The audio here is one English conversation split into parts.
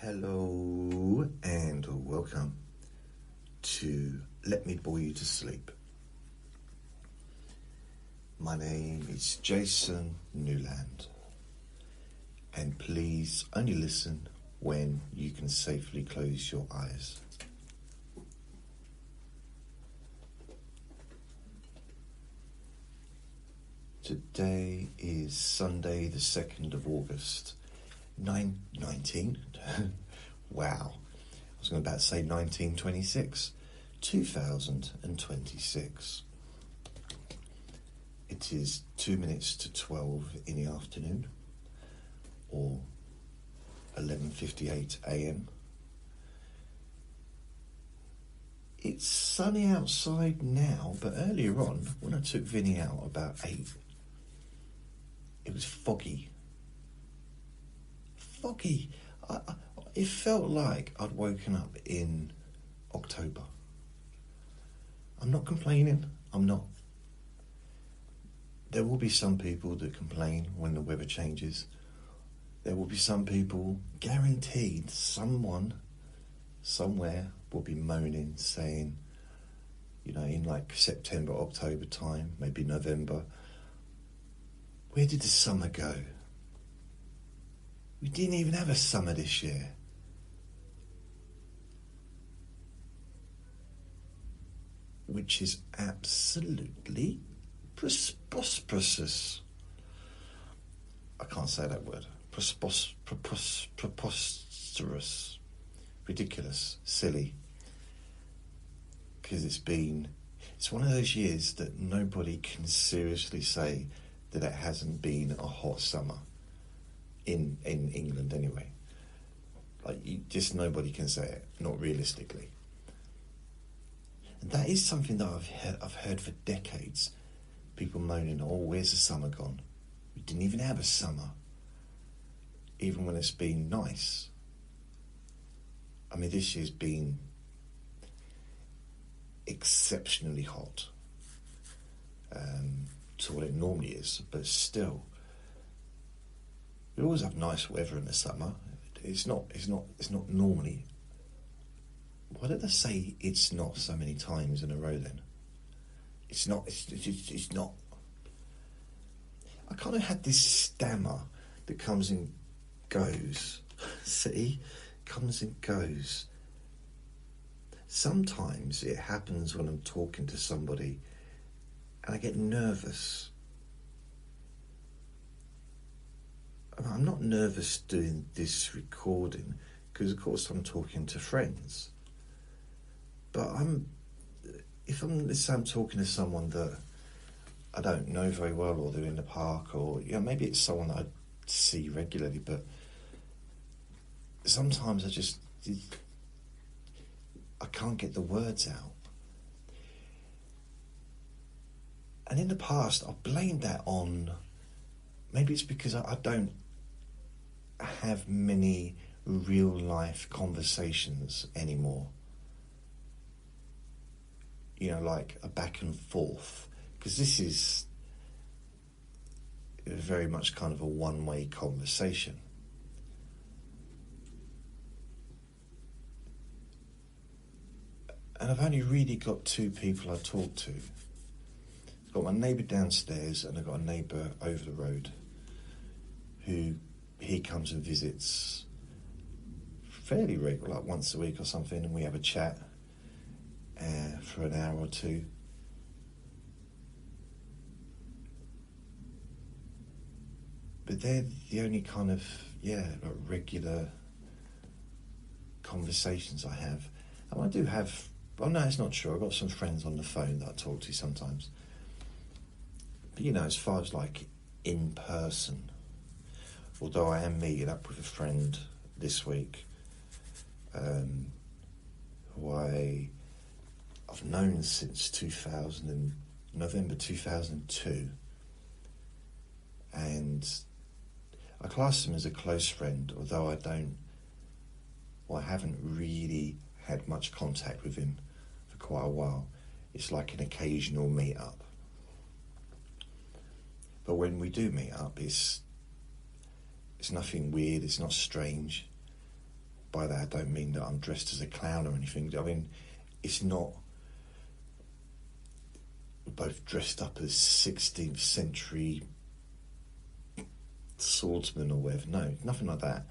Hello and welcome to Let Me Bore You to Sleep. My name is Jason Newland, and please only listen when you can safely close your eyes. Today is Sunday the 2nd of August, 19. Wow, I was going to about to say 1926, 2026. It is 2 minutes to 12 in the afternoon, or 11:58 a.m. It's sunny outside now, but earlier on, when I took Vinny out about 8, it was foggy. It felt like I'd woken up in October. I'm not complaining. I'm not. There will be some people that complain when the weather changes. There will be some people, guaranteed, someone, somewhere will be moaning, saying, in like September, October time, maybe November, where did the summer go? We didn't even have a summer this year. Which is absolutely preposterous. I can't say that word. Preposterous. Ridiculous. Silly. Because it's one of those years that nobody can seriously say that it hasn't been a hot summer. In England anyway. Just nobody can say it, not realistically. And that is something that I've heard for decades. People moaning, where's the summer gone? We didn't even have a summer. Even when it's been nice. I mean, this year's been exceptionally hot. To what it normally is, but still. We always have nice weather in the summer. It's not normally. Why did I say it's not so many times in a row then? It's not. I kind of had this stammer that comes and goes. See? Comes and goes. Sometimes it happens when I'm talking to somebody and I get nervous. I'm not nervous doing this recording because, of course, I'm talking to friends. But let's say I'm talking to someone that I don't know very well, or they're in the park, or maybe it's someone that I see regularly. But sometimes I can't get the words out. And in the past, I've blamed that on. Maybe it's because I don't have many real life conversations anymore. Like a back and forth. Because this is very much kind of a one-way conversation. And I've only really got two people I talk to. I've got my neighbour downstairs and I've got a neighbour over the road who he comes and visits fairly regular, like once a week or something, and we have a chat for an hour or two. But they're the only kind of, regular conversations I have. And I do have, no, it's not true. I've got some friends on the phone that I talk to sometimes. But, as far as in person, although I am meeting up with a friend this week who I've known since November 2002, and I class him as a close friend, although I haven't really had much contact with him for quite a while. It's like an occasional meet up. But when we do meet up, it's nothing weird, it's not strange. by that I don't mean that I'm dressed as a clown or anything. I mean, it's not both dressed up as 16th century swordsman or whatever. No, nothing like that.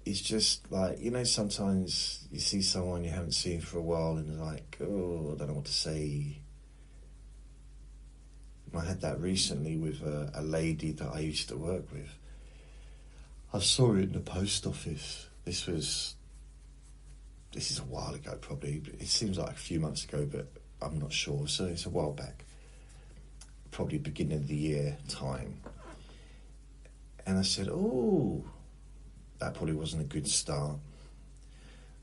It's just like, you know, sometimes you see someone you haven't seen for a while and you're like, oh, I don't know what to say. I had that recently with a lady that I used to work with. I saw her in the post office. This is a while ago probably. It seems like a few months ago, but I'm not sure. So it's a while back. Probably beginning of the year time. And I said, oh, that probably wasn't a good start.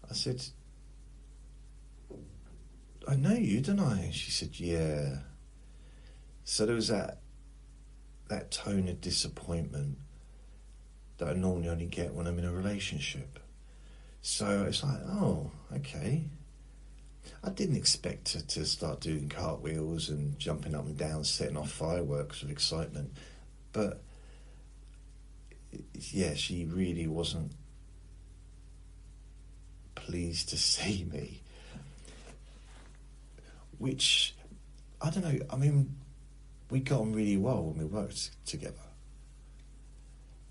I said, I know you, don't I? And she said, yeah. So there was that tone of disappointment that I normally only get when I'm in a relationship. So it's like, oh, okay. I didn't expect her to start doing cartwheels and jumping up and down, setting off fireworks with excitement. But, yeah, she really wasn't pleased to see me. Which, I don't know, I mean, we got on really well when we worked together.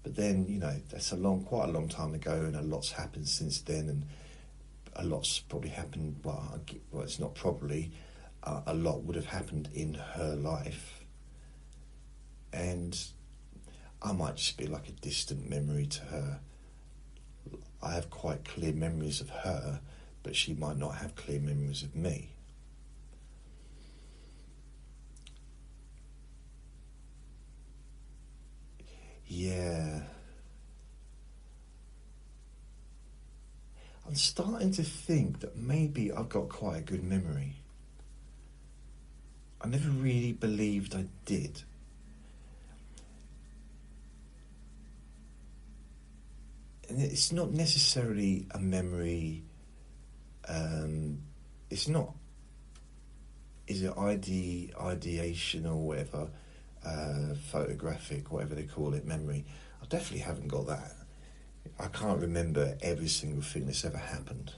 But then, you know, that's quite a long time ago, and a lot's happened since then, and a lot's probably happened, well, it's not probably, a lot would have happened in her life. And I might just be like a distant memory to her. I have quite clear memories of her, but she might not have clear memories of me. Yeah. I'm starting to think that maybe I've got quite a good memory. I never really believed I did. And it's not necessarily a memory, it's not, is it ideation or whatever, photographic, whatever they call it, memory. I definitely haven't got that. I can't remember every single thing that's ever happened.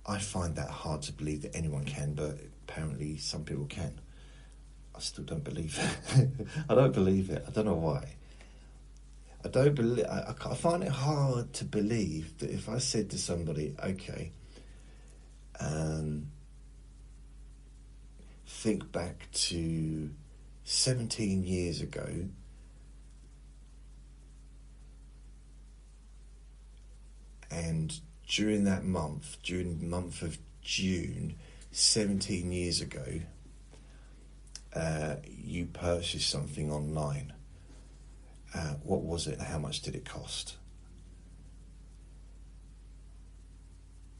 I find that hard to believe that anyone can, but apparently some people can. I still don't believe it. I don't believe it. I don't know why. I find it hard to believe that if I said to somebody, okay, think back to 17 years ago, and during the month of June, 17 years ago, you purchased something online. What was it? How much did it cost?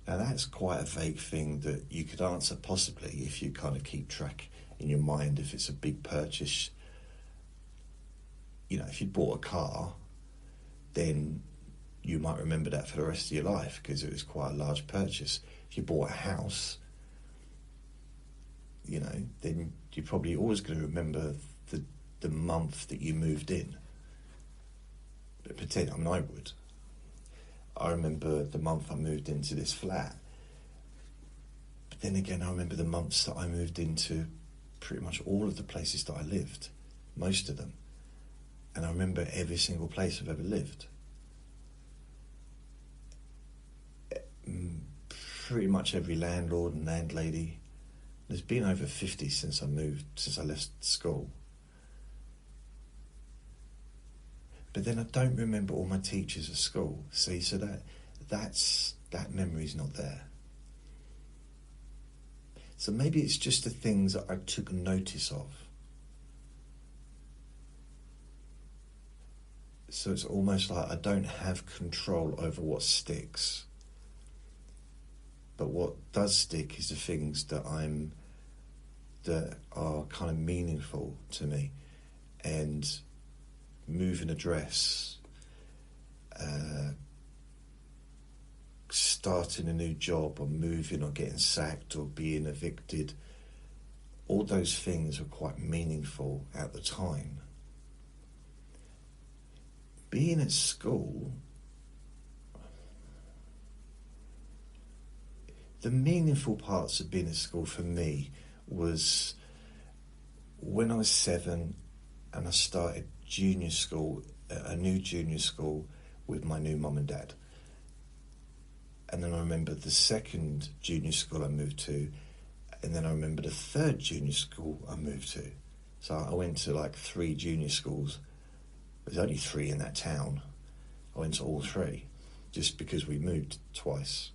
Now that's quite a vague thing that you could answer possibly if you kind of keep track in your mind if it's a big purchase. You know, if you bought a car, then you might remember that for the rest of your life because it was quite a large purchase. If you bought a house, you know, then you're probably always going to remember the month that you moved in. I mean, I would. I remember the month I moved into this flat. But then again, I remember the months that I moved into pretty much all of the places that I lived, most of them. And I remember every single place I've ever lived. Pretty much every landlord and landlady. There's been over 50 since I left school. But then I don't remember all my teachers at school. See, so that memory's not there. So maybe it's just the things that I took notice of. So it's almost like I don't have control over what sticks. But what does stick is the things that are kind of meaningful to me. And moving a dress, starting a new job, or moving, or getting sacked, or being evicted, all those things were quite meaningful at the time. being at school, the meaningful parts of being at school for me was when I was 7 and I started junior school, a new junior school with my new mum and dad. And then I remember the second junior school I moved to, and then I remember the third junior school I moved to. So I went to like 3 junior schools. There's only 3 in that town. I went to all 3, just because we moved twice.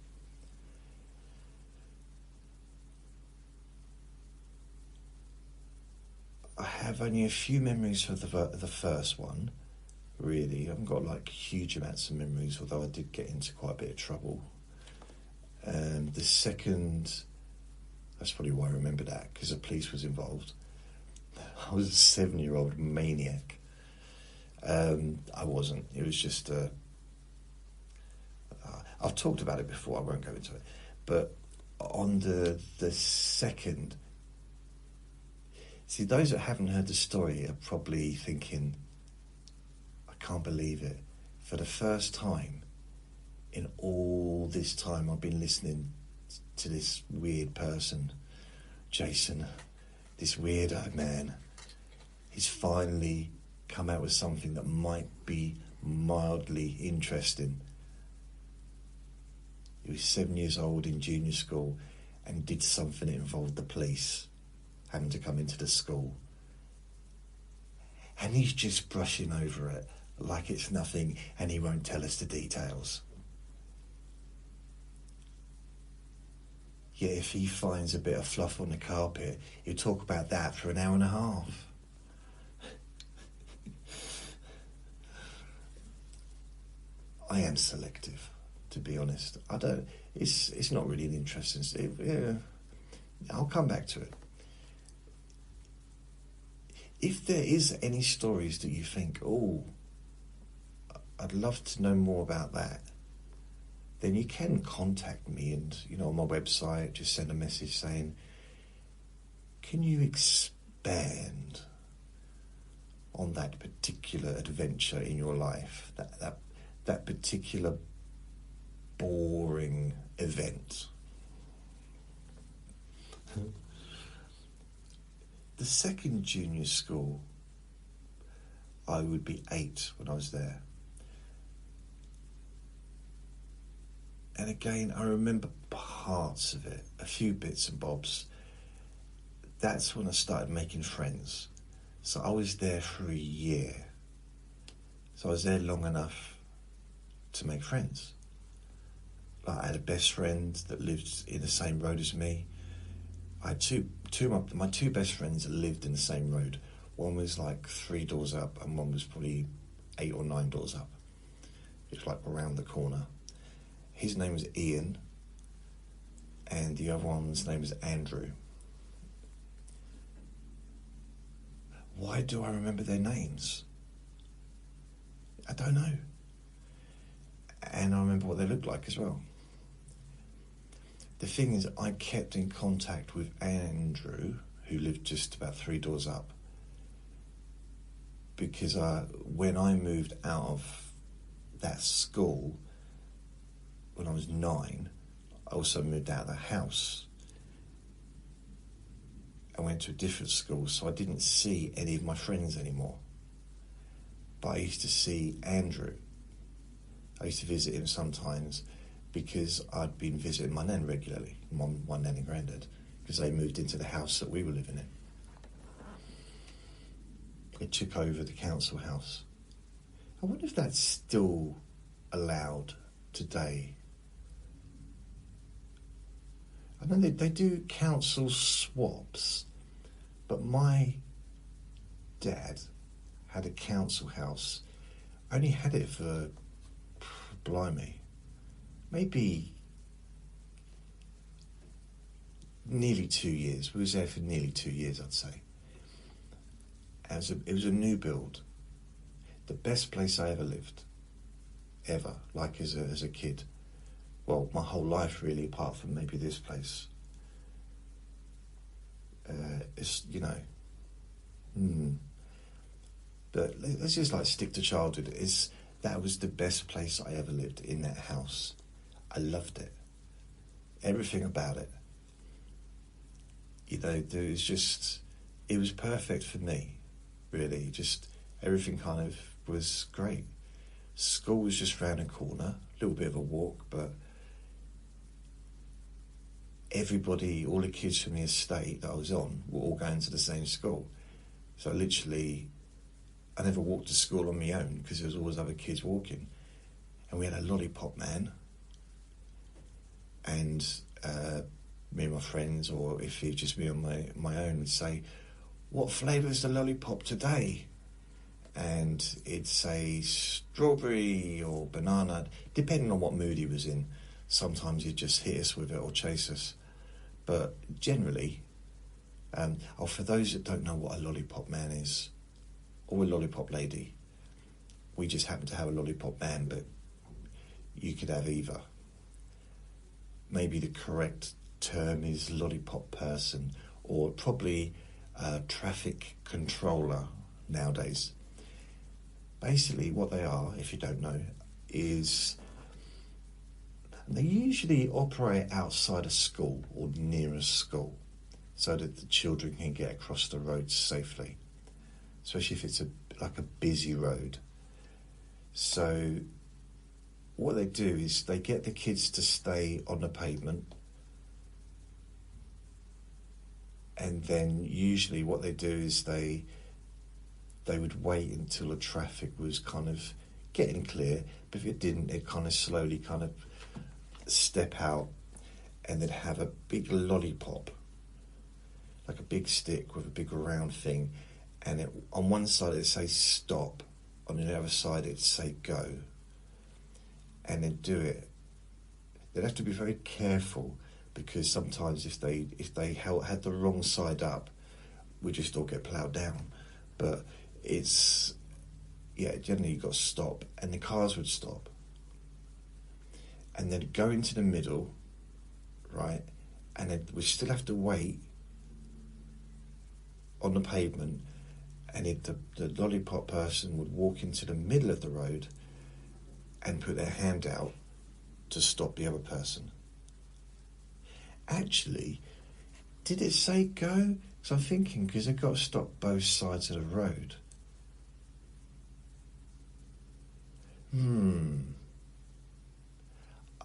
I have only a few memories of the first one, really. I haven't got like huge amounts of memories, although I did get into quite a bit of trouble. The second, that's probably why I remember that, because the police was involved. I was a 7-year-old maniac. I wasn't. It was just I've talked about it before, I won't go into it. But on the second, see, those that haven't heard the story are probably thinking, I can't believe it. For the first time in all this time I've been listening to this weird person, Jason, this weirdo man, he's finally come out with something that might be mildly interesting. He was 7 years old in junior school and did something that involved the police having to come into the school. And he's just brushing over it like it's nothing, and he won't tell us the details. Yet if he finds a bit of fluff on the carpet, he'll talk about that for an hour and a half. I am selective, to be honest. I don't. It's not really an interesting. Yeah, I'll come back to it. If there is any stories that you think, oh, I'd love to know more about that, then you can contact me, and on my website, just send a message saying, can you expand on that particular adventure in your life, that particular boring event. The second junior school, I would be 8 when I was there. And again, I remember parts of it, a few bits and bobs. That's when I started making friends. So I was there for a year. So I was there long enough to make friends. Like, I had a best friend that lived in the same road as me. I had my two best friends that lived in the same road. One was like 3 doors up, and one was probably 8 or 9 doors up. It was like around the corner. His name was Ian, and the other one's name was Andrew. Why do I remember their names? I don't know. And I remember what they looked like as well. The thing is, I kept in contact with Andrew, who lived just about 3 doors up, because when I moved out of that school, when I was 9, I also moved out of the house. I went to a different school, so I didn't see any of my friends anymore. But I used to see Andrew. I used to visit him sometimes because I'd been visiting my nan regularly, my nan and granddad, because they moved into the house that we were living in. They took over the council house. I wonder if that's still allowed today. I know they do council swaps, but my dad had a council house. Only had it for, blimey, maybe nearly 2 years. We was there for nearly 2 years, I'd say. It was a new build. The best place I ever lived. Ever. Like as a kid. Well, my whole life really, apart from maybe this place. It's, But let's just stick to childhood. It's that was the best place I ever lived, in that house. I loved it. Everything about it. You know, it was perfect for me, really. Just everything kind of was great. School was just round the corner, a little bit of a walk, but everybody, all the kids from the estate that I was on were all going to the same school. So literally, I never walked to school on my own because there was always other kids walking. And we had a lollipop man. And me and my friends, or if it was just me on my own, would say, "What flavour's the lollipop today?" And it'd say strawberry or banana, depending on what mood he was in. Sometimes he'd just hit us with it or chase us. But generally, for those that don't know what a lollipop man is, or a lollipop lady, we just happen to have a lollipop man, but you could have either. Maybe the correct term is lollipop person, or probably a traffic controller nowadays. Basically what they are, if you don't know, is they usually operate outside a school or near a school so that the children can get across the road safely, especially if it's like a busy road. So what they do is they get the kids to stay on the pavement, and then usually what they do is they would wait until the traffic was kind of getting clear, but if it didn't, they'd kind of slowly kind of step out, and they'd have a big lollipop, like a big stick with a big round thing, and on one side it'd say stop, on the other side it'd say go, and they'd do it. They'd have to be very careful, because sometimes if they had the wrong side up, we just all get ploughed down. But generally you've got to stop, and the cars would stop, and they'd go into the middle, right, and we still have to wait on the pavement, and the lollipop person would walk into the middle of the road and put their hand out to stop the other person. Actually, did it say go? Because I'm thinking, because they've got to stop both sides of the road.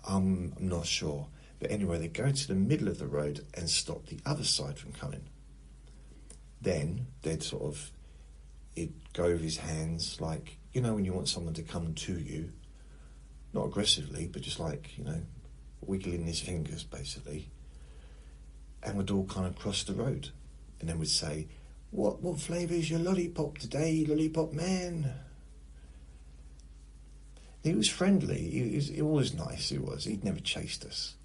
I'm not sure. But anyway, they go to the middle of the road and stop the other side from coming. Then they'd it'd go over his hands, like, you know, when you want someone to come to you, not aggressively, but just like, you know, wiggling his fingers, basically. And we'd all kind of cross the road. And then we'd say, what flavour is your lollipop today, lollipop man? He was friendly. He was nice, he was. He'd never chased us.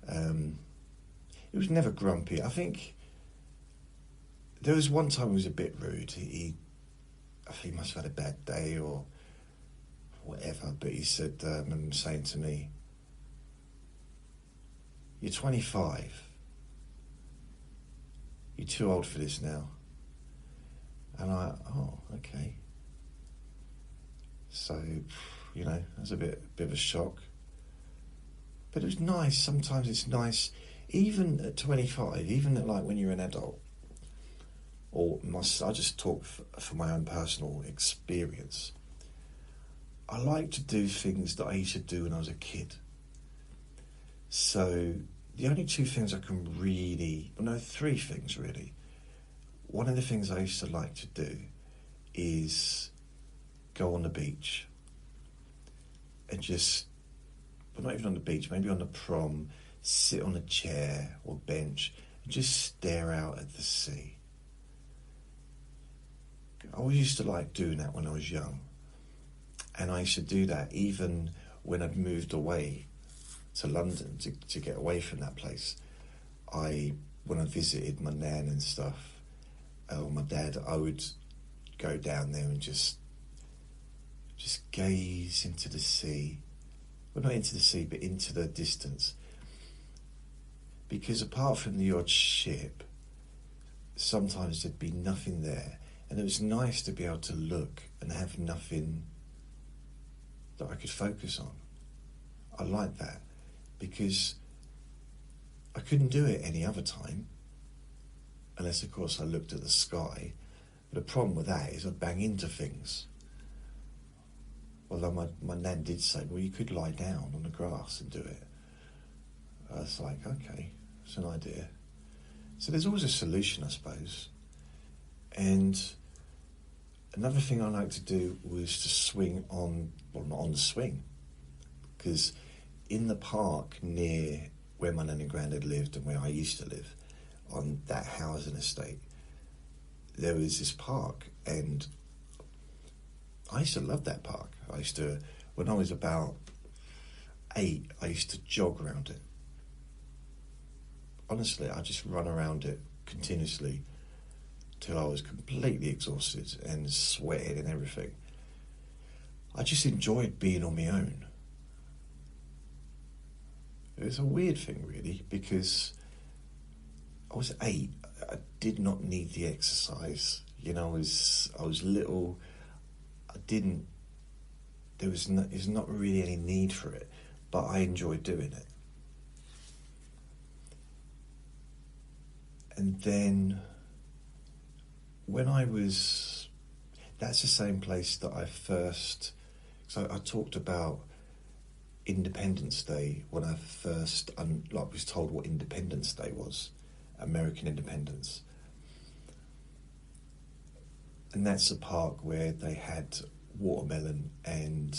He was never grumpy. I think there was one time he was a bit rude. I think he must have had a bad day or whatever, but he said, I remember him saying to me, "You're 25. You're too old for this now." And okay. So, you know, that was a bit of a shock. But it was nice. Sometimes it's nice, even at 25, even at like when you're an adult. I just talk for my own personal experience. I like to do things that I used to do when I was a kid. So the only two things I can three things really. One of the things I used to like to do is go on the beach and but not even on the beach, maybe on the prom, sit on a chair or bench and just stare out at the sea. I always used to like doing that when I was young. And I used to do that even when I'd moved away to London to get away from that place. When I visited my nan and stuff, or my dad, I would go down there and just gaze into the sea. Well, not into the sea, but into the distance. Because apart from the odd ship, sometimes there'd be nothing there. And it was nice to be able to look and have nothing that I could focus on. I liked that because I couldn't do it any other time, unless of course I looked at the sky. But the problem with that is I bang into things. Although my nan did say, well, you could lie down on the grass and do it. I was like, okay, it's an idea. So there's always a solution, I suppose. And another thing I like to do was to swing on, well, not on the swing, because in the park near where my nan and granddad lived and where I used to live, on that housing estate, there was this park, and I used to love that park. I used to, when I was about 8, I used to jog around it. Honestly, I just run around it continuously till I was completely exhausted and sweating and everything. I just enjoyed being on my own. It was a weird thing, really, because I was 8. I did not need the exercise. You know, I was little. There's not really any need for it, but I enjoyed doing it. And then when that's the same place that I first, so I talked about Independence Day when I first was told what Independence Day was, American independence. And that's a park where they had watermelon and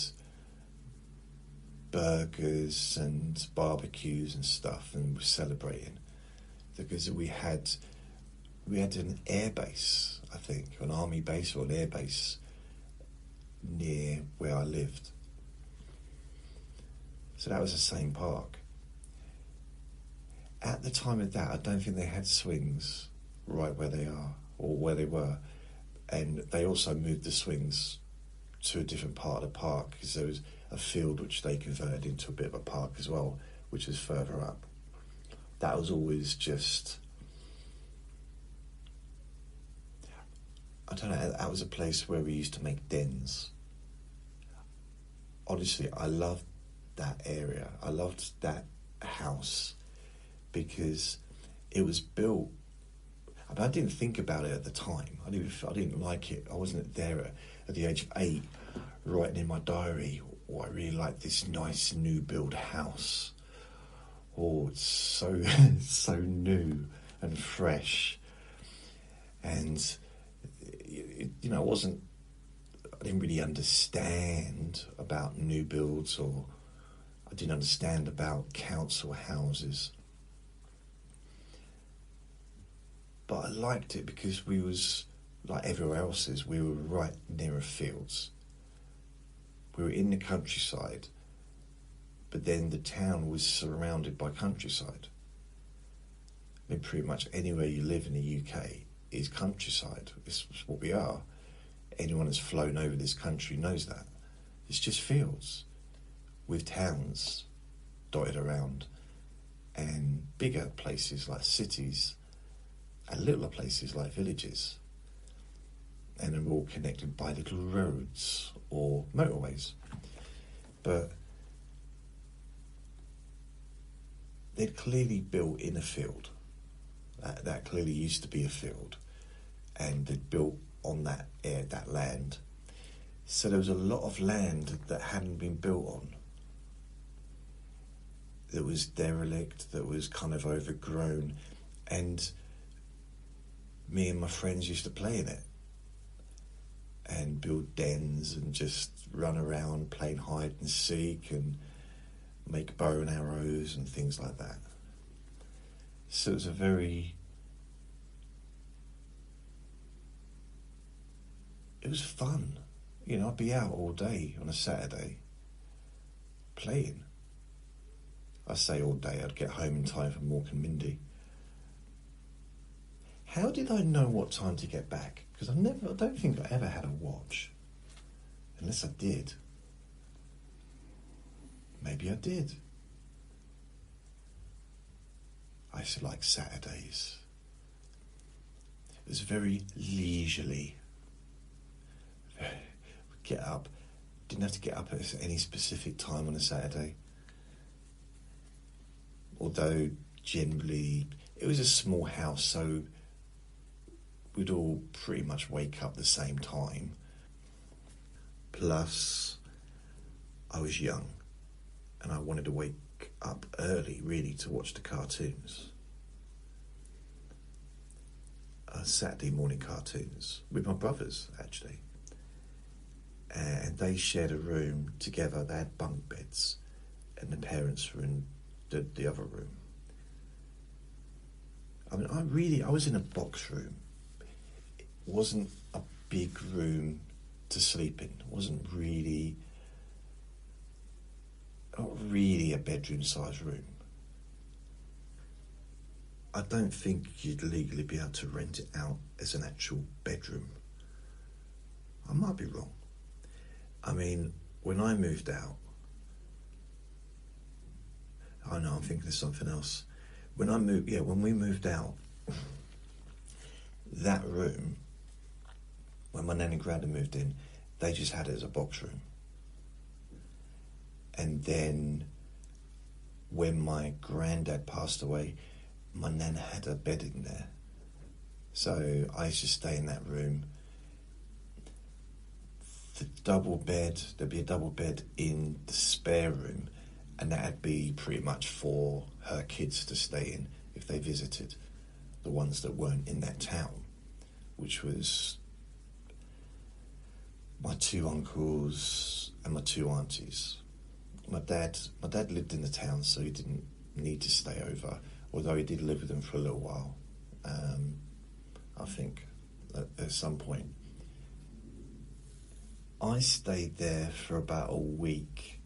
burgers and barbecues and stuff, and we're celebrating because we had an air base, I think, an army base or an air base near where I lived. So that was the same park. At the time of that, I don't think they had swings right where they are or where they were. And they also moved the swings to a different part of the park because there was a field which they converted into a bit of a park as well, which was further up. That was always just, I don't know, that was a place where we used to make dens. Honestly, I loved that area. I loved that house because it was built, I mean, I didn't think about it at the time. I didn't like it. I wasn't there at the age of 8 writing in my diary, oh, I really like this nice new build house. Oh, it's so so new and fresh. And you know, I didn't really understand about new builds, or I didn't understand about council houses. But I liked it because we was, like everywhere else is, we were right near fields. We were in the countryside, but then the town was surrounded by countryside. I mean, pretty much anywhere you live in the UK is countryside. It's what we are. Anyone who's flown over this country knows that. It's just fields with towns dotted around and bigger places like cities and littler places like villages. And they're all connected by little roads or motorways. But they'd clearly built in a field. That clearly used to be a field. And they'd built on that land. So there was a lot of land that hadn't been built on. That was derelict, that was kind of overgrown. And me and my friends used to play in it. And build dens and just run around playing hide and seek and make bow and arrows and things like that. So it was it was fun. You know, I'd be out all day on a Saturday playing. I say all day, I'd get home in time for Mork and Mindy. How did I know what time to get back? Because I don't think I ever had a watch. Unless I did. Maybe I did. I used to like Saturdays. It was very leisurely. We'd get up didn't have to get up at any specific time on a Saturday. Although generally it was a small house, so we'd all pretty much wake up the same time. Plus, I was young and I wanted to wake up early, really, to watch the cartoons. Saturday morning cartoons with my brothers, actually. And they shared a room together. They had bunk beds, and the parents were in the other room. I mean, I was in a box room. It wasn't a big room to sleep in. It wasn't really, not really a bedroom-sized room. I don't think you'd legally be able to rent it out as an actual bedroom. I might be wrong. I mean, when I moved out, I know I'm thinking of something else. When we moved out, that room, when my nan and granddad moved in, they just had it as a box room. And then when my granddad passed away, my nan had a bed in there. So I used to stay in that room. The double bed, there'd be a double bed in the spare room, and that'd be pretty much for her kids to stay in if they visited, the ones that weren't in that town, which was my 2 uncles and my 2 aunties. My dad lived in the town, so he didn't need to stay over, although he did live with them for a little while, I think, at some point. I stayed there for about a week.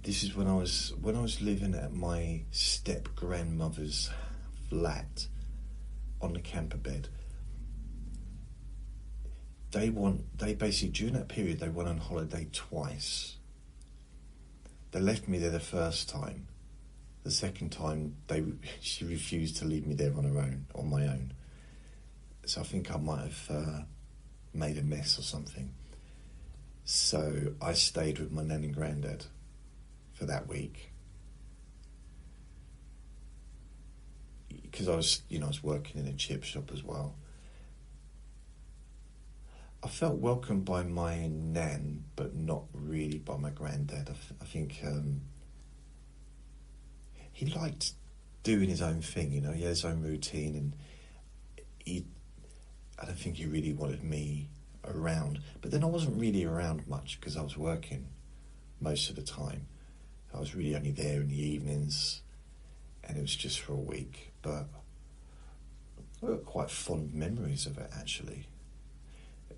This is when I was living at my step-grandmother's flat on the camper bed. They basically, during that period, they went on holiday twice. They left me there the first time. The second time, she refused to leave me there on my own. So I think I might have made a mess or something. So I stayed with my nan and granddad for that week. Because I was working in a chip shop as well. I felt welcomed by my nan, but not really by my granddad. I think he liked doing his own thing, he had his own routine, and I don't think he really wanted me around. But then I wasn't really around much because I was working most of the time. I was really only there in the evenings, and it was just for a week. But I've got quite fond memories of it, actually.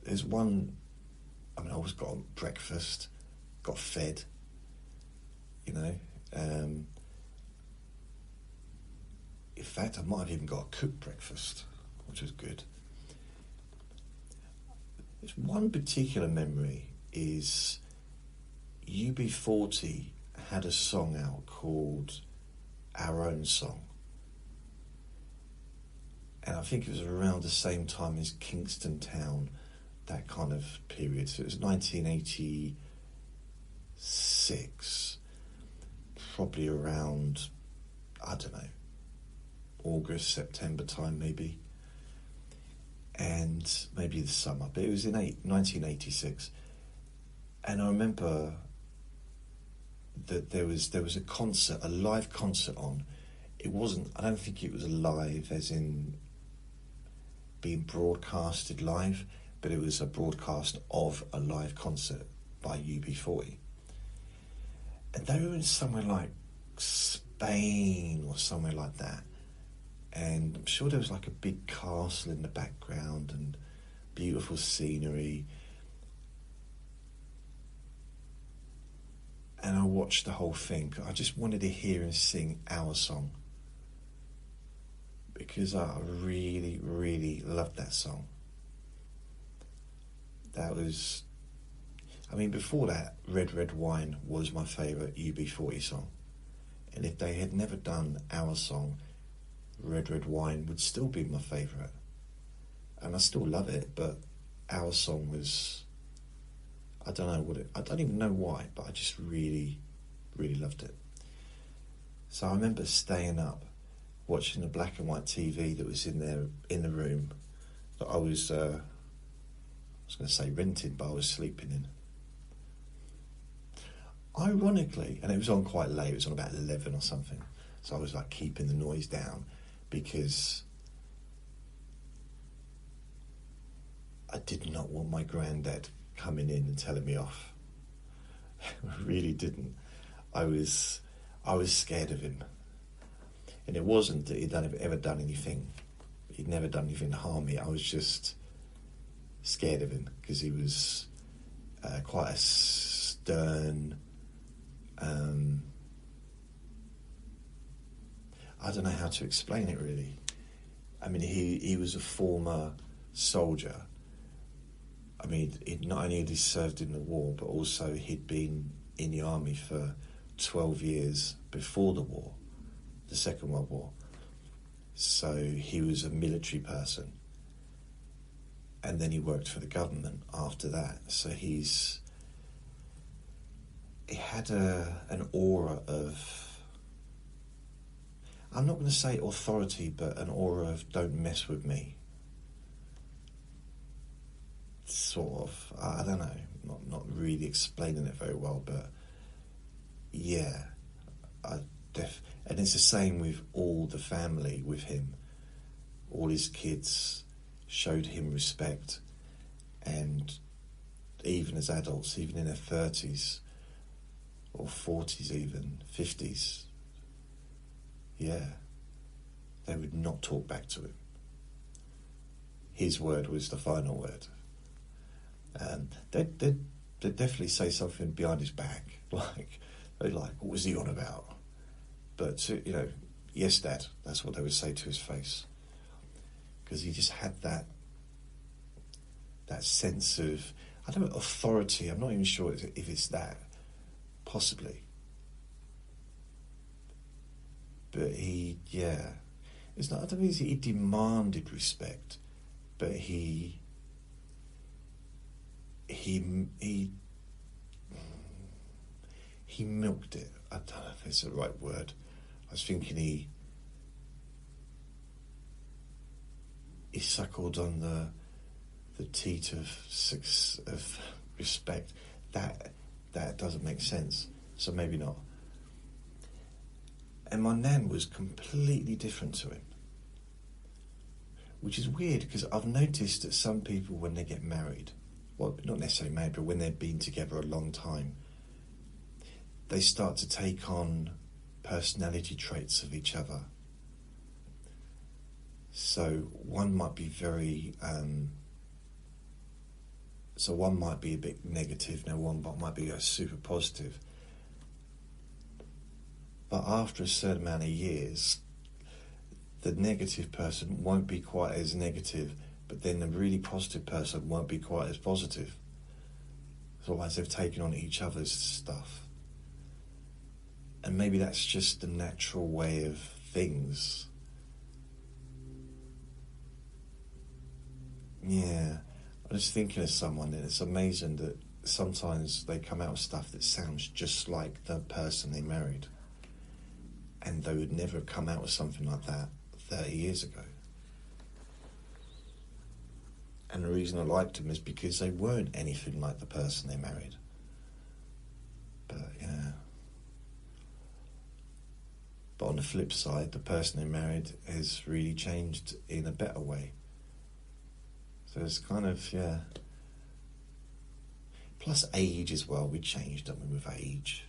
There's one, I always got breakfast, got fed, in fact, I might have even got a cooked breakfast, which was good. There's one particular memory is UB40 had a song out called Our Own Song. And I think it was around the same time as Kingston Town, that kind of period. So it was 1986, probably around, I don't know, August, September time maybe, and maybe the summer, but it was in 1986. And I remember that there was a concert, a live concert on. It wasn't, I don't think it was live as in being broadcasted live, but it was a broadcast of a live concert by UB40. And they were in somewhere like Spain or somewhere like that. And I'm sure there was like a big castle in the background and beautiful scenery. And I watched the whole thing. I just wanted to hear him sing Our Song, because I really, really loved that song. That was, before that, Red Red Wine was my favourite UB40 song. And if they had never done Our Song, Red Red Wine would still be my favourite. And I still love it, but Our Song was I don't know I don't even know why, but I just really, really loved it. So I remember staying up, watching the black and white TV that was in the room that I was going to say rented, but I was sleeping in. Ironically, and it was on quite late, it was on about 11 or something, so I was like keeping the noise down because I did not want my granddad coming in and telling me off. I really didn't. I was scared of him. And it wasn't that he'd ever done anything. He'd never done anything to harm me. I was just scared of him because he was quite a stern, I don't know how to explain it really. I mean, he was a former soldier. I mean, not only had he served in the war, but also he'd been in the army for 12 years before the war, the Second World War. So he was a military person. And then he worked for the government after that. So he had an aura of, I'm not going to say authority, but an aura of don't mess with me. Sort of, I don't know, not really explaining it very well, but yeah, and it's the same with all the family with him. All his kids showed him respect, and even as adults, even in their 30s or 40s, even 50s, yeah, they would not talk back to him. His word was the final word. They'd definitely say something behind his back, like, what was he on about? But, yes, Dad, that's what they would say to his face. Because he just had that sense of, I don't know, authority. I'm not even sure if it's that, possibly. But it's not, I don't think he demanded respect, but he milked it. I don't know if it's the right word. I was thinking he suckled on the teat of respect. That doesn't make sense. So maybe not. And my nan was completely different to him, which is weird because I've noticed that some people, when they get married, well, not necessarily married, but when they've been together a long time, they start to take on personality traits of each other. So one might be one might be a bit negative, now one might be super positive. But after a certain amount of years, the negative person won't be quite as negative, but then the really positive person won't be quite as positive. It's almost they've taken on each other's stuff. And maybe that's just the natural way of things. Yeah, I was thinking of someone, and it's amazing that sometimes they come out with stuff that sounds just like the person they married. And they would never have come out with something like that 30 years ago. And the reason I liked them is because they weren't anything like the person they married. But, yeah. But on the flip side, the person they married has really changed in a better way. So it's kind of, yeah. Plus age as well. We changed, don't we, with age.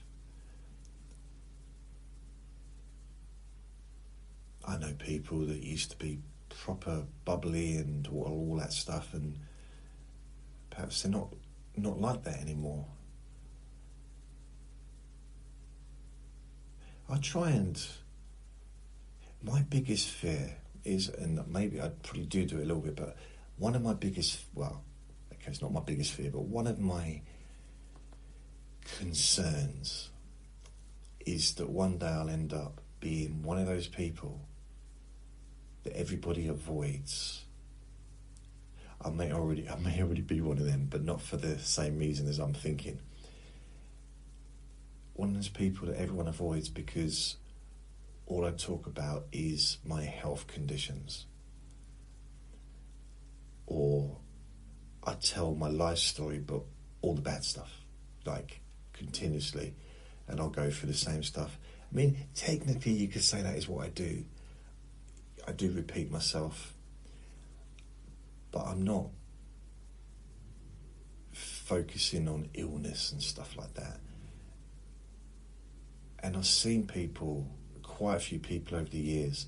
I know people that used to be proper bubbly and all that stuff, and perhaps they're not like that anymore. I try and, my biggest fear is, and maybe I probably do it a little bit, but one of my biggest, well, okay, it's not my biggest fear, but one of my concerns is that one day I'll end up being one of those people that everybody avoids. I may already be one of them, but not for the same reason as I'm thinking. One of those people that everyone avoids because all I talk about is my health conditions. Or I tell my life story, but all the bad stuff, like continuously, and I'll go through the same stuff. I mean, technically you could say that is what I do. I do repeat myself, but I'm not focusing on illness and stuff like that. And I've seen people, quite a few people over the years,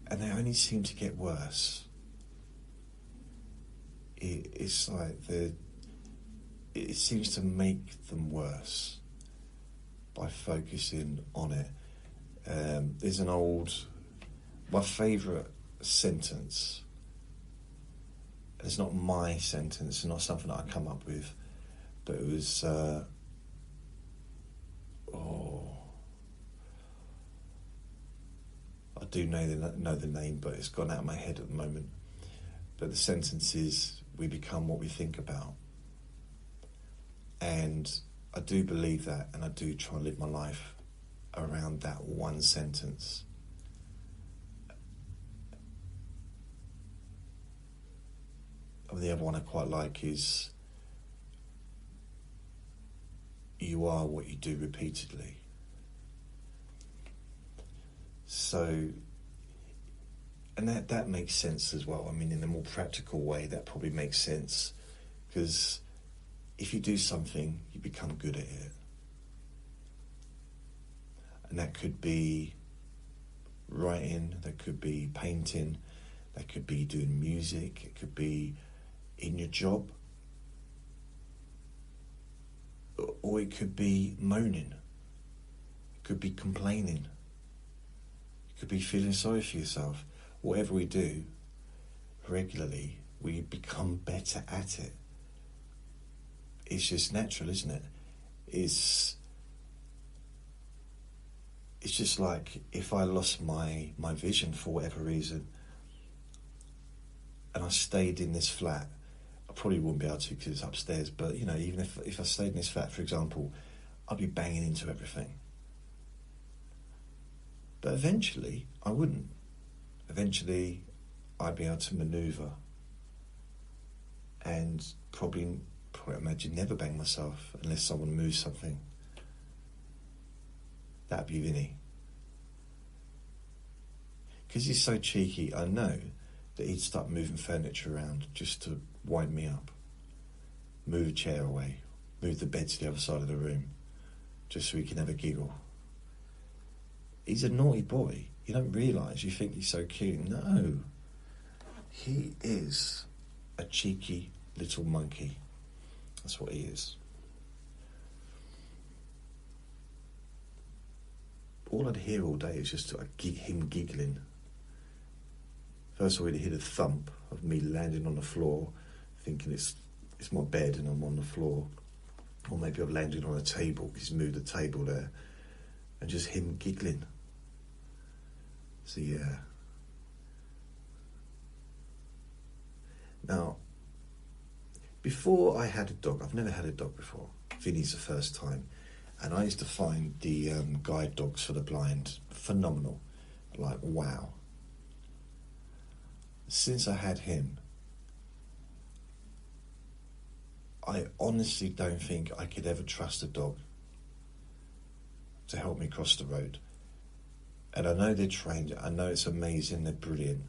and they only seem to get worse. It's like it seems to make them worse by focusing on it. There's my favourite sentence, and it's not my sentence, it's not something that I come up with, but it was, I do know the name, but it's gone out of my head at the moment. But the sentence is, we become what we think about. And I do believe that, and I do try and live my life around that one sentence. And the other one I quite like is, you are what you do repeatedly. So, and that makes sense as well. I mean, in a more practical way, that probably makes sense, because if you do something, you become good at it. And that could be writing, that could be painting, that could be doing music, it could be in your job, or it could be moaning, it could be complaining, it could be feeling sorry for yourself. Whatever we do regularly, we become better at it. It's just natural, isn't it? It's just like if I lost my vision for whatever reason and I stayed in this flat, I probably wouldn't be able to because it's upstairs, but you know, even if I stayed in this flat, for example, I'd be banging into everything. But eventually I wouldn't. Eventually I'd be able to manoeuvre and probably imagine never bang myself unless someone moves something. That'd be Vinny. Because he's so cheeky, I know that he'd start moving furniture around just to wind me up. Move a chair away, move the bed to the other side of the room, just so he can have a giggle. He's a naughty boy. You don't realise, you think he's so cute. No, he is a cheeky little monkey. That's what he is. All I'd hear all day is just him giggling. First of all, he'd hear the thump of me landing on the floor, thinking it's my bed and I'm on the floor. Or maybe I've landed on a table because he's moved the table there. And just him giggling. So yeah. Now, before I had a dog, I've never had a dog before. Vinny's the first time. And I used to find the guide dogs for the blind phenomenal. Like, wow. Since I had him, I honestly don't think I could ever trust a dog to help me cross the road. And I know they're trained, I know it's amazing, they're brilliant,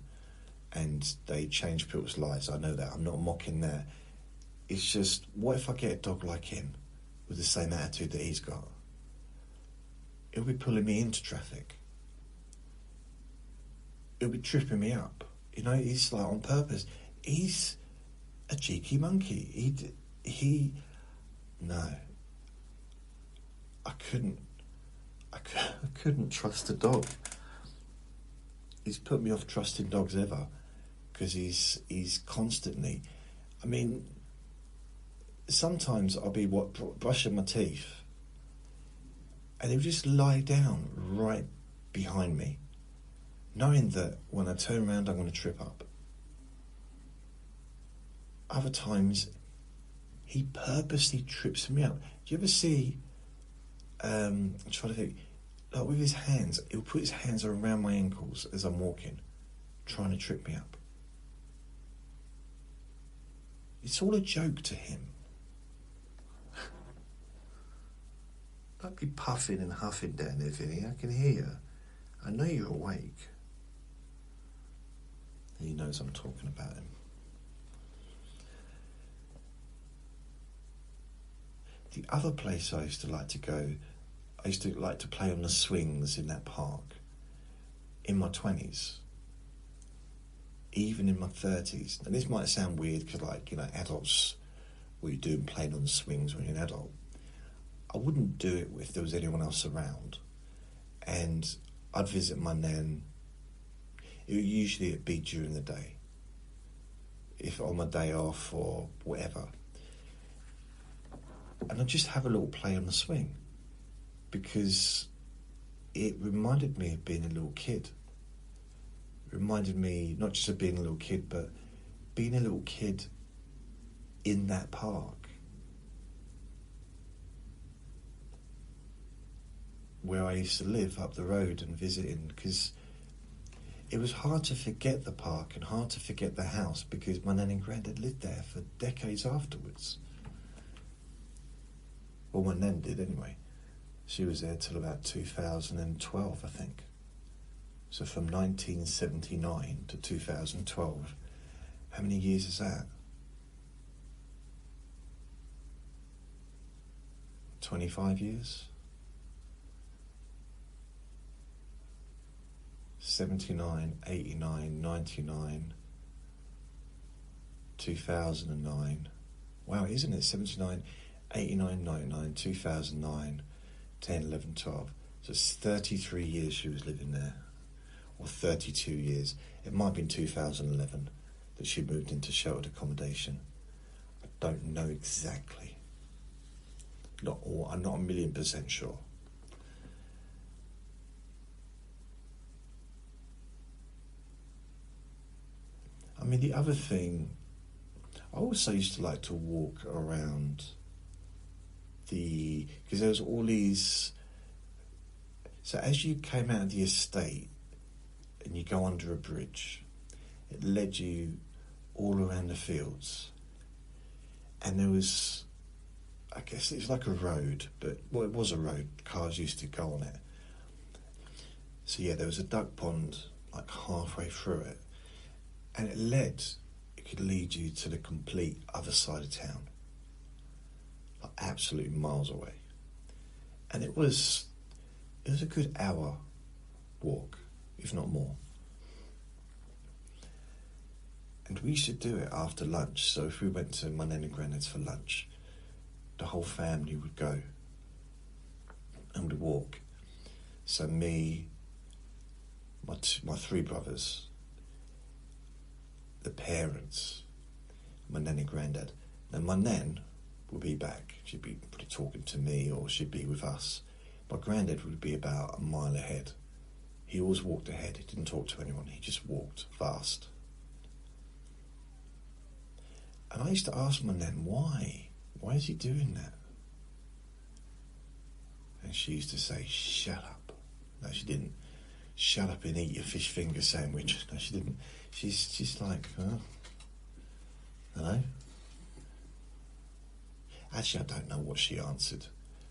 and they change people's lives, I know that, I'm not mocking that. It's just, what if I get a dog like him, with the same attitude that he's got? He'll be pulling me into traffic. He'll be tripping me up. You know, he's like on purpose. He's a cheeky monkey. No. I couldn't trust a dog. He's put me off trusting dogs ever, because he's constantly, I mean, sometimes I'll be brushing my teeth, and he'll just lie down right behind me, knowing that when I turn around I'm going to trip up. Other times he purposely trips me up. Do you ever see, I'm trying to think, like with his hands, he'll put his hands around my ankles as I'm walking, trying to trip me up. It's all a joke to him. Don't be puffing and huffing down there, Vinny. I can hear you. I know you're awake. He knows I'm talking about him. The other place I used to like to go, I used to like to play on the swings in that park in my 20s, even in my 30s. And this might sound weird because, like, you know, adults, what you do playing on the swings when you're an adult. I wouldn't do it if there was anyone else around. And I'd visit my nan. It would usually be during the day, if on my day off or whatever. And I'd just have a little play on the swing because it reminded me of being a little kid. It reminded me not just of being a little kid, but being a little kid in that park where I used to live up the road and visiting, because it was hard to forget the park and hard to forget the house because my nan and granddad lived there for decades afterwards. Well, my nan did anyway. She was there till about 2012, I think. So from 1979 to 2012, how many years is that? 25 years? 79, 89, 99, 2009. Wow, isn't it? 79, 89, 99, 2009, 10, 11, 12. So it's 33 years she was living there. Or 32 years. It might have been 2011 that she moved into sheltered accommodation. I don't know exactly. I'm not 1,000,000% sure. I mean, the other thing, I also used to like to walk around because there was all these, so as you came out of the estate and you go under a bridge, it led you all around the fields, and there was, I guess it was like a road, but, well, it was a road, cars used to go on it. So yeah, there was a duck pond like halfway through it, and it could lead you to the complete other side of town, like absolutely miles away. And it was a good hour walk, if not more. And we used to do it after lunch. So if we went to my nan and granddad's for lunch, the whole family would go and would walk. So me, my three brothers, the parents, my nan and granddad. Now my nan would be back. She'd be probably talking to me or she'd be with us. My granddad would be about a mile ahead. He always walked ahead. He didn't talk to anyone. He just walked fast. And I used to ask my nan, why? Why is he doing that? And she used to say, shut up. No, she didn't. Shut up and eat your fish finger sandwich. No, she didn't. She's like, huh? Hello? Actually, I don't know what she answered.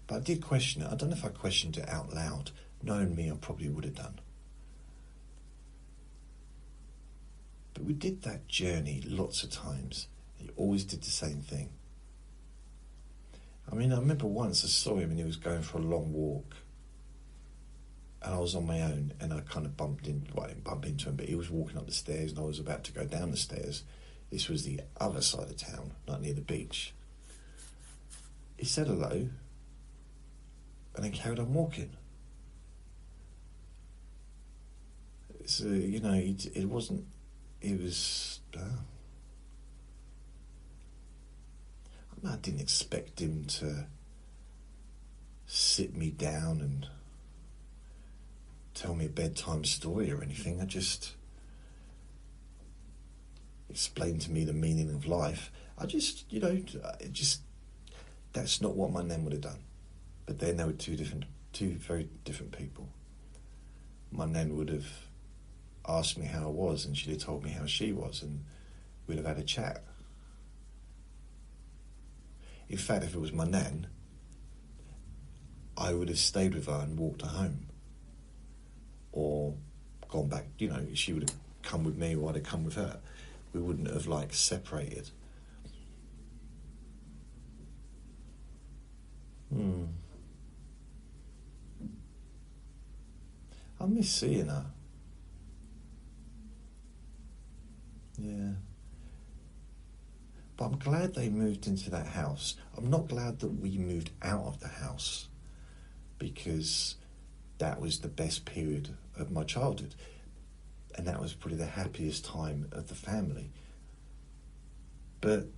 But I did question it. I don't know if I questioned it out loud. Knowing me, I probably would have done. But we did that journey lots of times. He always did the same thing. I mean, I remember once I saw him and he was going for a long walk. And I was on my own and I kind of bumped into him, but he was walking up the stairs and I was about to go down the stairs. This was the other side of town, not near the beach. He said hello and then carried on walking. So, you know, it wasn't, it was, I didn't expect him to sit me down and tell me a bedtime story or anything. I just explained to me the meaning of life. I just, that's not what my nan would have done. But then they were two very different people. My nan would have asked me how I was, and she'd have told me how she was, and we'd have had a chat. In fact, if it was my nan, I would have stayed with her and walked her home. Or gone back, she would have come with me or I'd have come with her. We wouldn't have, separated. I miss seeing her. Yeah. But I'm glad they moved into that house. I'm not glad that we moved out of the house, because that was the best period of my childhood. And that was probably the happiest time of the family. But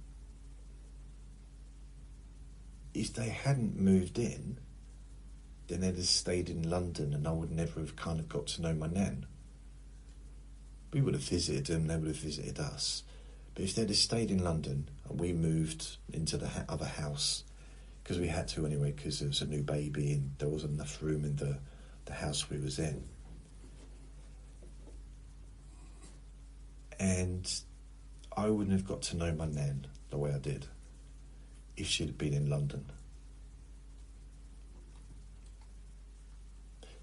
if they hadn't moved in, then they'd have stayed in London, and I would never have kind of got to know my nan. We would have visited them, they would have visited us. But if they'd have stayed in London and we moved into the other house, because we had to anyway, because there was a new baby and there wasn't enough room in the house we was in. And I wouldn't have got to know my nan the way I did if she'd have been in London.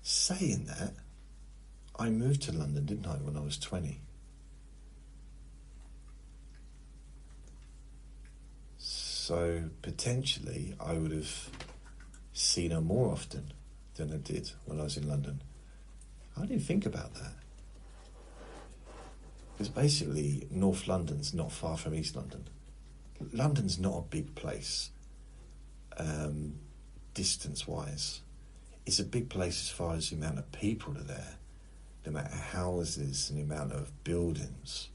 Saying that, I moved to London, didn't I, when I was 20? So potentially I would have seen her more often than I did when I was in London. I didn't think about that. Because basically North London's not far from East London. London's not a big place, distance-wise. It's a big place as far as the amount of people are there, the amount of houses and the amount of buildings,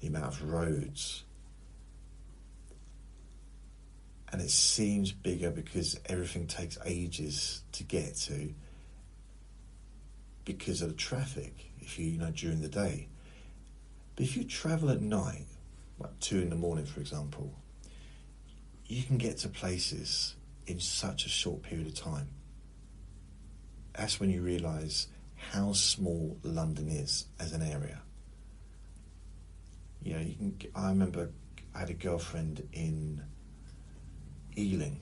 the amount of roads. And it seems bigger because everything takes ages to get to because of the traffic, if during the day. But if you travel at night, like 2 a.m, for example, you can get to places in such a short period of time. That's when you realise how small London is as an area. I remember I had a girlfriend in Ealing,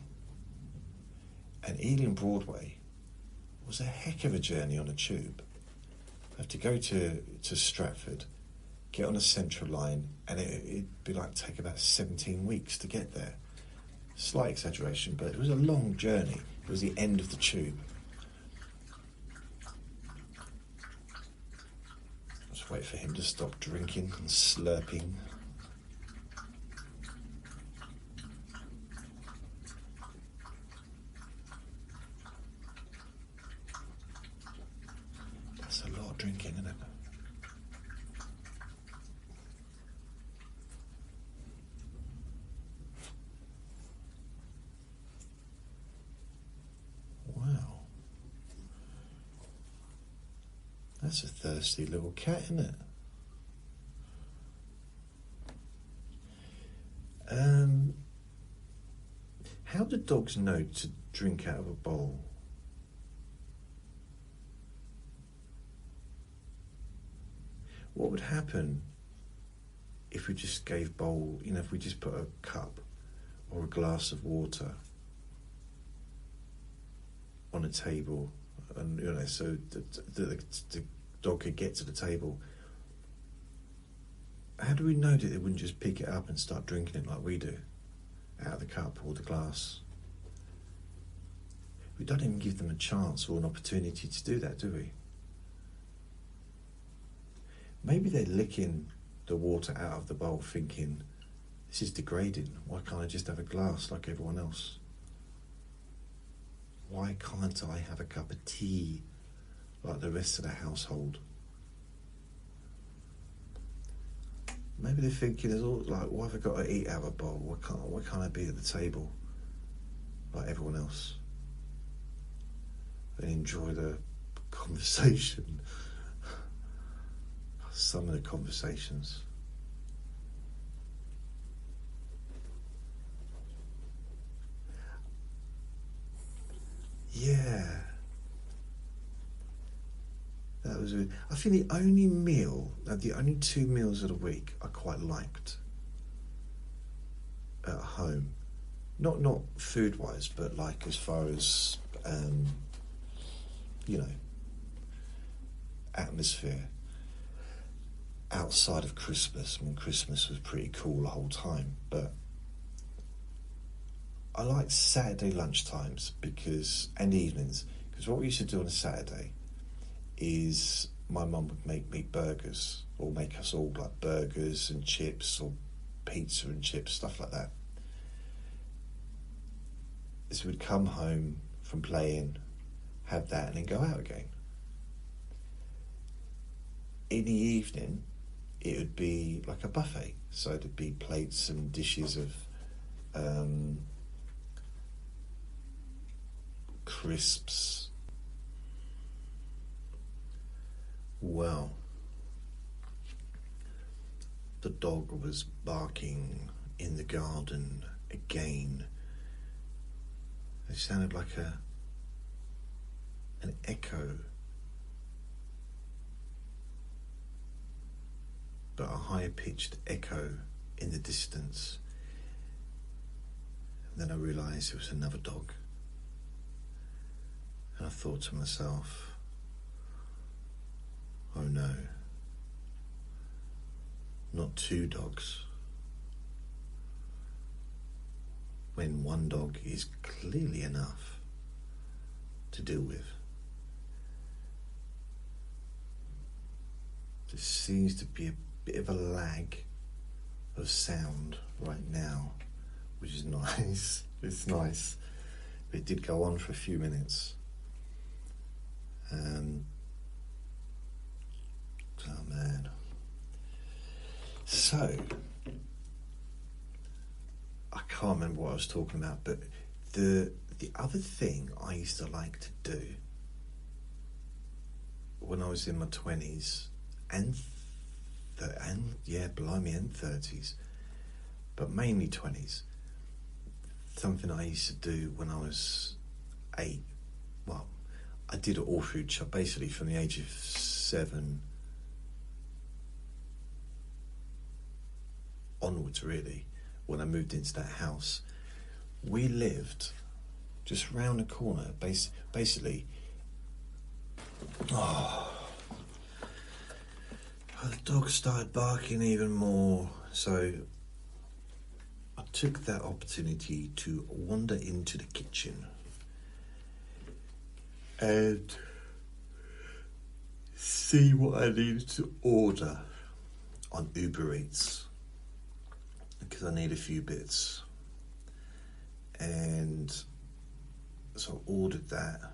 and Ealing Broadway was a heck of a journey on a tube. I have to go to Stratford, get on a central line, and it'd be take about 17 weeks to get there. Slight exaggeration, but it was a long journey. It was the end of the tube. Just wait for him to stop drinking and slurping. That's a lot of drinking, isn't it? Wow. That's a thirsty little cat, isn't it? How do dogs know to drink out of a bowl? What would happen if we just gave if we just put a cup or a glass of water on a table, and so the dog could get to the table? How do we know that they wouldn't just pick it up and start drinking it like we do, out of the cup or the glass? We don't even give them a chance or an opportunity to do that, do we? Maybe they're licking the water out of the bowl thinking, this is degrading, why can't I just have a glass like everyone else? Why can't I have a cup of tea like the rest of the household? Maybe they're thinking, why have I got to eat out of a bowl? Why can't I be at the table like everyone else and enjoy the conversation. Some of the conversations. Yeah. That was it. I think the only 2 meals of the week I quite liked at home. Not food wise, but like as far as atmosphere. Outside of Christmas, I mean, Christmas was pretty cool the whole time, but I liked Saturday lunchtimes and evenings, because what we used to do on a Saturday is my mum would make me burgers, or make us all like burgers and chips, or pizza and chips, stuff like that. So we'd come home from playing, have that, and then go out again. In the evening, it would be like a buffet, so there'd be plates and dishes of crisps. Well, the dog was barking in the garden again. It sounded like an echo, but a higher-pitched echo in the distance. And then I realised it was another dog. And I thought to myself, oh no, not 2 dogs. When 1 dog is clearly enough to deal with. There seems to be a bit of a lag of sound right now, which is nice. It's nice. But it did go on for a few minutes. Oh man. So, I can't remember what I was talking about, but the other thing I used to like to do when I was in my 20s and 30s, but mainly 20s, something I used to do when I was 8. Well, I did it all through, basically from the age of 7 onwards, really, when I moved into that house. We lived just round the corner, basically. The dog started barking even more, so I took that opportunity to wander into the kitchen and see what I needed to order on Uber Eats, because I need a few bits. And so I ordered that,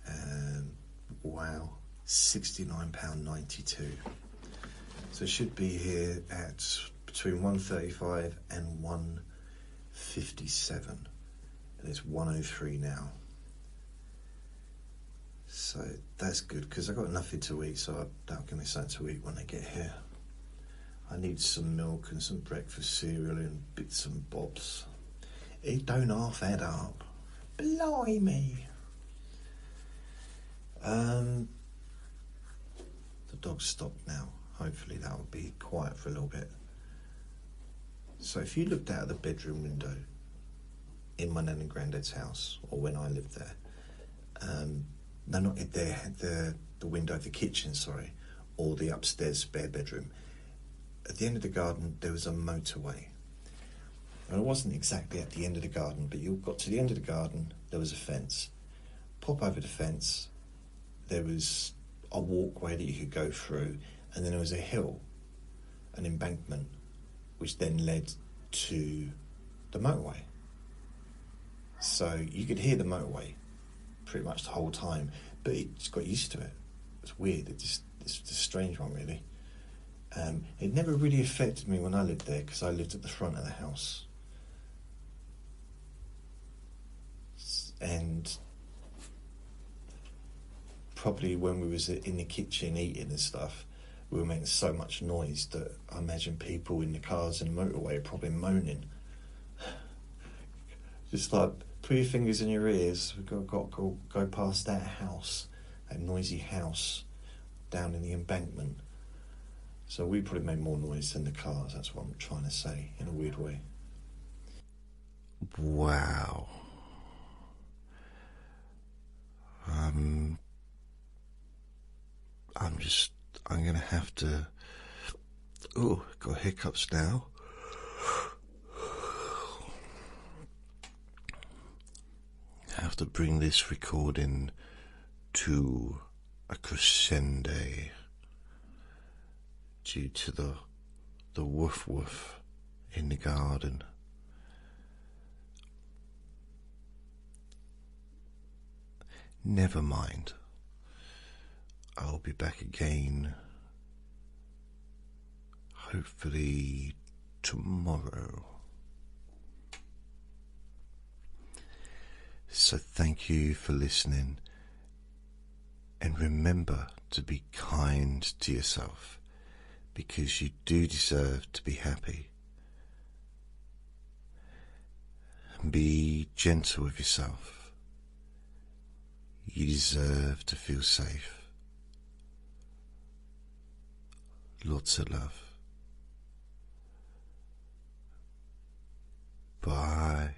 and wow, £69.92. So it should be here at between 1:35 and 1:57, and it's 1:03 now. So that's good, because I've got nothing to eat, so that'll give me something to eat when I get here. I need some milk and some breakfast cereal and bits and bobs. It don't half add up. Blimey. The dog's stopped now. Hopefully that will be quiet for a little bit. So if you looked out of the bedroom window in my nan and granddad's house, or when I lived there, no, not the window of the kitchen, sorry, or the upstairs spare bedroom. At the end of the garden, there was a motorway. And it wasn't exactly at the end of the garden, but you got to the end of the garden, there was a fence. Pop over the fence, there was a walkway that you could go through, and then there was a hill, an embankment, which then led to the motorway. So you could hear the motorway pretty much the whole time, but it just got used to it. It's weird. It's a strange one, really. It never really affected me when I lived there, because I lived at the front of the house. And probably when we was in the kitchen eating and stuff, we were making so much noise that I imagine people in the cars and the motorway are probably moaning. Just like, put your fingers in your ears. We've got to go past that house, that noisy house down in the embankment. So we probably made more noise than the cars. That's what I'm trying to say in a weird way. Wow. I'm going to have to... Oh, got hiccups now. I have to bring this recording to a crescendo due to the woof woof in the garden. Never mind. I'll be back again, hopefully tomorrow. So thank you for listening, and remember to be kind to yourself, because you do deserve to be happy. And be gentle with yourself. You deserve to feel safe. Lots of love. Bye.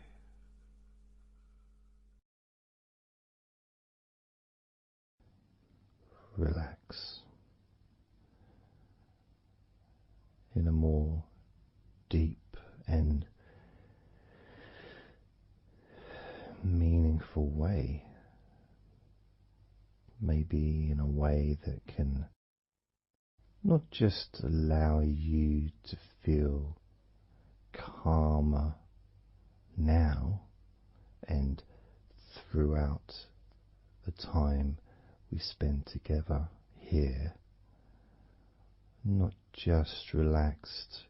Relax in a more deep and meaningful way. Maybe in a way that can not just allow you to feel calmer now and throughout the time we spend together here, not just relaxed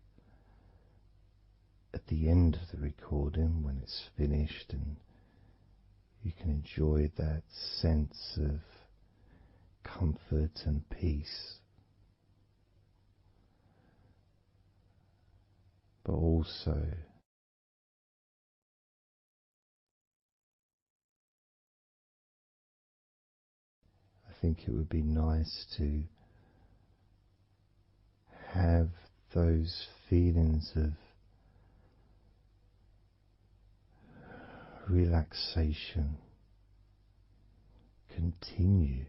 at the end of the recording when it's finished and you can enjoy that sense of comfort and peace, but also I think it would be nice to have those feelings of relaxation continue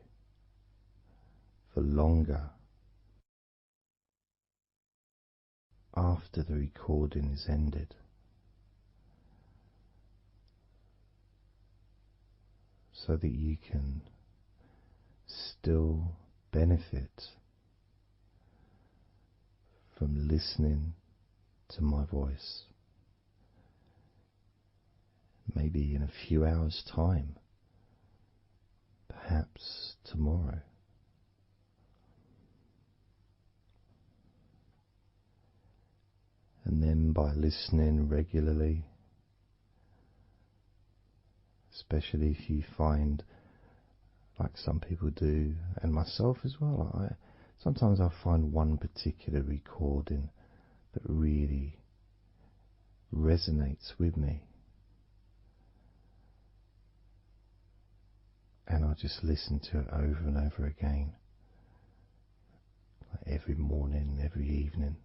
for longer after the recording is ended, so that you can still benefit from listening to my voice, maybe in a few hours' time, perhaps tomorrow. And then by listening regularly, especially if you find, like some people do, and myself as well, sometimes I find one particular recording that really resonates with me, and I just listen to it over and over again, like every morning, every evening.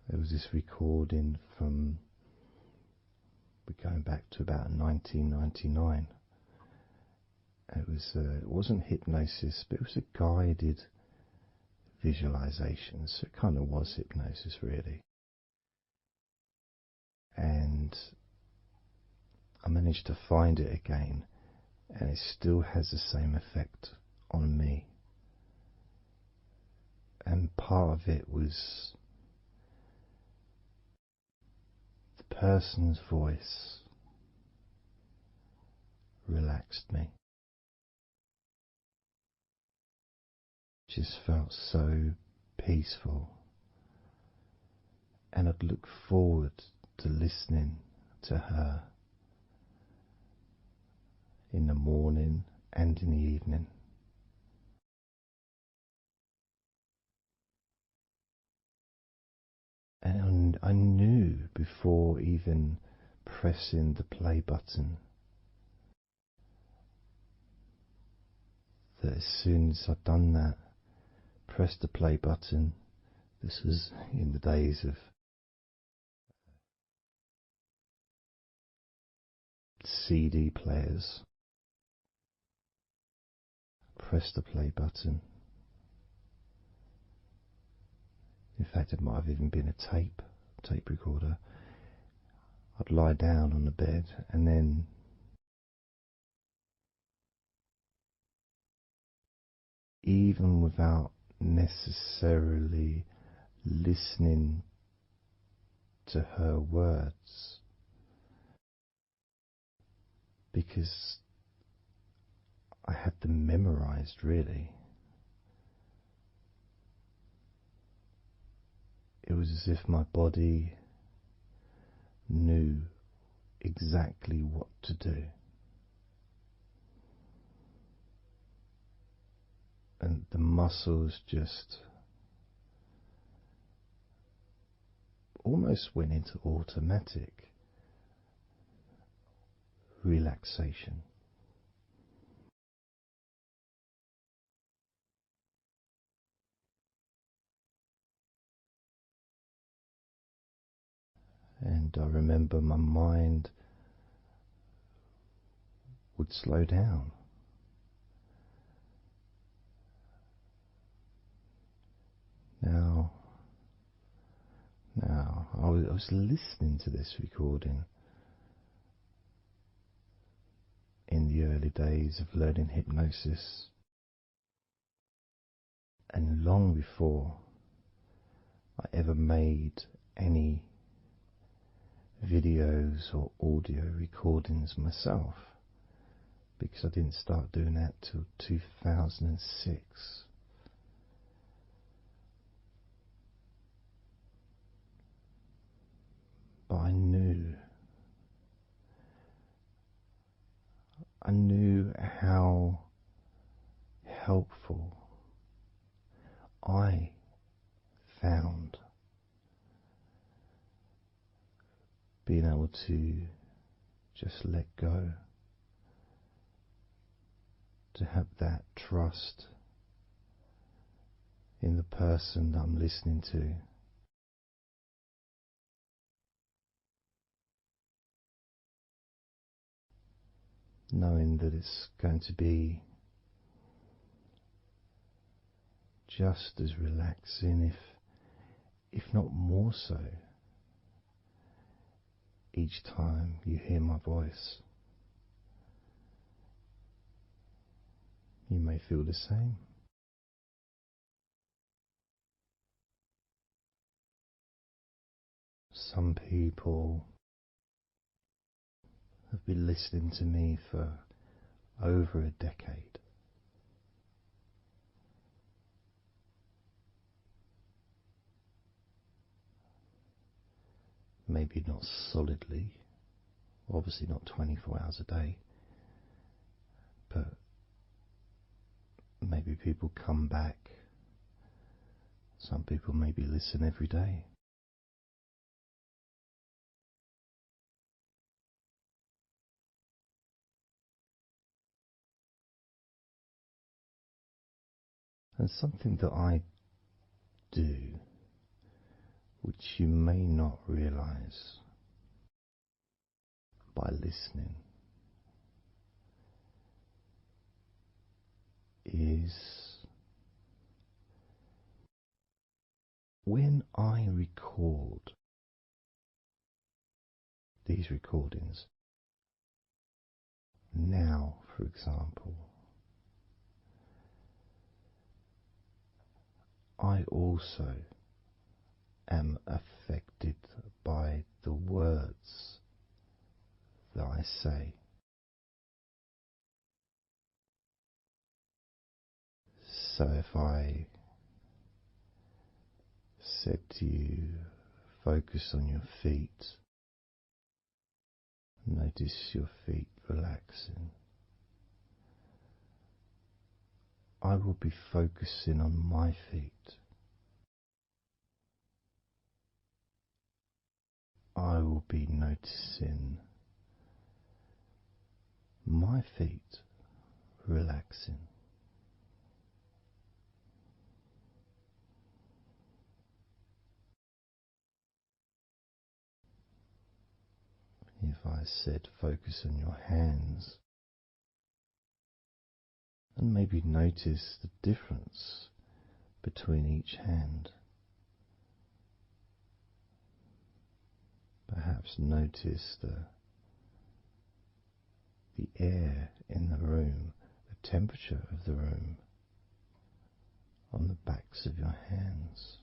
There was this recording from, we're going back to about 1999. It wasn't hypnosis, but it was a guided visualization, so it kind of was hypnosis really. And I managed to find it again, and it still has the same effect on me. And part of it was the person's voice relaxed me. Just felt so peaceful, and I'd look forward to listening to her in the morning and in the evening. And I knew before even pressing the play button that as soon as I'd done that, pressed the play button, this was in the days of CD players, press the play button. In fact, it might have even been a tape recorder. I'd lie down on the bed and then even without necessarily listening to her words, because I had them memorized really. It was as if my body knew exactly what to do. And the muscles just almost went into automatic relaxation. And I remember my mind would slow down. Now, I was listening to this recording in the early days of learning hypnosis, and long before I ever made any videos or audio recordings myself, because I didn't start doing that till 2006. But I knew how helpful I found being able to just let go, to have that trust in the person that I'm listening to. Knowing that it's going to be just as relaxing, if not more so, each time you hear my voice. You may feel the same. Some people have been listening to me for over a decade. Maybe not solidly, obviously not 24 hours a day, but maybe people come back. Some people maybe listen every day. And something that I do, which you may not realize by listening, is when I record these recordings, now for example, I also am affected by the words that I say. So if I said to you, focus on your feet, Notice your feet relaxing. I will be focusing on my feet. I will be noticing my feet relaxing. If I said focus on your hands, and maybe notice the difference between each hand. Perhaps notice the air in the room, the temperature of the room on the backs of your hands.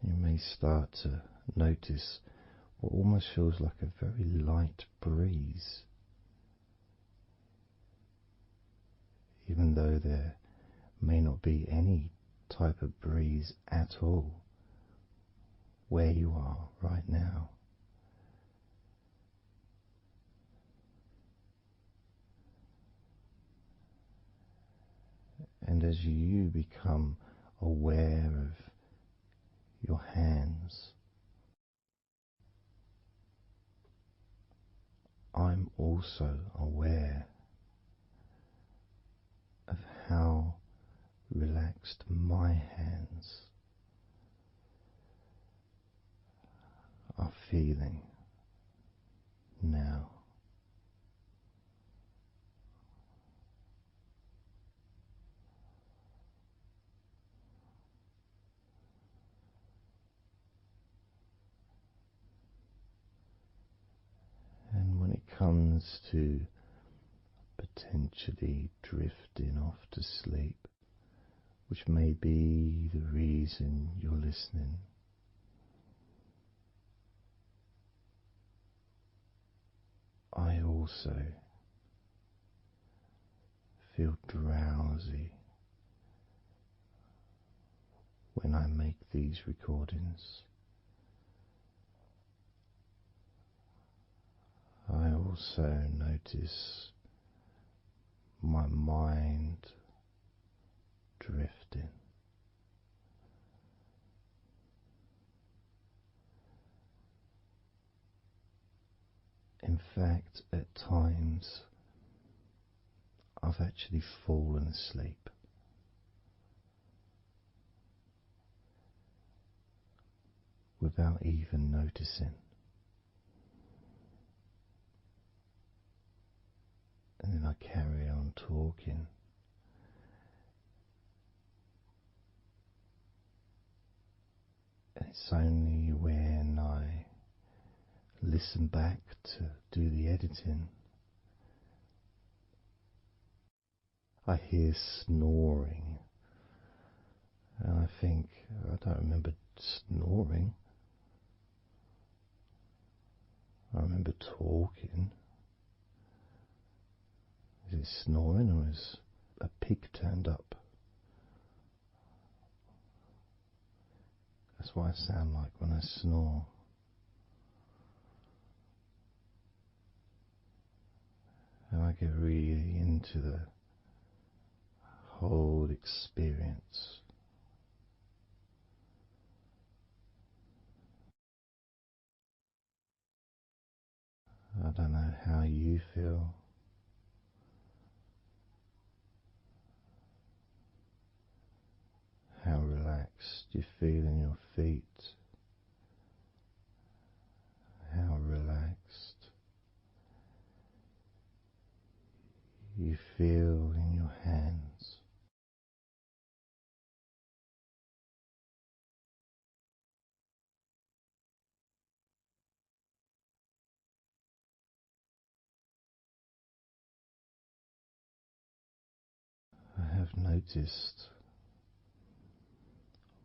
You may start to notice what almost feels like a very light breeze, even though there may not be any type of breeze at all where you are right now. And as you become aware of your hands, I'm also aware of how relaxed my hands are feeling now. And when it comes to potentially drifting off to sleep, which may be the reason you're listening, I also feel drowsy when I make these recordings. I also notice my mind drifting. In fact, at times I've actually fallen asleep without even noticing. And then I carry on talking. And it's only when I listen back to do the editing, I hear snoring. And I think, I don't remember snoring. I remember talking. Is it snoring or is a pig turned up? That's what I sound like when I snore. And I get really into the whole experience. I don't know how you feel. How relaxed you feel in your feet. How relaxed you feel in your hands. I have noticed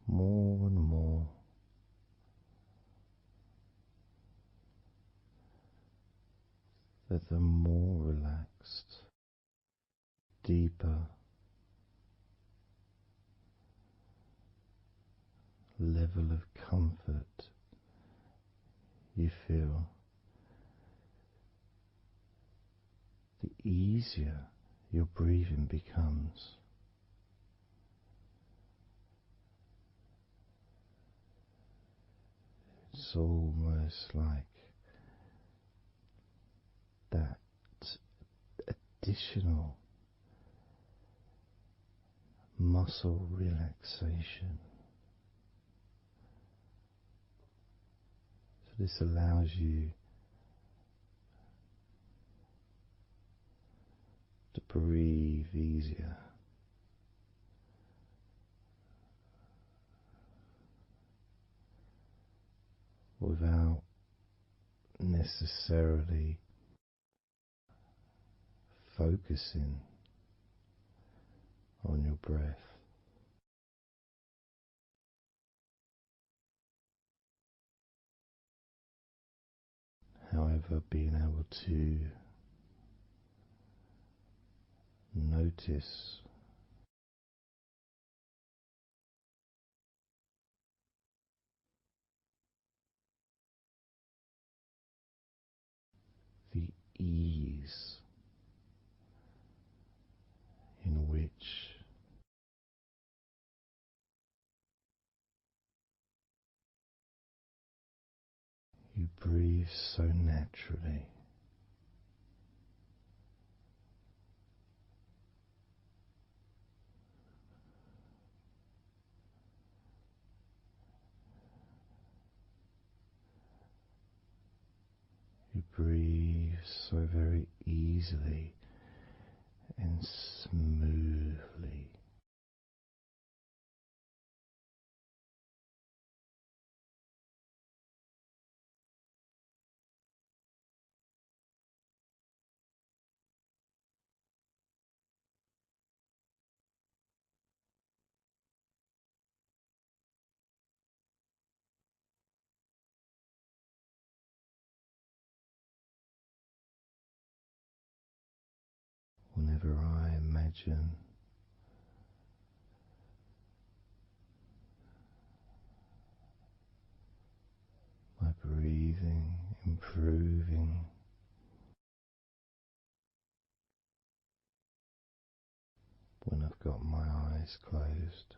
more and more that the more relaxed, deeper level of comfort you feel, the easier your breathing becomes. It's almost like that additional muscle relaxation. So this allows you to breathe easier. Without necessarily focusing on your breath. However, being able to notice the ease in which you breathe so naturally. You breathe so very easily and smoothly. Whenever I imagine my breathing improving, when I've got my eyes closed,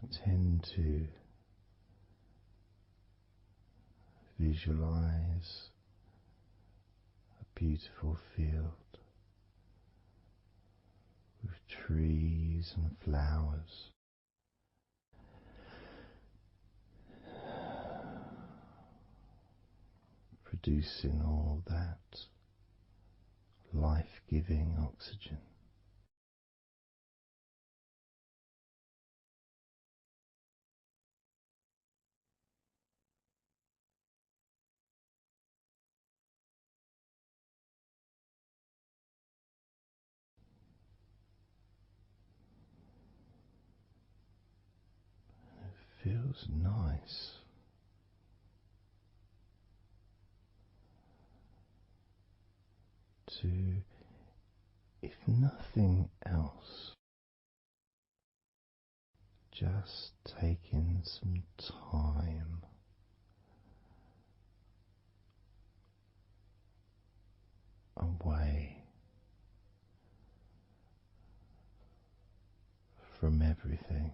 I tend to visualize a beautiful field with trees and flowers, producing all that life-giving oxygen. It feels nice to, if nothing else, just taking some time away from everything.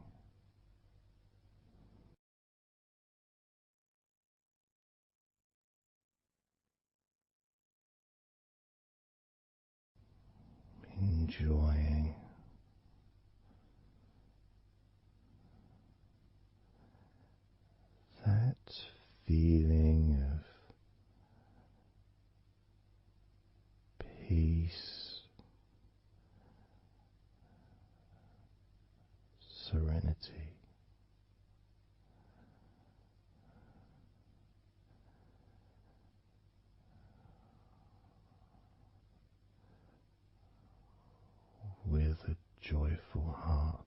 Enjoying that feeling of peace, serenity, with a joyful heart.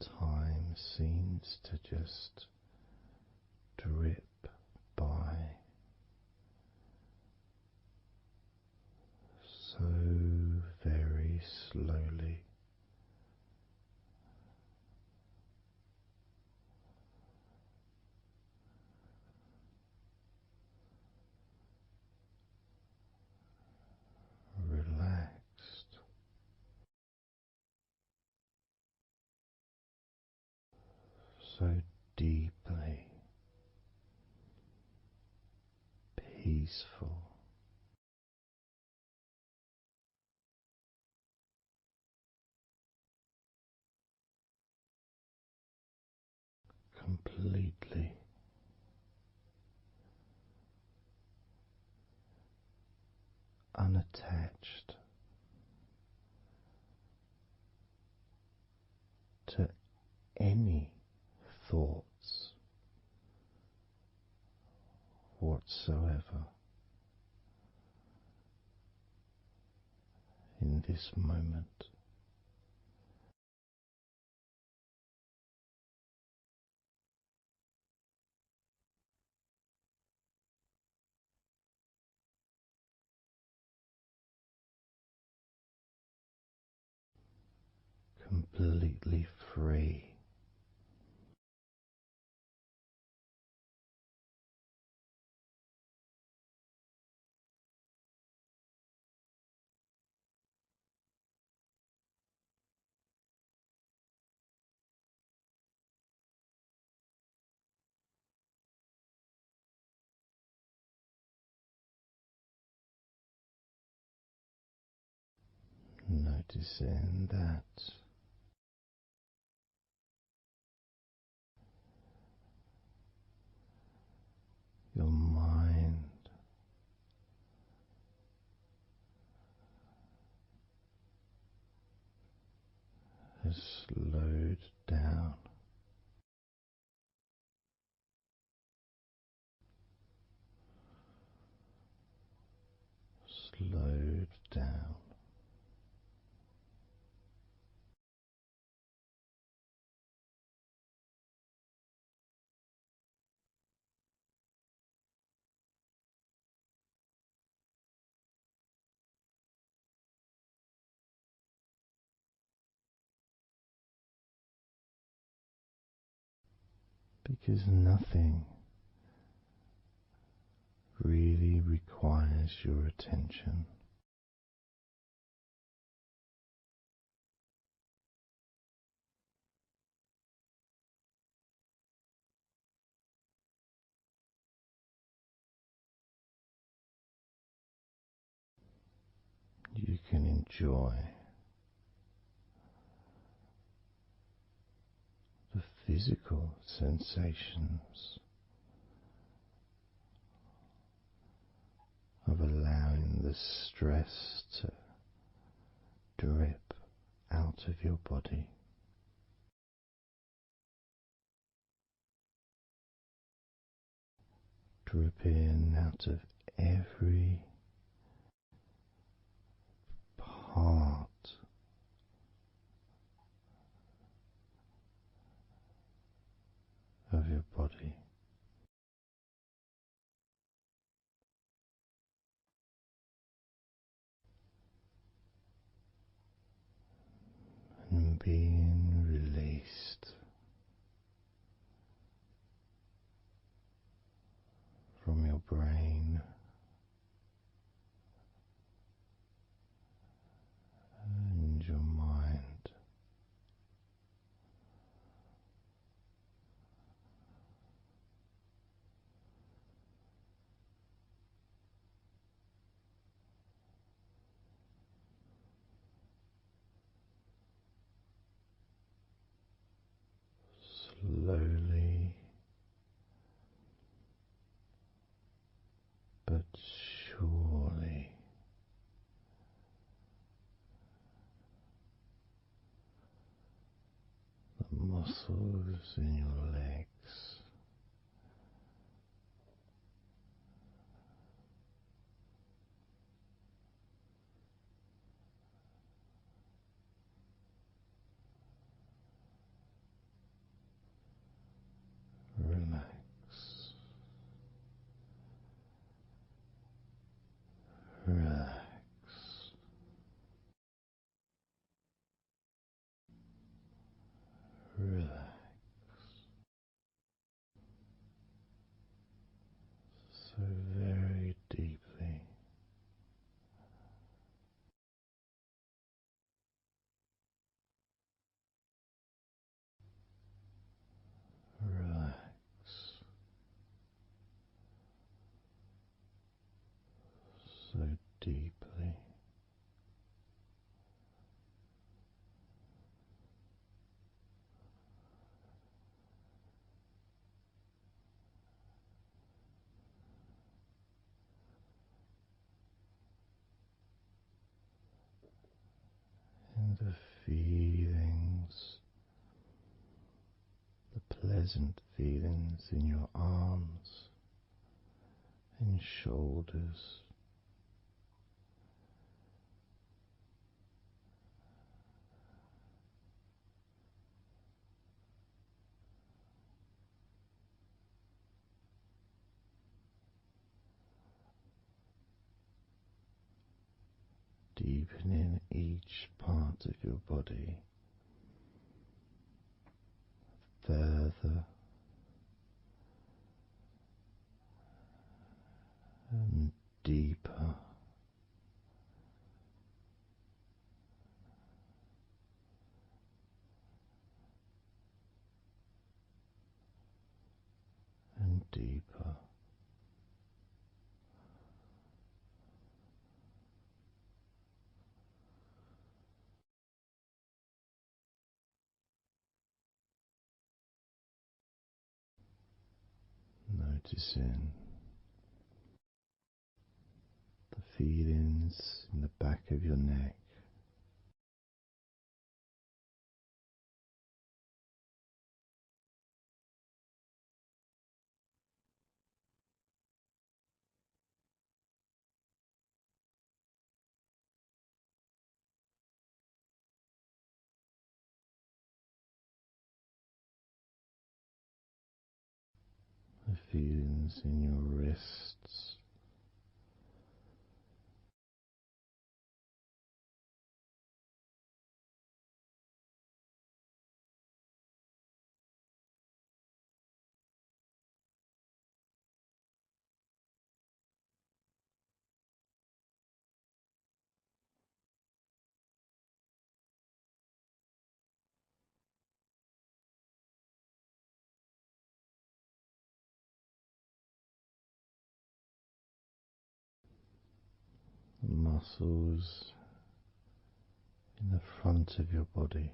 time seems to just drip by so very slowly. Relaxed so deeply, peaceful, completely unattached to any thoughts whatsoever in this moment. Completely free. Noticing that your mind has slowed down, slowed down, because nothing really requires your attention. You can enjoy the physical sensations of allowing the stress to drip out of your body, dripping out of every part of your body. And being released from your brain and your mind. Slowly but surely the muscles in your legs deeply. And the feelings, the pleasant feelings in your arms and shoulders, deepening each part of your body further and deeper. And deeper. Noticing the feelings in the back of your neck, the feelings in your wrists, the muscles in the front of your body,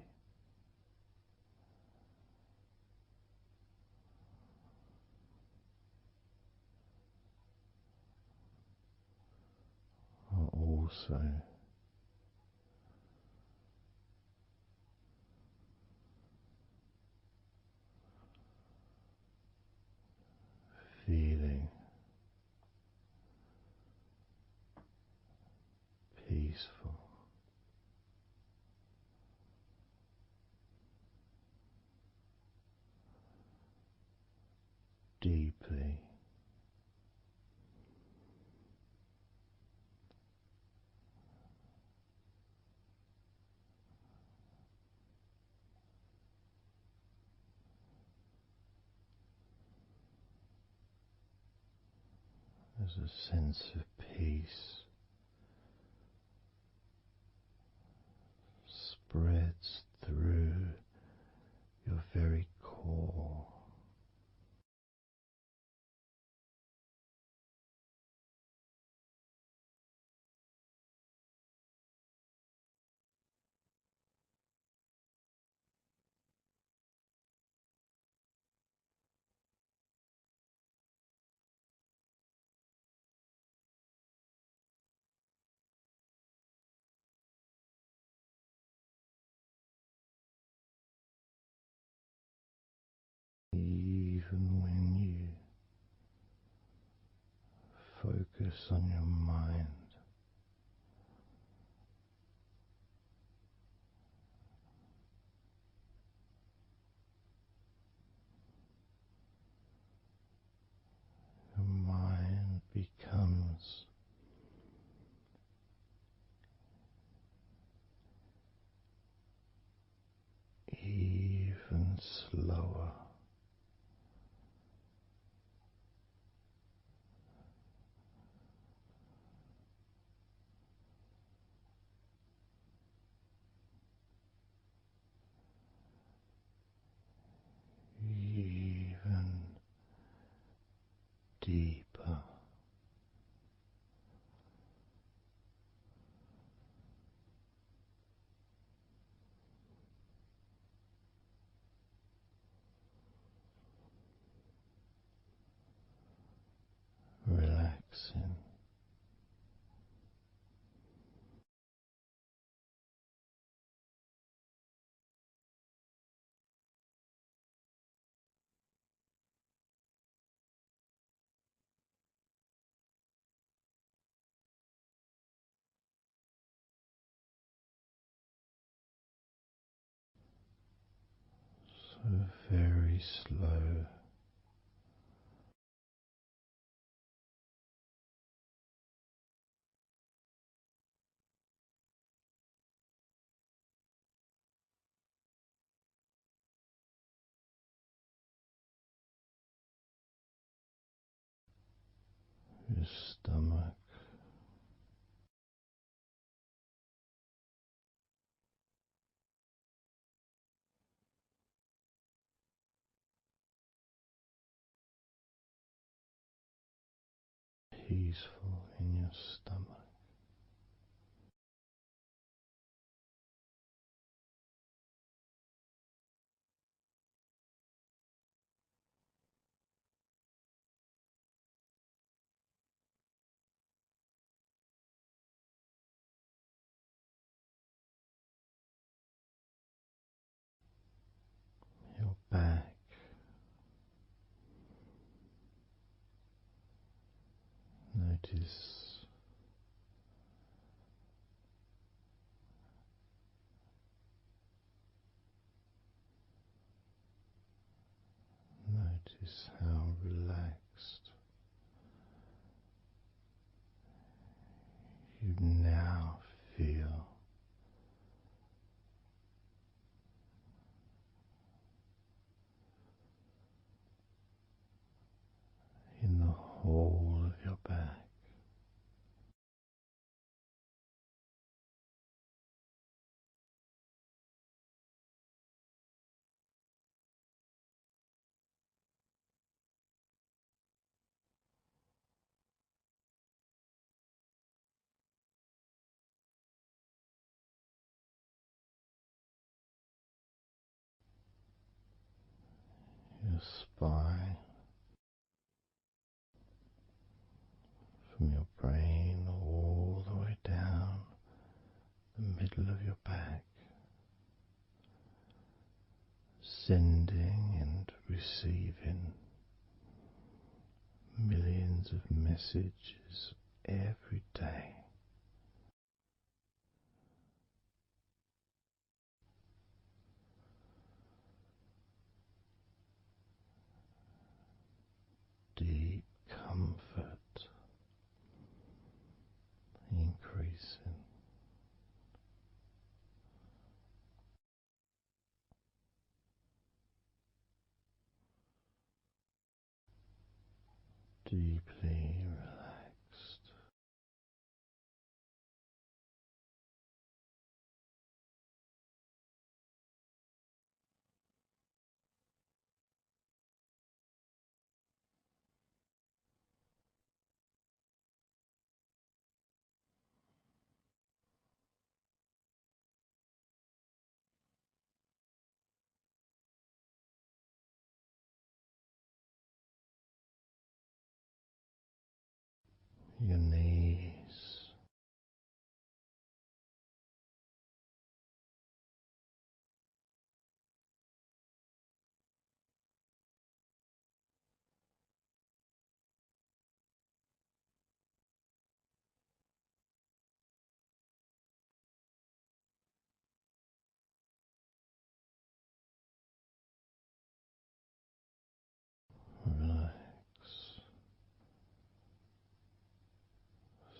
are also feeling peaceful. Deeply as a sense of peace spreads through your very core. Even when you focus on your mind, your mind becomes even slower. Even deeper. So very slow. Your stomach, peaceful in your stomach. Your back, notice how relaxed you now feel. In the whole of your back. Your spine, from your brain all the way down the middle of your back, sending and receiving millions of messages every day. Deep comfort increasing. Deeply relaxed. Your knees, relax,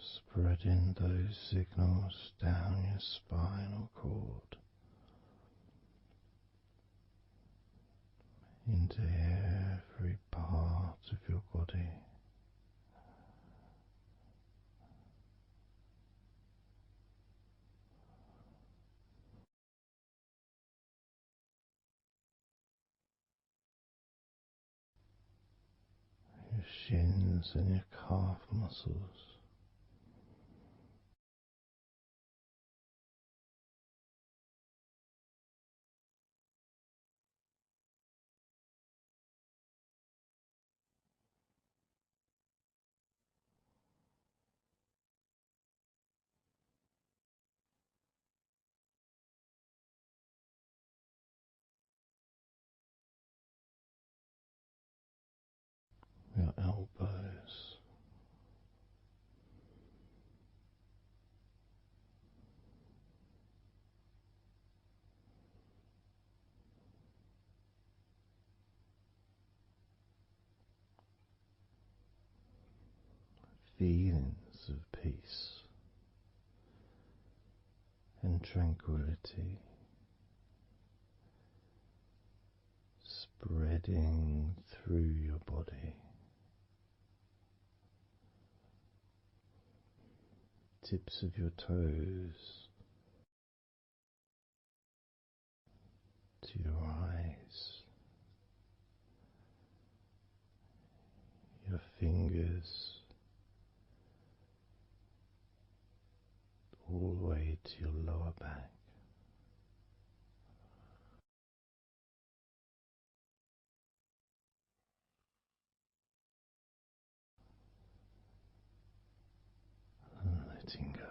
spreading those signals down your spinal cord into every part of your body. Your shins and your calf muscles, your elbows, feelings of peace and tranquility spreading through your body, tips of your toes to your eyes, your fingers all the way to your lower back. And letting go,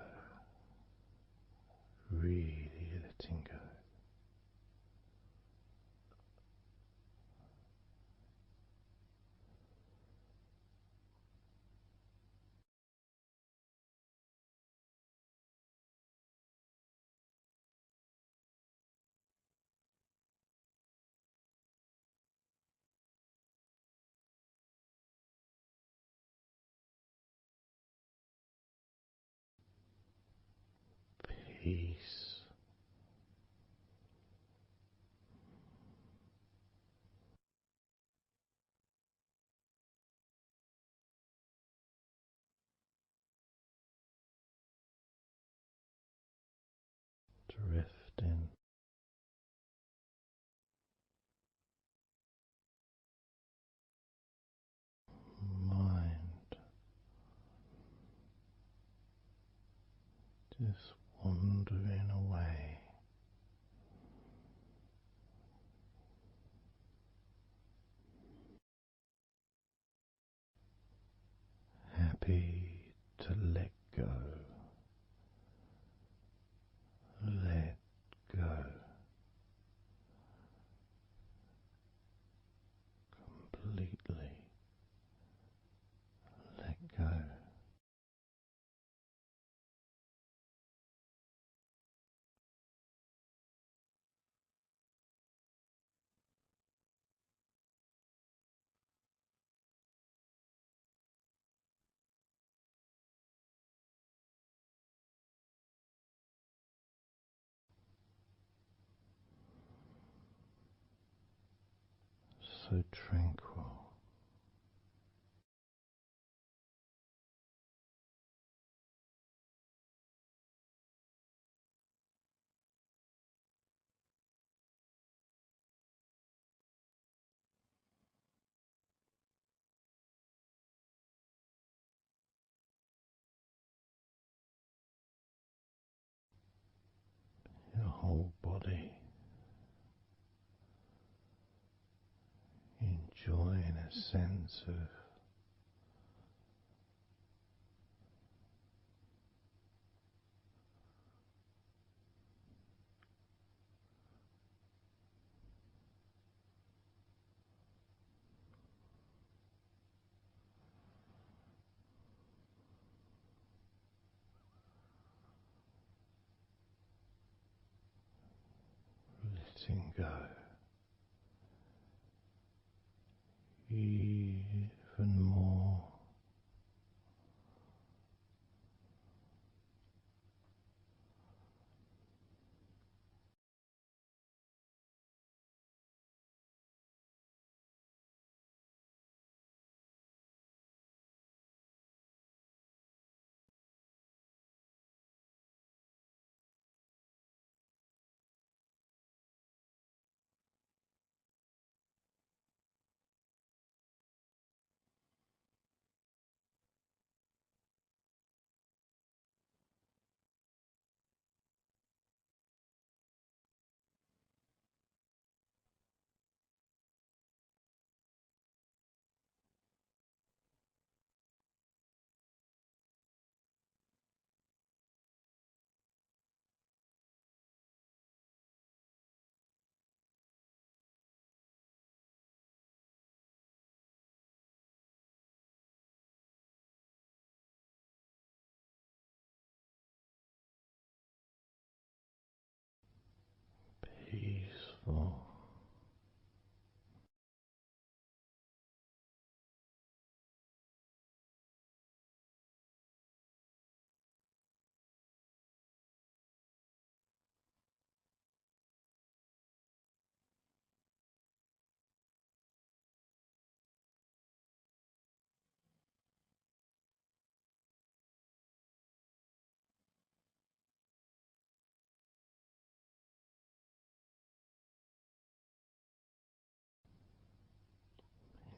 really letting go. Peace. Drifting, mind just wandering away, happy to let go, let go, completely let go. So tranquil, your whole body enjoying a sense of letting go, even more. peaceful.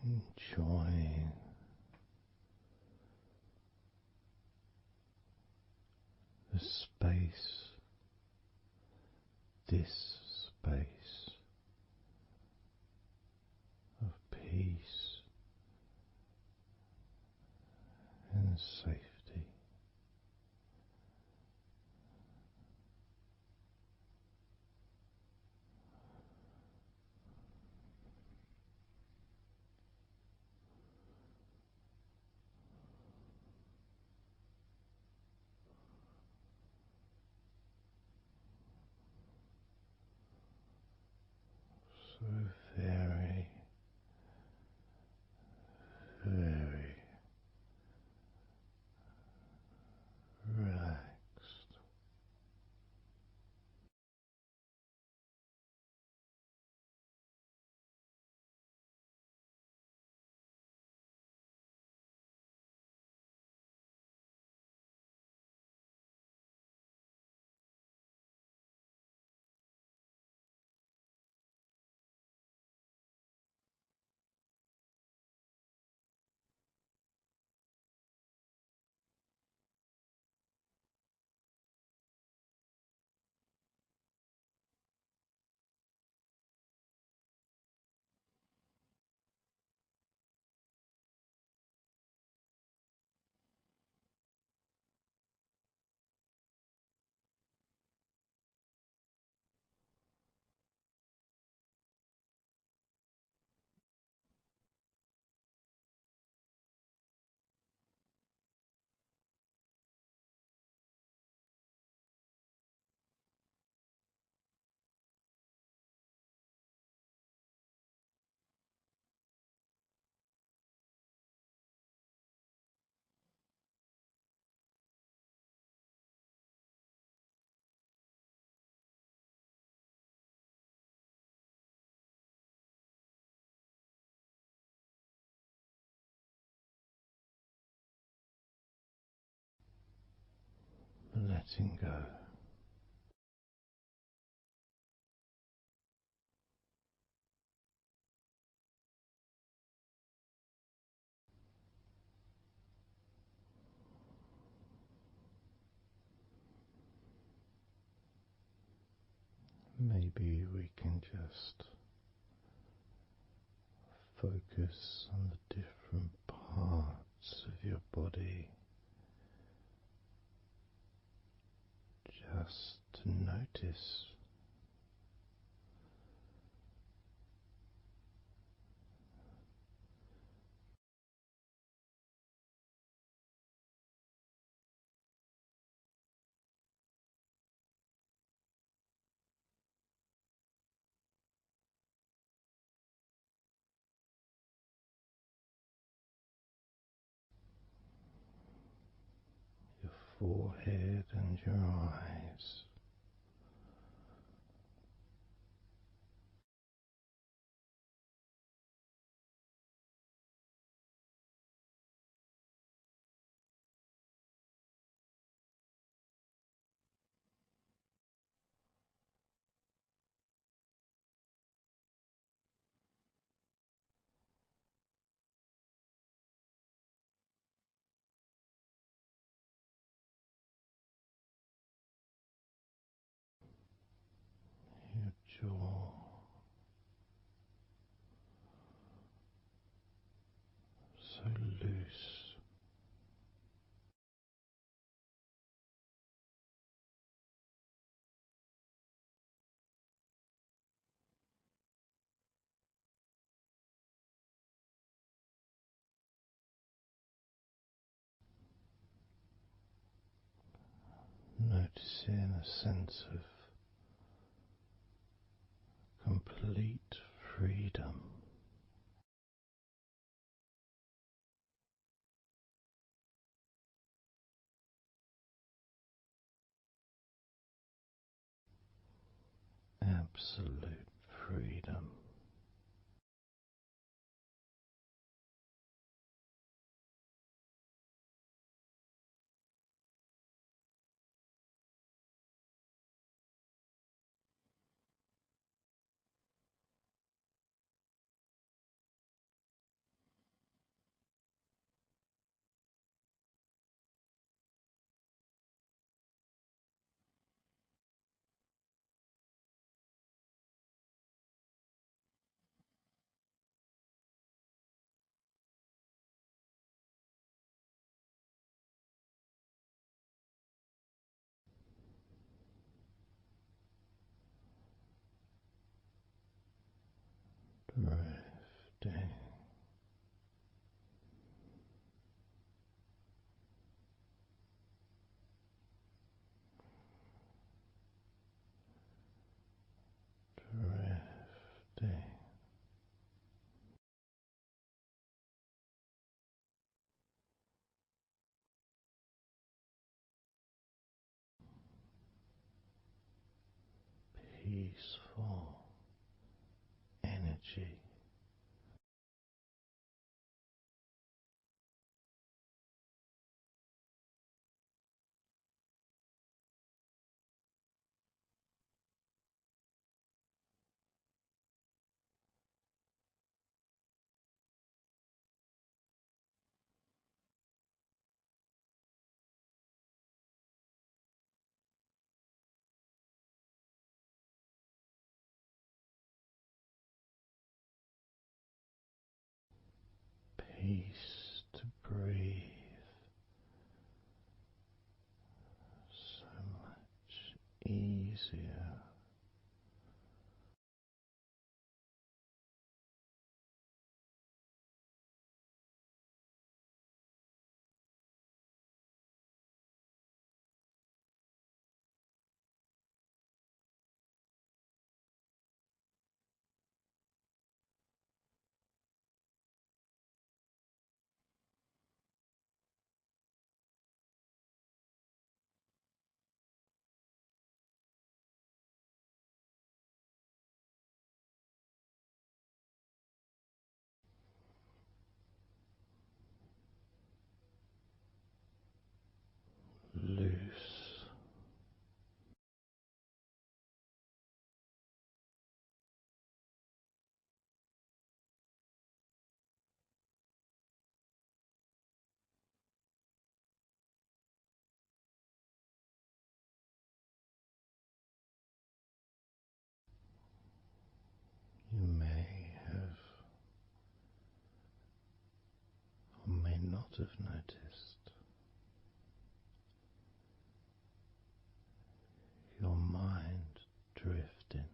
Enjoying the space, this space of peace and safety. So very, very relaxed. Letting go. Maybe we can just focus on the different parts of your body, just to notice your forehead and your eyes. Your jaw, so loose. Noticing a sense of complete freedom. Absolute freedom. Drifting. Drifting. Peaceful energy. Peace to breathe. So much easier. Loose. You may have or may not have noticed your mind drifting.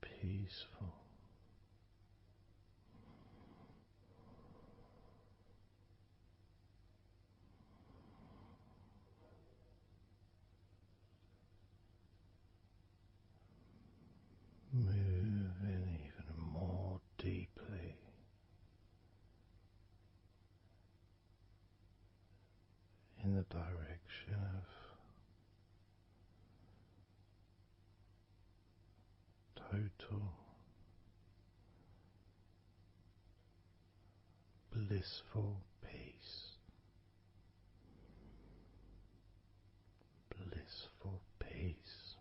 Peaceful. Moving even more deeply in the direction of total blissful peace. Blissful peace.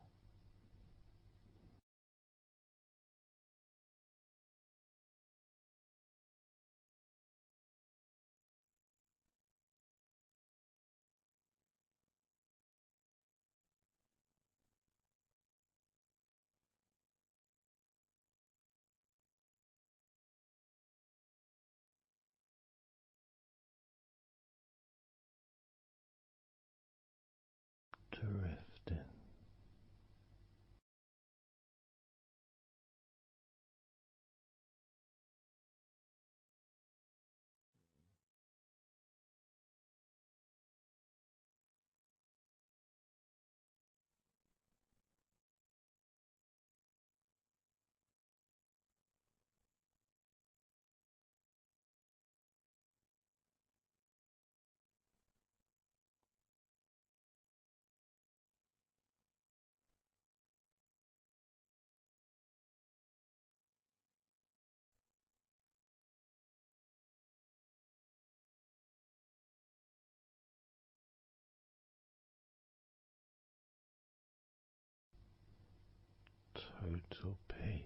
total peace.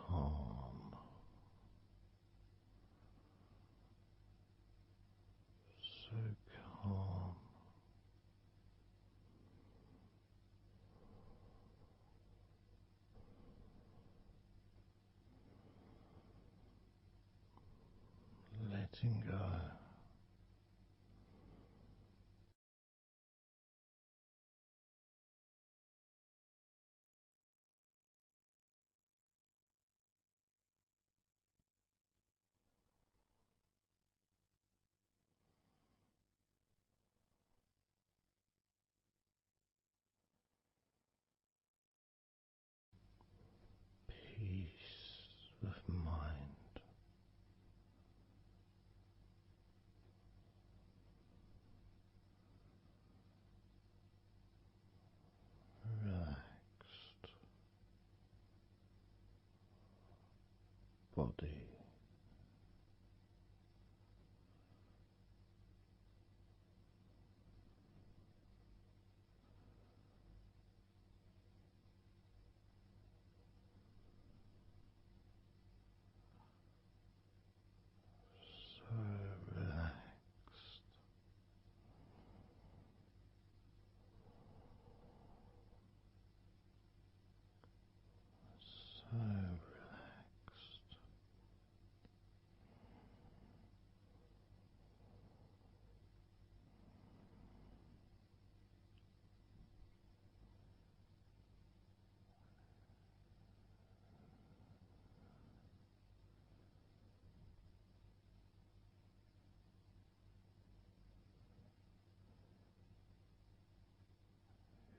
Calm, so calm, letting go. Peace of mind, relaxed body, so relaxed, so relaxed.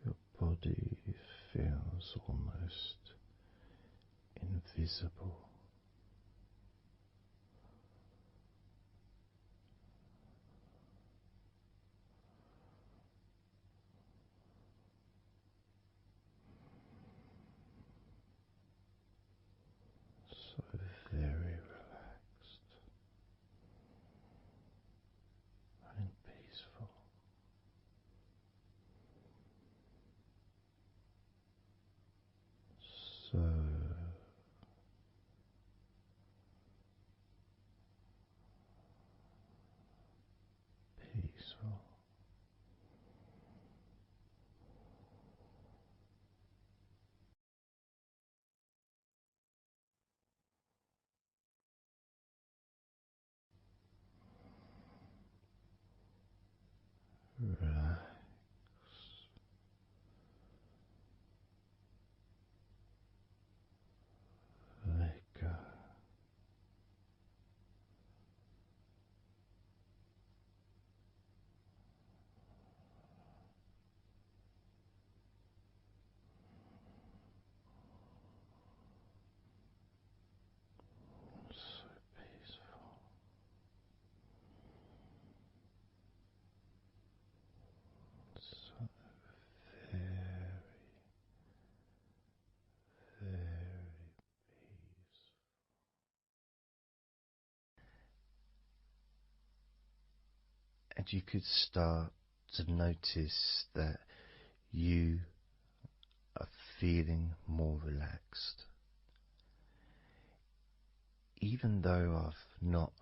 Your body feels almost invisible. So very relaxed and peaceful. So peaceful. Relax. Let go. So peaceful. So very, very peaceful. And you could start to notice that you are feeling more relaxed. Even though I've not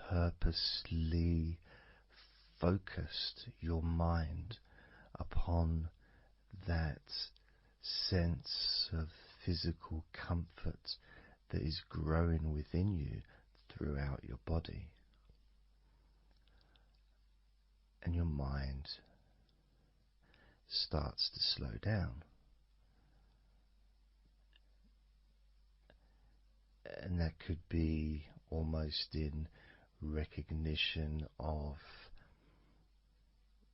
purposely focused your mind upon that sense of physical comfort that is growing within you throughout your body. And your mind starts to slow down. And that could be almost in recognition of,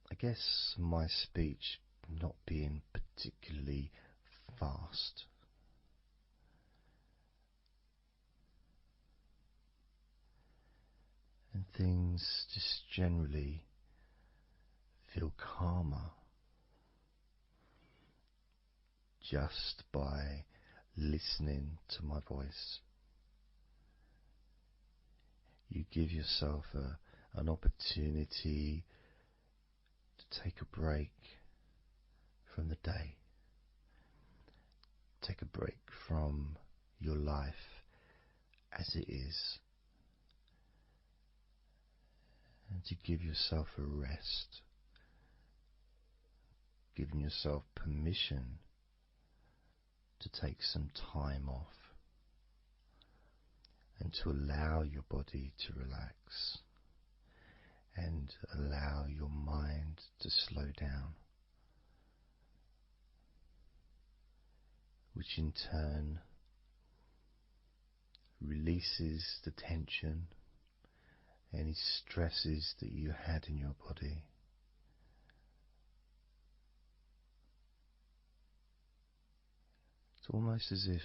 I guess, my speech not being particularly fast. things just generally feel calmer just by listening to my voice. You give yourself an opportunity to take a break from the day, take a break from your life as it is, and to give yourself a rest, giving yourself permission to take some time off and to allow your body to relax and allow your mind to slow down, which in turn releases the tension, any stresses that you had in your body. It's almost as if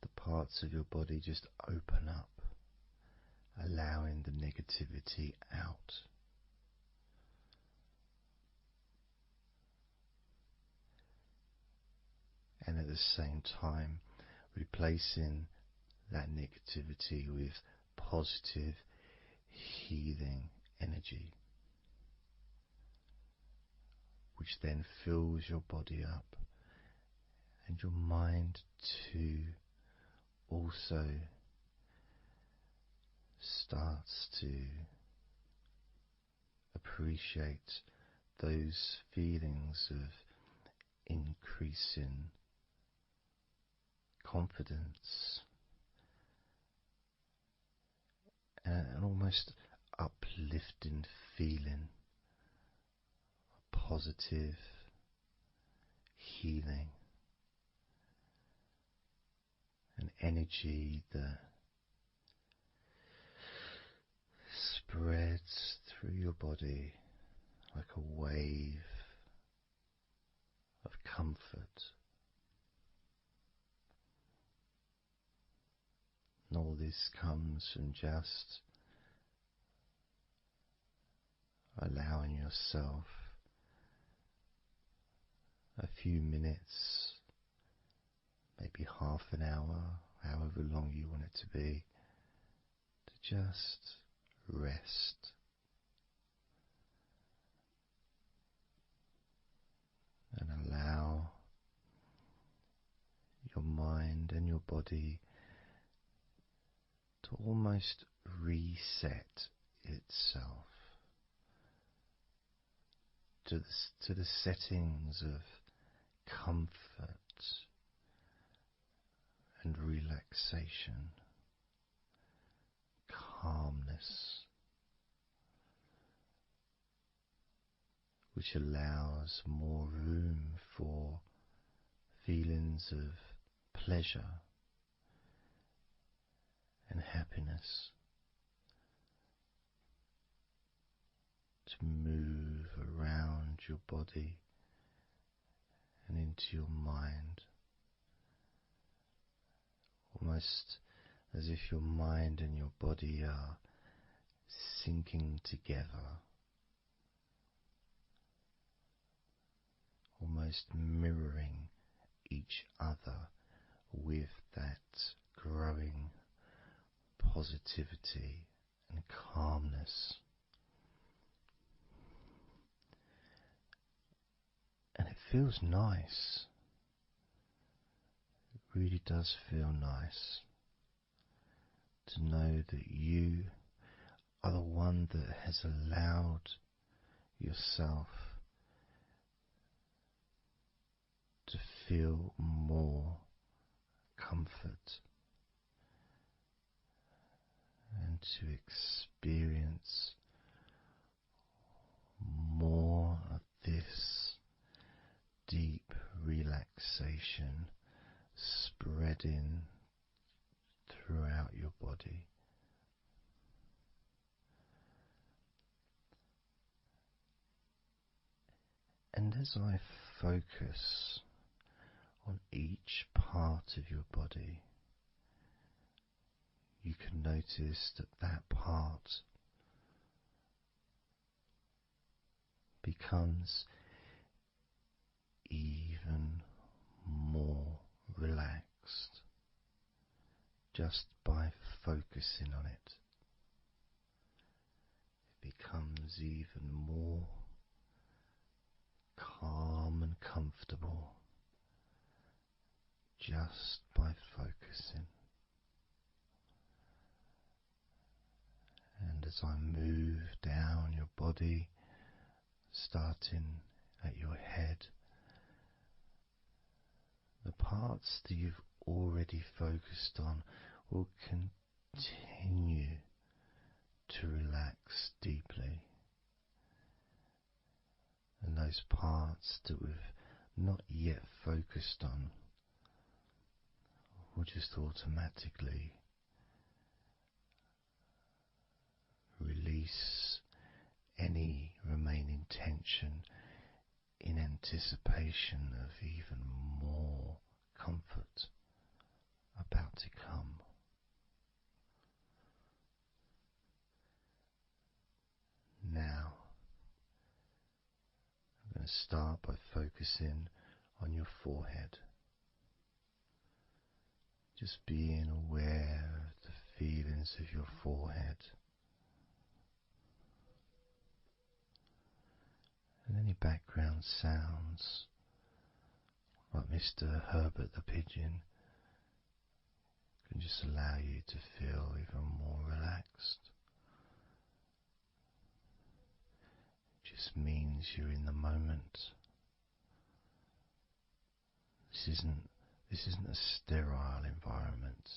the parts of your body just open up, allowing the negativity out. And at the same time, replacing that negativity with positive, healing energy, which then fills your body up, and your mind too also starts to appreciate those feelings of increasing confidence and an almost uplifting feeling, a positive healing, an energy that spreads through your body like a wave of comfort. And all this comes from just allowing yourself a few minutes, maybe half an hour, however long you want it to be, to just rest. And allow your mind and your body to almost reset itself to the settings of comfort and relaxation, calmness, which allows more room for feelings of pleasure and happiness to move around your body and into your mind, almost as if your mind and your body are sinking together, almost mirroring each other with that growing positivity and calmness. And it feels nice. It really does feel nice to know that you are the one that has allowed yourself to feel more comfort and to experience more of this deep relaxation spreading throughout your body. And as I focus on each part of your body, you can notice that that part becomes even more relaxed just by focusing on it. It becomes even more calm and comfortable just by focusing. And as I move down your body, starting at your head, the parts that you've already focused on will continue to relax deeply. And those parts that we've not yet focused on will just automatically release any remaining tension in anticipation of even more comfort about to come. Now, I'm going to start by focusing on your forehead. Just being aware of the feelings of your forehead. And any background sounds, like Mr. Herbert the pigeon, can just allow you to feel even more relaxed. It just means you're in the moment. This isn't a sterile environment.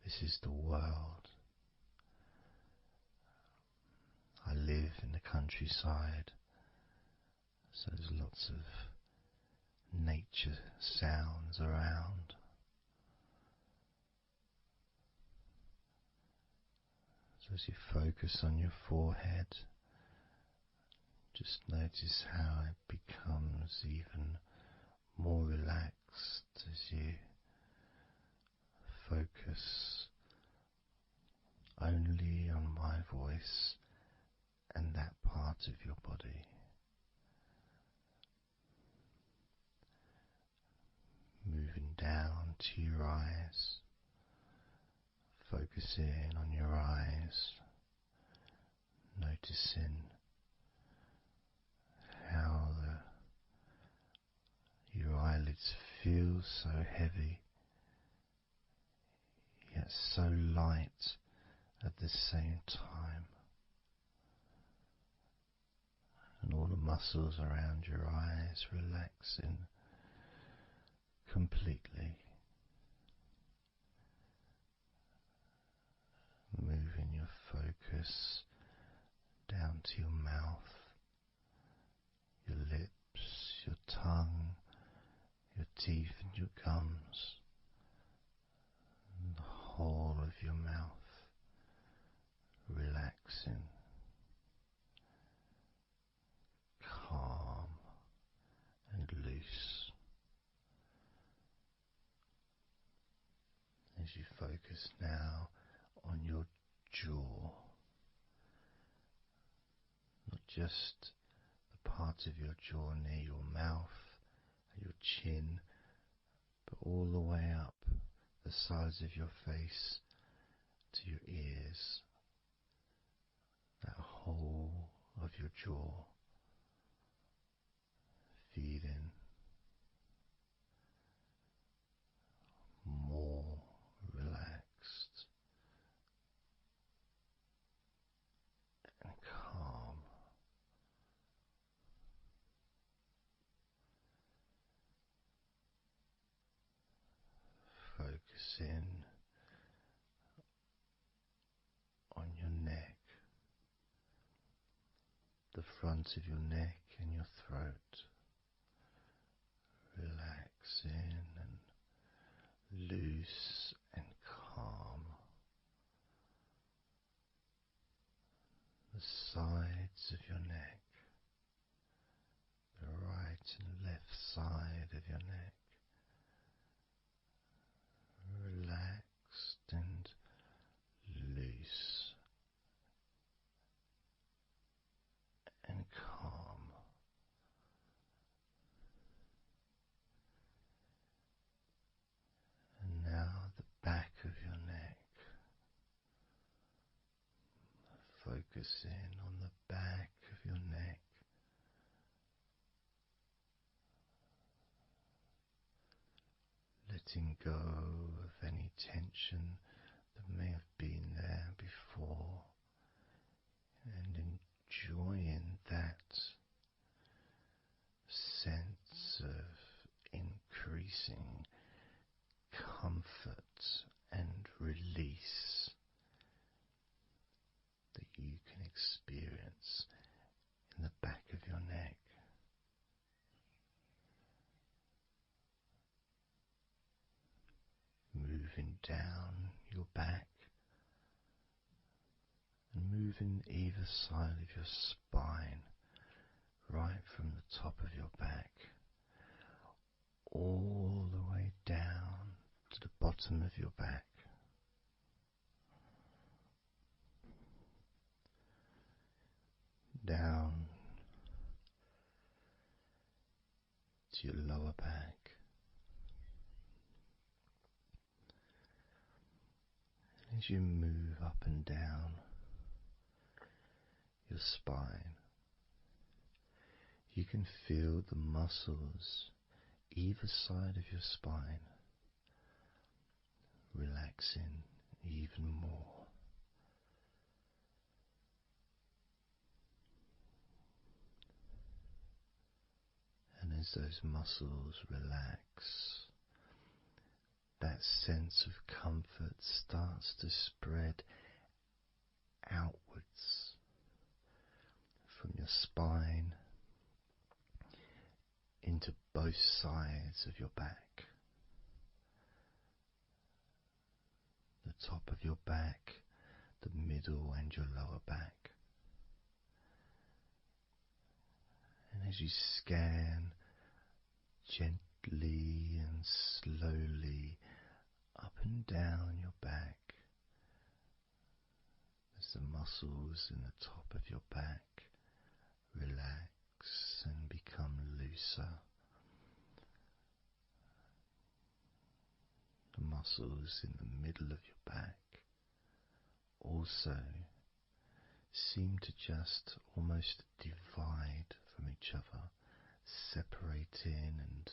This is the world. I live in the countryside, so there's lots of nature sounds around. So as you focus on your forehead, just notice how it becomes even more relaxed as you focus only on my voice and that part of your body. Moving down to your eyes, focusing on your eyes, noticing how your eyelids feel so heavy, yet so light at the same time. And all the muscles around your eyes relaxing completely. Moving your focus down to your mouth, your lips, your tongue, your teeth and your gums, and the whole of your mouth relaxing, calm and loose. As you focus now on your jaw, not just the part of your jaw near your mouth and your chin, but all the way up the sides of your face to your ears, that whole of your jaw, feeling more relaxed and calm. Focusing on your neck, the front of your neck and your throat, relaxing and loose and calm. The sides of your neck, the right and left side of your neck, relaxed and focusing on the back of your neck, letting go of any tension that may have been there before, and enjoying that sense of increasing comfort and release that you can experience in the back of your neck. Moving down your back and moving either side of your spine, right from the top of your back all the way down to the bottom of your back. Down to your lower back. As you move up and down your spine, you can feel the muscles either side of your spine relaxing even more. And as those muscles relax, that sense of comfort starts to spread outwards from your spine into both sides of your back. The top of your back, the middle and your lower back. And as you scan gently and slowly up and down your back, as the muscles in the top of your back relax and become looser, the muscles in the middle of your back also seem to just almost divide from each other, separating and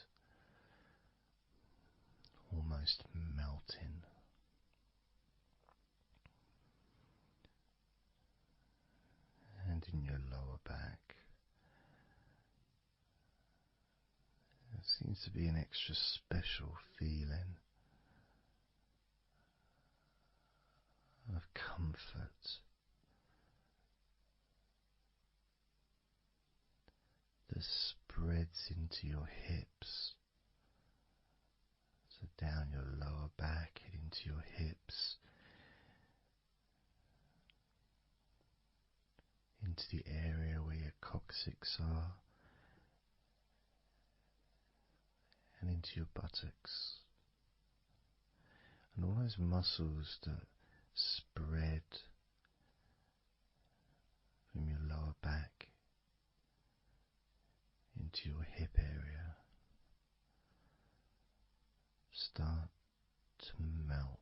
almost melting. And in your lower back, there seems to be an extra special feeling of comfort that spreads into your hips. So down your lower back and into your hips, into the area where your coccyx are, and into your buttocks. And all those muscles that spread from your lower back into your hip area start to melt,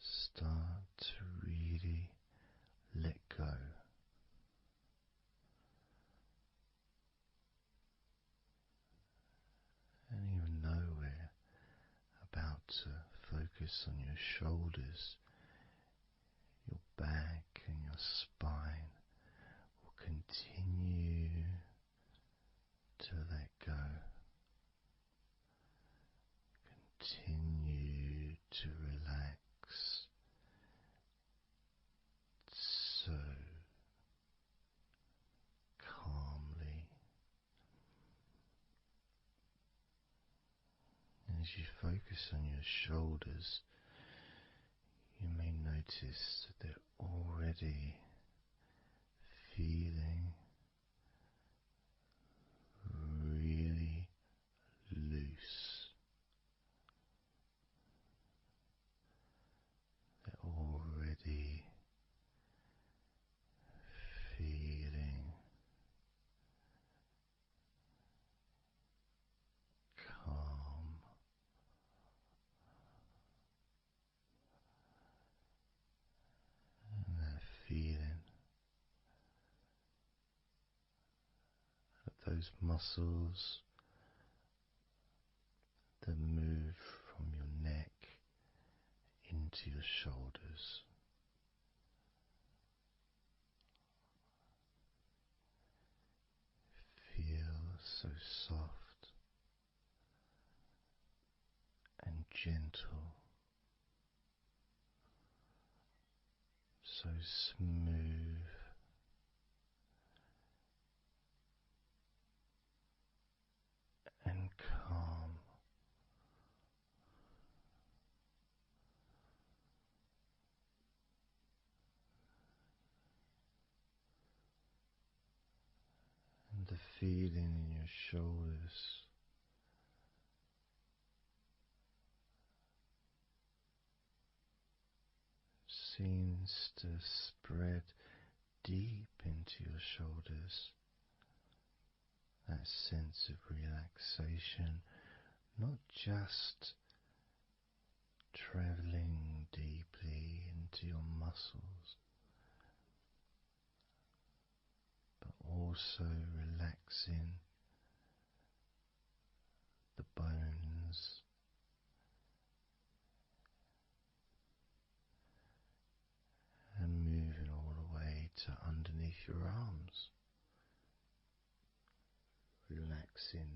start to really let go. And even though we're about to focus on your shoulders, your back and your spine will continue to let go. Continue to relax so calmly. And as you focus on your shoulders, you may notice that they're already feeling really loose. They're already feeling calm. those muscles that move from your neck into your shoulders. Feel so soft and gentle, so smooth and calm. And the feeling in your shoulders seems to spread deep into your shoulders. That sense of relaxation, not just traveling deeply into your muscles, but also relaxing the bones and moving all the way to underneath your arms, relaxing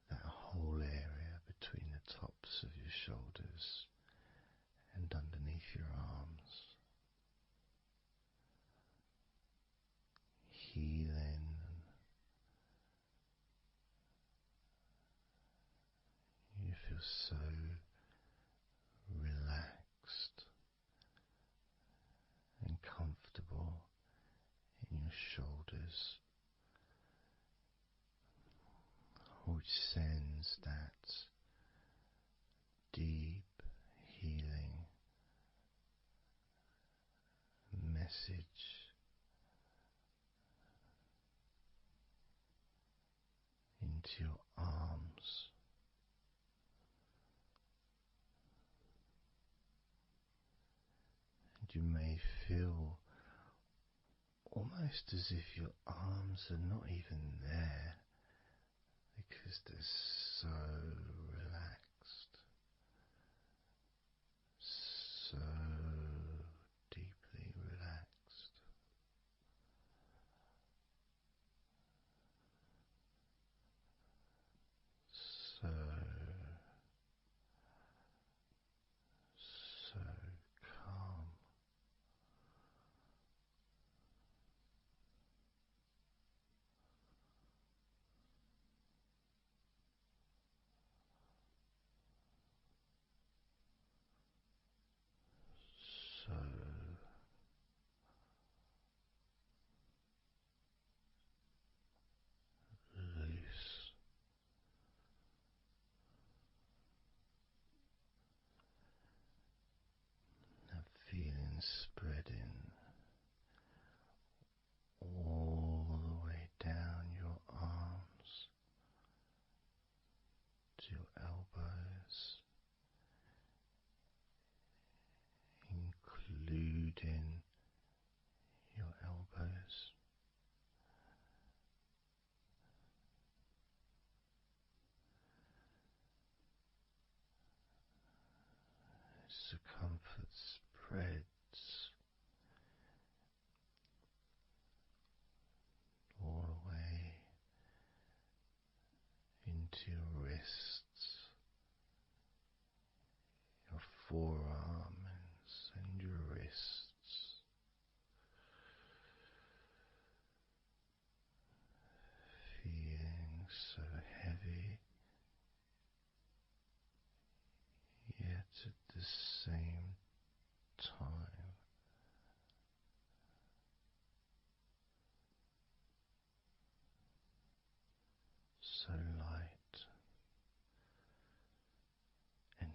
that whole area between the tops of your shoulders and underneath your arms, healing. You feel so relaxed and comfortable in your shoulders, which sends that deep healing message into your arms. And you may feel almost as if your arms are not even there because they're so relaxed, so deeply relaxed. So, so calm. So loose. That feeling spreading all the way down your arms to your elbows, including your elbows. As the comfort spreads all the way into your wrists, your forearms and your wrists, feeling so heavy, yet at the same time so light and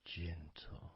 gentle.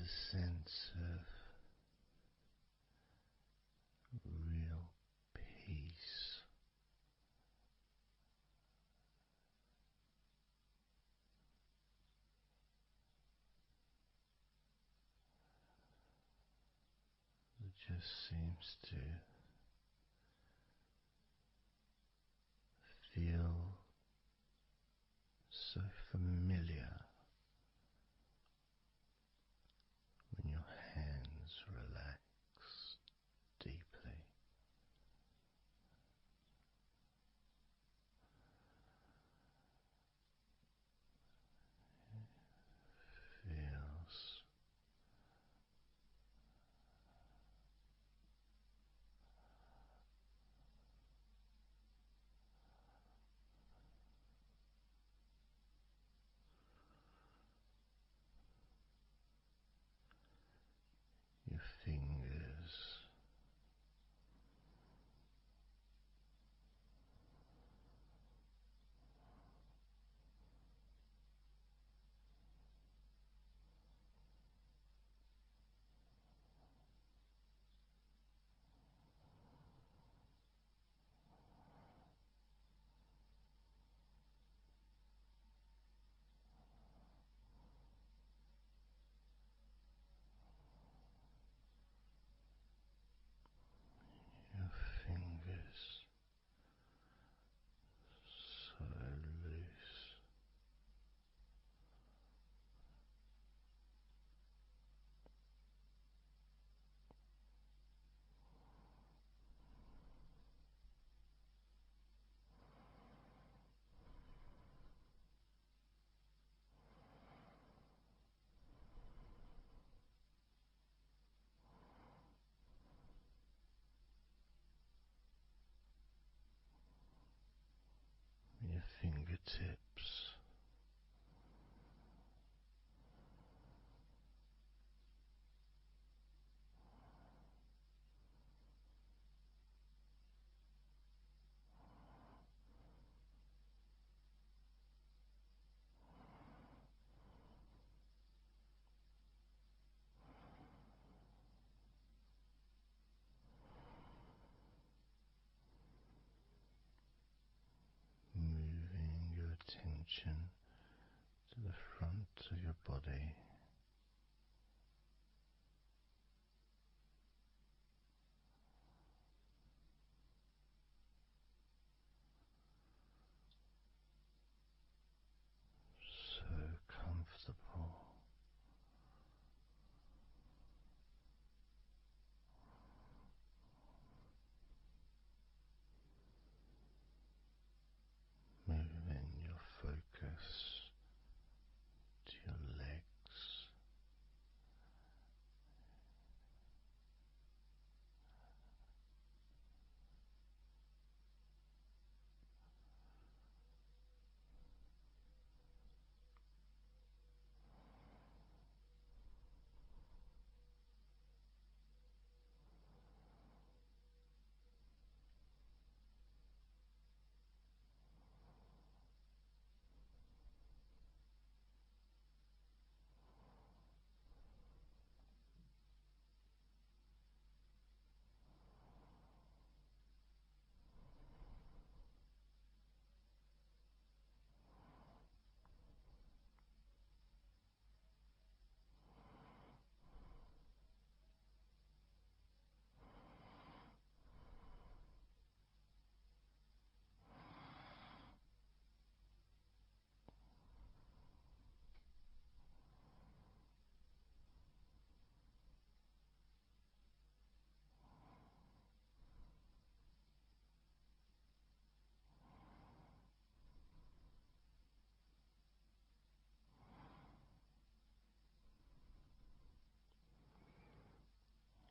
a sense of real peace. It just seems to feel so familiar when your hands relax deeply. Feels your fingers your fingers so loose, your fingertips moving your attention to the front of your body, so comfortable. Moving your focus to your legs,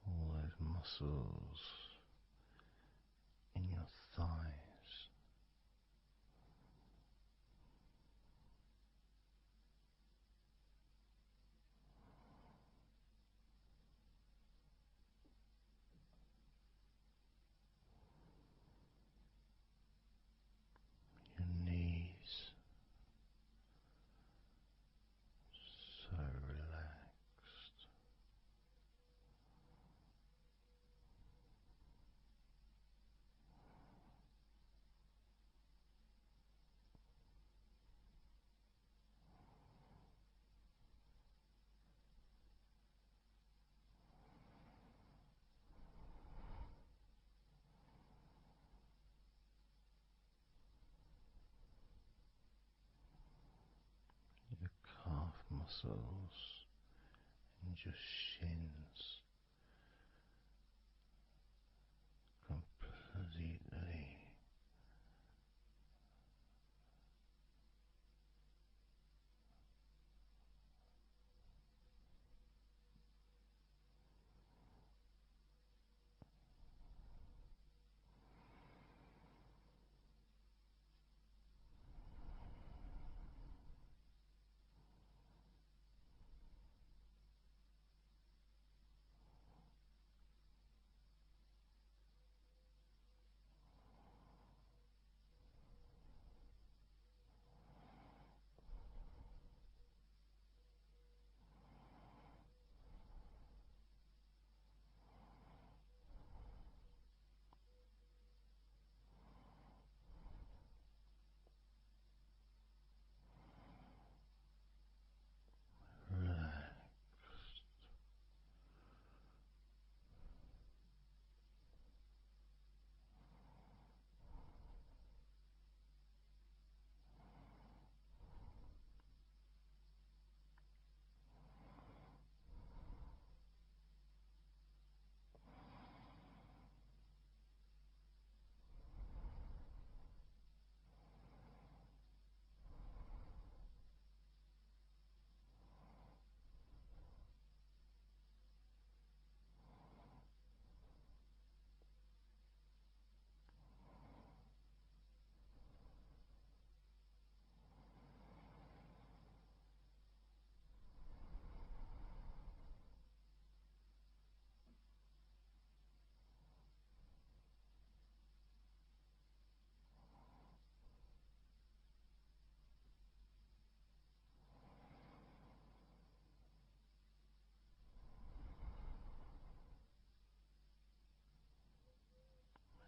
all those muscles in your thighs, your knees, so relaxed. muscles and your shins completely.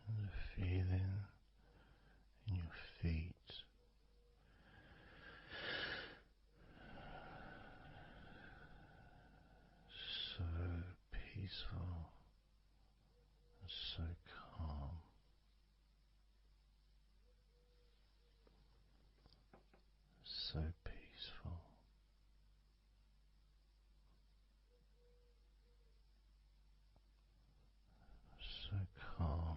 And the feeling in your feet, so peaceful and so calm, so peaceful, so calm.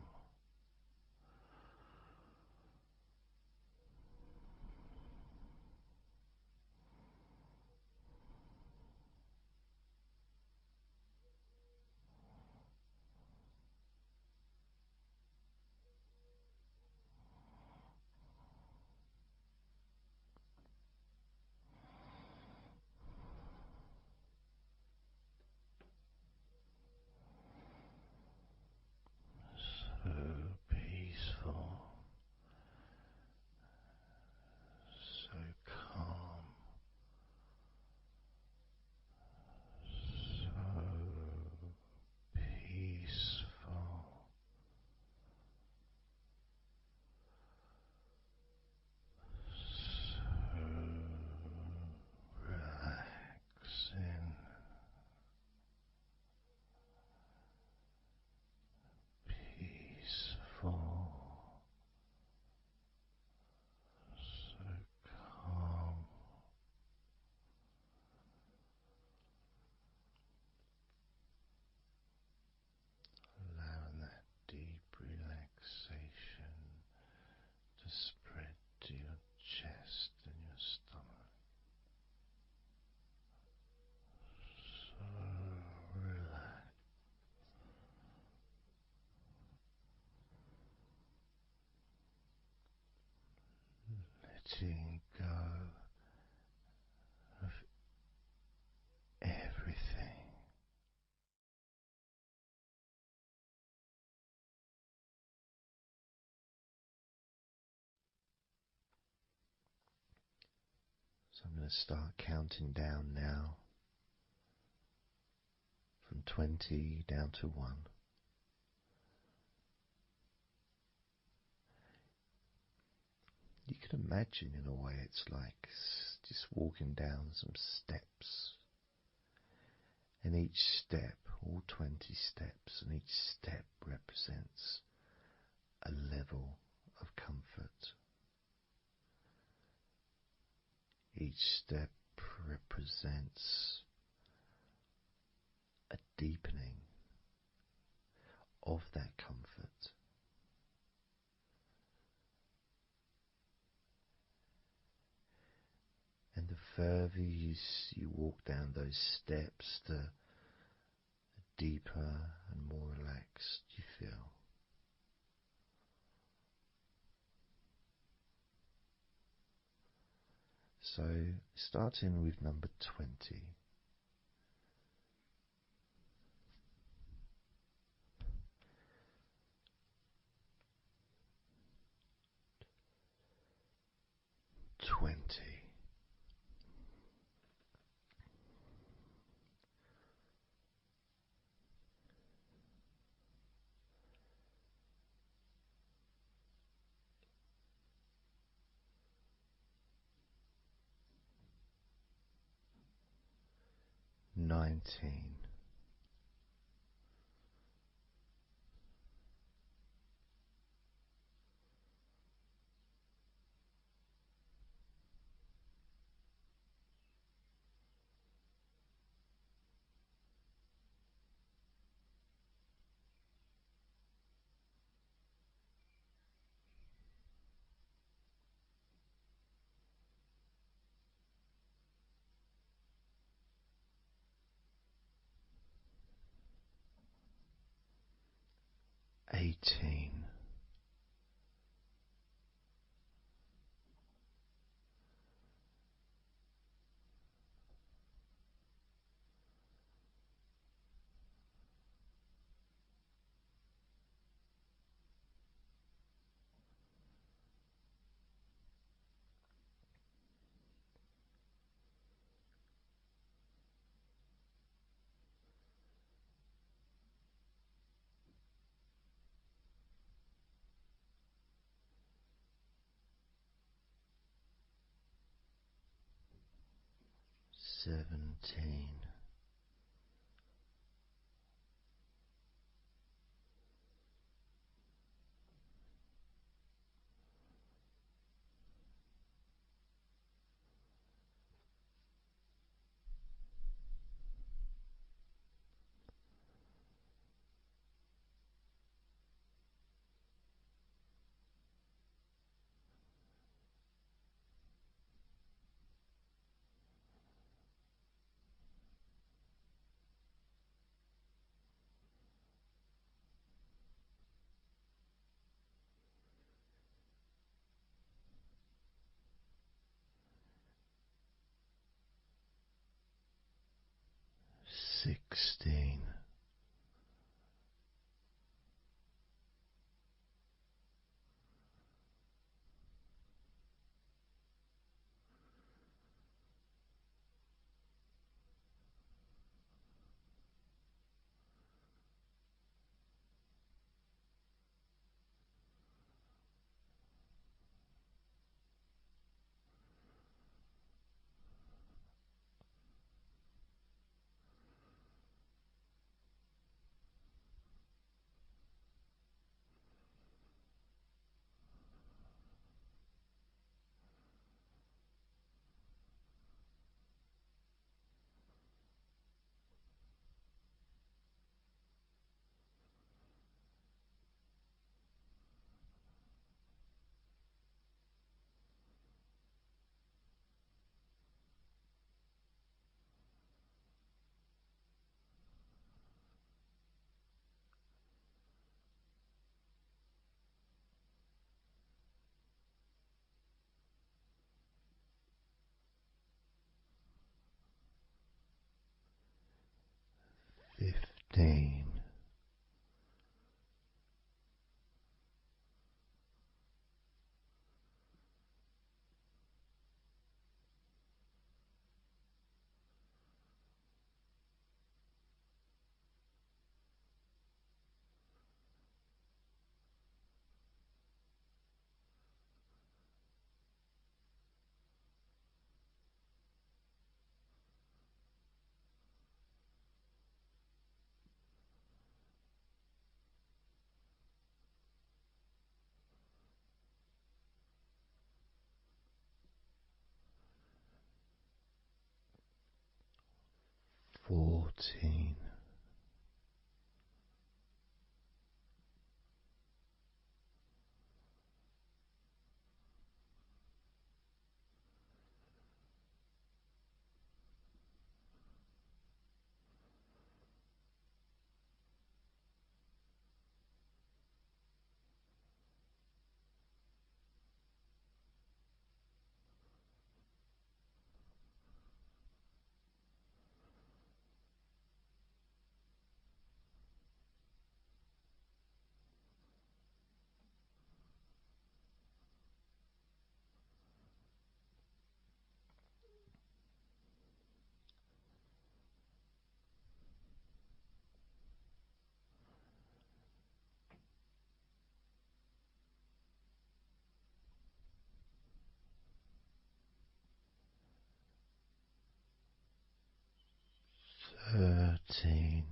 So peaceful, so calm, so peaceful, so relaxing, peaceful, so calm. Allowing that deep relaxation to spread to your chest and your stomach. So relaxed. Letting go of everything. So I'm going to start counting down now from 20 down to 1. You can imagine, in a way, it's like just walking down some steps. And each step, all 20 steps, and each step represents a level of comfort. Each step represents represents a deepening of that comfort. And the further you walk down those steps, the deeper and more relaxed you feel. So, starting with number 20. Twenty. 19. 18. 17. 16. 15. 14. 14. 13.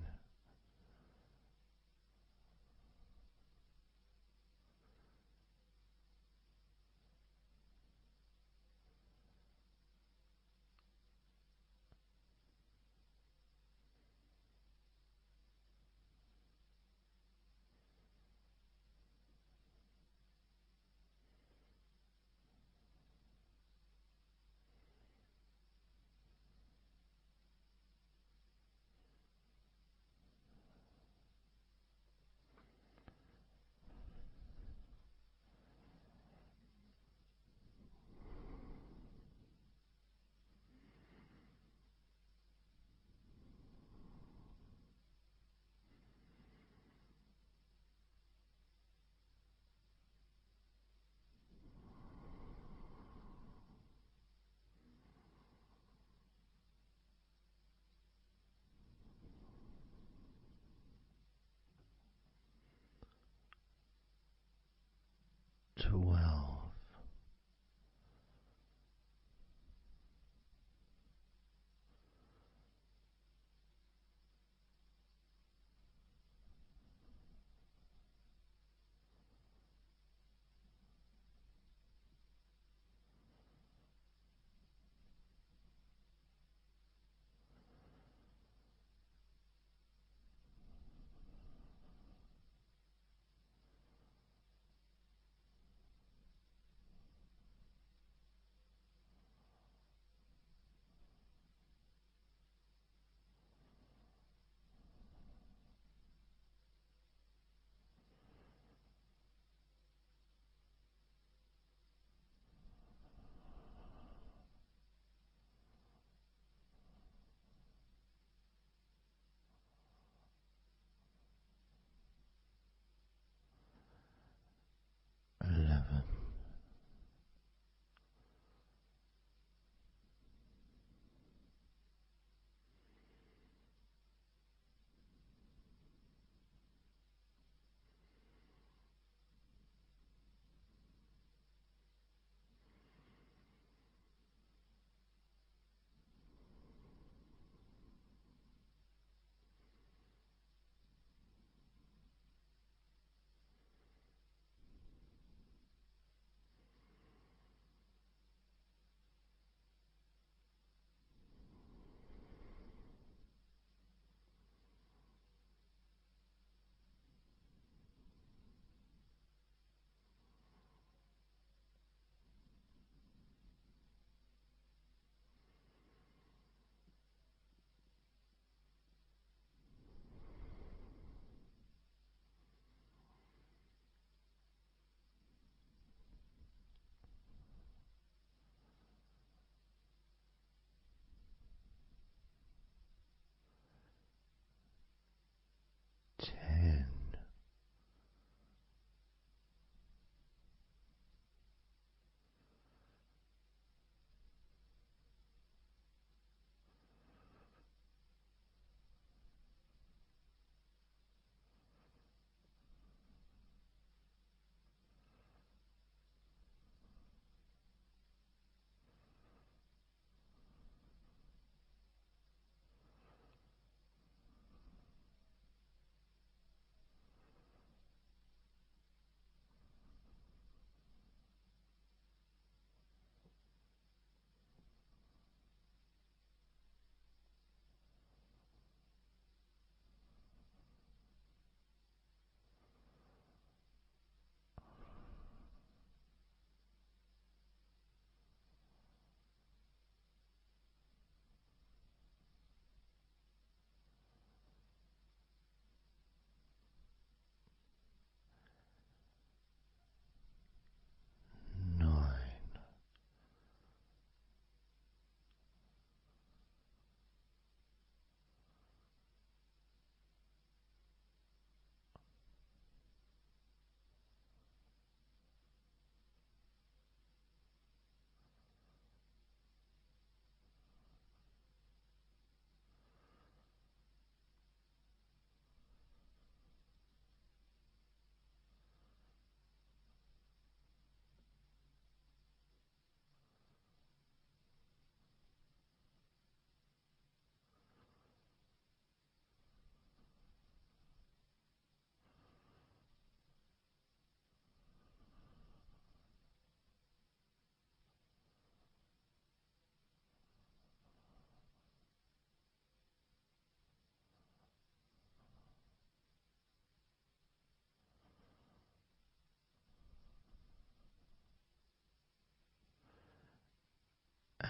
12. 11.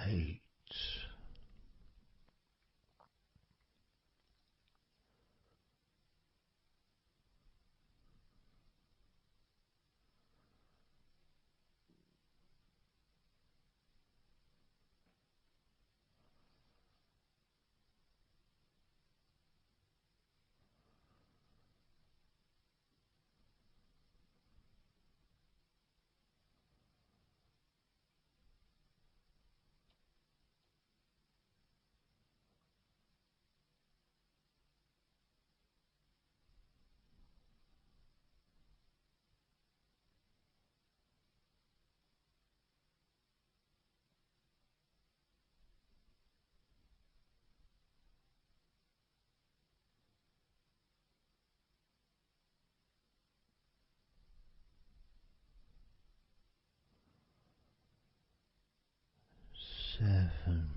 8. 7.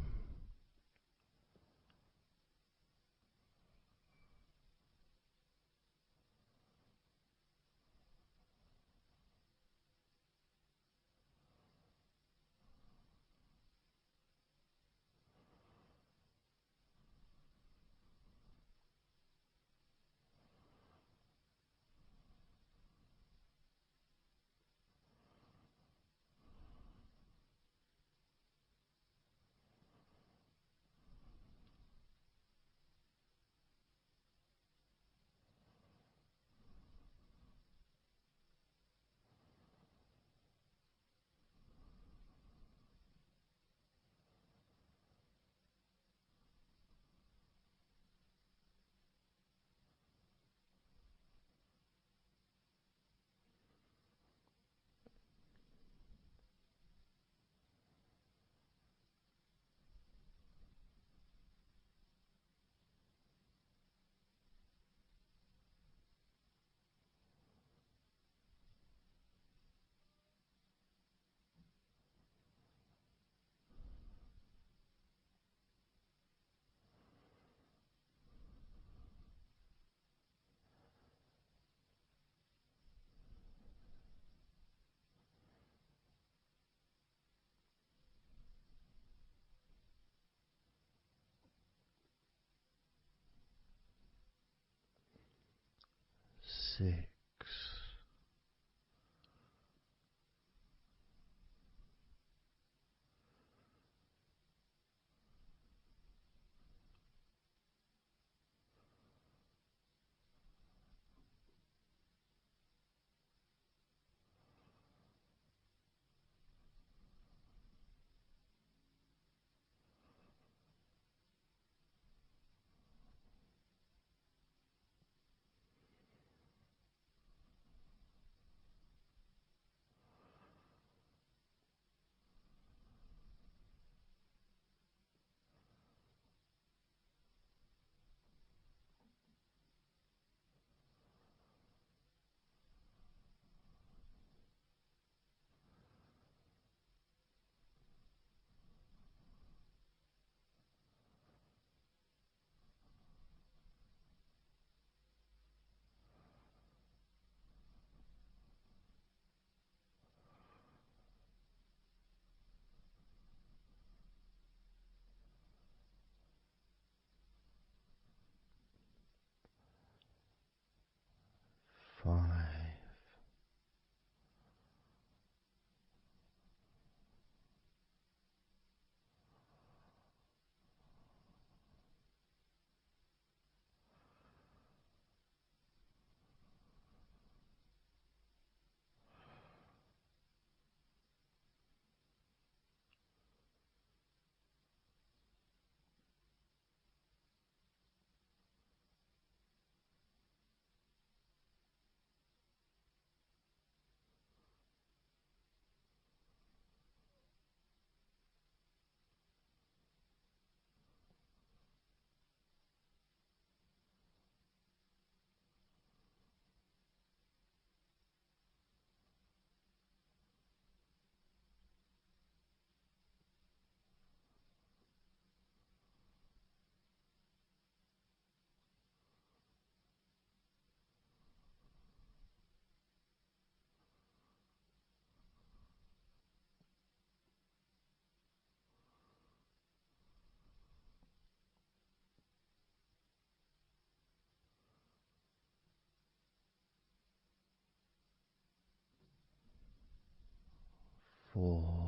6. 5. 4.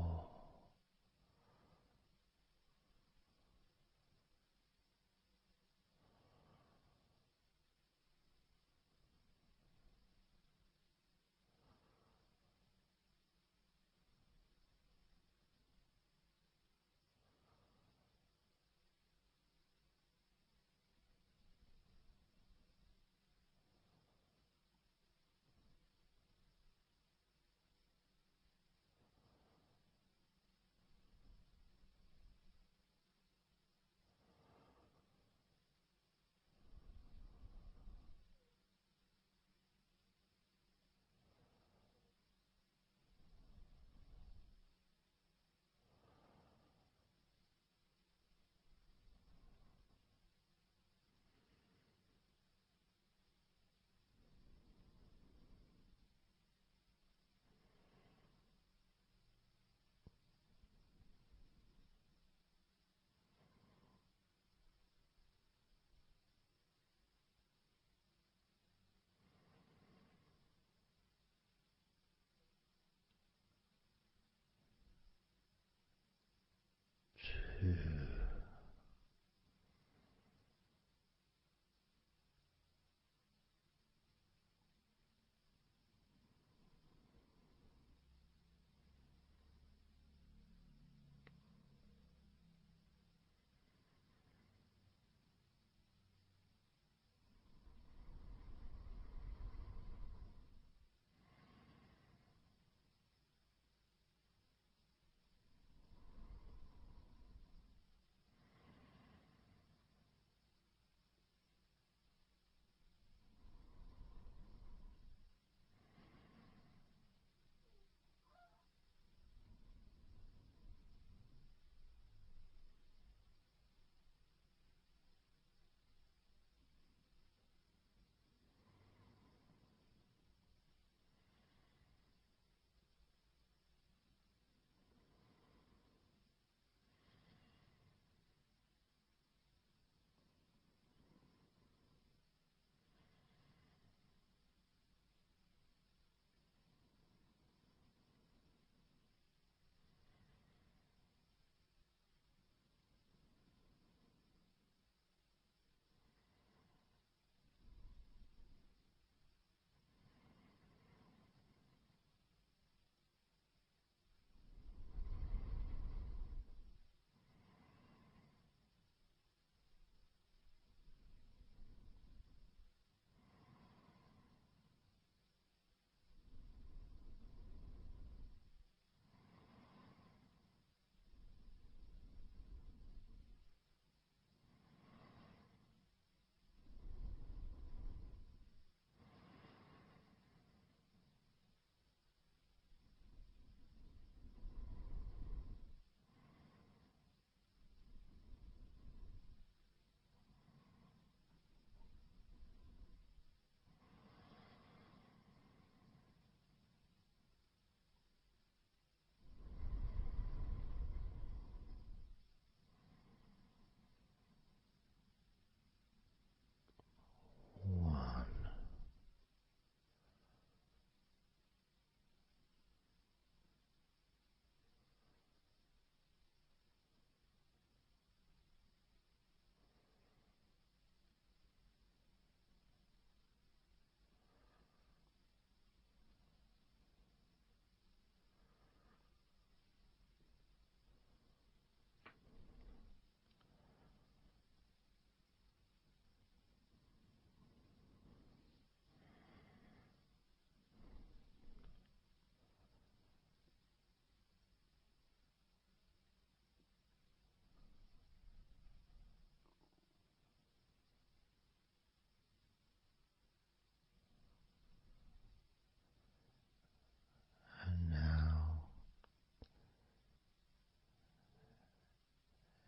And now,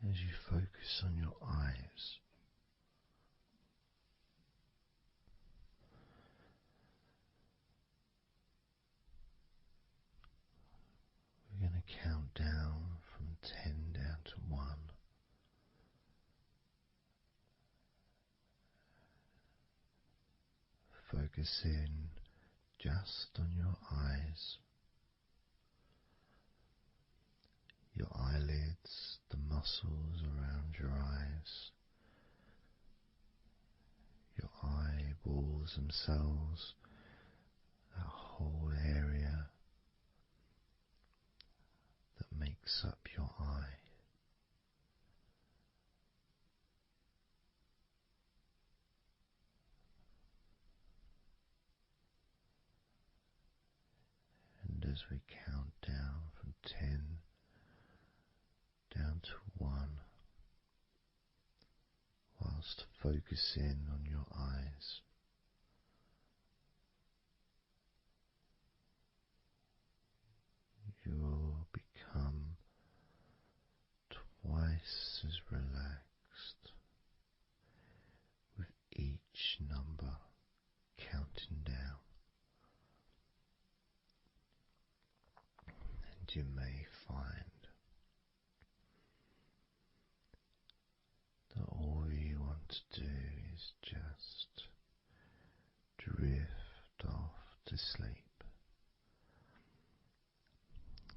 as you focus on your eyes, we're going to count down from 10 down to 1. Focus in just on your eyes. your eyelids, the muscles around your eyes, your eyeballs themselves, that whole area that makes up your eye. And as we count down from 10 down to 1, whilst focusing on your eyes, you will become twice as relaxed with each number counting down. And you may find that all you want to do is just drift off to sleep.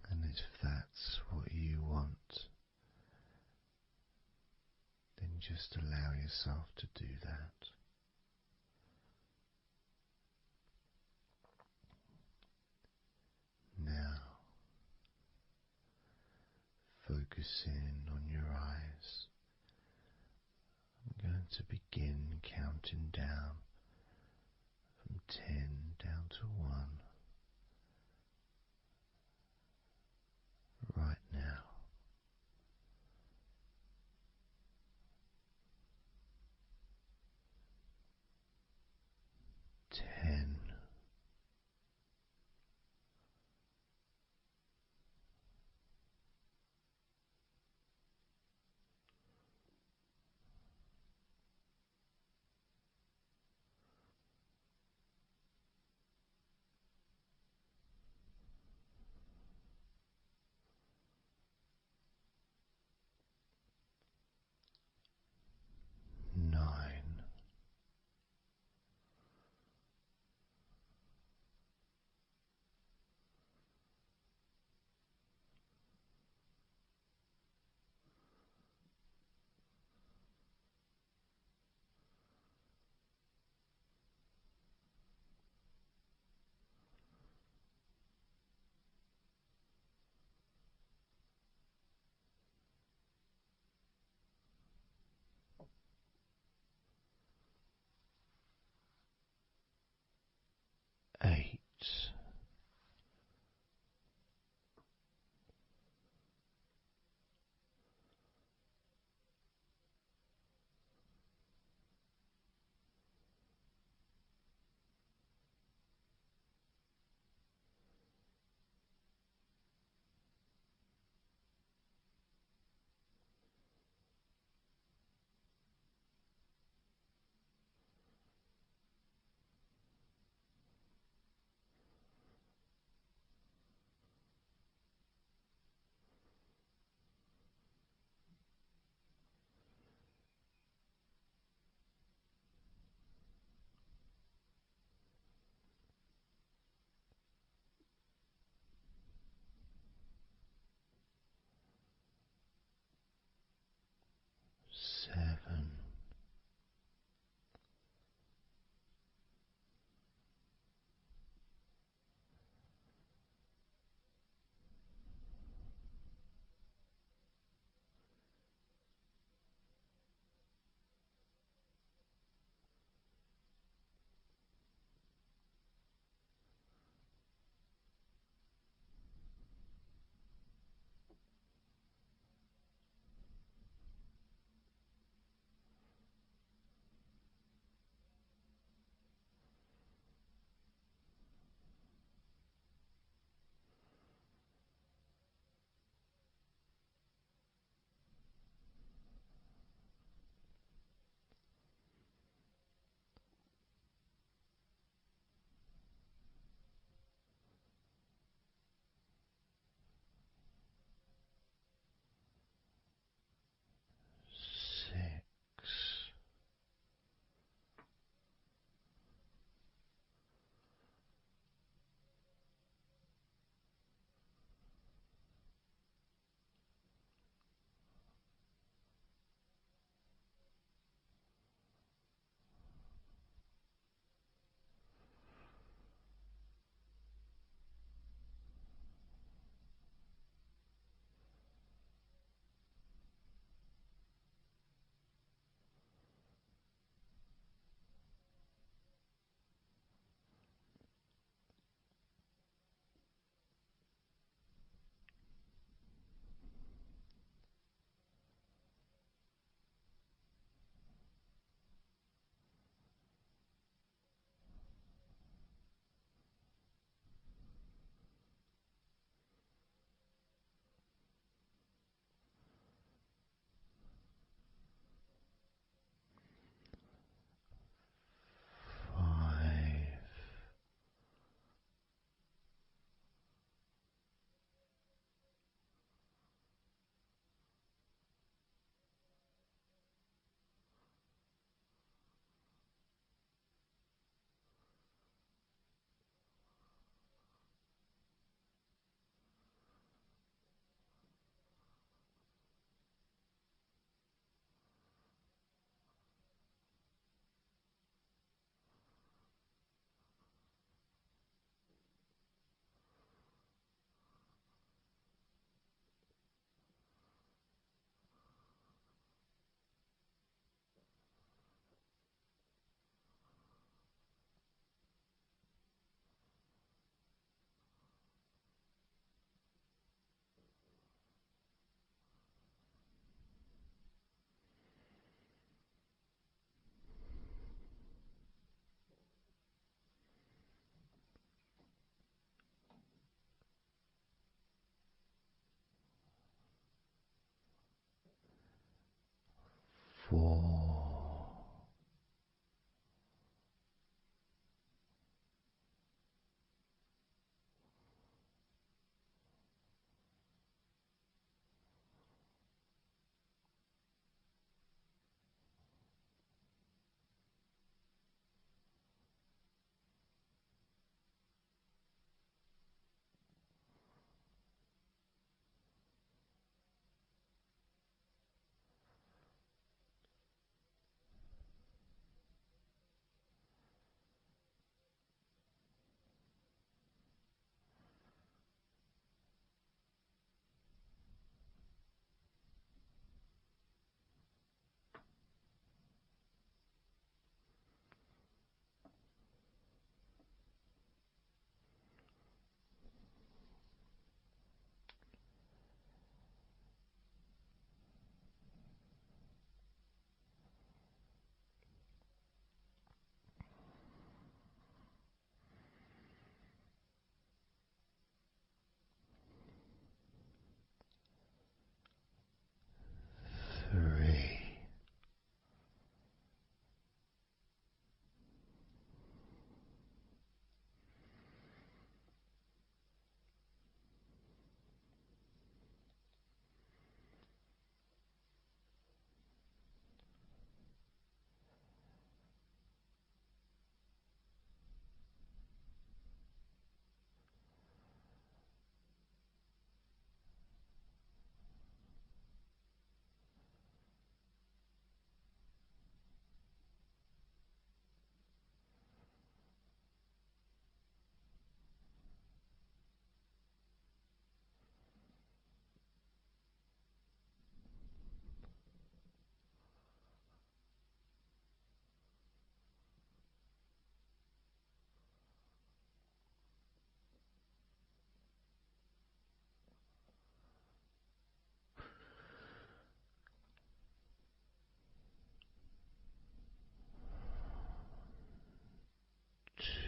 And if that's what you want, then just allow yourself to do that. Now, focusing on your eyes, I'm going to begin counting down from 10 down to 1 right now. 10. 9.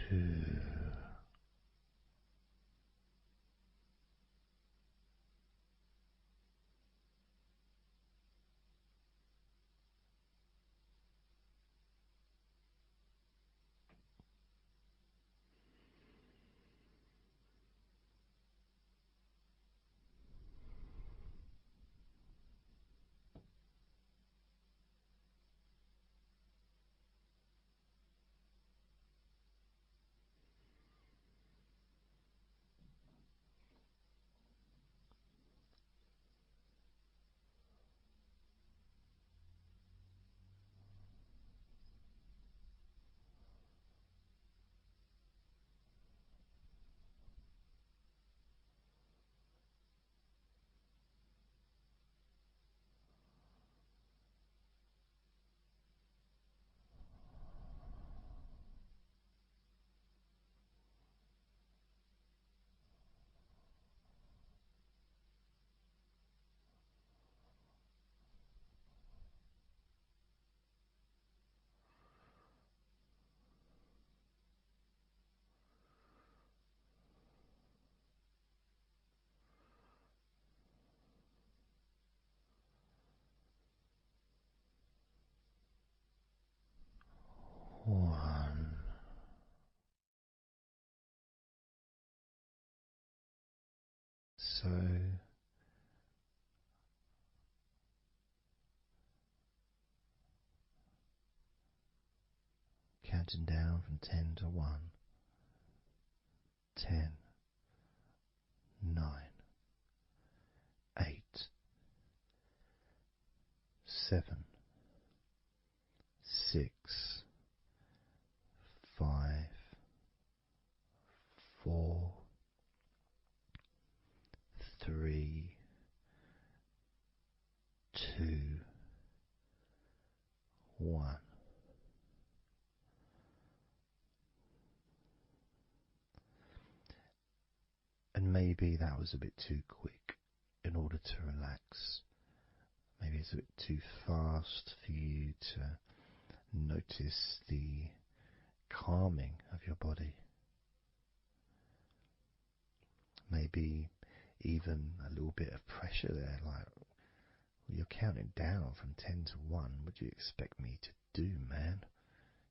2. 1. So counting down from 10 to 1. 10, 9, 8, 7, 6, 5, 4, 3, 2, 1. And maybe that was a bit too quick in order to relax. Maybe it's a bit too fast for you to notice the calming of your body. Maybe even a little bit of pressure there, like you're counting down from 10 to 1. What do you expect me to do, man?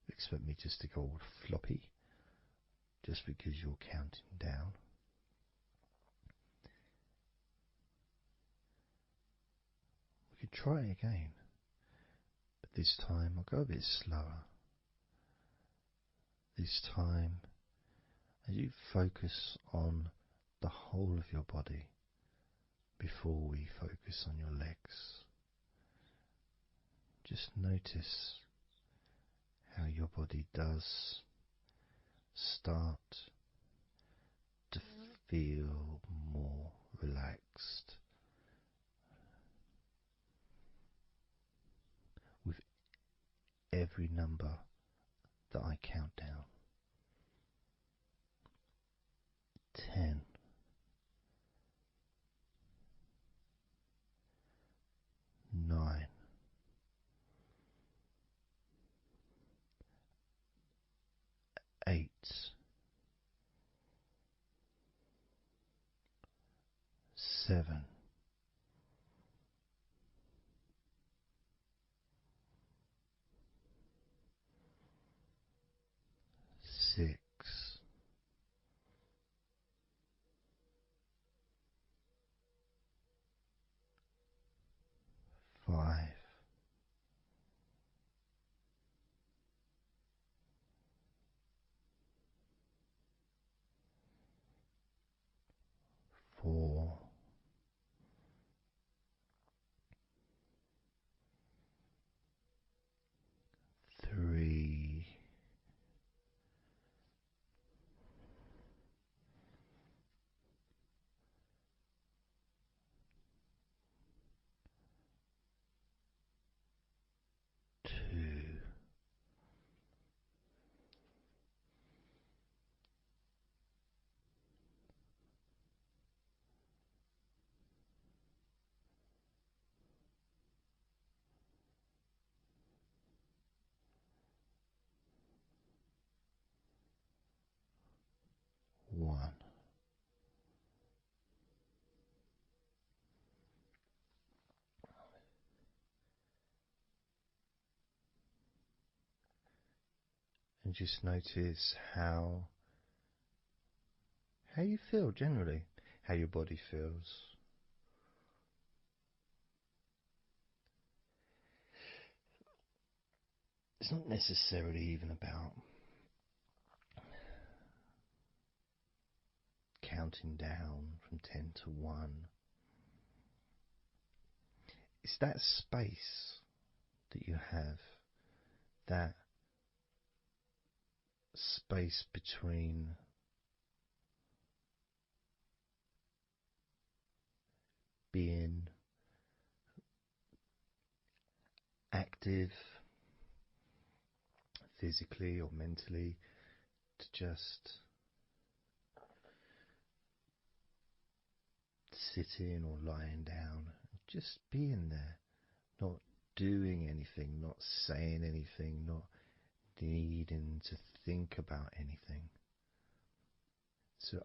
You expect me just to go all floppy just because you're counting down? We could try again, but this time I'll go a bit slower. This time, as you focus on the whole of your body before we focus on your legs, just notice how your body does start to feel more relaxed with every number that I count down. 10, 9, 8, 7, 6, 5, 4, And just notice how you feel generally, how your body feels. It's not necessarily even about counting down from 10 to 1. It's that space that you have, that space between being active physically or mentally to just sitting or lying down, just being there, not doing anything, not saying anything, not needing to think about anything. So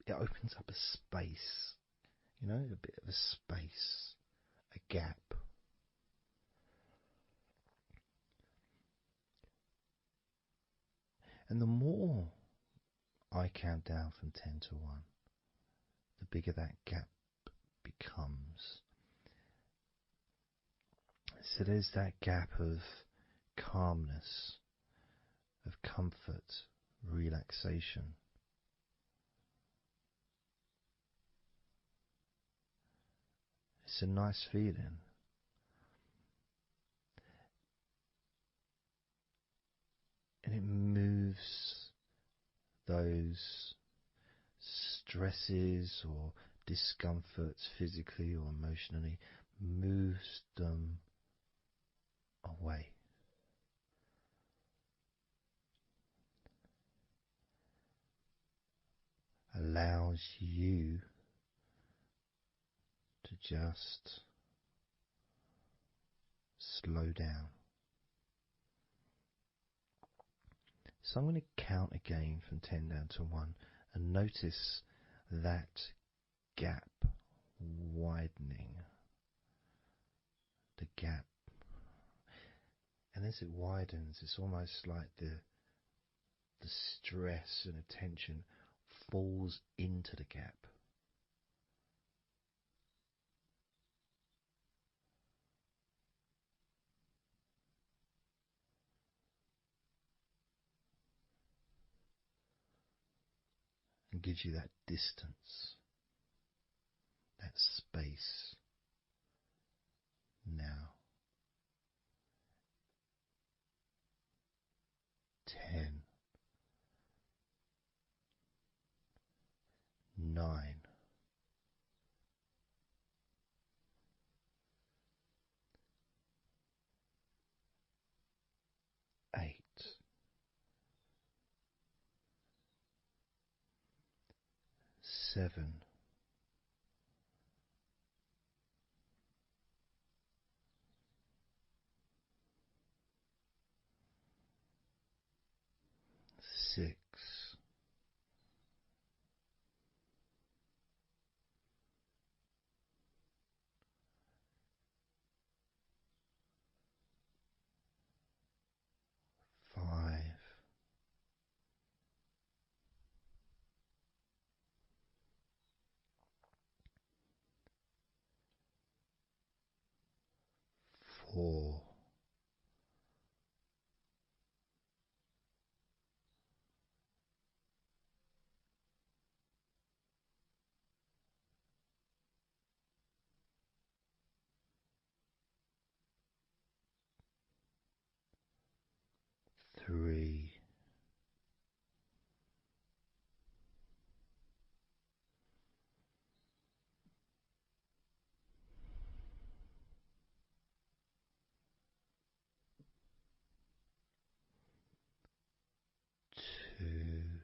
it opens up a space, a bit of a space, a gap. And the more I count down from 10 to 1, the bigger that gap becomes. So there's that gap of calmness, of comfort, relaxation. It's a nice feeling. And it moves those stresses or discomforts physically or emotionally, moves them away. Allows you to just slow down. So I'm going to count again from 10 down to 1 and notice that gap widening. The gap. And as it widens, it's almost like the stress and attention falls into the gap. And gives you that distance, that space. Now, 10, 9, 8, 7, 6, 5, 4, 3, 2, 1.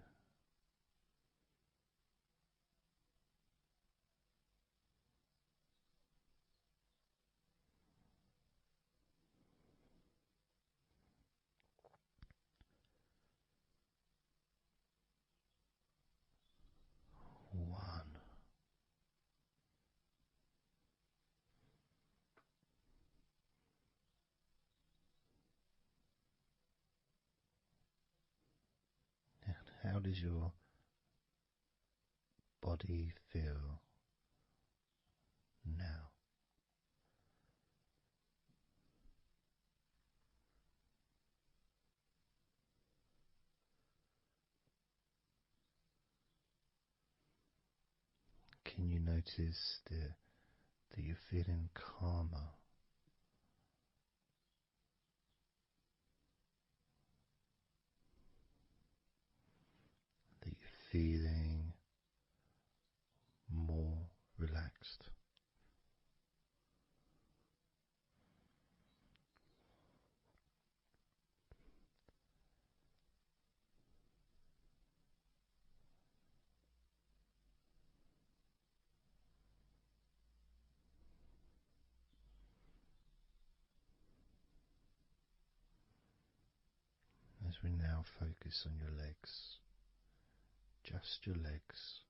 How does your body feel now? Can you notice that you're feeling calmer? That you're feeling more relaxed? As we now focus on your legs, just your legs.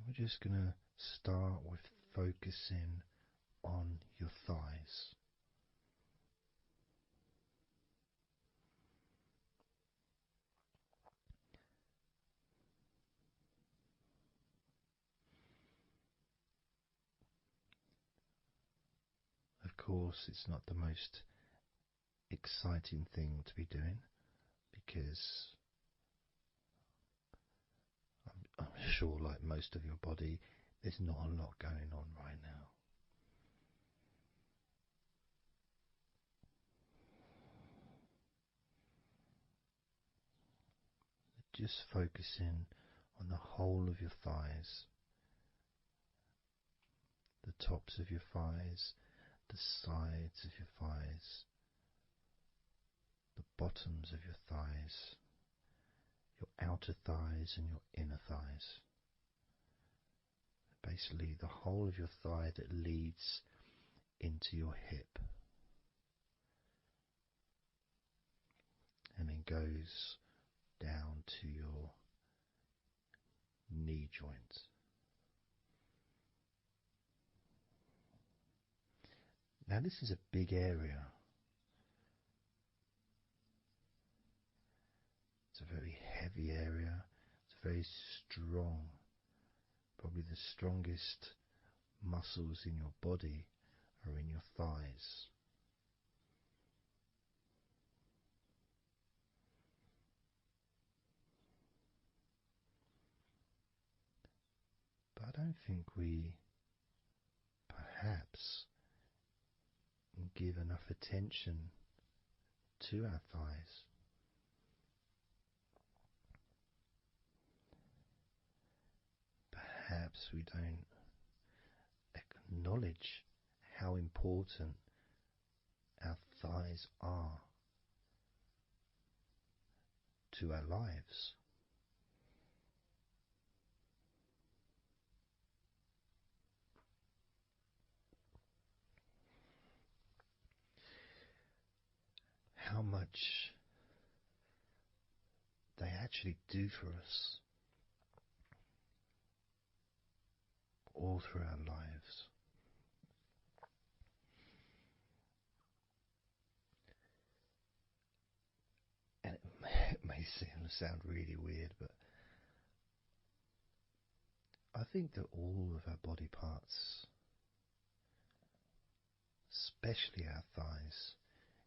We're just going to start with focusing on your thighs. Of course, it's not the most exciting thing to be doing because I'm sure, like most of your body, there's not a lot going on right now. Just focusing on the whole of your thighs, the tops of your thighs, the sides of your thighs, the bottoms of your thighs, your outer thighs and your inner thighs. Basically, the whole of your thigh that leads into your hip and then goes down to your knee joint. Now, this is a big area. It's a very heavy area. It's very strong. Probably the strongest muscles in your body are in your thighs. But I don't think we perhaps give enough attention to our thighs. Perhaps we don't acknowledge how important our thighs are to our lives. How much they actually do for us all through our lives. And it may sound really weird, but I think that all of our body parts, especially our thighs,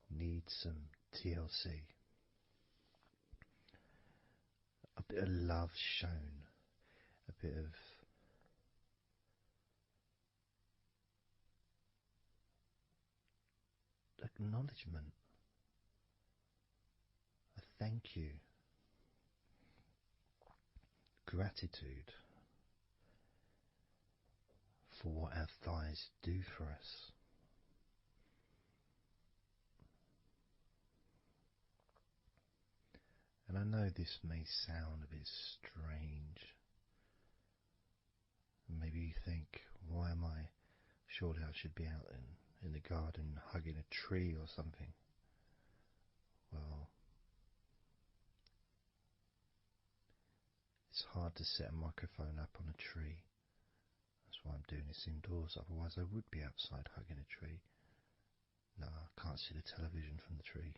need some TLC. A bit of love shown, a bit of acknowledgement, a thank you, gratitude for what our thighs do for us. And I know this may sound a bit strange. Maybe you think, why am I? Surely I should be out in the garden hugging a tree or something. Well, It's hard to set a microphone up on a tree. That's why I'm doing this indoors, otherwise I would be outside hugging a tree. No, I can't see the television from the tree.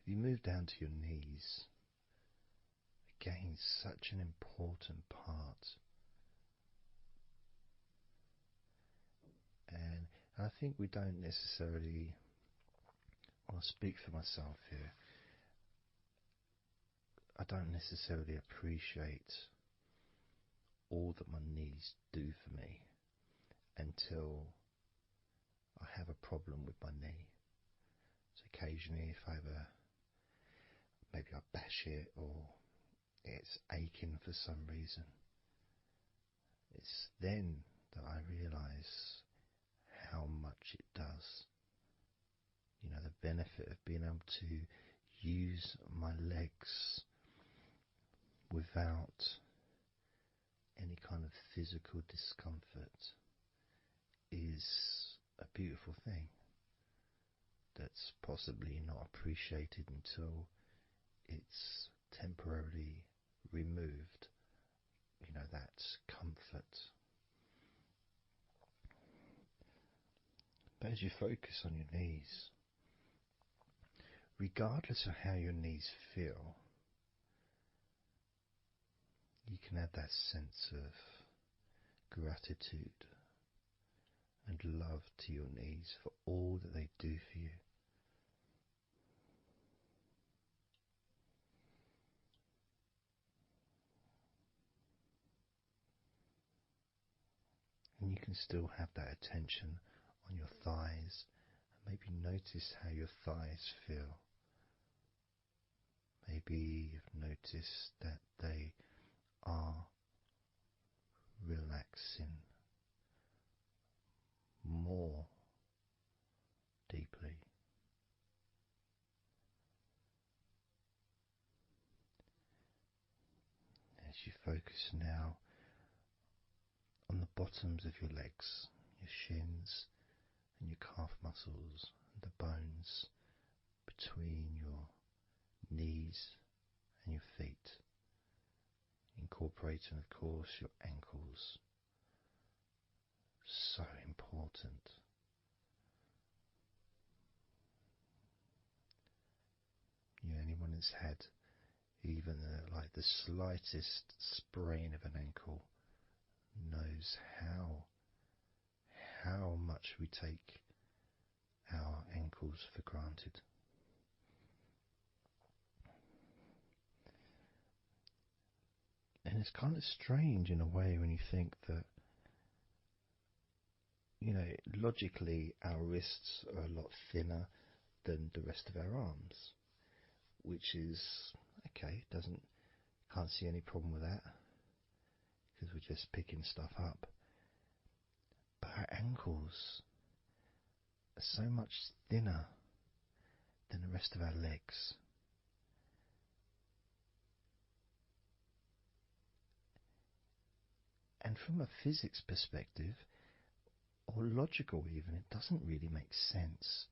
If you move down to your knees, again, such an important part. And I think we don't necessarily, I'll speak for myself here, I don't necessarily appreciate all that my knees do for me until I have a problem with my knee. So occasionally if maybe I bash it or it's aching for some reason, it's then that I realise how much it does. You know, the benefit of being able to use my legs without any kind of physical discomfort is a beautiful thing that's possibly not appreciated until it's temporarily removed, you know, that comfort. But as you focus on your knees, regardless of how your knees feel, you can add that sense of gratitude and love to your knees for all that they do for you. And you can still have that attention on your thighs and maybe notice how your thighs feel. Maybe you've noticed that they are relaxing more deeply. As you focus now on the bottoms of your legs, your shins and your calf muscles, and the bones between your knees and your feet, incorporating of course your ankles. So important. Anyone that's had even like the slightest sprain of an ankle knows how much we take our ankles for granted. And it's kind of strange in a way when you think that, you know, logically our wrists are a lot thinner than the rest of our arms, which is okay, can't see any problem with that because we're just picking stuff up. But our ankles are so much thinner than the rest of our legs. And from a physics perspective, or logical even, it doesn't really make sense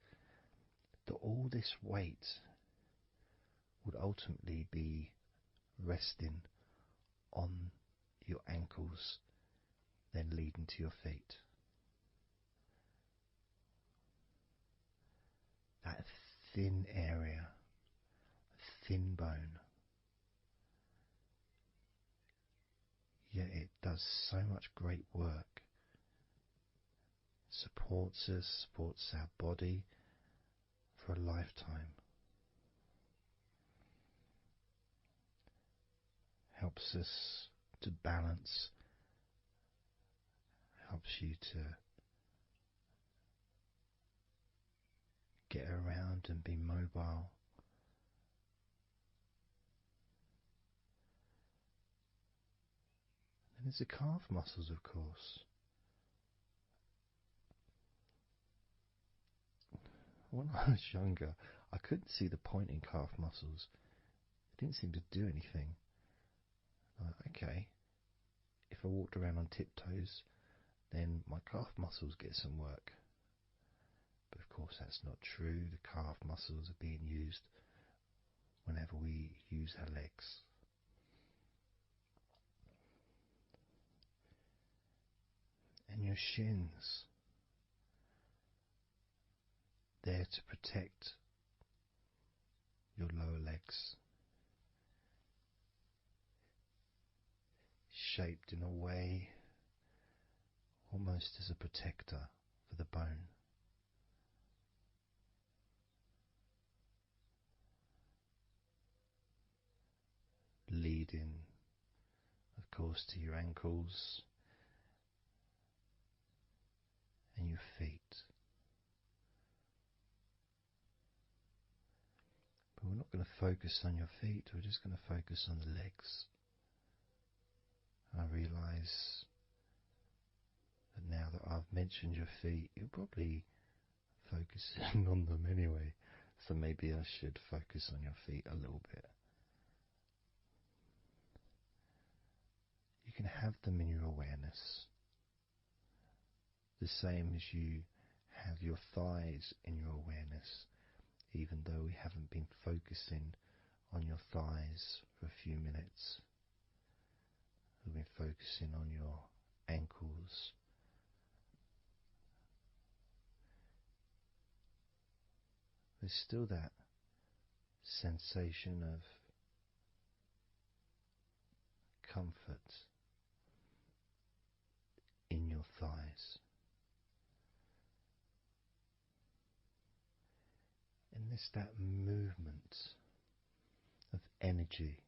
that all this weight would ultimately be resting on your ankles, then leading to your feet. That thin area, thin bone, yet it does so much great work. Supports us, supports our body for a lifetime. Helps us to balance, helps you to get around and be mobile. And there's the calf muscles, of course. When I was younger, I couldn't see the point in calf muscles. It didn't seem to do anything. Okay, if I walked around on tiptoes, then my calf muscles get some work. But of course that's not true. The calf muscles are being used whenever we use our legs. And your shins, there to protect your lower legs, shaped in a way almost as a protector for the bone. Leading, of course, to your ankles and your feet. But we're not going to focus on your feet, we're just going to focus on the legs. I realise that now that I've mentioned your feet, you're probably focusing on them anyway, so maybe I should focus on your feet a little bit. You can have them in your awareness, the same as you have your thighs in your awareness, even though we haven't been focusing on your thighs for a few minutes. We've been focusing on your ankles, there's still that sensation of comfort in your thighs. And there's that movement of energy,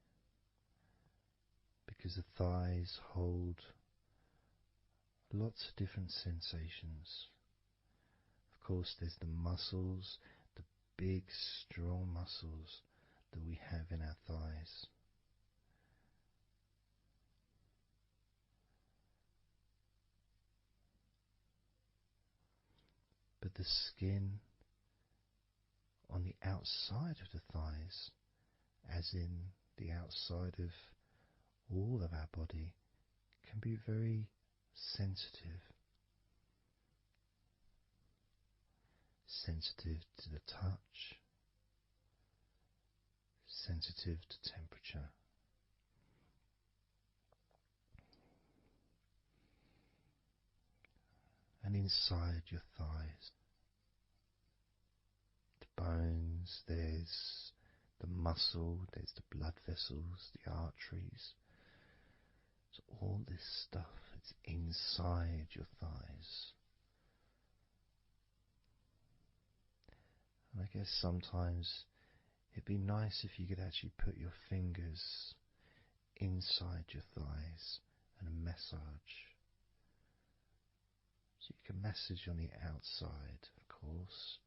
because the thighs hold lots of different sensations. Of course, there's the muscles, the big, strong muscles that we have in our thighs. But the skin on the outside of the thighs, as in the outside of all of our body, can be very sensitive. Sensitive to the touch, sensitive to temperature. And inside your thighs, the bones, there's the muscle, there's the blood vessels, the arteries. So all this stuff is inside your thighs. And I guess sometimes it'd be nice if you could actually put your fingers inside your thighs and massage. So you can massage on the outside, of course,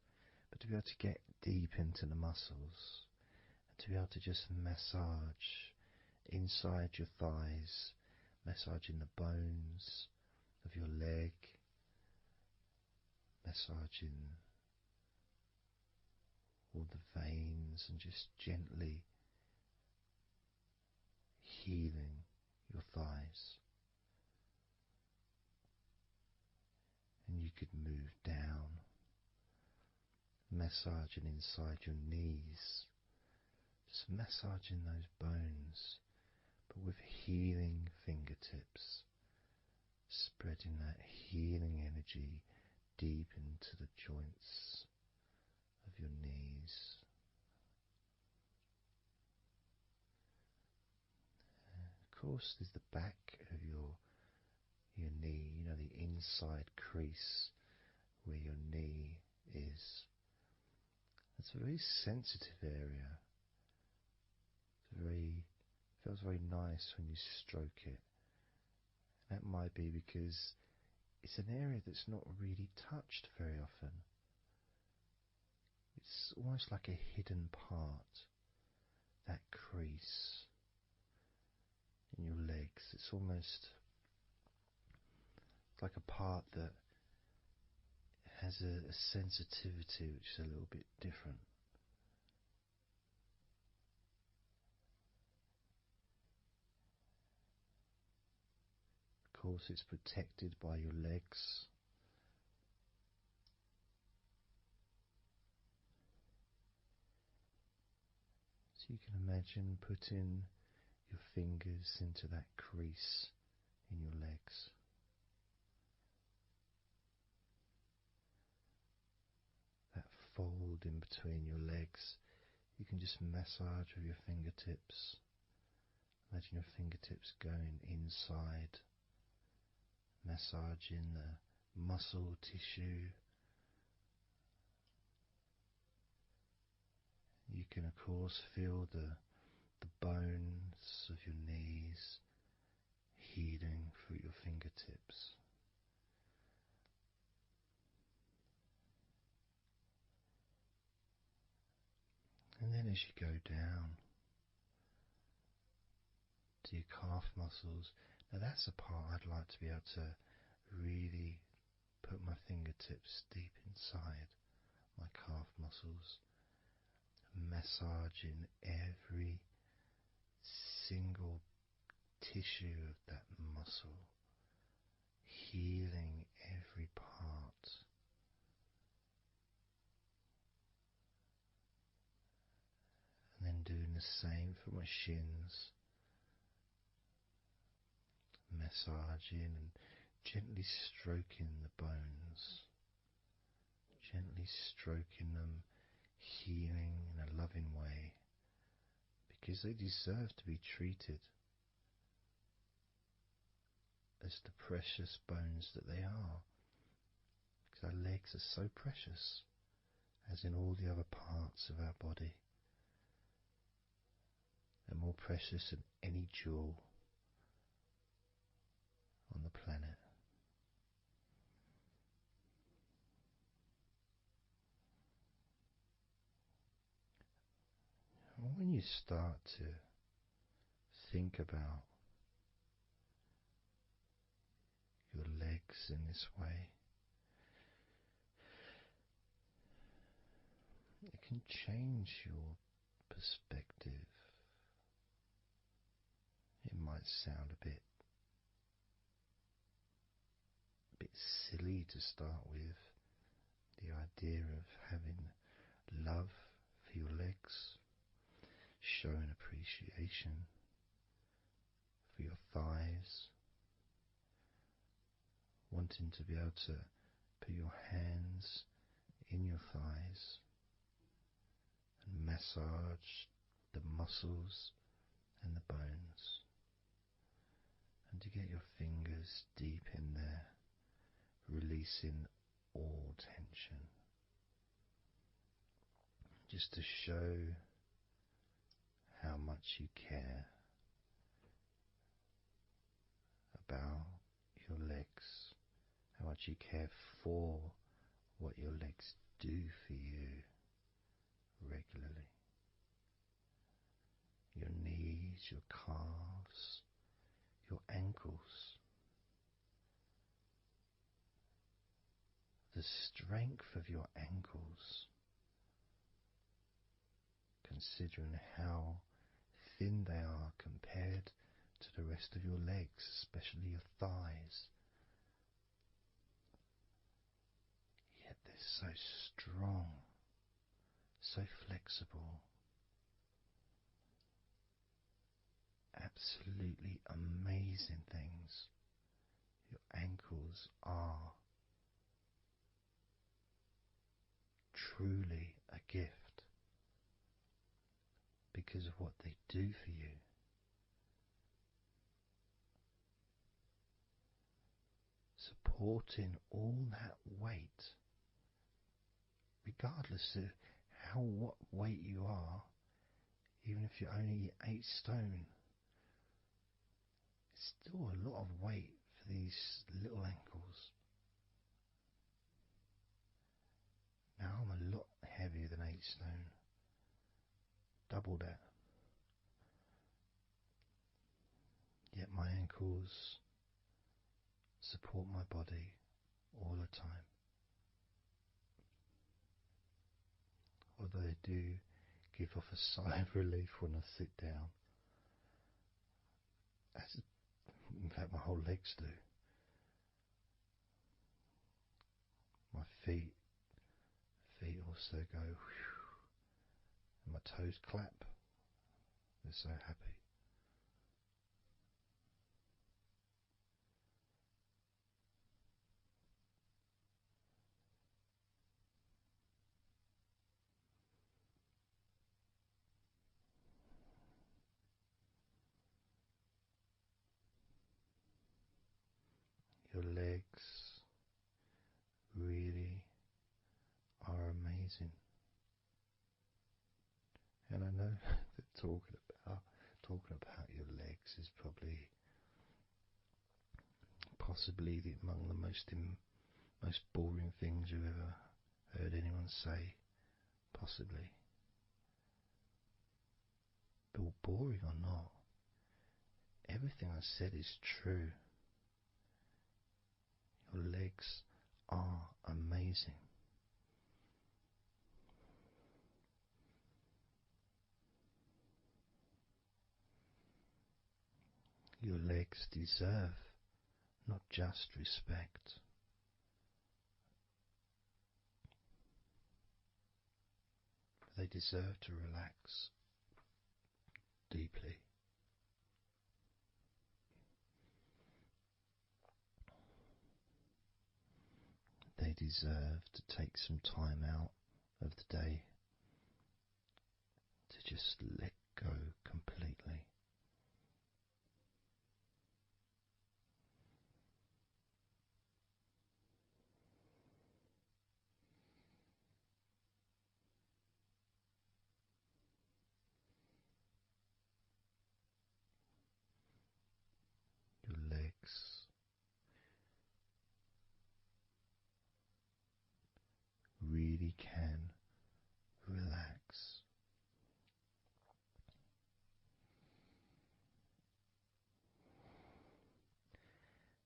but to be able to get deep into the muscles and to be able to just massage inside your thighs, massaging the bones of your leg, massaging all the veins and just gently healing your thighs. And you could move down, massaging inside your knees, just massaging those bones, but with healing fingertips, spreading that healing energy deep into the joints of your knees. Of course, there's the back of your knee, you know, the inside crease where your knee is. It's a very sensitive area. Feels very nice when you stroke it. That might be because it's an area that's not really touched very often. It's almost like a hidden part, that crease in your legs. It's almost like a part that has a sensitivity which is a little bit different. Of course, it's protected by your legs. So you can imagine putting your fingers into that crease in your legs. That fold in between your legs, you can just massage with your fingertips. Imagine your fingertips going inside, massaging the muscle tissue. You can of course feel the bones of your knees healing through your fingertips. And then as you go down to your calf muscles, now that's a part I'd like to be able to really put my fingertips deep inside my calf muscles, massaging every single tissue of that muscle, healing every part. And then doing the same for my shins, massaging and gently stroking the bones, gently stroking them, healing in a loving way, because they deserve to be treated as the precious bones that they are, because our legs are so precious, as in all the other parts of our body. They're more precious than any jewel on the planet. And when you start to think about your legs in this way, it can change your perspective. It might sound a bit silly to start with, the idea of having love for your legs, showing appreciation for your thighs, wanting to be able to put your hands in your thighs and massage the muscles and the bones, and to get your fingers deep in there, releasing all tension, just to show how much you care about your legs, how much you care for what your legs do for you regularly. Your knees, your calves, your ankles, the strength of your ankles, considering how thin they are compared to the rest of your legs, especially your thighs. Yet they're so strong, so flexible, absolutely amazing things your ankles are. Truly a gift because of what they do for you. Supporting all that weight, regardless of what weight you are, even if you're only 8 stone, it's still a lot of weight for these little ankles. Now I'm a lot heavier than 8 stone, double that. Yet my ankles support my body all the time. Although they do give off a sigh of relief when I sit down. In fact, my whole legs do. My feet also go whew, and my toes clap They're so happy. Your legs really are amazing. And I know that talking about your legs is probably possibly among the most boring things you've ever heard anyone say, possibly. But boring or not, everything I said is true. Your legs are amazing. Your legs deserve not just respect, they deserve to relax deeply. They deserve to take some time out of the day to just let go completely. Your legs really can relax.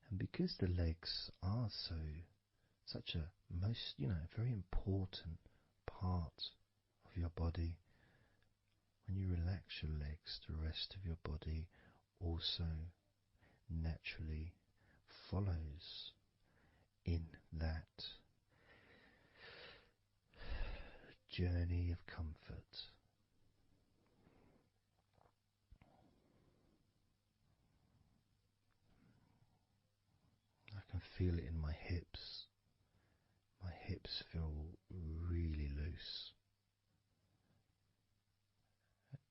And because the legs are such a very important part of your body, when you relax your legs, the rest of your body also naturally follows in that journey of comfort. I can feel it in my hips. My hips feel really loose.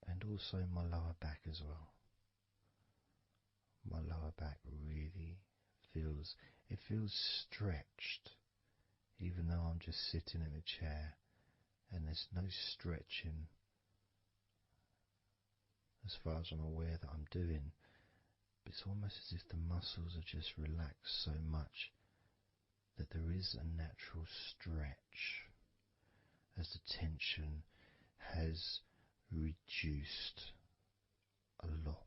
And also my lower back as well. My lower back really feels stretched, even though I'm just sitting in a chair and there's no stretching as far as I'm aware that I'm doing. But it's almost as if the muscles are just relaxed so much that there is a natural stretch as the tension has reduced a lot.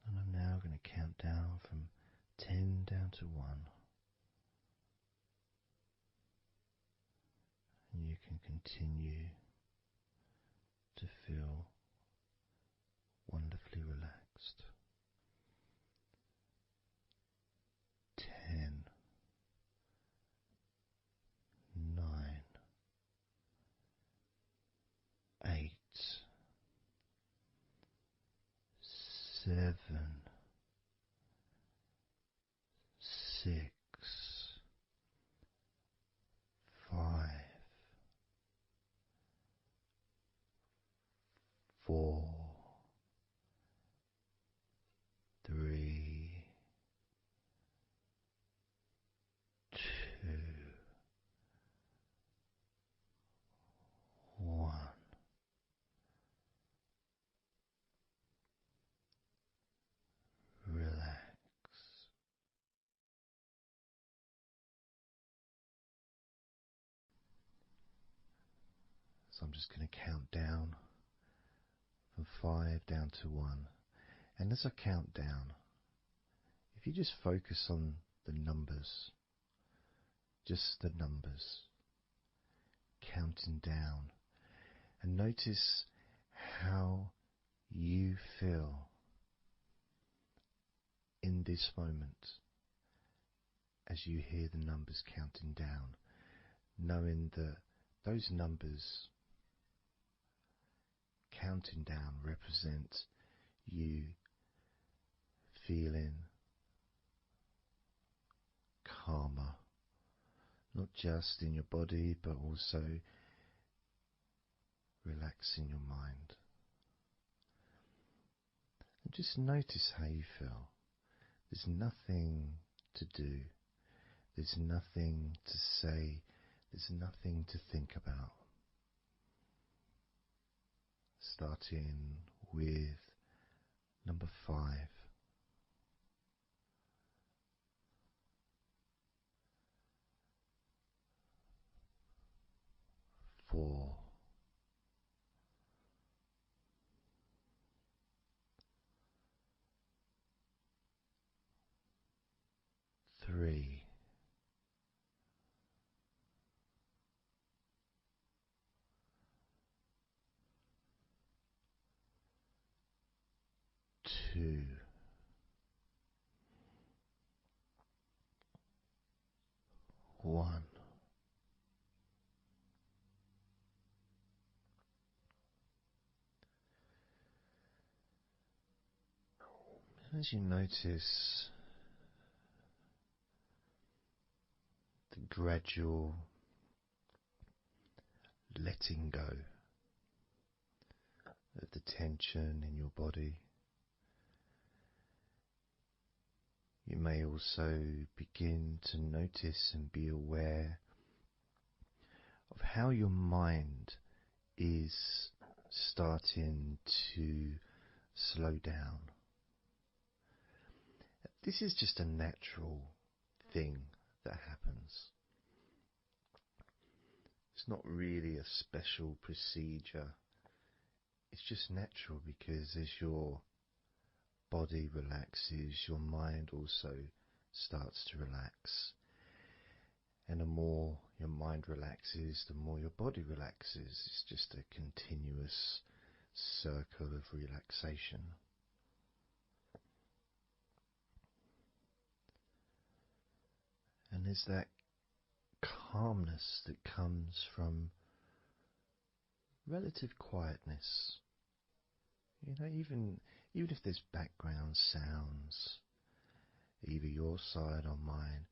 And I'm now going to count down from 10 down to 1. And you can continue to feel wonderfully relaxed. 10, 9, 8, 7, 6, 5, 4, 3, 2, 1. Relax. So I'm just going to count down from 5 down to 1. And as I count down, if you just focus on the numbers, just the numbers, counting down, and notice how you feel in this moment as you hear the numbers counting down, knowing that those numbers counting down represent you feeling calmer, not just in your body but also relaxing your mind. And just notice how you feel. There's nothing to do, there's nothing to say, there's nothing to think about. Starting with number 5. 4. 3. 2. 1. As you notice the gradual letting go of the tension in your body, you may also begin to notice and be aware of how your mind is starting to slow down. This is just a natural thing that happens. It's not really a special procedure. It's just natural because as your body relaxes, your mind also starts to relax. And the more your mind relaxes, the more your body relaxes. It's just a continuous circle of relaxation. And there's that calmness that comes from relative quietness. You know, even if there's background sounds, either your side or mine,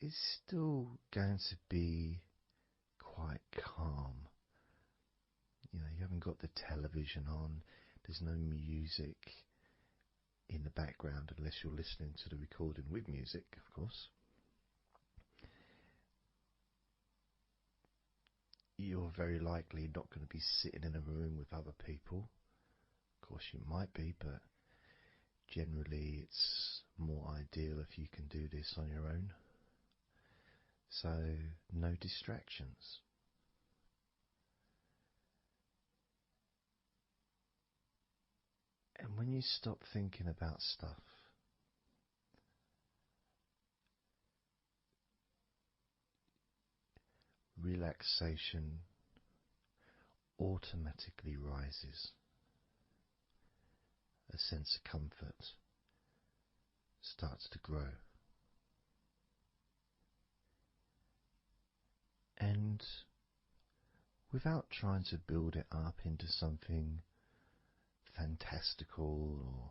it's still going to be quite calm. You know, you haven't got the television on, there's no music in the background unless you're listening to the recording with music, of course. You're very likely not going to be sitting in a room with other people. Of course you might be, but generally it's more ideal if you can do this on your own. So no distractions. And when you stop thinking about stuff, relaxation automatically rises. A sense of comfort starts to grow. And without trying to build it up into something fantastical or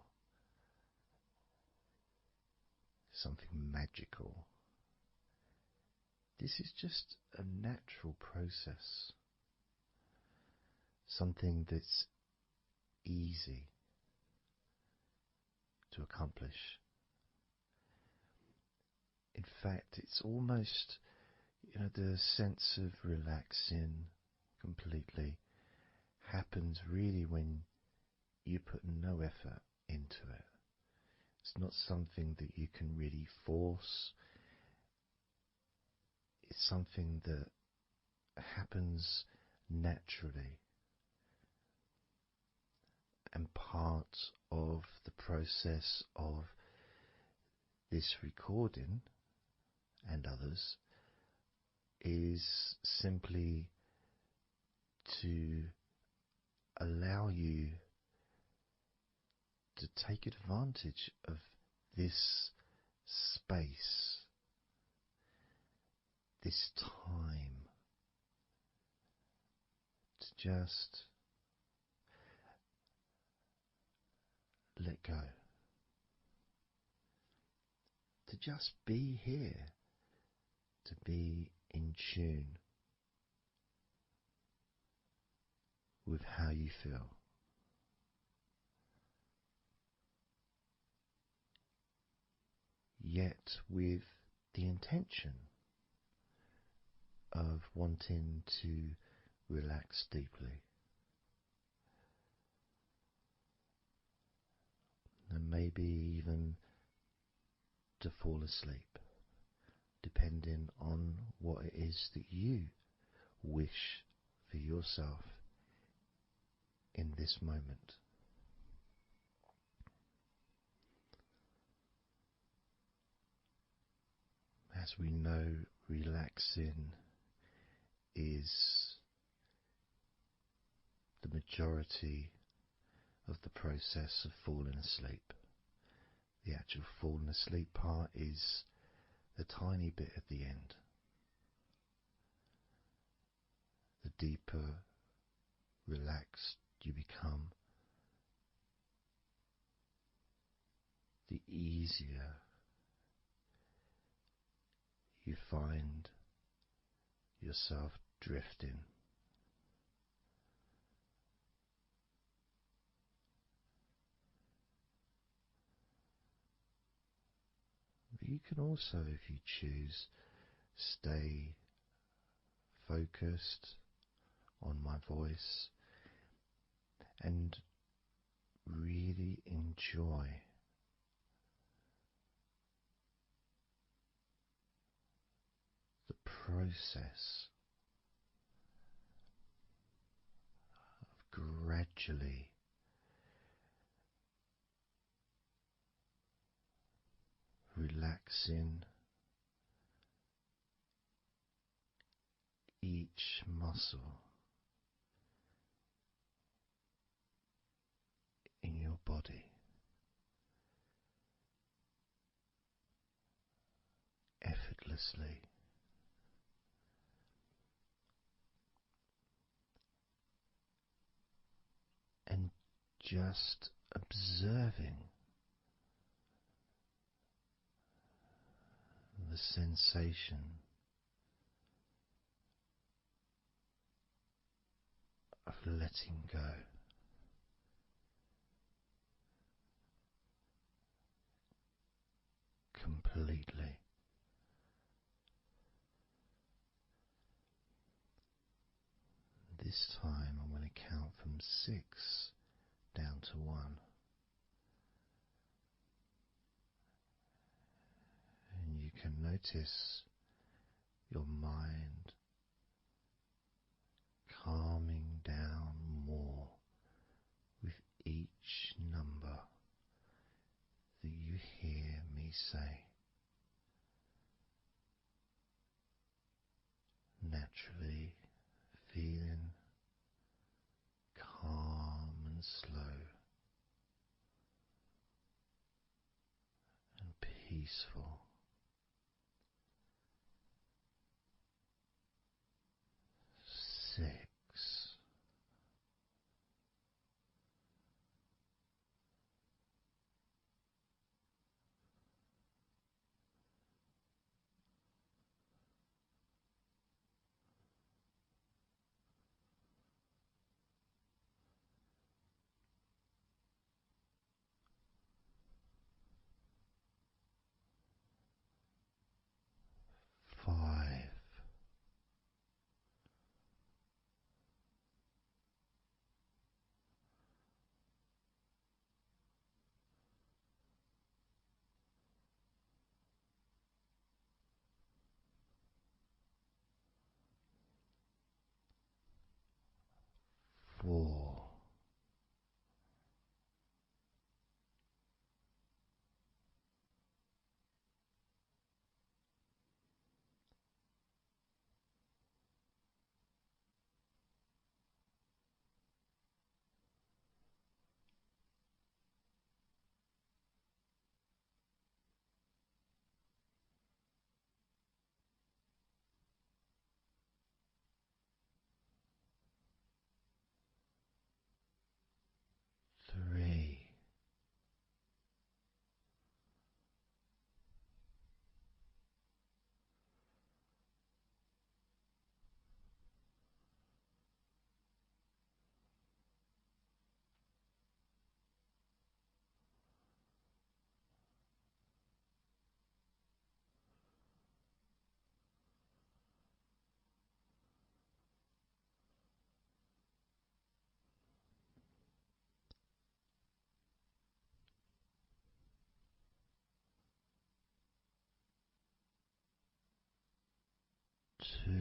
something magical, this is just a natural process, something that's easy to accomplish. In fact, it's almost, the sense of relaxing completely happens really when you put no effort into it. It's not something that you can really force. It's something that happens naturally. And part of the process of this recording and others is simply to allow you to take advantage of this space, this time, to just let go, to just be here, to be in tune with how you feel. Yet with the intention of wanting to relax deeply, and maybe even to fall asleep, depending on what it is that you wish for yourself in this moment. As we know, relaxing is the majority of the process of falling asleep. The actual falling asleep part is the tiny bit at the end. The deeper relaxed you become, the easier you find yourself drifting. But you can also, if you choose, stay focused on my voice and really enjoy the process of gradually relaxing each muscle in your body, effortlessly. And just observing the sensation of letting go. Completely. This time I'm going to count from 6 down to 1. And you can notice your mind calming down more with each number that you hear me say. Naturally feeling calm and slow and peaceful. 6. 2.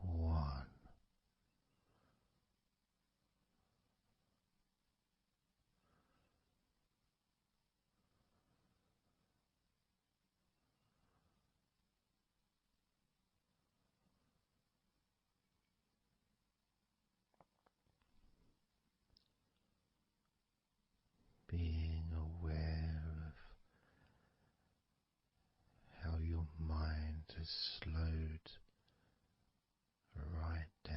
One. Being aware of how your mind has slowed right down,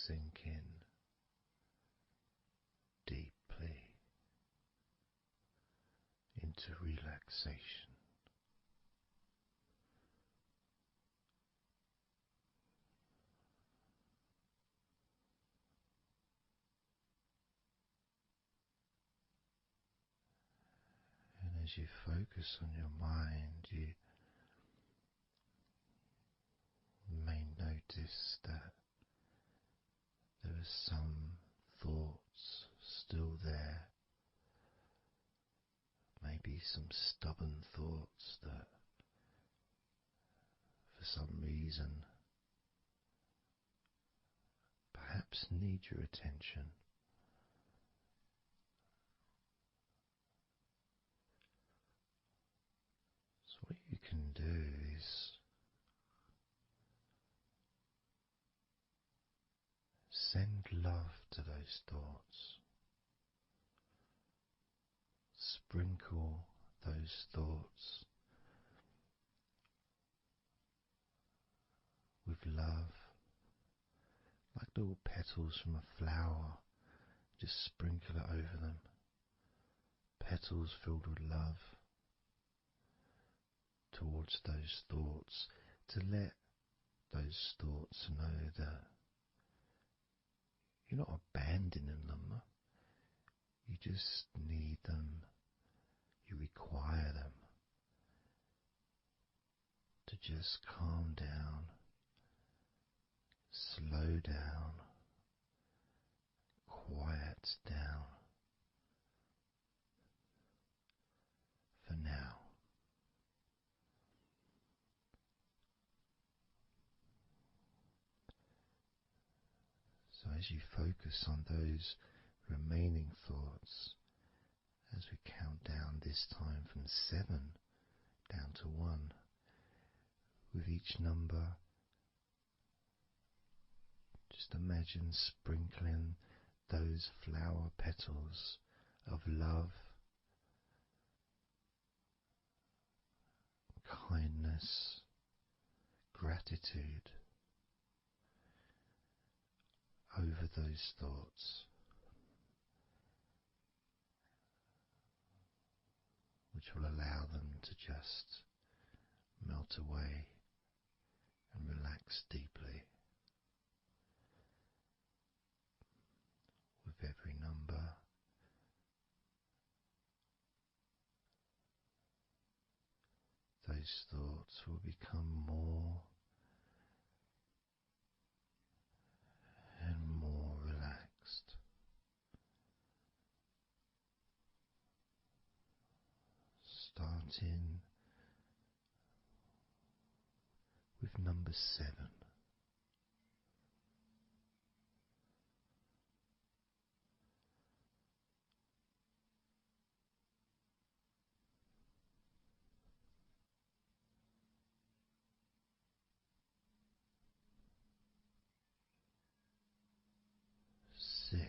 sinking deeply into relaxation. And as you focus on your mind, you may notice that there are some thoughts still there, maybe some stubborn thoughts that for some reason perhaps need your attention. So what you can do is send love to those thoughts. Sprinkle those thoughts with love, like little petals from a flower. Just sprinkle it over them. Petals filled with love towards those thoughts, to let those thoughts know that you're not abandoning them. You just need them. You require them to just calm down, slow down, quiet down for now. So as you focus on those remaining thoughts, as we count down this time from 7 down to 1, with each number, just imagine sprinkling those flower petals of love, kindness, gratitude over those thoughts, which will allow them to just melt away and relax deeply. With every number, those thoughts will become more and more relaxed. Starting with number 7. 6. 5.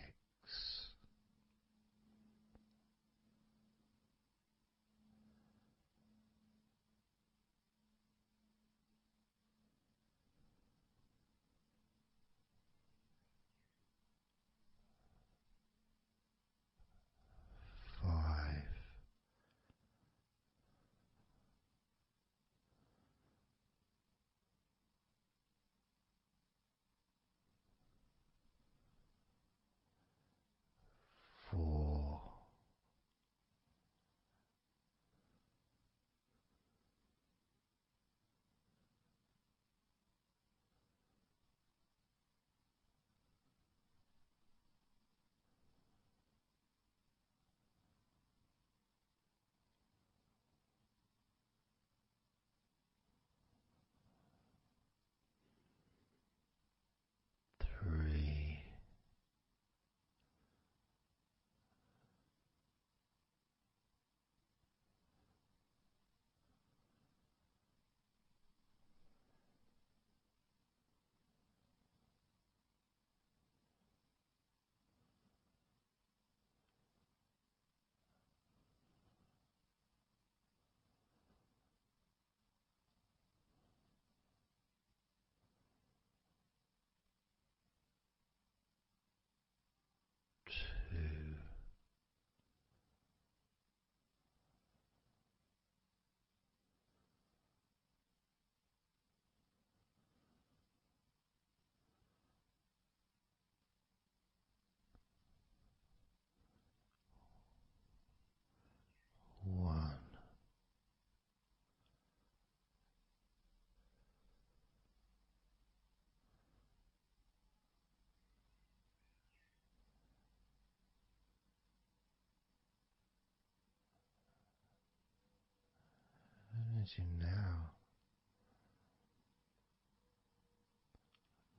as you now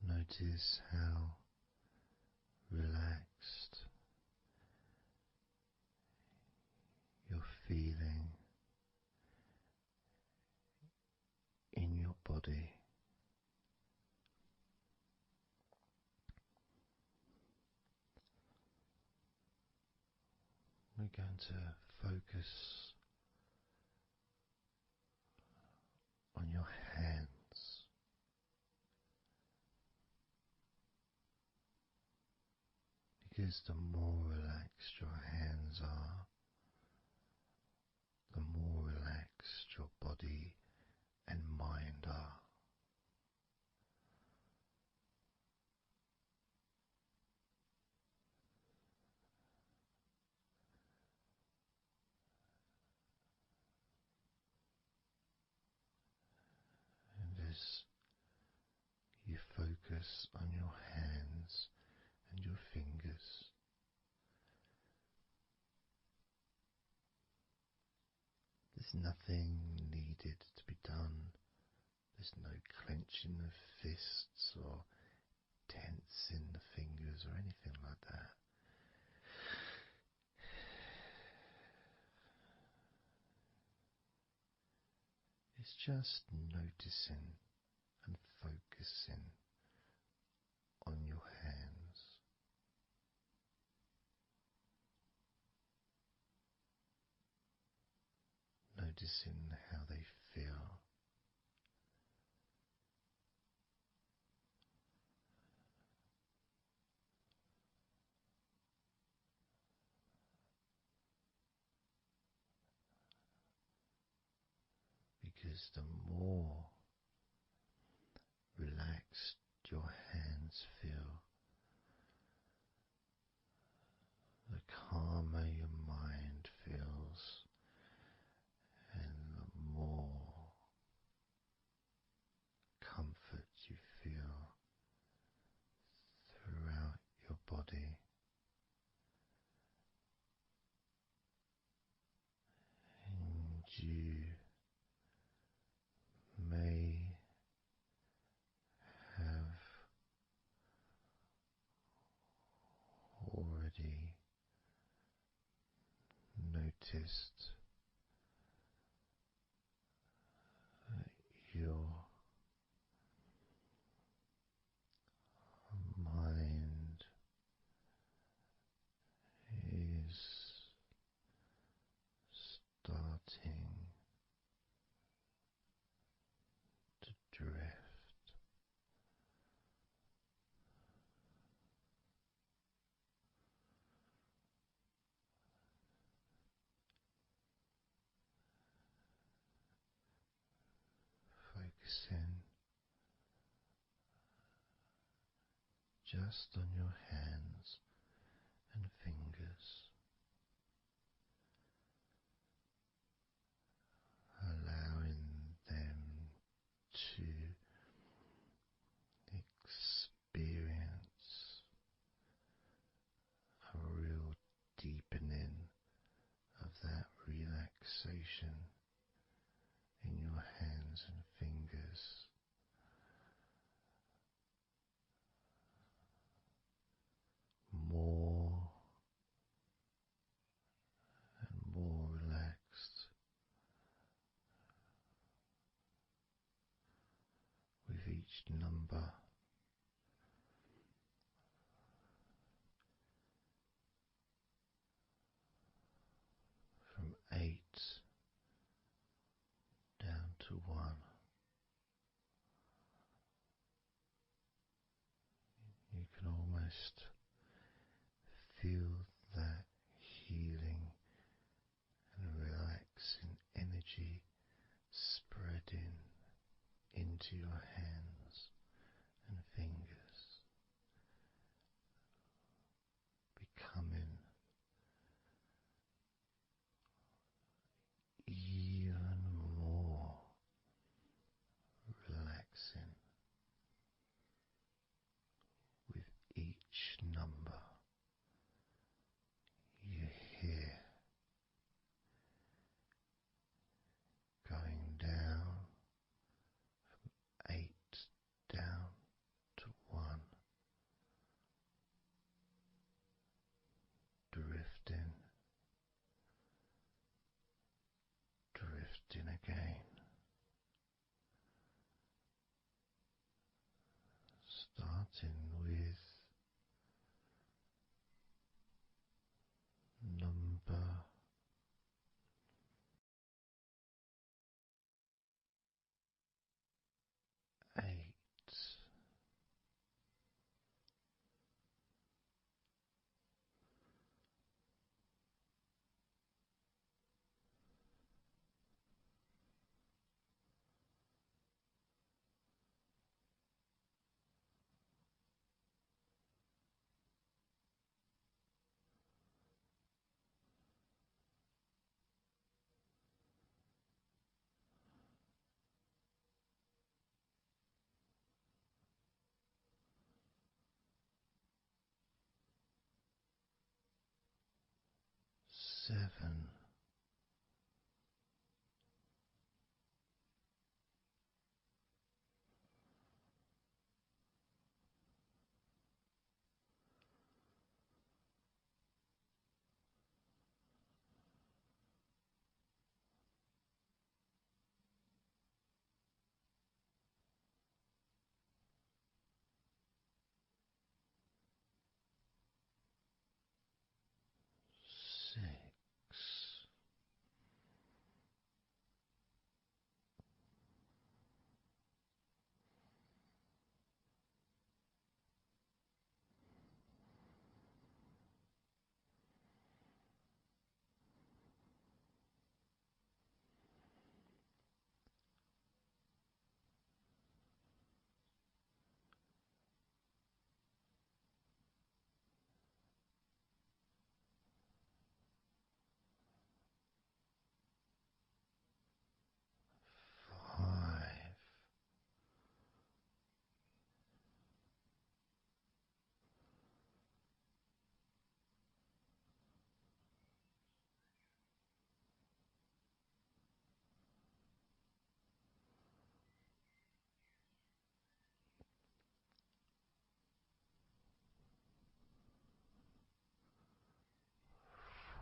notice how relaxed you're feeling in your body. We're going to focus on your hands. Because the more relaxed your hands are, the more relaxed your body and mind are. And as you focus on your hands and your fingers, there's nothing needed to be done. There's no clenching of fists or tensing the fingers or anything like that. It's just noticing and focusing on your hands. Noticing how they feel. Because the more relaxed your hands feel, the calmer your mind feels, and the more comfort you feel throughout your body. And you may have already noticed that your mind is starting to drift. Focusing just on your hands and fingers, allowing them to experience a real deepening of that relaxation in your hands and fingers. More and more relaxed with each number. From 8 down to 1. You can almost feel that healing and relaxing energy spreading into your hands and fingers, becoming even more relaxing with each number you hear going down starting with number 8. 7. 6. 5.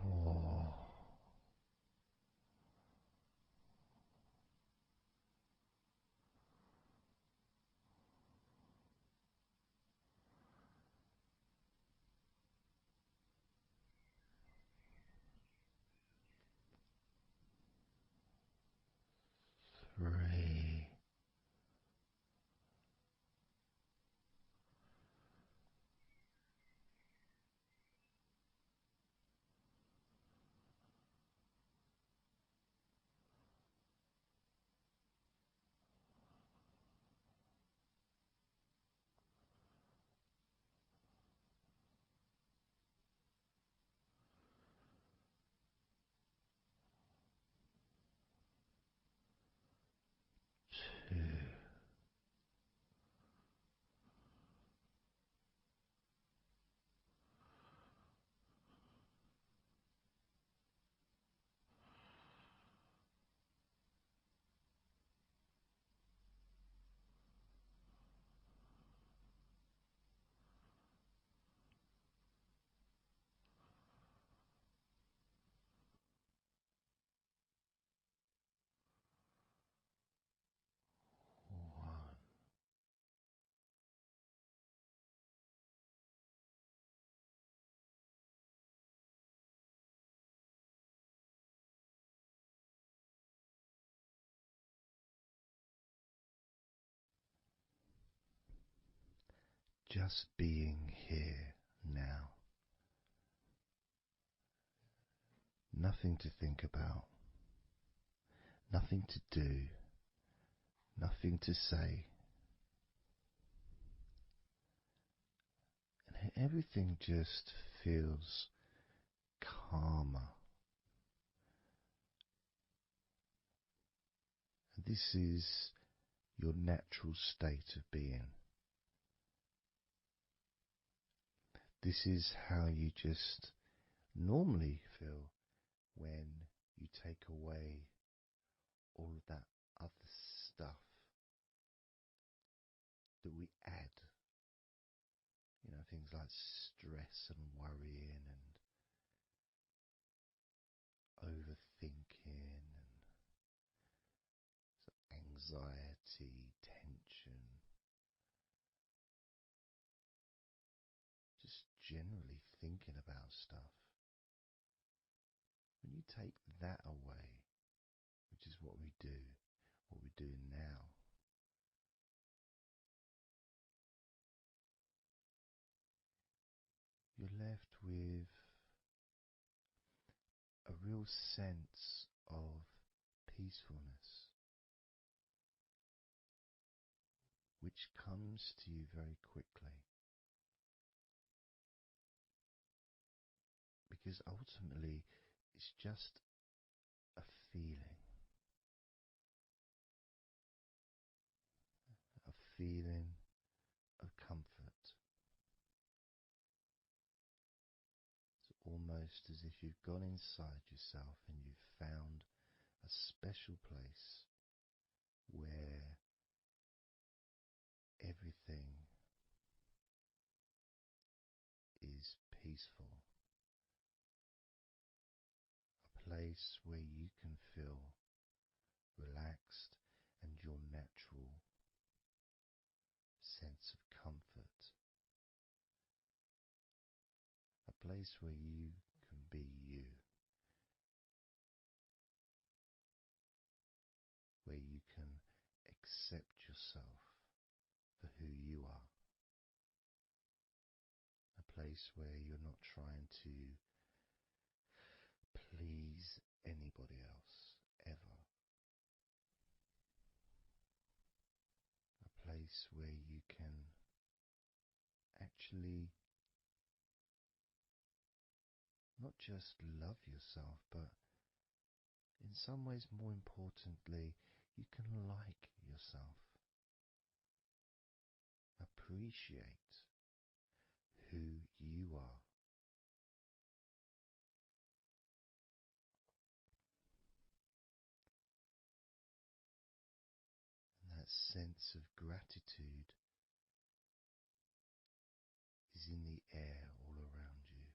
4. 3. 2. 1. Just being here now. Nothing to think about, nothing to do, nothing to say, and everything just feels calmer. And this is your natural state of being. This is how you just normally feel when you take away all of that other stuff that we add. Things like stress and worrying and overthinking and anxiety, tension. generally thinking about stuff. When you take that away, which is what we're doing now, you're left with a real sense of peacefulness, which comes to you very quickly. Because ultimately, it's just a feeling. A feeling of comfort. It's almost as if you've gone inside yourself and you've found a special place where everything is peaceful. A place where you can feel relaxed and your natural sense of comfort. A place where you can be you. Where you can accept yourself for who you are. A place where you're not trying to please anybody else, ever. A place where you can actually not just love yourself, but in some ways, more importantly, you can like yourself. Appreciate who you are. And that sense of gratitude is in the air all around you.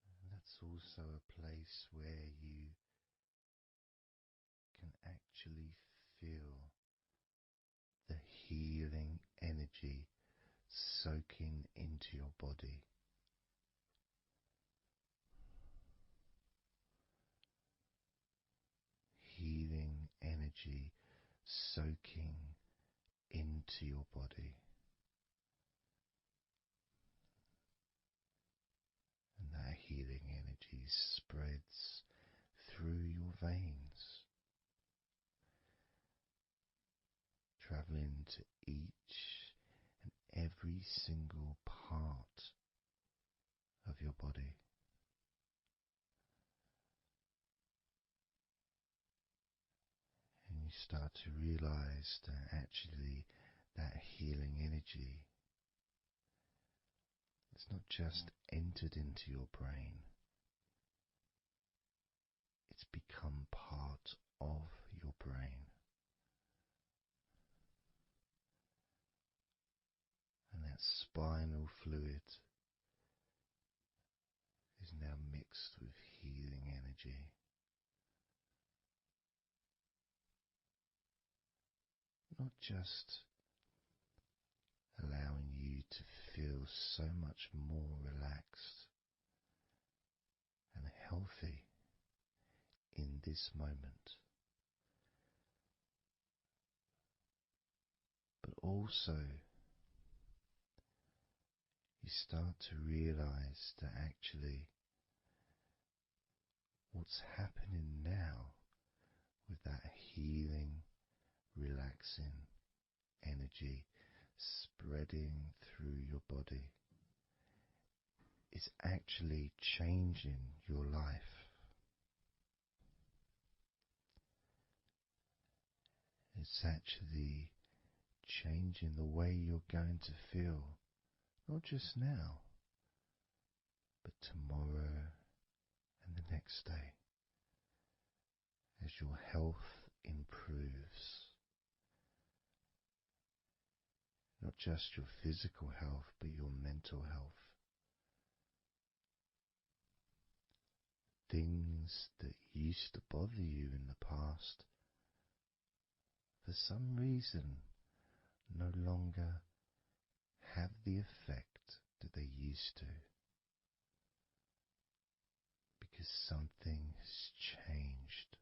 And that's also a place where you can actually feel the healing energy soaking into your body. Healing energy soaking into your body. And that healing energy spreads through your veins, traveling to each and every single part of your body. And you start to realize that actually that healing energy has not just entered into your brain, it's become part of your brain. And that spinal fluid is now mixed with healing energy. Not just allowing you to feel so much more relaxed and healthy in this moment, but also you start to realize that actually what's happening now with that healing, relaxing energy spreading through your body is actually changing your life. It's actually changing the way you're going to feel, not just now, but tomorrow and the next day, as your health improves. Not just your physical health, but your mental health. Things that used to bother you in the past, for some reason no longer have the effect that they used to, because something has changed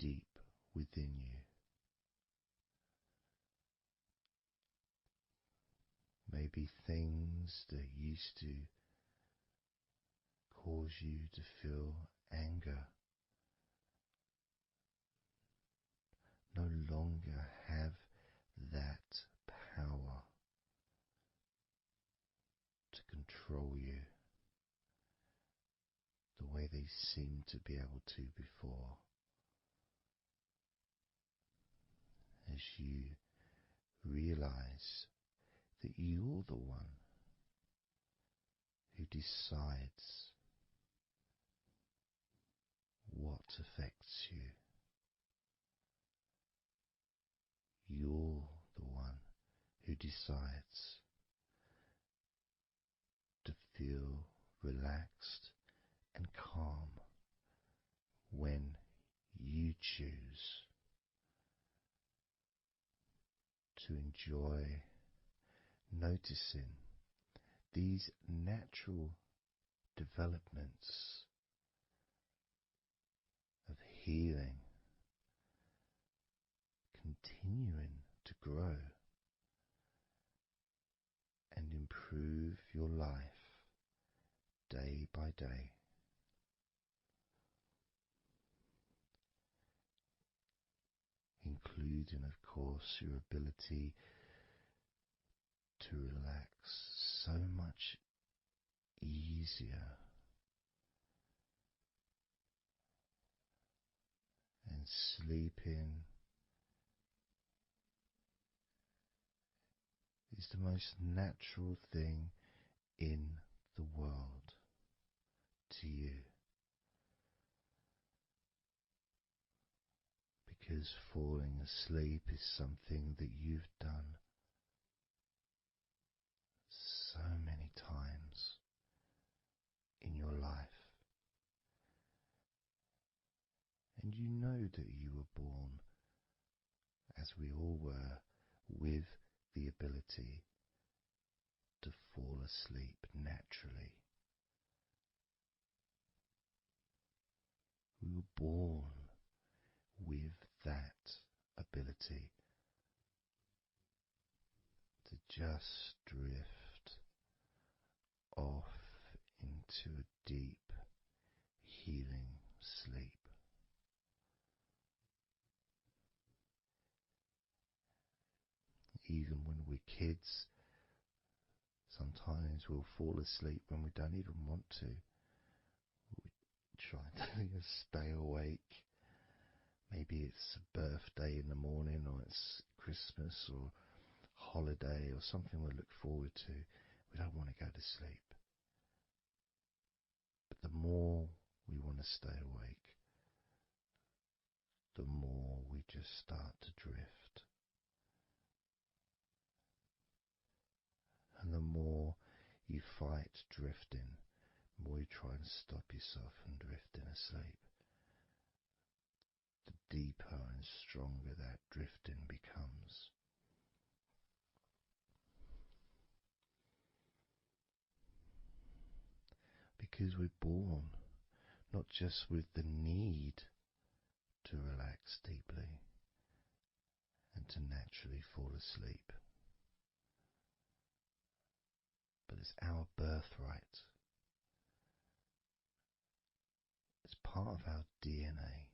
deep within you. Maybe things that used to cause you to feel anger no longer have that power to control you the way they seemed to be able to before. As you realize that you're the one who decides what affects you. You're the one who decides to feel relaxed and calm when you choose to enjoy noticing these natural developments of healing continuing to grow and improve your life day by day. Including, of course, your ability to relax so much easier and sleeping is the most natural thing in the world to you, because falling asleep is something that you've done so many times in your life, and you know that you were born, as we all were, with the ability to fall asleep naturally. We were born with that ability to just drift off into a deep, healing sleep. Even when we're kids, sometimes we'll fall asleep when we don't even want to. We try to stay awake. Maybe it's a birthday in the morning, or it's Christmas or holiday or something we look forward to. We don't want to go to sleep. But the more we want to stay awake, the more we just start to drift. And the more you fight drifting, the more you try and stop yourself from drifting asleep, the deeper and stronger that drifting becomes. Because we're born not just with the need to relax deeply and to naturally fall asleep, but it's our birthright. It's part of our DNA.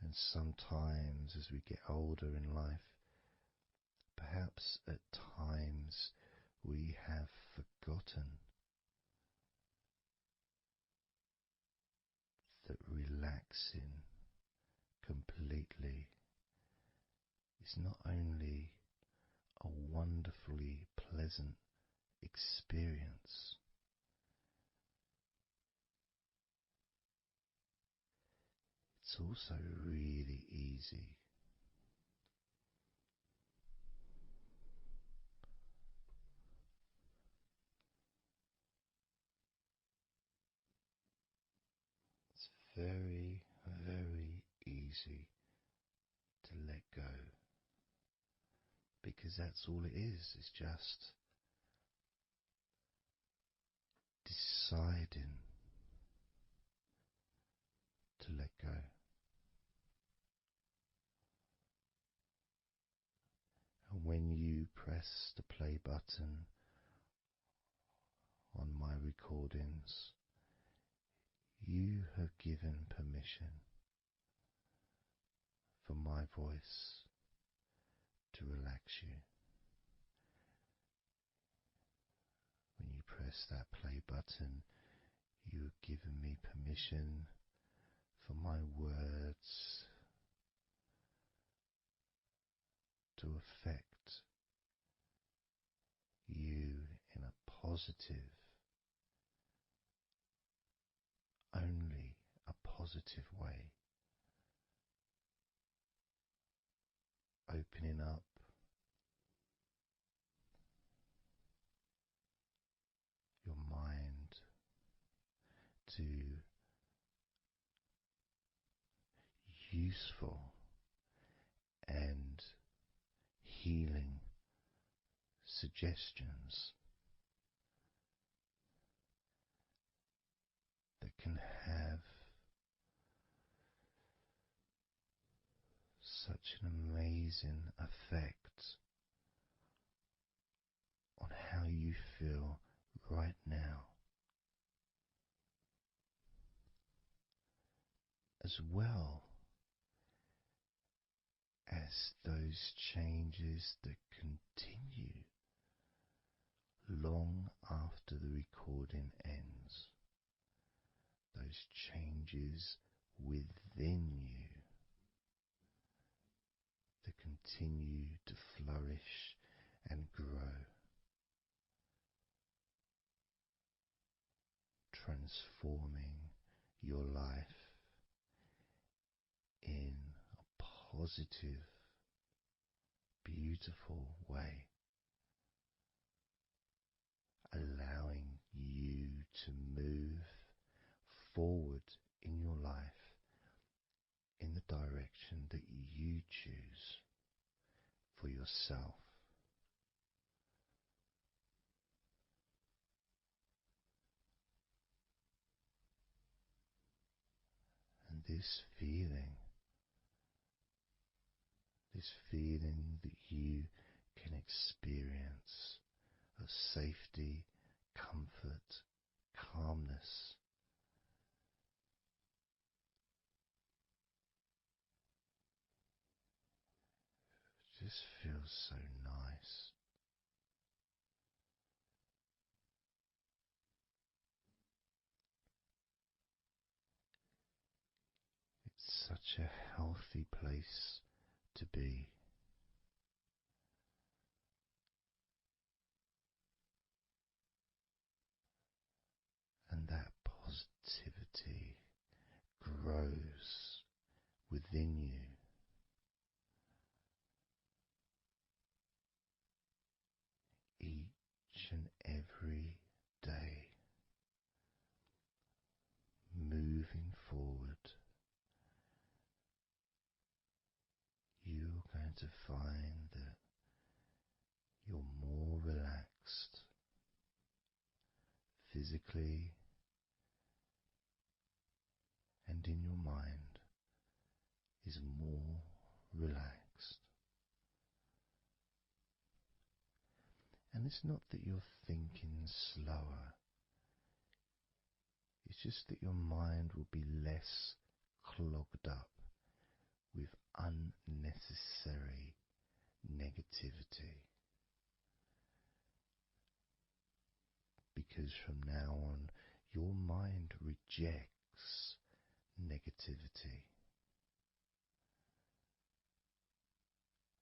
And sometimes as we get older in life, perhaps at times we have forgotten that relaxing completely is not only a wonderfully pleasant experience, it's also really easy. very, very easy to let go, because that's all it is. It's just deciding to let go. And when you press the play button on my recordings, you have given permission for my voice to relax you. When you press that play button, you have given me permission for my words to affect you in a positive, only a positive way, opening up your mind to useful and healing suggestions that can have such an amazing effect on how you feel right now, as well as those changes that continue long after the recording ends, those changes within you that continue to flourish and grow, transforming your life in a positive, beautiful way, allowing you to move forward in your life in the direction that you choose for yourself. And this feeling that you can experience of safety, comfort, calmness, just feels so nice. It's such a healthy place to be. And that positivity grows within you. Each and every day, moving forward, you're going to find that you're more relaxed physically and in your mind is more relaxed. And it's not that you're thinking slower, it's just that your mind will be less clogged up with unnecessary negativity. Because from now on, your mind rejects negativity.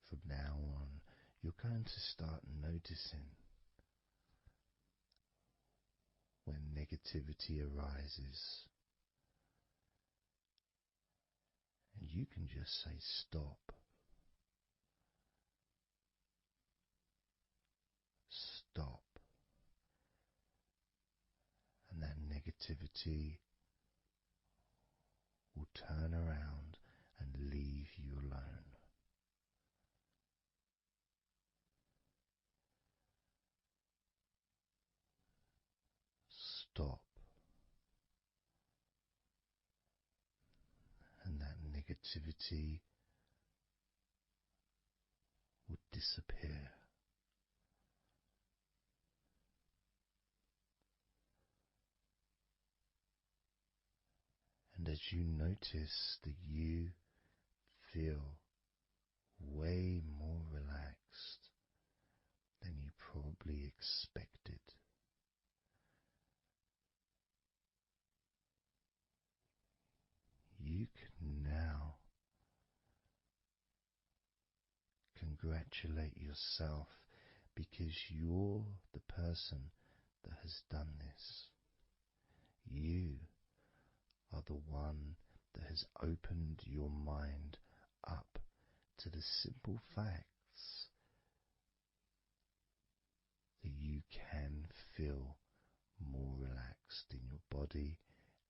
From now on, you're going to start noticing when negativity arises, and you can just say stop. Stop. And that negativity will turn around and leave you alone. Stop, and that negativity would disappear. And as you notice that you feel way more relaxed than you probably expected, you can now congratulate yourself because you're the person that has done this. You are the one that has opened your mind up to the simple facts that you can feel more relaxed in your body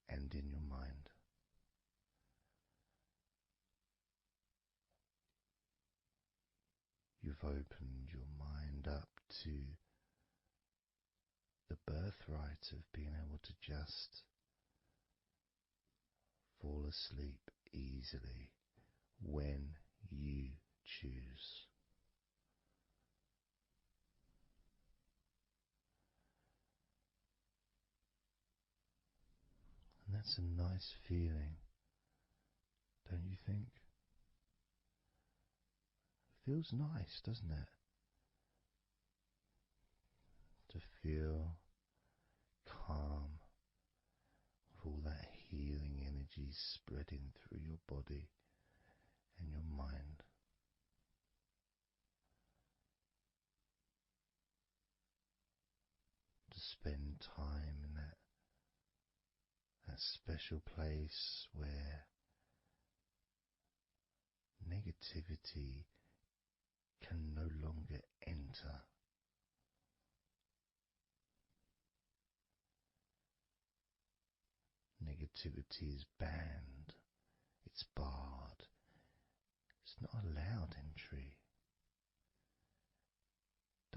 and in your mind. You've opened your mind up to the birthright of being able to just fall asleep easily when you choose. And that's a nice feeling, don't you think? It feels nice, doesn't it? To feel calm with all that healing energy spreading through your body and your mind. To spend time in that special place where negativity can no longer enter. Negativity is banned, it's barred, it's not allowed entry. It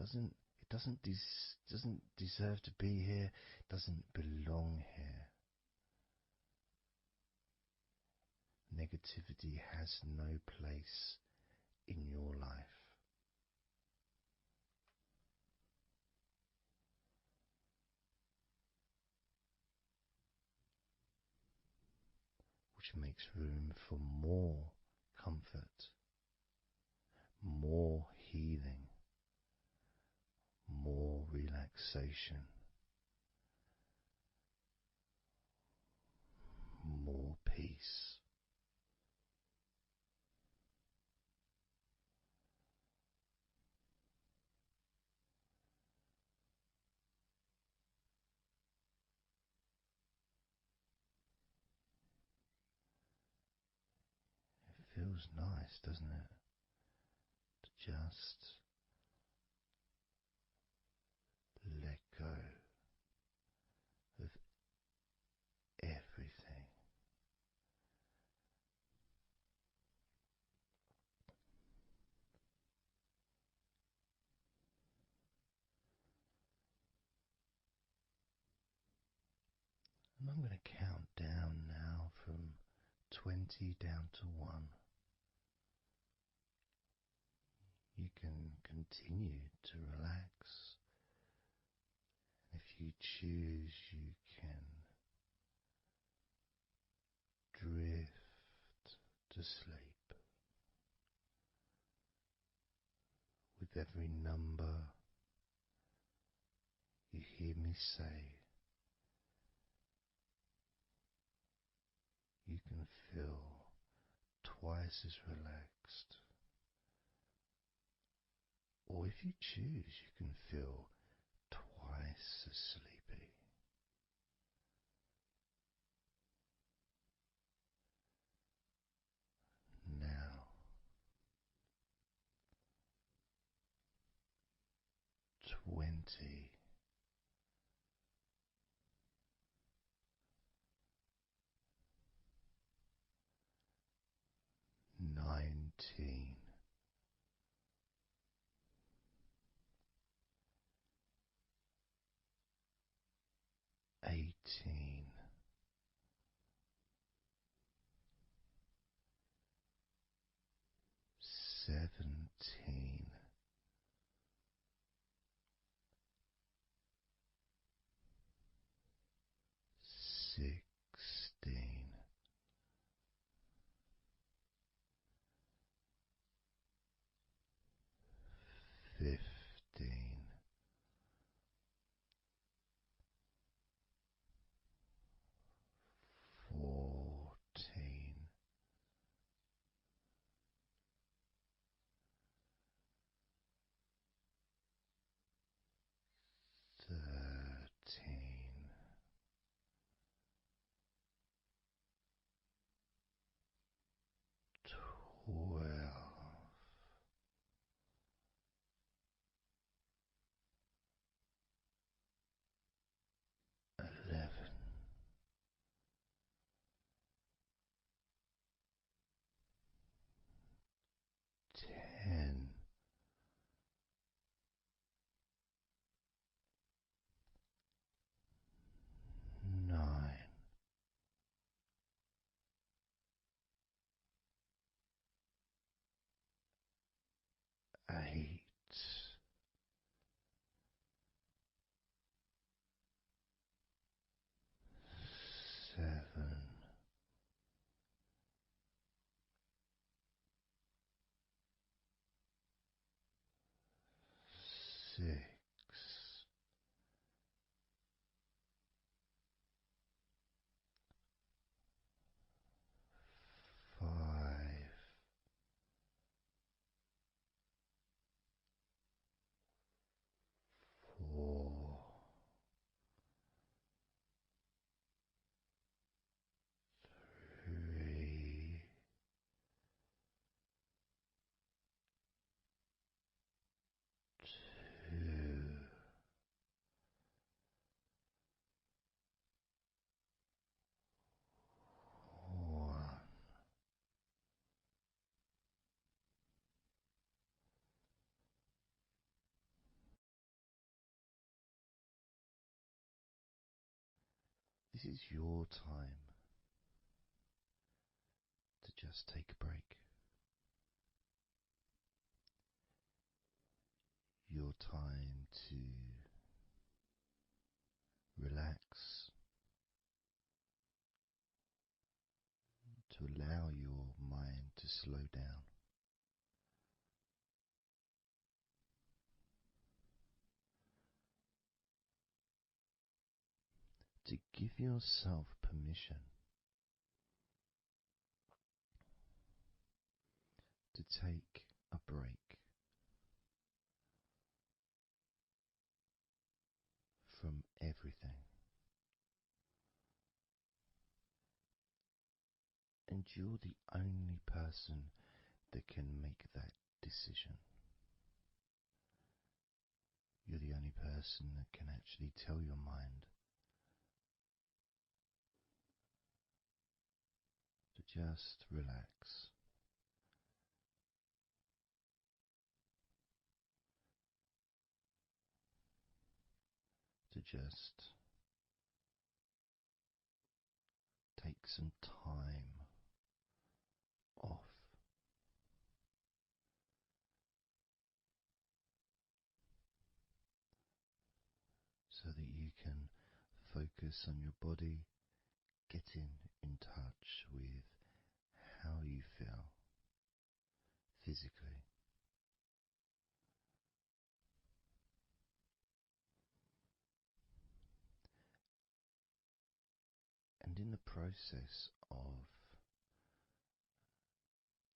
doesn't deserve to be here, doesn't belong here. Negativity has no place in your life. Which makes room for more comfort, more healing, more relaxation, more peace. It feels nice, doesn't it? To just let go of everything. And I'm going to count down now from 20 down to 1. You can continue to relax. If you choose, you can drift to sleep. With every number you hear me say, you can feel twice as relaxed. Or if you choose, you can feel twice as sleepy. Now, 20. 18, 17, 16, 15, 14, 13, 12, 11, 10, 9, 8, 7, 6, 5, 4, 3, 2, 1. This is your time to just take a break. Your time to relax, to allow your mind to slow down, to give yourself permission to take a break from everything. And you're the only person that can make that decision. You're the only person that can actually tell your mind to just relax. To just take some time off. So that you can focus on your body, getting in touch with how you feel physically. And in the process of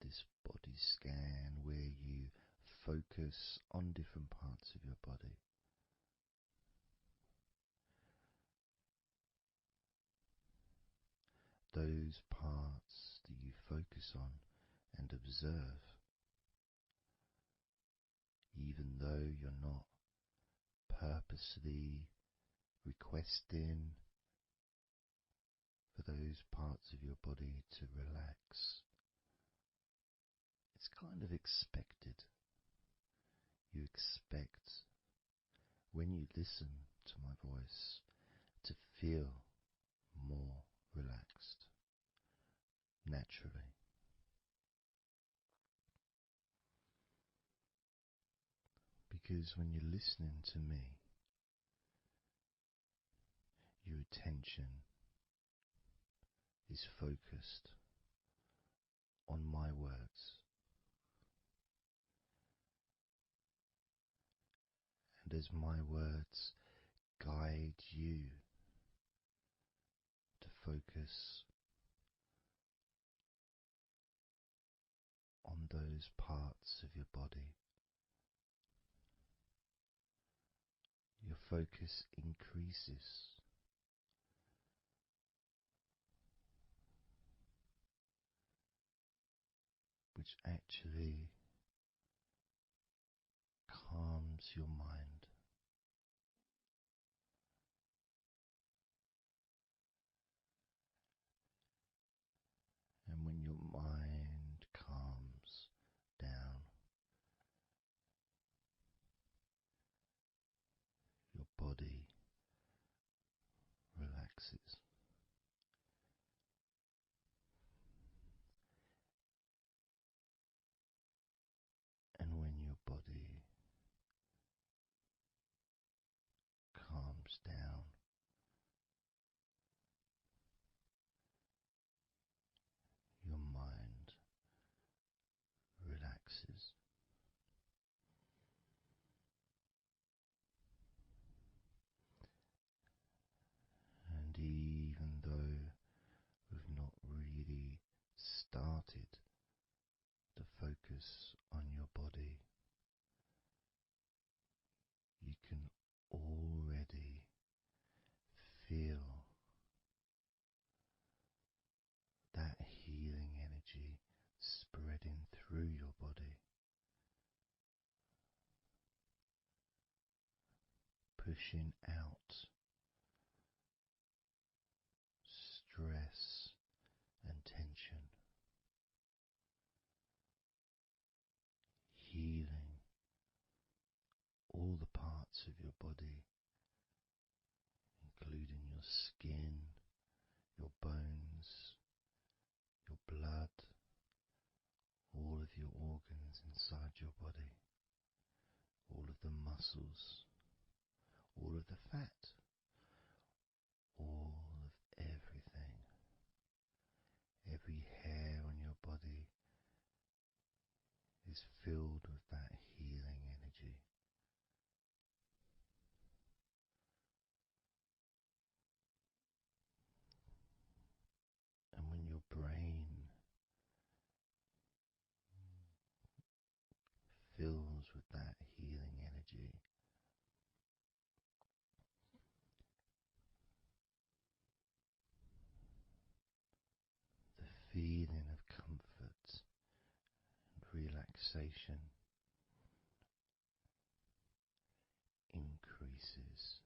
this body scan, where you focus on different parts of your body, those parts that you focus on and observe, even though you're not purposely requesting for those parts of your body to relax, it's it's kind of expected. You expect, when you listen to my voice, to feel more relaxed naturally. Because when you're listening to me, your attention is focused on my words. And as my words guide you to focus on those parts of your body, your focus increases. Which actually calms your mind. And when your mind calms down, your body relaxes. And when your body calms down, your mind relaxes. And even though we've not really started to focus on your body, you can already feel that healing energy spreading through your body, pushing out stress and tension, healing all the parts of your body, including your skin, your bones, your blood, all of your organs inside your body, all of the muscles, all of the fat, all of everything. Every hair on your body is filled with that healing energy. And when your brain fills with that healing energy, the feeling of comfort and relaxation increases.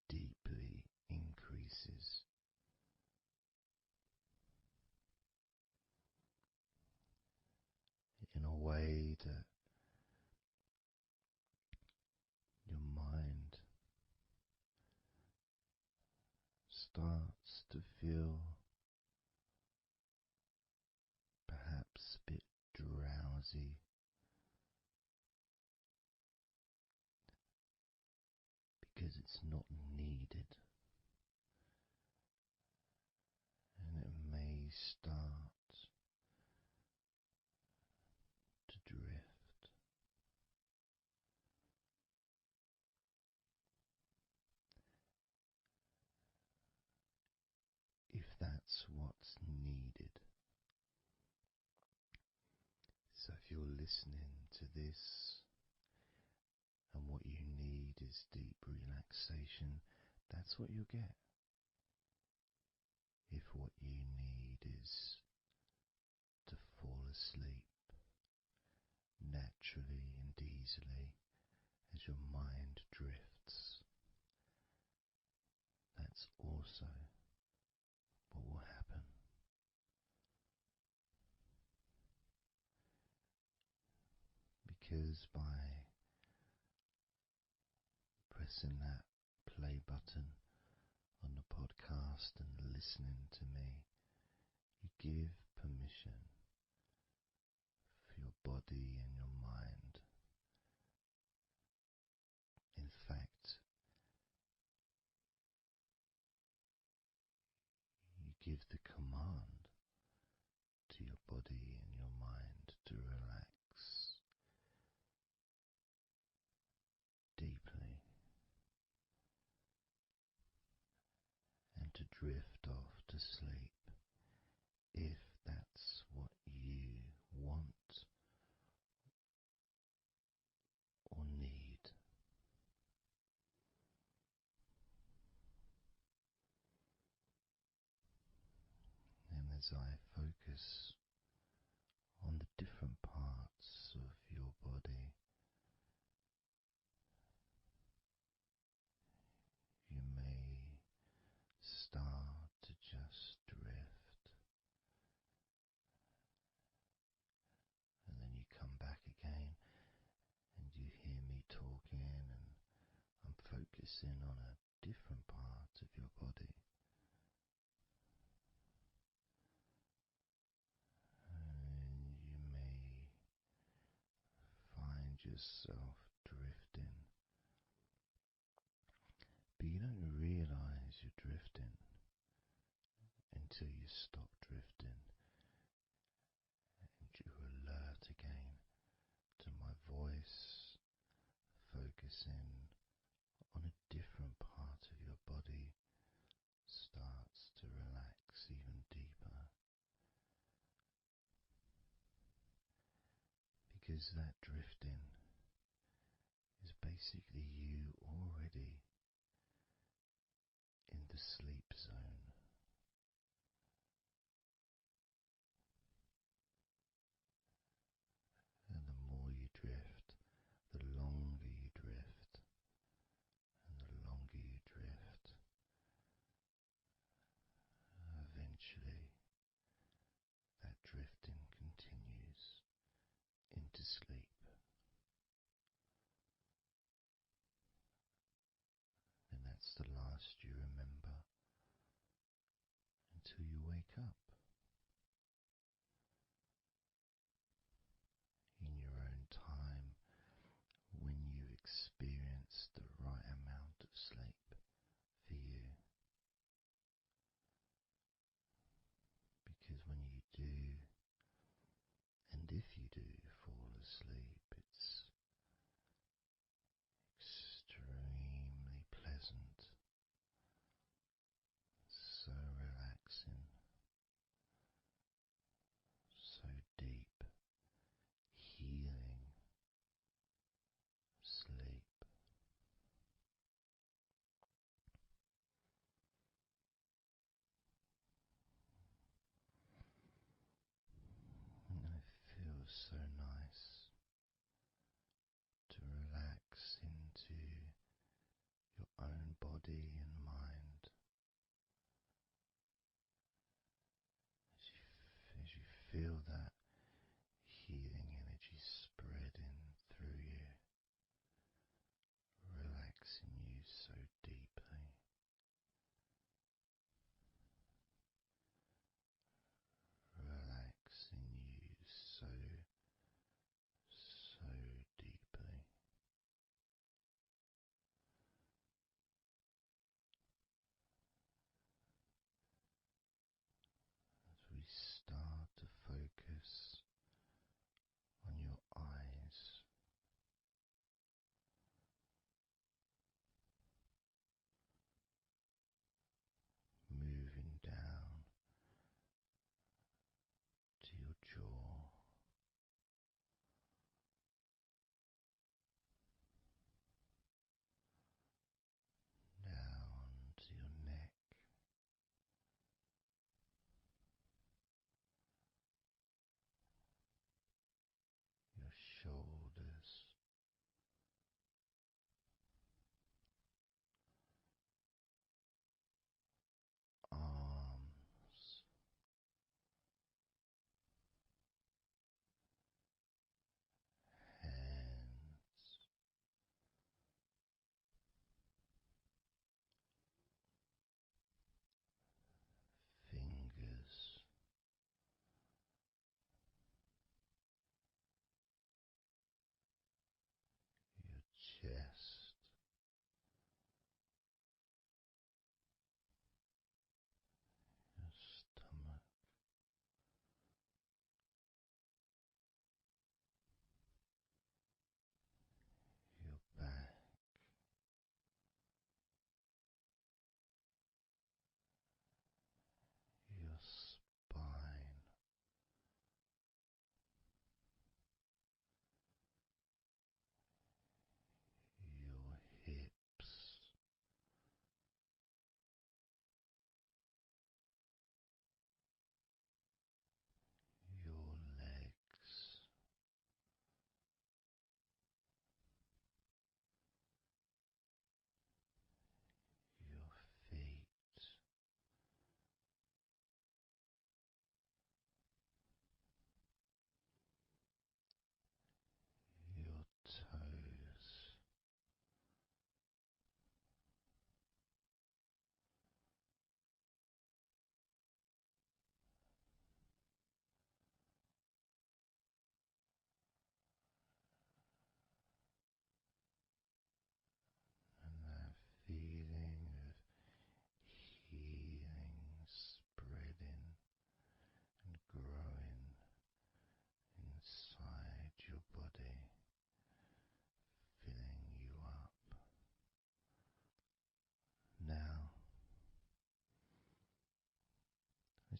Deeply increases. In a way that your mind starts to feel perhaps a bit drowsy, because it's not needed, and it may start to drift. If that's what's needed. So if you're listening to this and what you need is deep relaxation, that's what you'll get. If what you need is to fall asleep naturally and easily as your mind drifts, that's also because by pressing that play button on the podcast and listening to me, you give permission for your body and your mind. In fact, you give the command to your body and your mind to relax deeply and to drift off to sleep if that's what you want or need. And as I focus on the different parts of your body, you may start to just drift, and then you come back again and you hear me talking, and I'm focusing on a different part of your body. And you may find yourself drifting, but you don't realize you're drifting until you stop drifting and you're alert again to my voice, focusing on a different part of your body starts to relax even deeper, because that drifting is basically you already in the sleep zone. And the more you drift, the longer you drift, and the longer you drift, eventually that drifting continues into sleep. And that's the last you remember until you wake up in your own time, when you experience the right amount of sleep for you. Because when you do, and if you do fall asleep, it's extremely pleasant, so relaxing, so deep, healing sleep. And it feels so nice to relax into your own body and mind as you feel that healing energy spreading through you, relaxing you so deeply, relaxing you so deeply.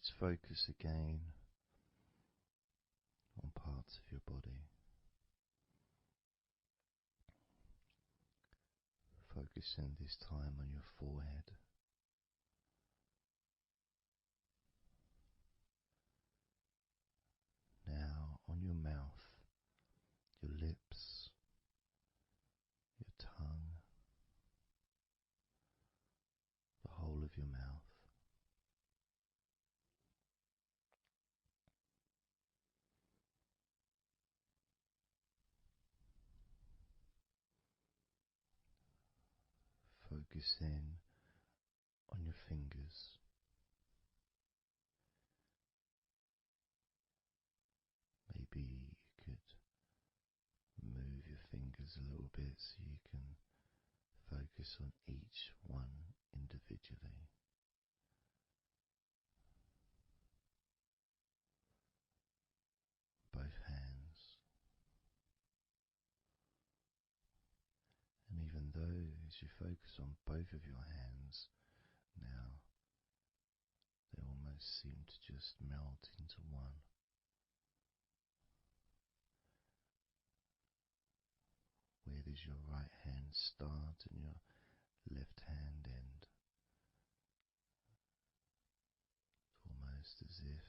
Let's focus again on parts of your body. Focusing this time on your forehead. Now on your mouth, your lips, your tongue, the whole of your mouth. Focusing on your fingers. Maybe you could move your fingers a little bit so you can focus on each one individually. Both hands. And even though as you focus on both of your hands now, they almost seem to just melt into one. Where does your right hand start and your left hand end? It's almost as if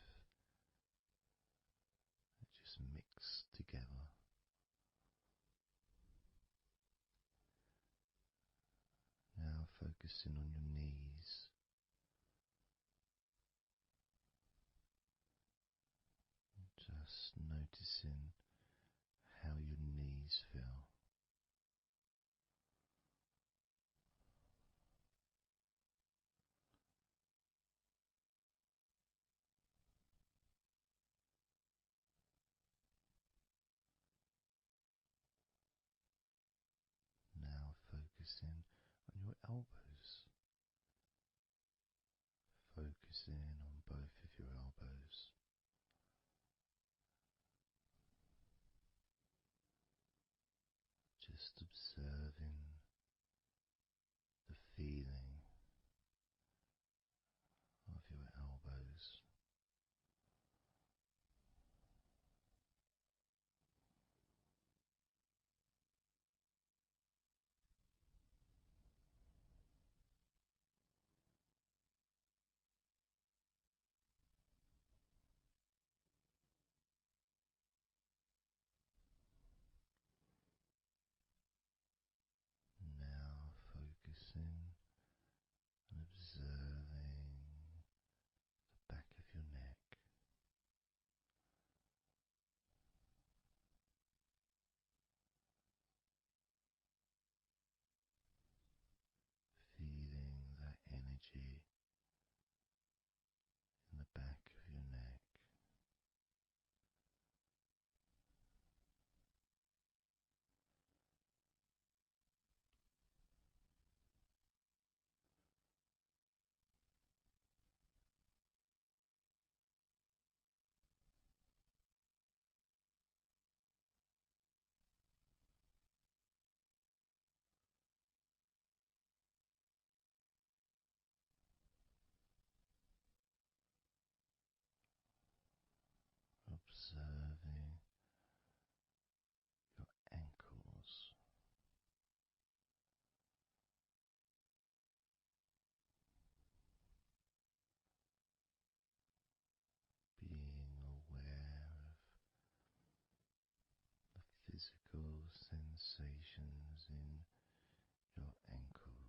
they just mix together. Now focusing on your knees. Just noticing how your knees feel. Now focusing on your elbows. Focusing on both of your elbows. Just observing the feeling of your elbows. Now focusing and observing the back of your neck. Feeling that energy in the back of your neck. Observing your ankles. Being aware of the physical sensations in your ankles.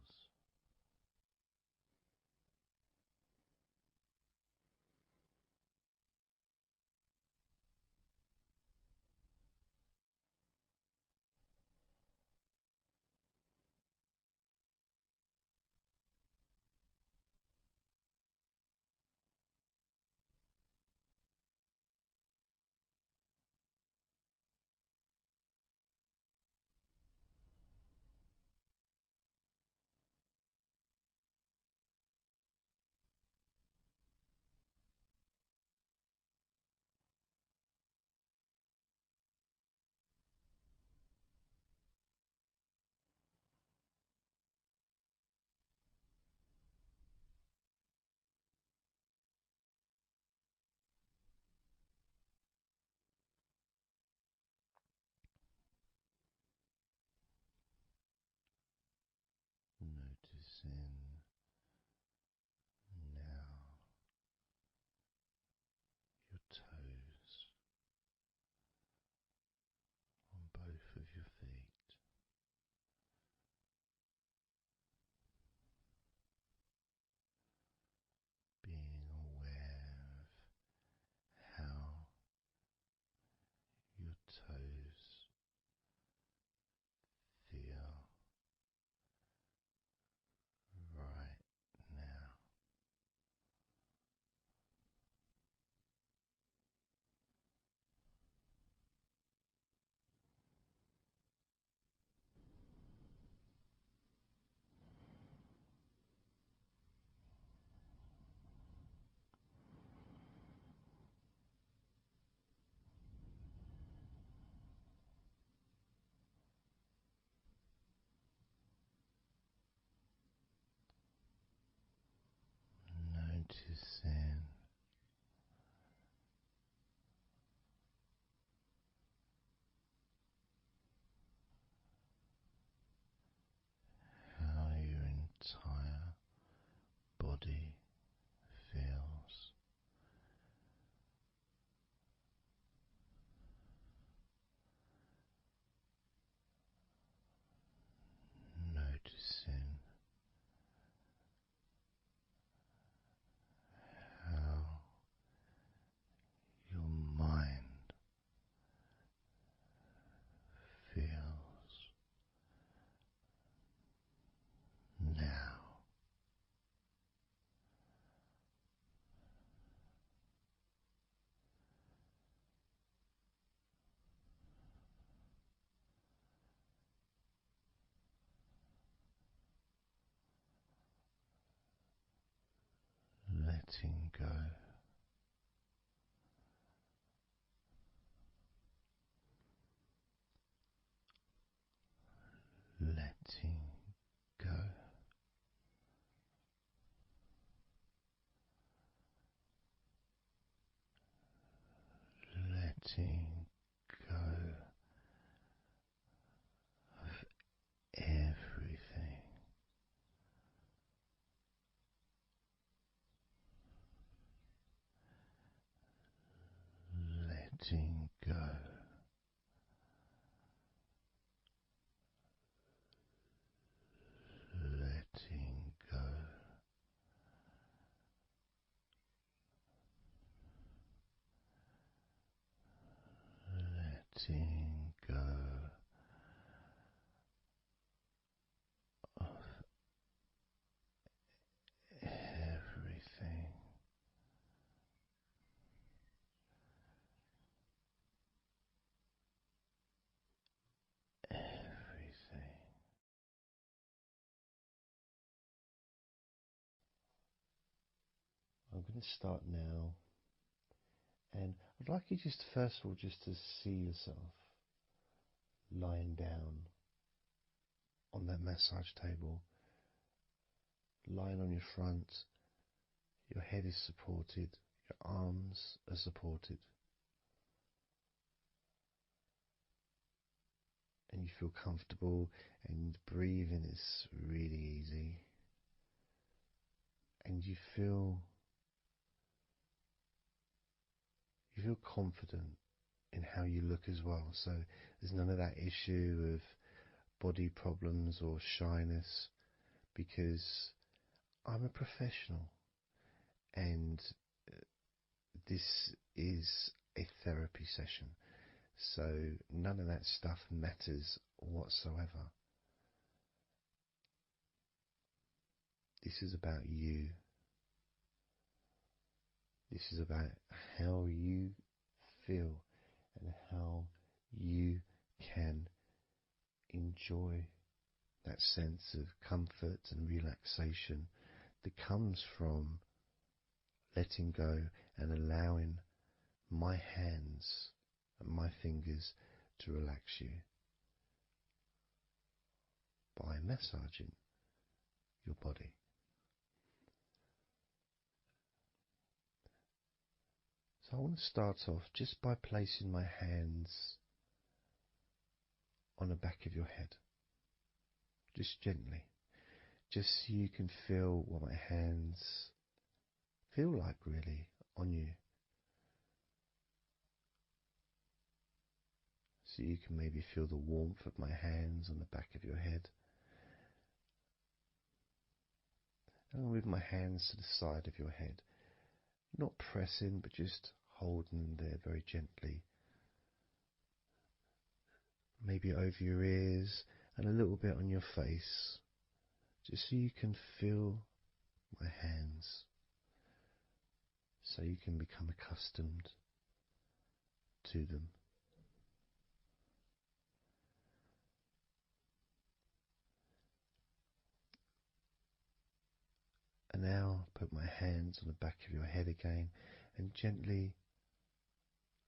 toes feel right now. Noticing how your entire body feels. Noticing how your mind feels now. Letting go, letting go, letting go of everything. Letting go, letting go, letting go of everything. Everything. I'm going to start now, and I'd like you just first of all just to see yourself lying down on that massage table, lying on your front, your head is supported, your arms are supported, and you feel comfortable, and breathing is really easy, and you feel confident in how you look as well. So there's none of that issue of body problems or shyness, because I'm a professional, and this is a therapy session. So none of that stuff matters whatsoever. This is about you. This is about how you feel and how you can enjoy that sense of comfort and relaxation that comes from letting go and allowing my hands and my fingers to relax you by massaging your body. So I want to start off just by placing my hands on the back of your head, just gently, just so you can feel what my hands feel like really on you. So you can maybe feel the warmth of my hands on the back of your head. And I'll move my hands to the side of your head, not pressing, but just holding them there very gently. maybe over your ears and a little bit on your face, just so you can feel my hands, so you can become accustomed to them. And now put my hands on the back of your head again and gently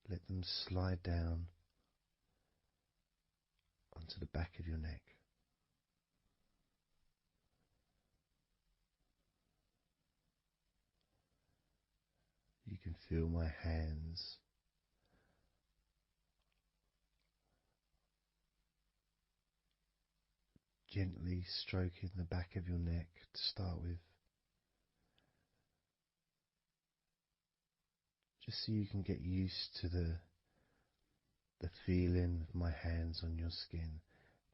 let them slide down onto the back of your neck. You can feel my hands gently stroking the back of your neck to start with, just so you can get used to the feeling of my hands on your skin.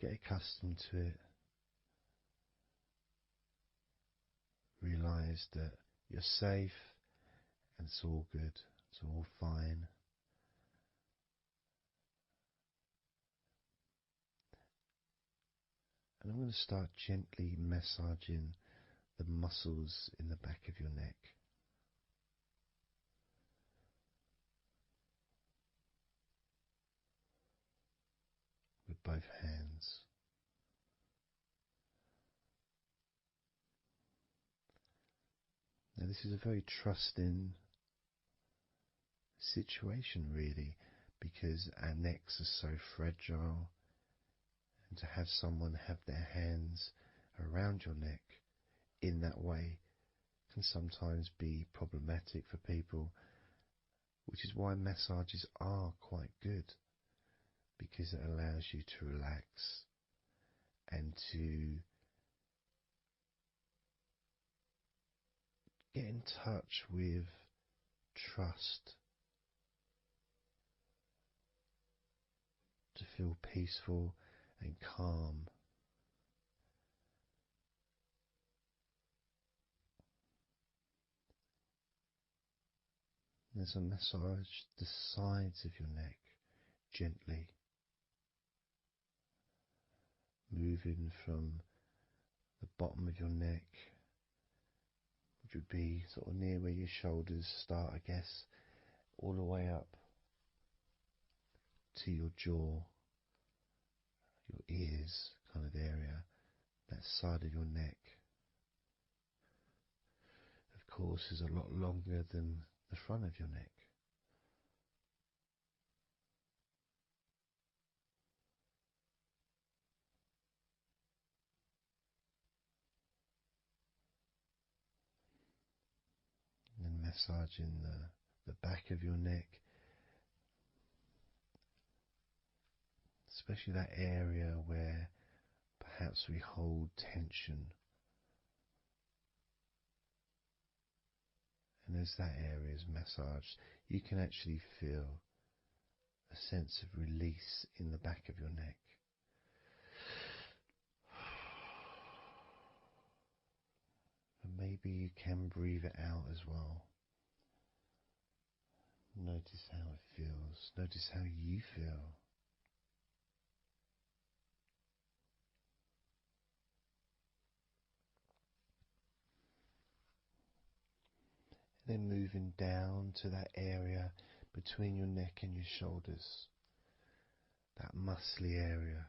Get accustomed to it. Realize that you're safe and it's all good, it's all fine. And I'm going to start gently massaging the muscles in the back of your neck. With both hands. Now this is a very trusting situation really, because our necks are so fragile, and to have someone have their hands around your neck in that way can sometimes be problematic for people, which is why massages are quite good, because it allows you to relax and to get in touch with trust, to feel peaceful and calm. There's a massage the sides of your neck gently, moving from the bottom of your neck, which would be sort of near where your shoulders start, I guess, all the way up to your jaw, your ears kind of area, that side of your neck. Of course, is a lot longer than the front of your neck. And then massaging the back of your neck, especially that area where perhaps we hold tension. And as that area is massaged, you can actually feel a sense of release in the back of your neck. And maybe you can breathe it out as well. Notice how it feels. Notice how you feel. Then moving down to that area between your neck and your shoulders, that muscly area,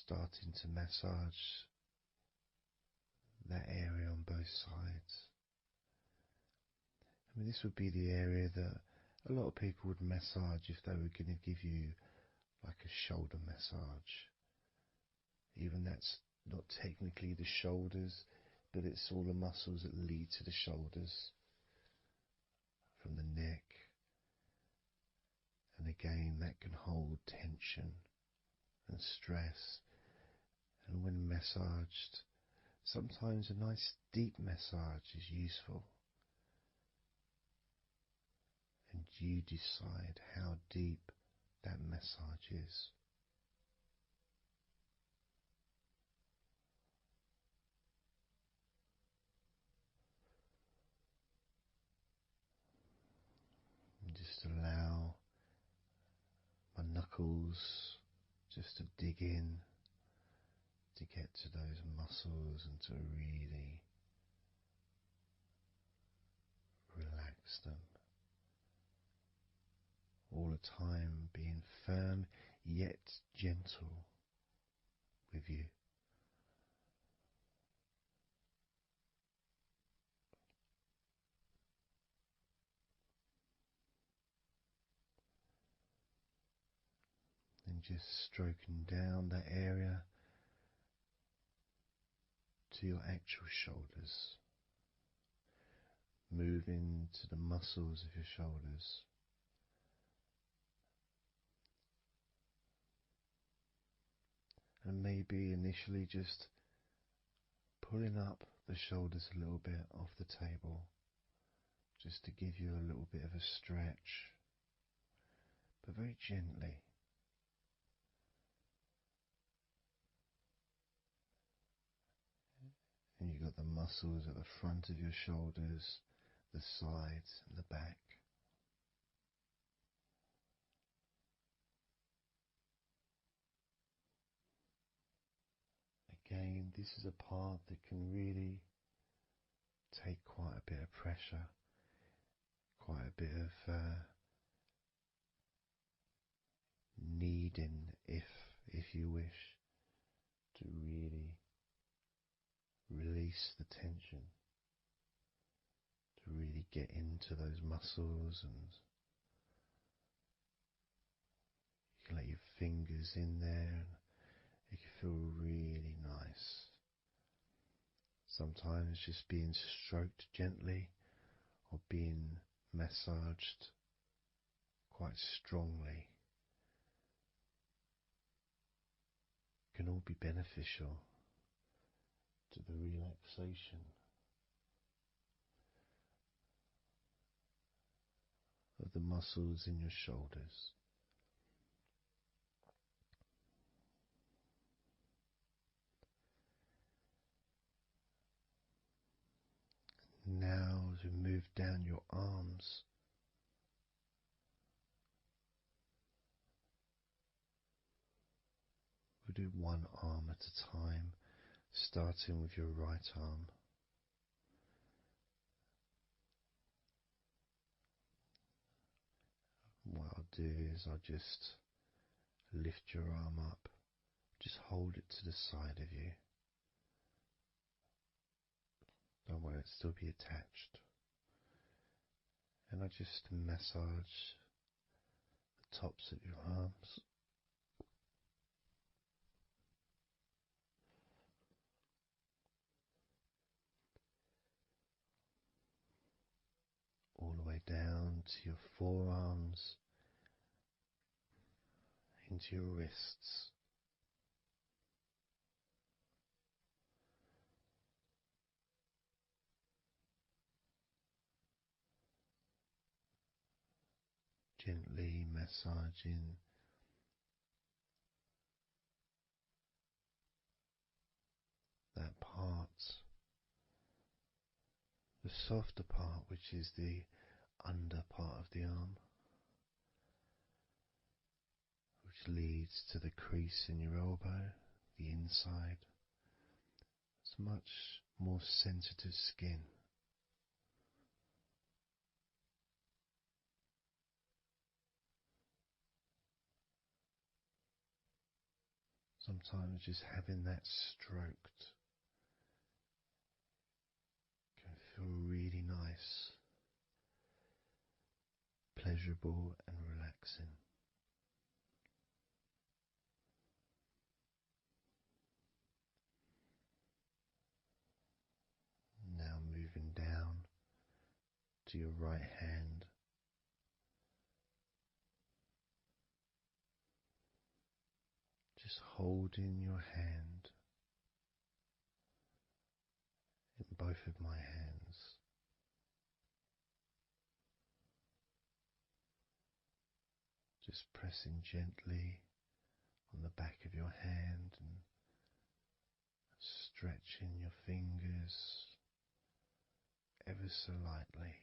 starting to massage that area on both sides. I mean, this would be the area that a lot of people would massage if they were going to give you like a shoulder massage. Even that's not technically the shoulders, but it's all the muscles that lead to the shoulders, from the neck. And again, that can hold tension and stress. And when massaged, sometimes a nice deep massage is useful. And you decide how deep that massage is. And just allow my knuckles, just to dig in, to get to those muscles and to really relax them. All the time being firm yet gentle with you. And just stroking down that area to your actual shoulders, moving to the muscles of your shoulders. And maybe initially just pulling up the shoulders a little bit off the table, just to give you a little bit of a stretch, but very gently. And you've got the muscles at the front of your shoulders, the sides and the back. Again, this is a part that can really take quite a bit of pressure, quite a bit of needing, if you wish, to really release the tension, to really get into those muscles, and you can let your fingers in there and it can feel really nice. Sometimes just being stroked gently or being massaged quite strongly can all be beneficial to the relaxation of the muscles in your shoulders. Now, as we move down your arms, we'll do one arm at a time, starting with your right arm. What I'll do is I'll just lift your arm up, just hold it to the side of you. Don't worry, it'll still be attached. And I just massage the tops of your arms. All the way down to your forearms, into your wrists. Gently massaging that part, the softer part, which is the under part of the arm, which leads to the crease in your elbow, the inside. It's much more sensitive skin. Sometimes just having that stroked can feel really nice, pleasurable and relaxing. Now moving down to your right hand. Just holding your hand in both of my hands. Just pressing gently on the back of your hand and stretching your fingers ever so lightly.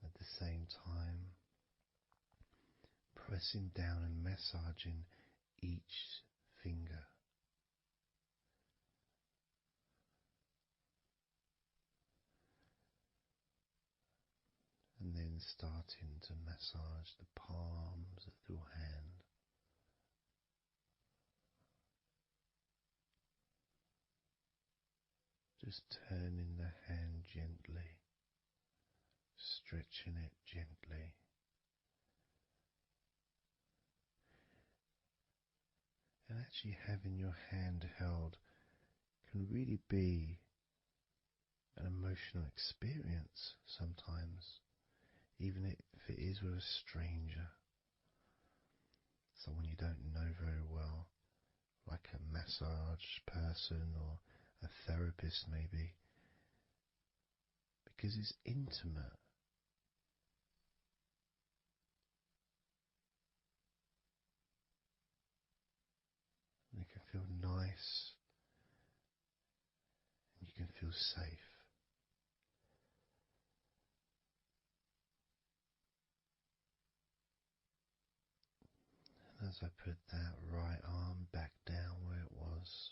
At the same time, pressing down and massaging each finger. And then starting to massage the palms of your hand. Just turning the hand gently, stretching it gently. And actually having your hand held can really be an emotional experience sometimes, even if it is with a stranger, someone you don't know very well, like a massage person or a therapist maybe, because it's intimate. And it can feel nice and you can feel safe. And as I put that right arm back down where it was,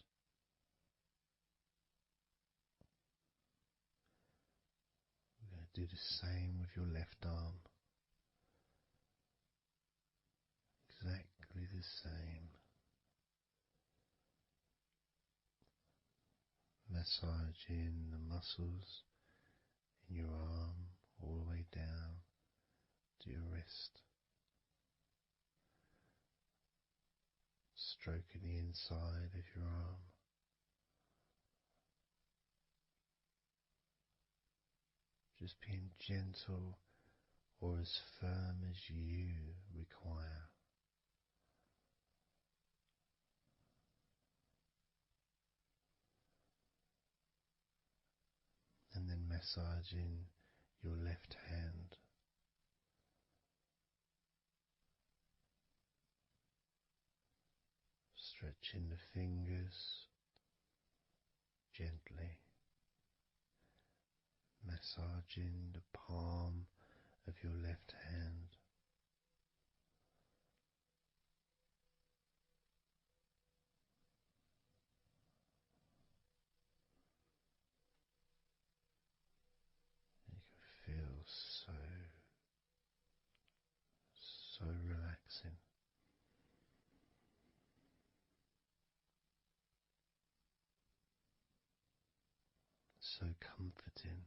we're going to do the same with your left arm. Exactly the same. Massaging the muscles in your arm all the way down to your wrist. Stroking the inside of your arm. Just being gentle or as firm as you require. And then massaging your left hand. Stretching the fingers gently. Massaging the palm of your left hand. You can feel so relaxing. So comforting.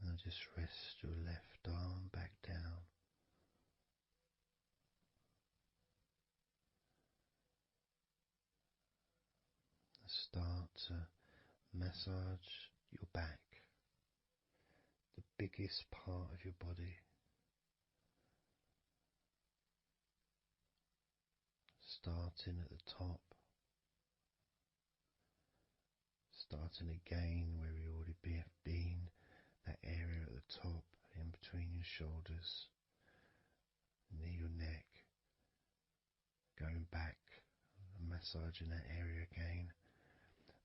Now just rest your left arm back down. Start to massage your back, the biggest part of your body. Starting at the top, starting again where we already have been, that area at the top, in between your shoulders, near your neck, going back and massaging that area again,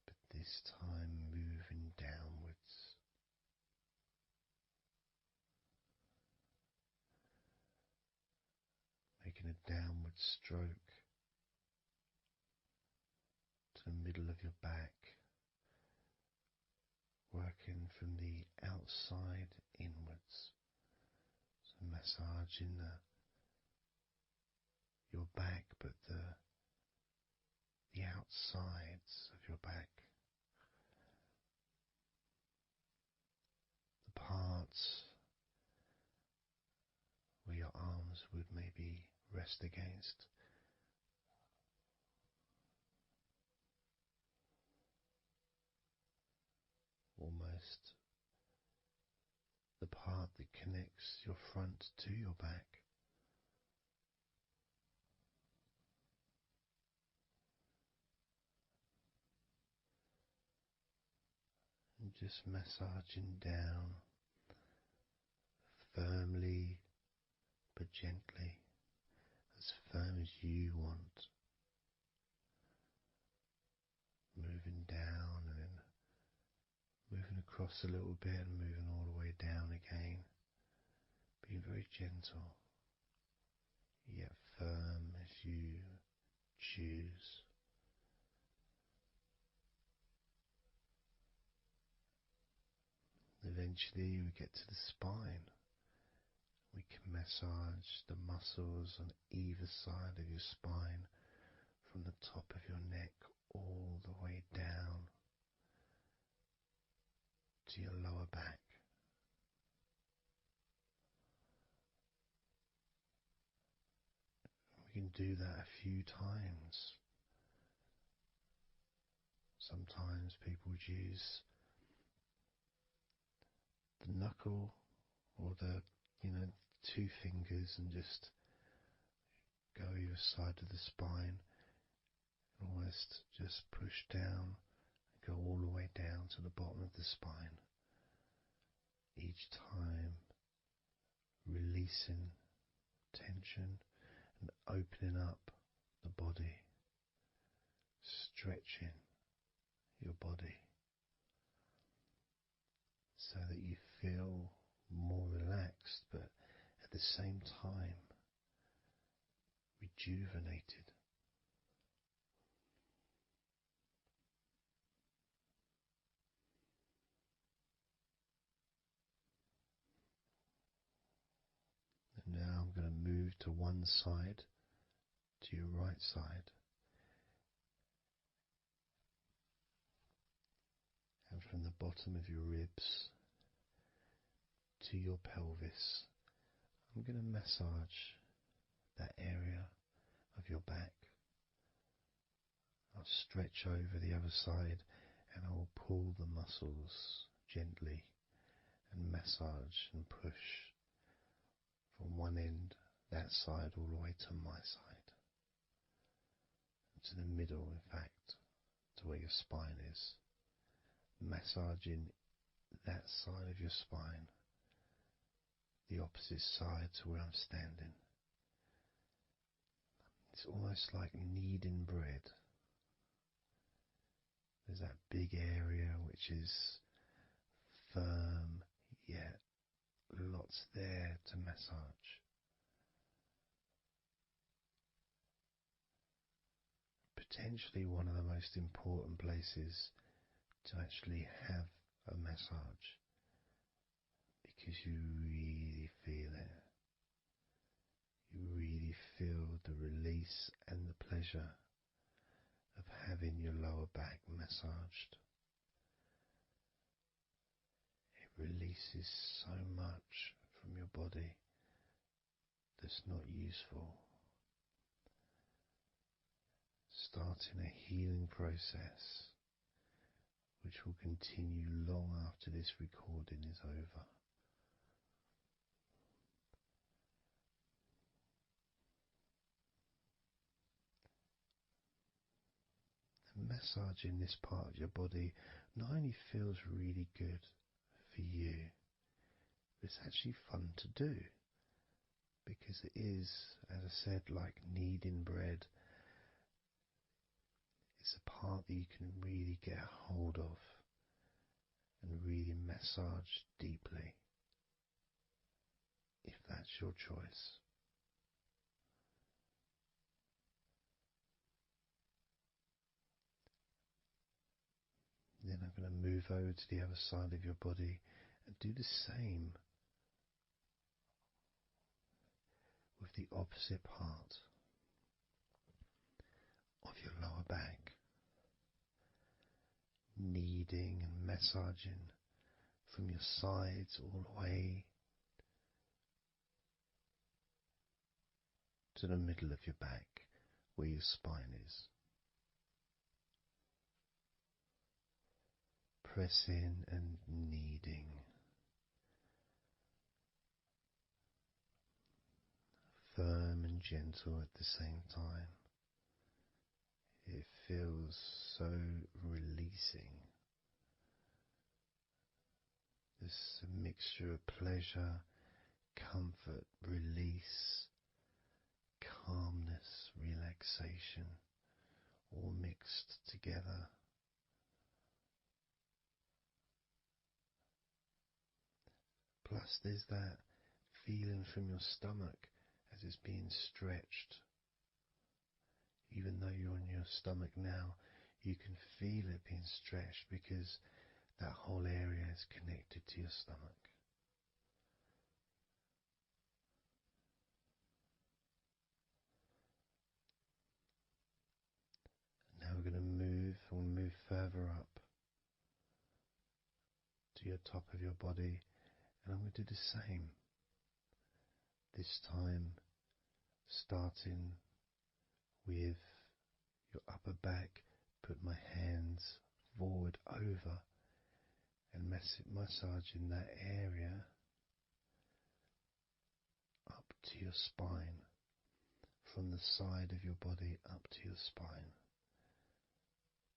but this time moving downwards. Making a downward stroke to the middle of your back, working from the outside inwards, so massaging your back, but the outsides of your back, the parts where your arms would maybe rest against. Almost the part that connects your front to your back. And just massaging down firmly but gently, as firm as you want, moving down and then moving across a little bit and moving all the way down again, being very gentle, yet firm as you choose. Eventually we get to the spine. We can massage the muscles on either side of your spine from the top of your neck all the way down to your lower back. We can do that a few times. Sometimes people use the knuckle or the, two fingers and just go either side of the spine and almost just push down and go all the way down to the bottom of the spine. Each time releasing tension and opening up the body, stretching your body so that you feel more relaxed, but at the same time rejuvenated. And now I'm going to move to one side, to your right side, and from the bottom of your ribs to your pelvis, I'm going to massage that area of your back. I'll stretch over the other side and I will pull the muscles gently and massage and push from one end, that side, all the way to my side, to the middle, in fact, to where your spine is, massaging that side of your spine, the opposite side to where I'm standing. It's almost like kneading bread. There's that big area which is firm, yet lots there to massage. Potentially one of the most important places to actually have a massage, because you really feel it. You really feel the release and the pleasure of having your lower back massaged. It releases so much from your body that's not useful, starting a healing process which will continue long after this recording is over. And massaging this part of your body not only feels really good for you, but it's actually fun to do, because it is, as I said, like kneading bread. It's a part that you can really get a hold of and really massage deeply, if that's your choice. Then I'm going to move over to the other side of your body and do the same with the opposite part of your lower back, kneading and massaging from your sides all the way to the middle of your back where your spine is. Pressing and kneading, firm and gentle at the same time. It feels so releasing. This mixture of pleasure, comfort, release, calmness, relaxation, all mixed together. Plus, there's that feeling from your stomach as it's being stretched. Even though you're on your stomach now, you can feel it being stretched because that whole area is connected to your stomach. Now we're going to move further up to your top of your body, and I'm going to do the same. This time starting with your upper back, put my hands forward over and massaging that area up to your spine, from the side of your body up to your spine.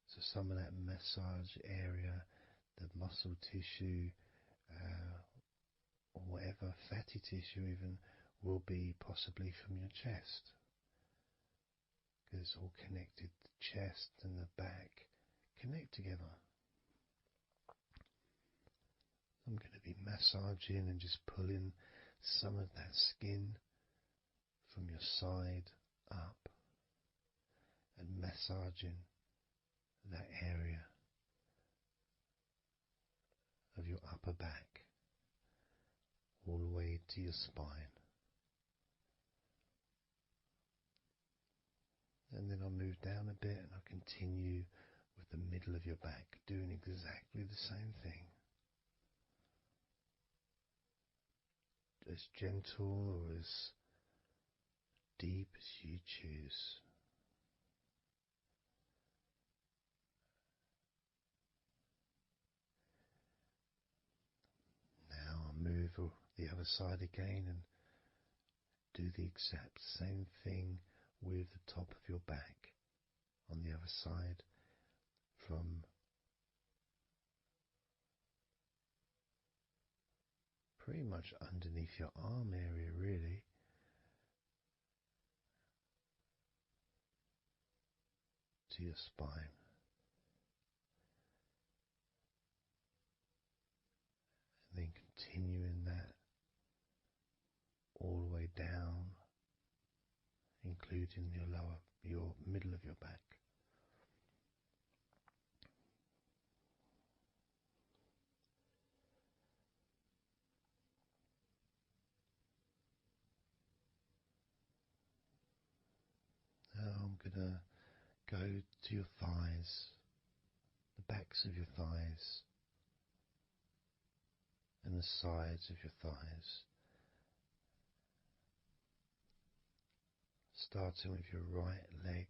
So some of that massage area, the muscle tissue, or whatever, fatty tissue even, will be possibly from your chest. Because it's all connected, the chest and the back connect together. I'm going to be massaging and just pulling some of that skin from your side up and massaging that area of your upper back all the way to your spine. And then I'll move down a bit and I'll continue with the middle of your back, doing exactly the same thing. As gentle or as deep as you choose. Now I'll move the other side again and do the exact same thing with the top of your back on the other side, from pretty much underneath your arm area, really, to your spine. And then continuing that all the way down, including your middle of your back. Now I'm going to go to your thighs, the backs of your thighs, and the sides of your thighs. Starting with your right leg,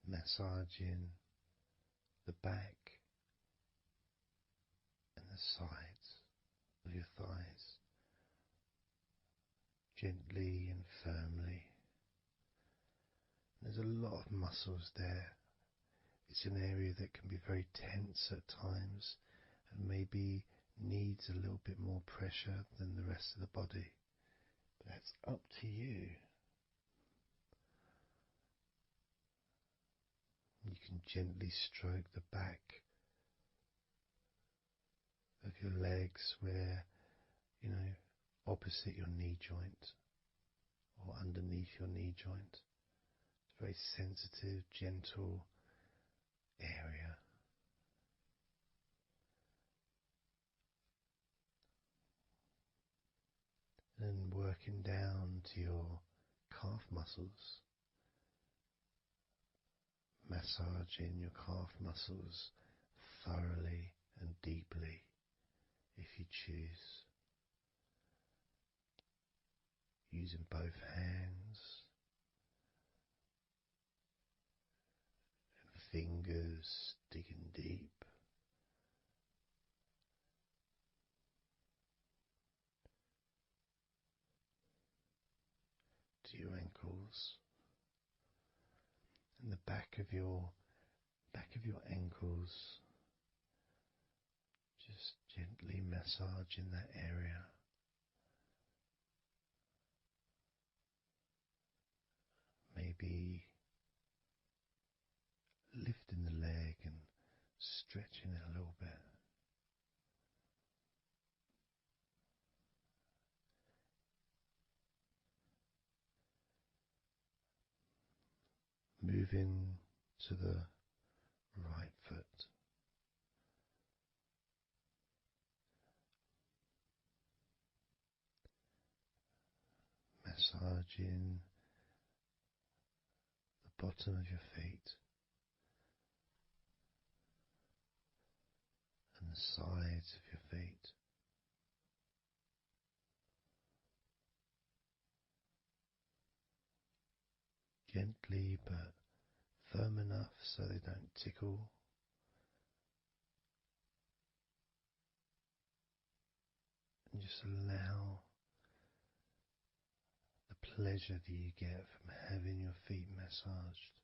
massaging the back and the sides of your thighs, gently and firmly. There's a lot of muscles there. It's an area that can be very tense at times and maybe needs a little bit more pressure than the rest of the body. But that's up to you. You can gently stroke the back of your legs where, opposite your knee joint or underneath your knee joint. It's a very sensitive, gentle area. And working down to your calf muscles, massaging your calf muscles thoroughly and deeply if you choose, using both hands and fingers, digging deep. To your ankles and the back of your ankles, just gently massaging that area. maybe lifting the leg and stretching it a little bit. Moving to the right foot. Massaging the bottom of your feet and the sides of your feet. Gently but firm enough so they don't tickle. And just allow the pleasure that you get from having your feet massaged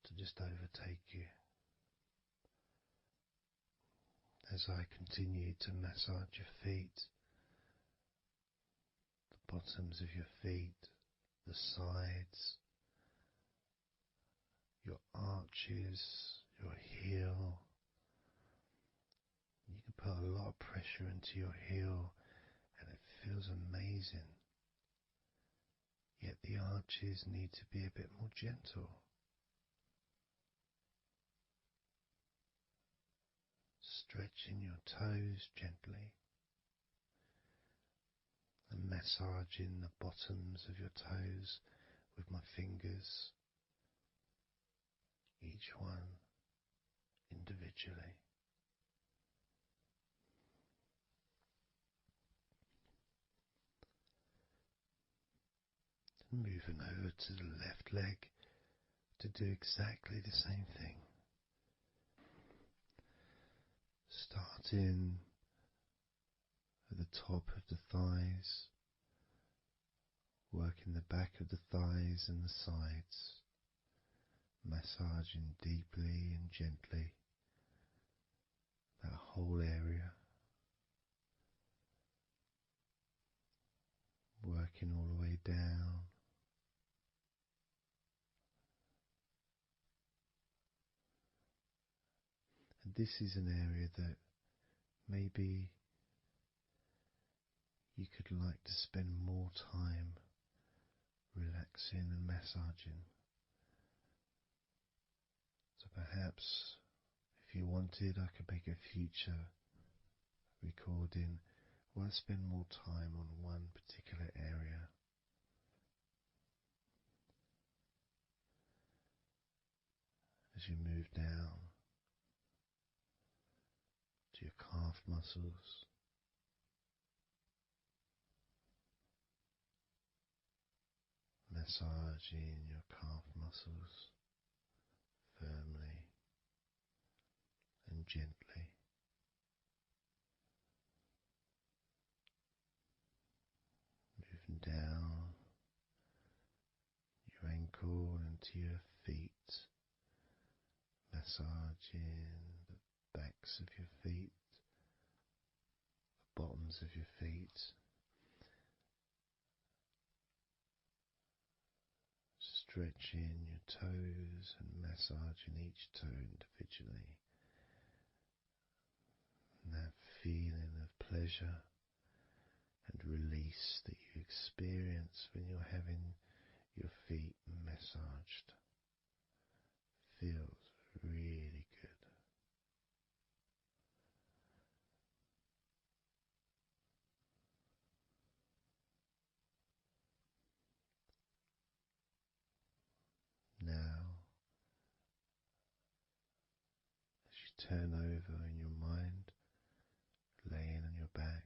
to just overtake you. As I continue to massage your feet, the bottoms of your feet, the sides, your arches, your heel. You can put a lot of pressure into your heel and it feels amazing. Yet the arches need to be a bit more gentle. Stretching your toes gently and massaging the bottoms of your toes with my fingers, each one individually. And moving over to the left leg to do exactly the same thing. Starting at the top of the thighs, working the back of the thighs and the sides, massaging deeply and gently that whole area, working all the way down, and this is an area that maybe you could like to spend more time relaxing and massaging. So perhaps if you wanted, I could make a future recording where I spend more time on one particular area. As you move down to your calf muscles, massaging your calf muscles firmly and gently. Moving down your ankle into your feet, massaging the backs of your feet, the bottoms of your feet, stretching your toes and massaging each toe individually. And that feeling of pleasure and release that you experience when you're having your feet massaged feels really good. Now, as you turn over in your mind, laying on your back,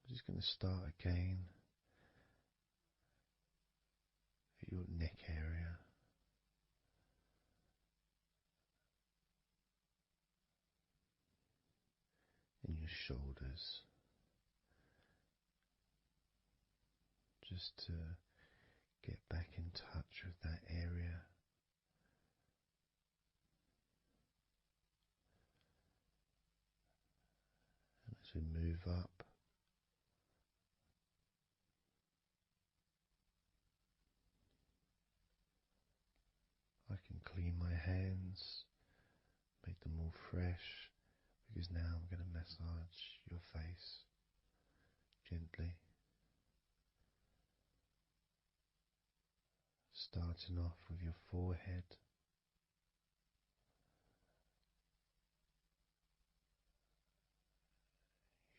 I'm just going to start again at your neck area. In your shoulders, just to get back in touch with that area. up. I can clean my hands, make them all fresh, because now I'm going to massage your face gently. Starting off with your forehead,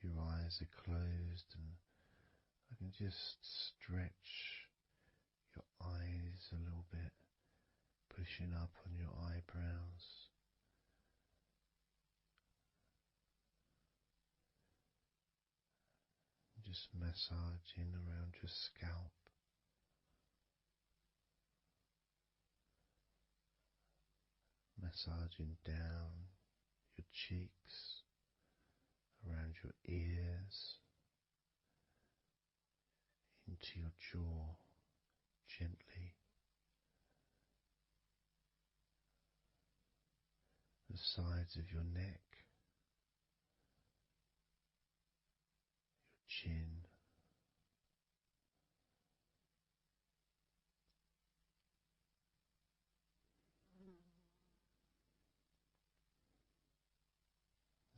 your eyes are closed, and I can just stretch your eyes a little bit, pushing up on your eyebrows. Just massaging around your scalp. Massaging down your cheeks, around your ears, into your jaw, gently. The sides of your neck, your chin,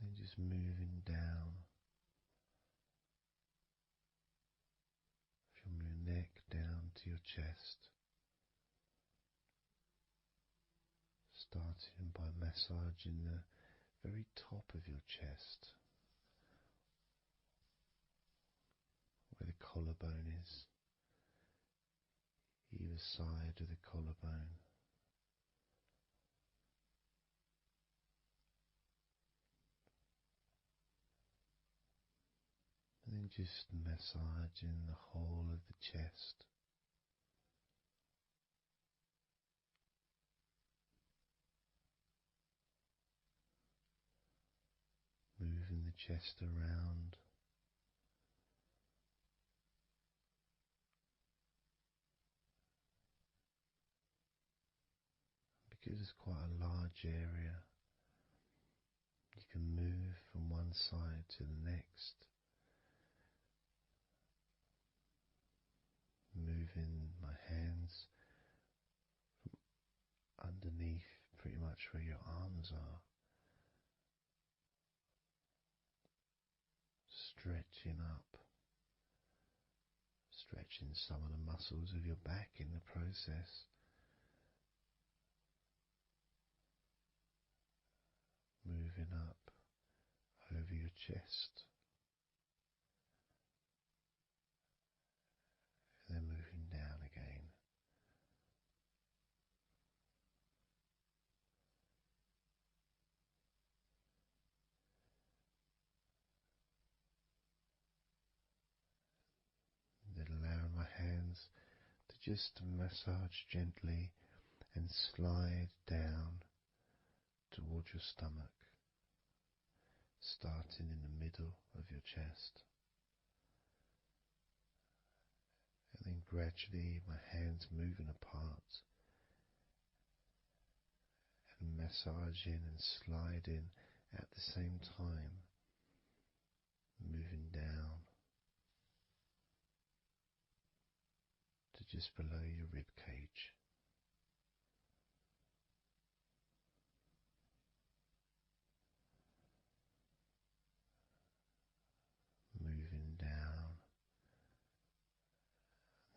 then just moving down from your neck down to your chest, starting by massaging the very top of your chest, where the collarbone is, either side of the collarbone. And then just massaging the whole of the chest. Moving the chest around. Because it's quite a large area, you can move from one side to the next, moving my hands from underneath pretty much where your arms are, stretching up, stretching some of the muscles of your back in the process. Moving up over your chest, and then moving down again. Then allowing my hands to just massage gently and slide down towards your stomach, starting in the middle of your chest. And then gradually my hands moving apart and massaging and sliding at the same time, moving down to just below your rib cage. Moving down,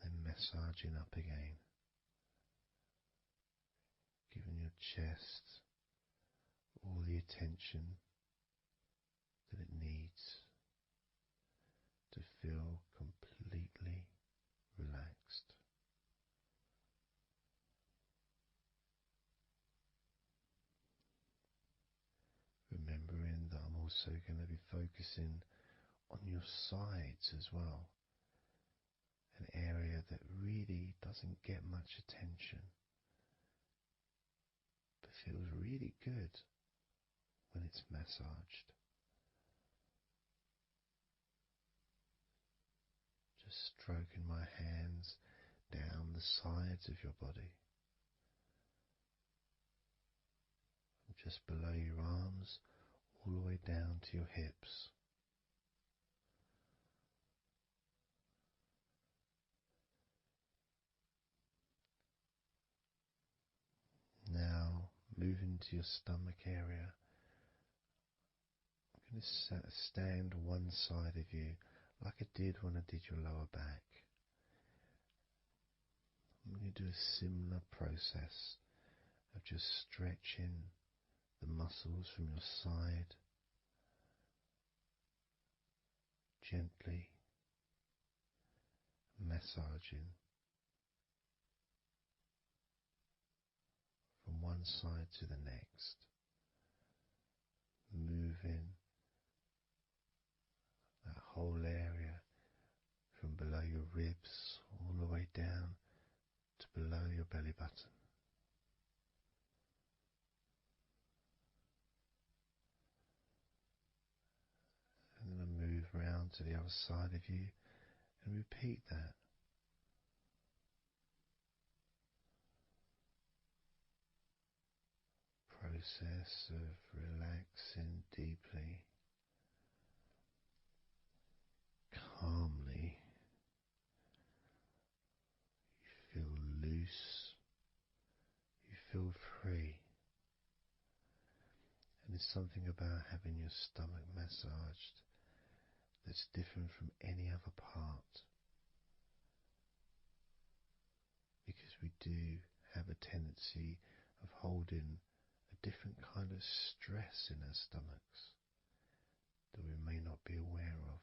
then massaging up again, giving your chest all the attention that it needs to feel completely relaxed. Remembering that I'm also going to be focusing on your sides as well, an area that really doesn't get much attention, but feels really good when it's massaged. Just stroking my hands down the sides of your body, just below your arms, all the way down to your hips. move into your stomach area. I'm going to stand one side of you like I did when I did your lower back. I'm going to do a similar process of just stretching the muscles from your side gently, massaging from one side to the next, moving that whole area from below your ribs all the way down to below your belly button. And then I move round to the other side of you and repeat that. Process of relaxing deeply, calmly. You feel loose, you feel free. And there's something about having your stomach massaged that's different from any other part, because we do have a tendency of holding a different kind of stress in our stomachs that we may not be aware of.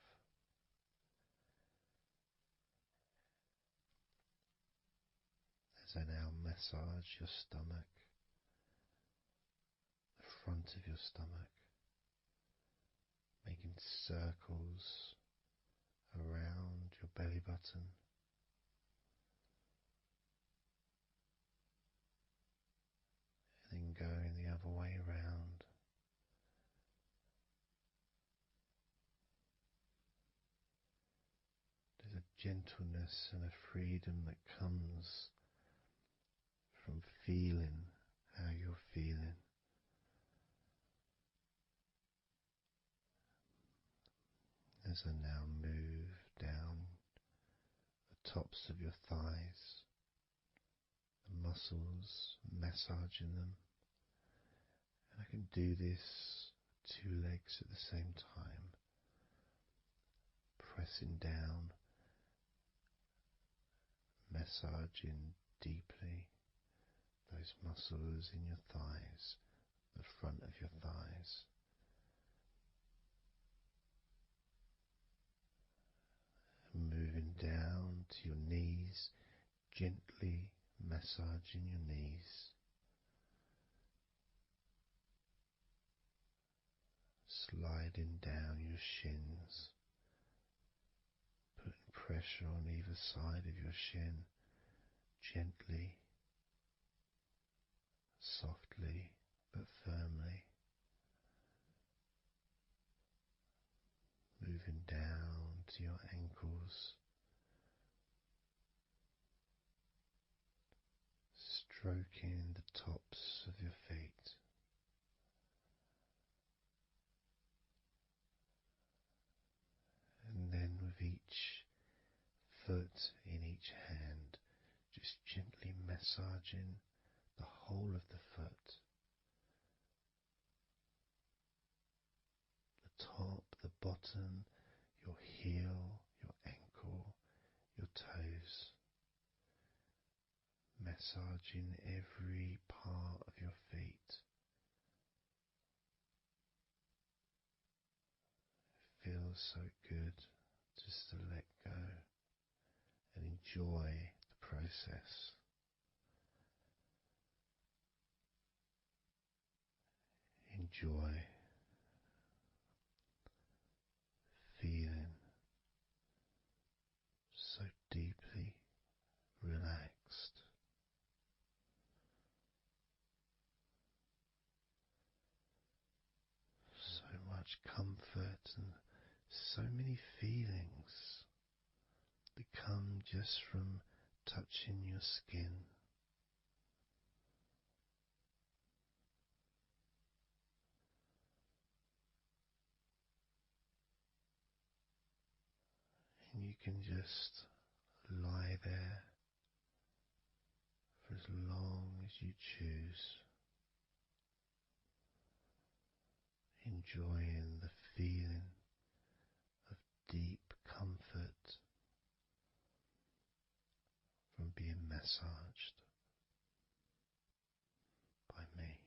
As I now massage your stomach, the front of your stomach, making circles around your belly button, and then going the other way around. There's a gentleness and a freedom that comes from feeling how you're feeling. As I now move down the tops of your thighs, the muscles, massaging them, and I can do this two legs at the same time, pressing down, massaging deeply those muscles in your thighs, the front of your thighs. And moving down to your knees, gently massaging your knees. Sliding down your shins, putting pressure on either side of your shin, gently, softly but firmly. Moving down to your ankles, stroking the tops of your feet. And then with each foot in each hand, just gently massaging the whole of the foot. The top, the bottom, your heel, your ankle, your toes. Massaging every part of your feet. It feels so good just to let go and enjoy the process. Enjoy feeling so deeply relaxed. So much comfort and so many feelings that come just from touching your skin. And you can just lie there for as long as you choose. enjoying the feeling of deep comfort from being massaged by me.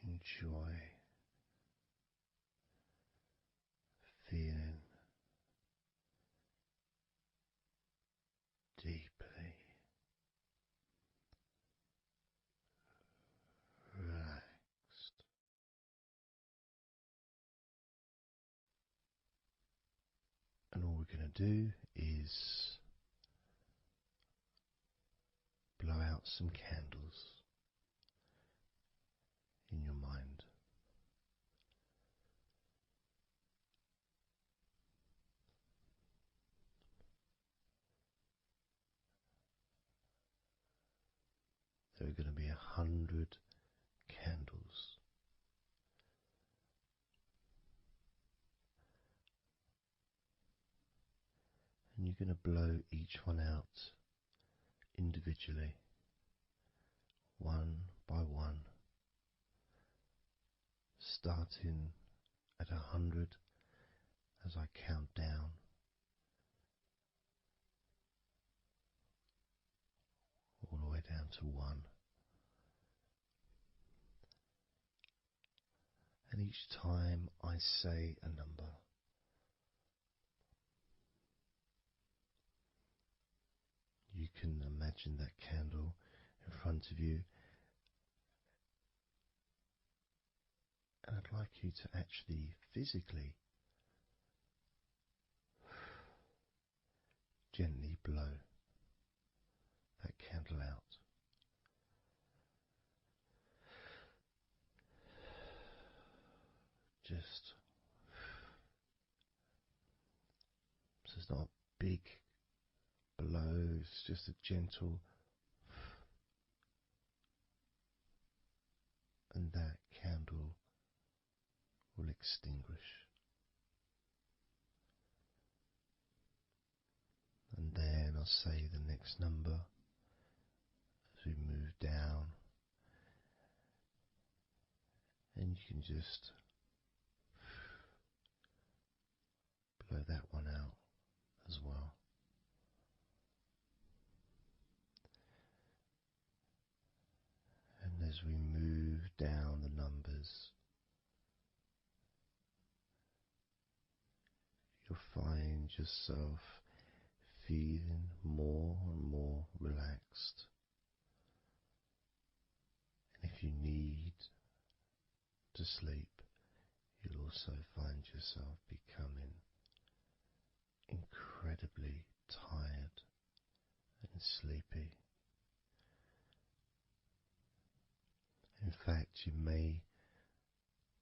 Enjoy feeling deeply relaxed. And all we're going to do is blow out some candles in your mind. There are going to be 100 candles. And you're going to blow each one out individually, one by one, starting at 100 as I count down, all the way down to 1. And each time I say a number, you can imagine that candle in front of you, and I'd like you to actually physically gently blow that candle out. Just so it's not a big blow, it's just a gentle, and that candle will extinguish. And then I'll say the next number as we move down, and you can just blow that one out as well. And as we move down the numbers, you'll find yourself feeling more and more relaxed. And if you need to sleep, you'll also find yourself becoming incredibly tired and sleepy. In fact, you may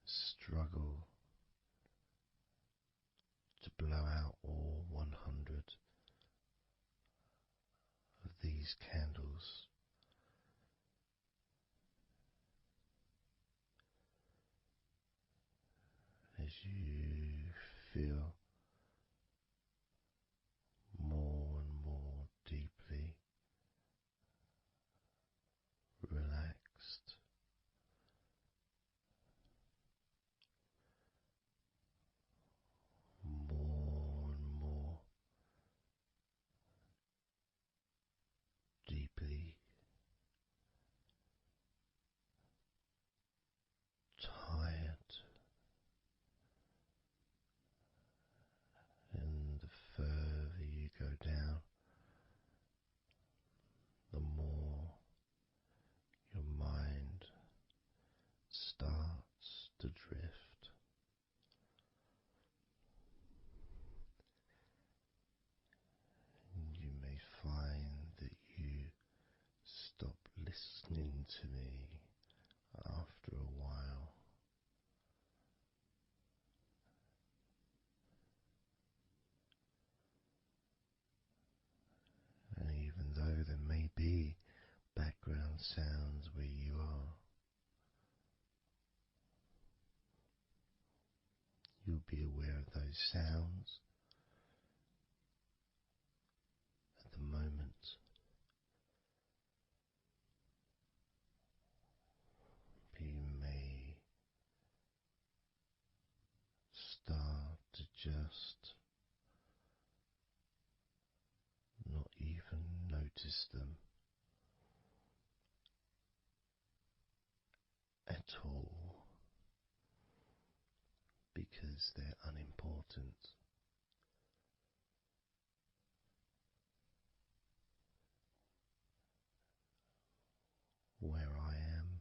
struggle to blow out all 100 of these candles. As you feel more and more deeply relaxed, more and more deeply tired, and the further you go down, the more your mind starts to drift. And you may find that you stop listening to me after a while. And even though there may be background sounds where you are, you'll be aware of those sounds at the moment. start to just not even notice them at all because they're unimportant. Where I am,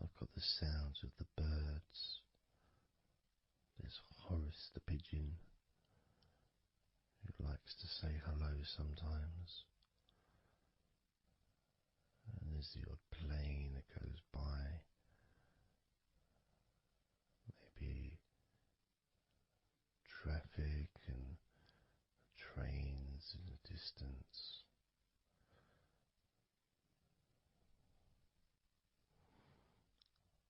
I've got the sounds of the birds. There's Horace the pigeon, who likes to say hello sometimes. And there's the odd plane that goes by. Maybe traffic and trains in the distance.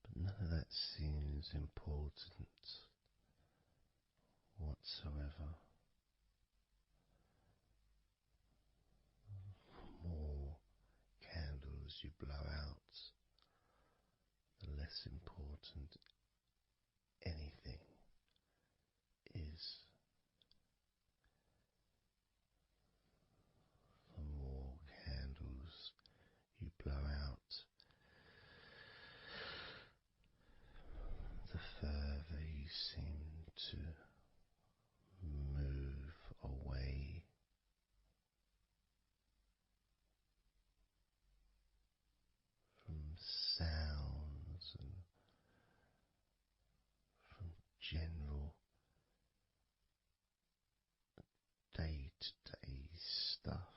But none of that seems important whatsoever. The more candles you blow out, the less important anything is. The more candles you blow out, the further you seem to move away from sounds and from general day-to-day stuff.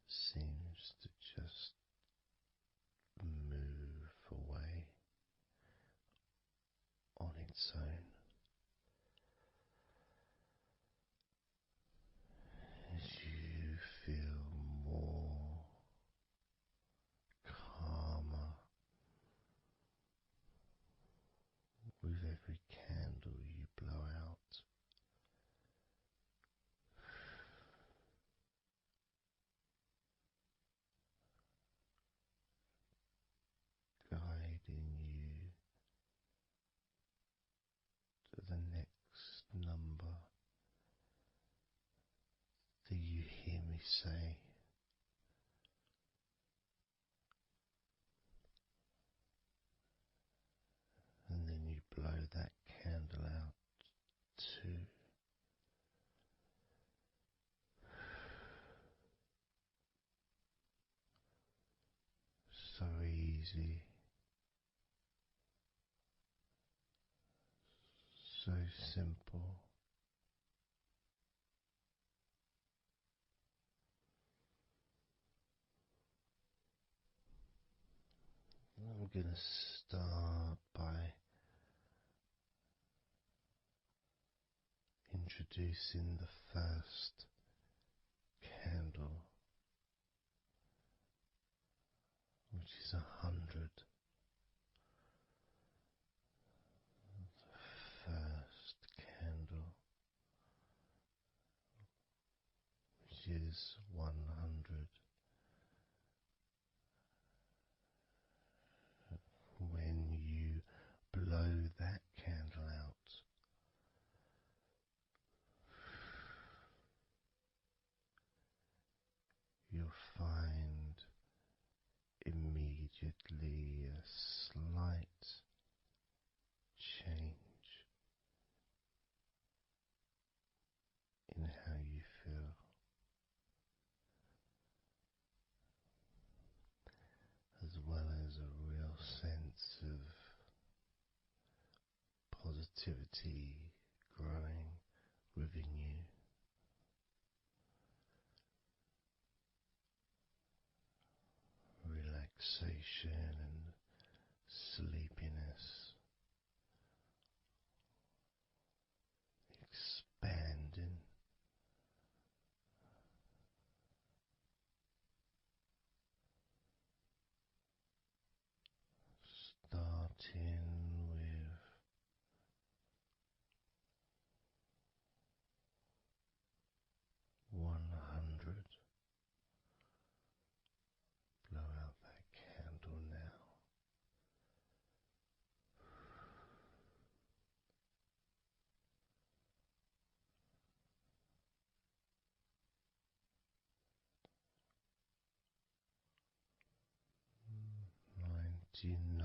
Seems to just move away on its own as you feel more calmer with every candle you blow out. Guiding you to the next number that you hear me say, and then you blow that candle out too. So easy, so simple. I'm going to start by introducing the first candle, which is 100. The first candle, which is 100. When you blow that candle out, you'll find immediately a slight change in how you feel, as well as a real sense of positivity growing within you. Relaxation and sleepiness expanding. Starting with 100. Blow out that candle now. 89.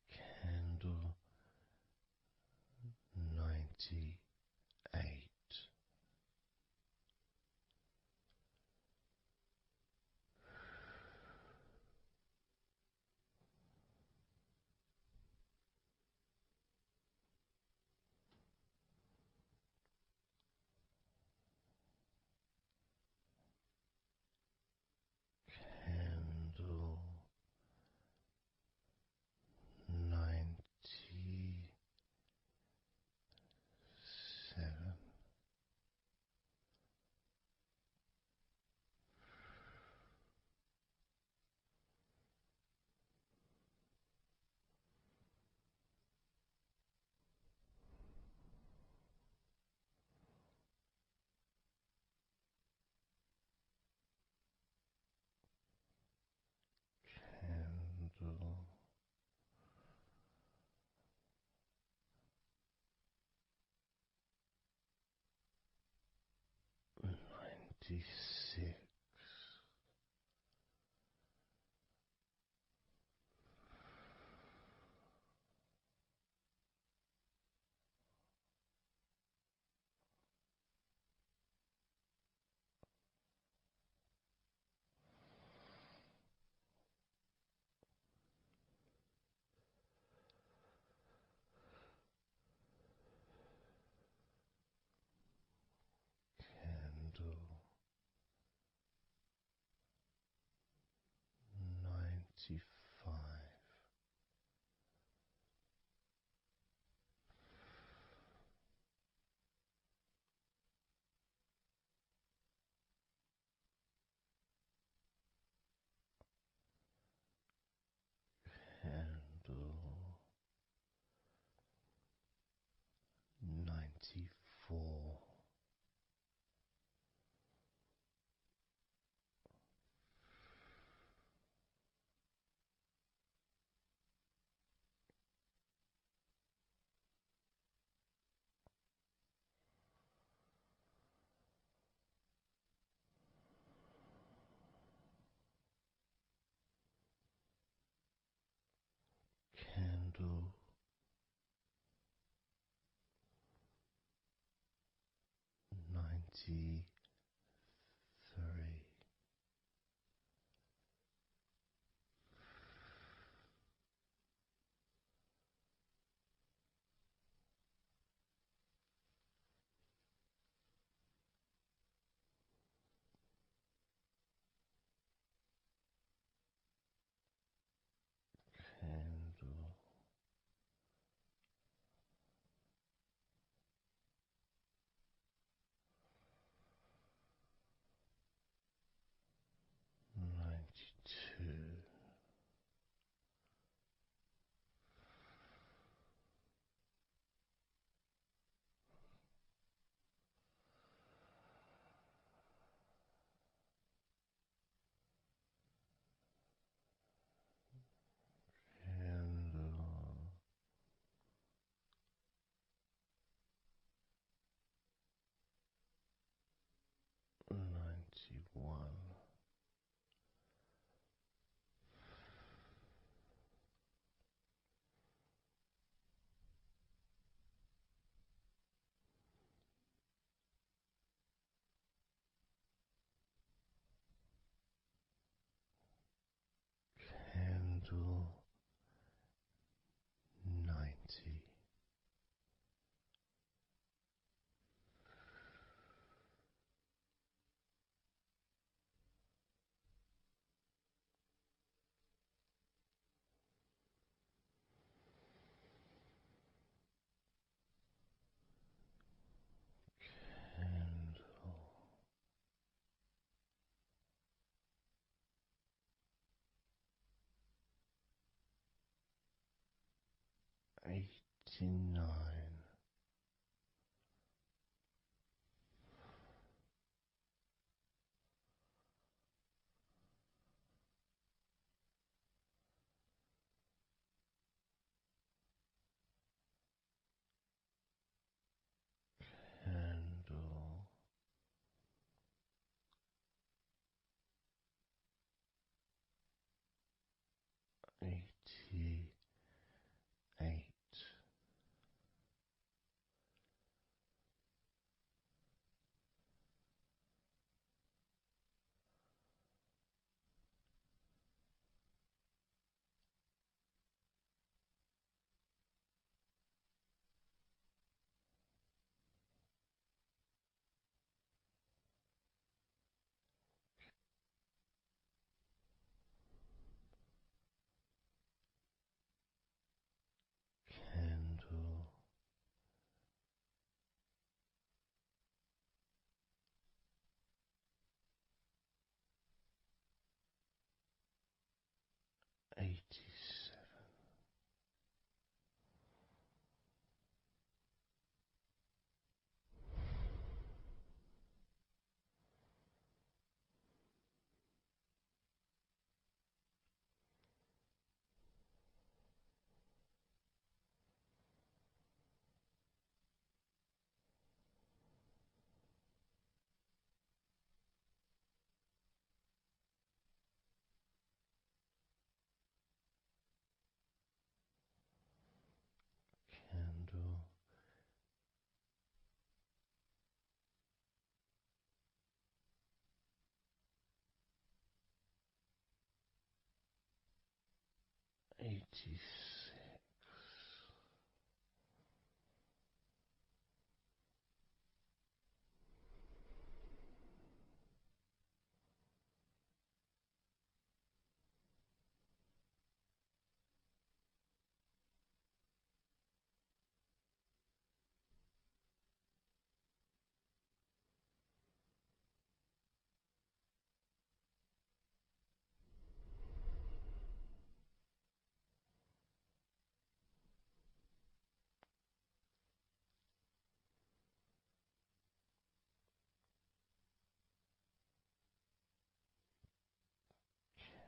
Candle 98. Candle 97. Candle 96. Candle 95. Candle 94. Candle 93. Candle 92. Candle 91. Candle 90. Candle 89. 88, candle 87, candle 86,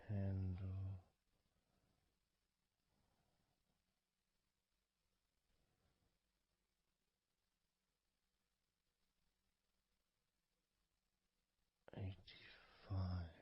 candle 85,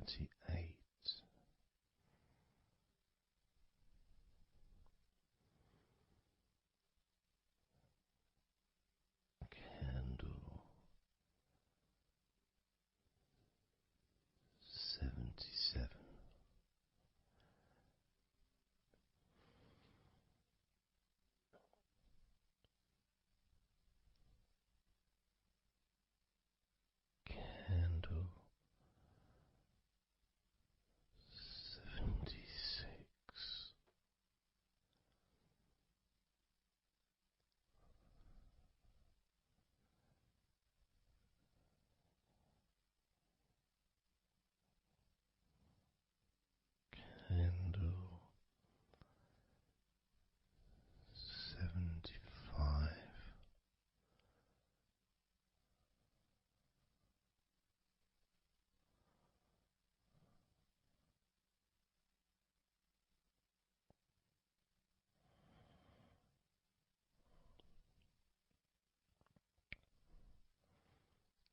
78. Candle 77. Candle 76. Candle 75.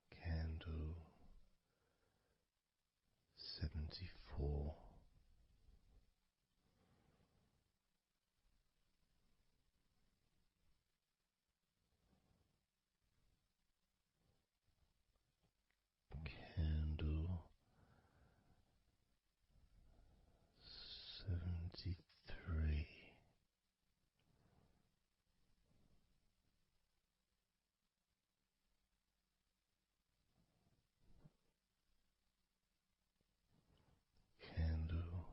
Candle 74. Candle 73. Candle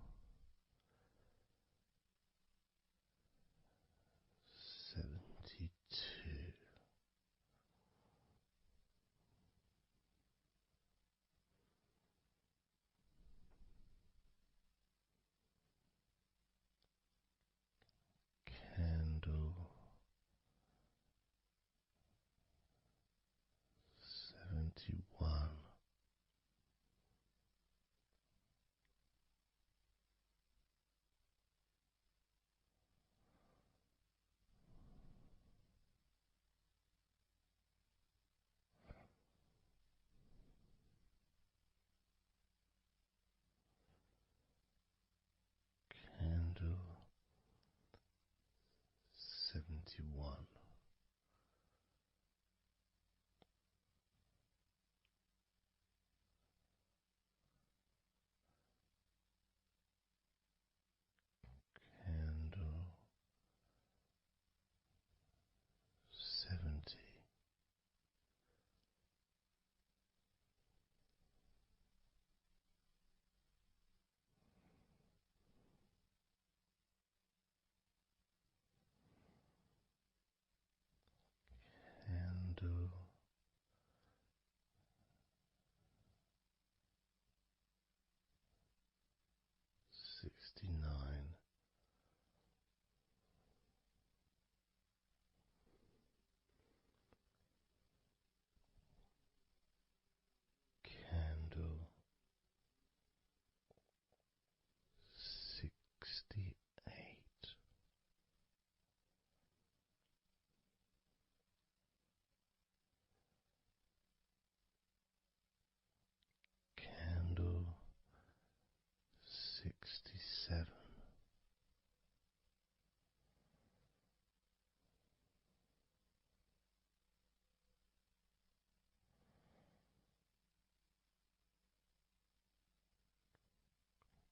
72. Candle 71. Candle 71. Candle 70. Candle 69. Candle 68. Candle 67.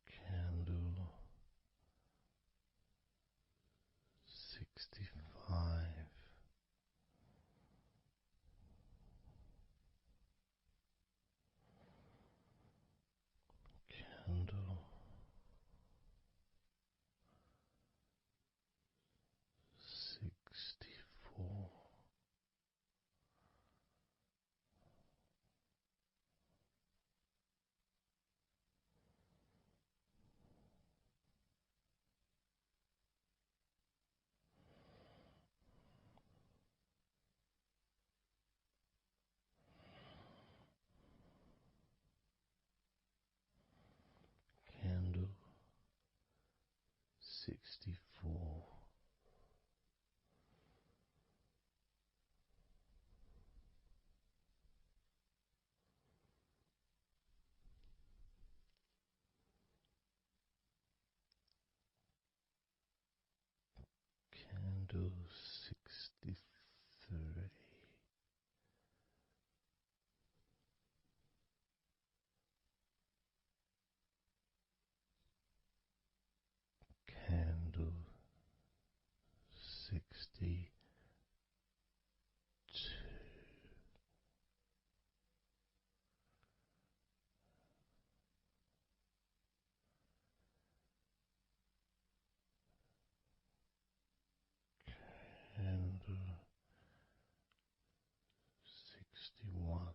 Candle 65. Candle 64. Candle 63. Candle 62. Candle 61.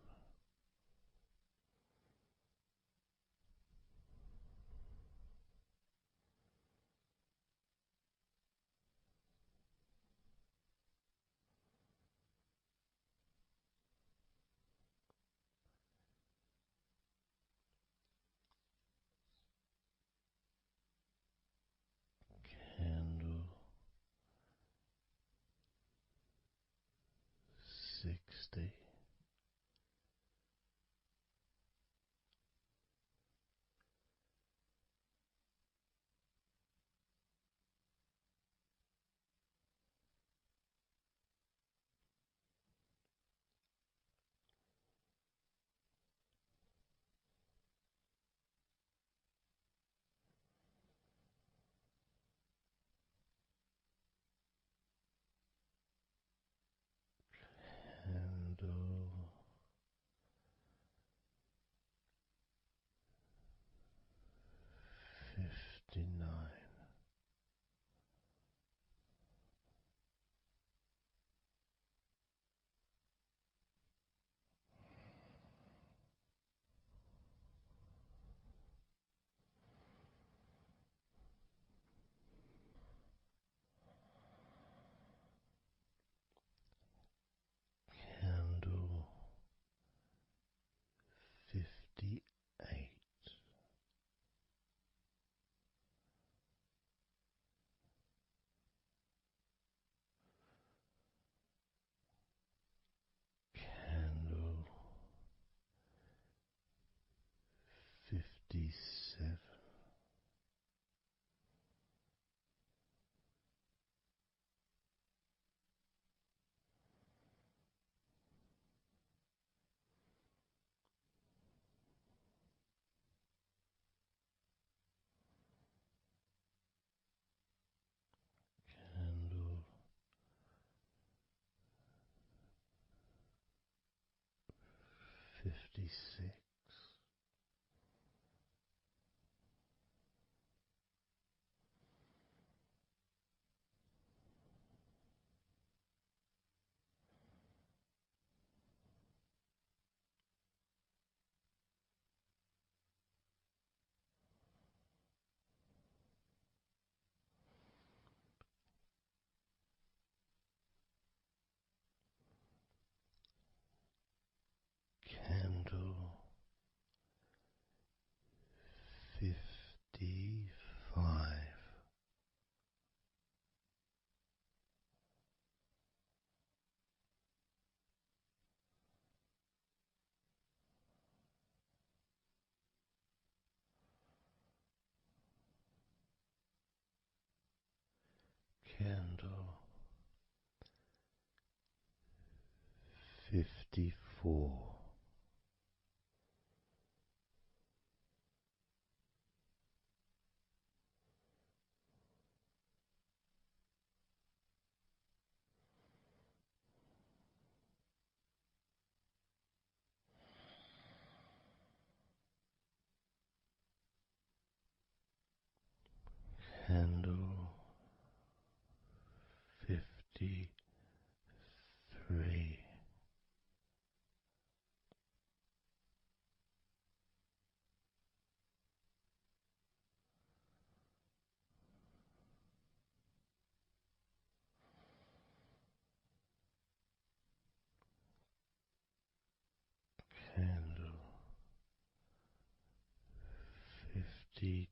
Candle 60. Candle 59. Candle 58. Candle 57. Candle 56. Candle 55. Candle 54. Candle 53. Candle 52.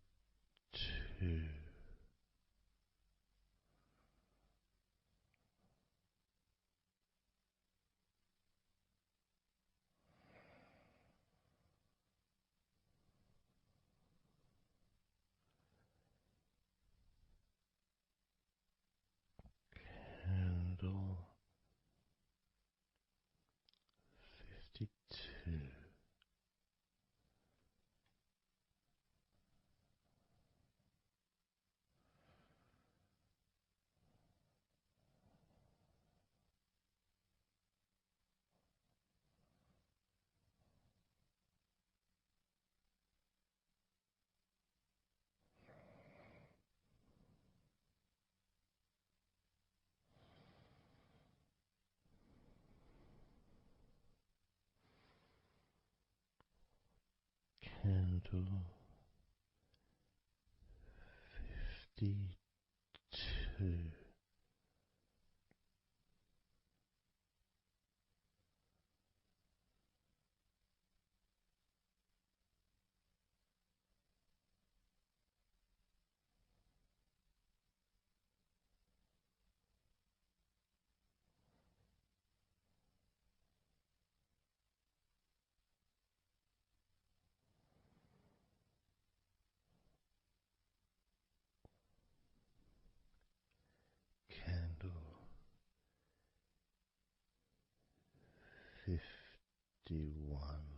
Candle 52. Candle 51.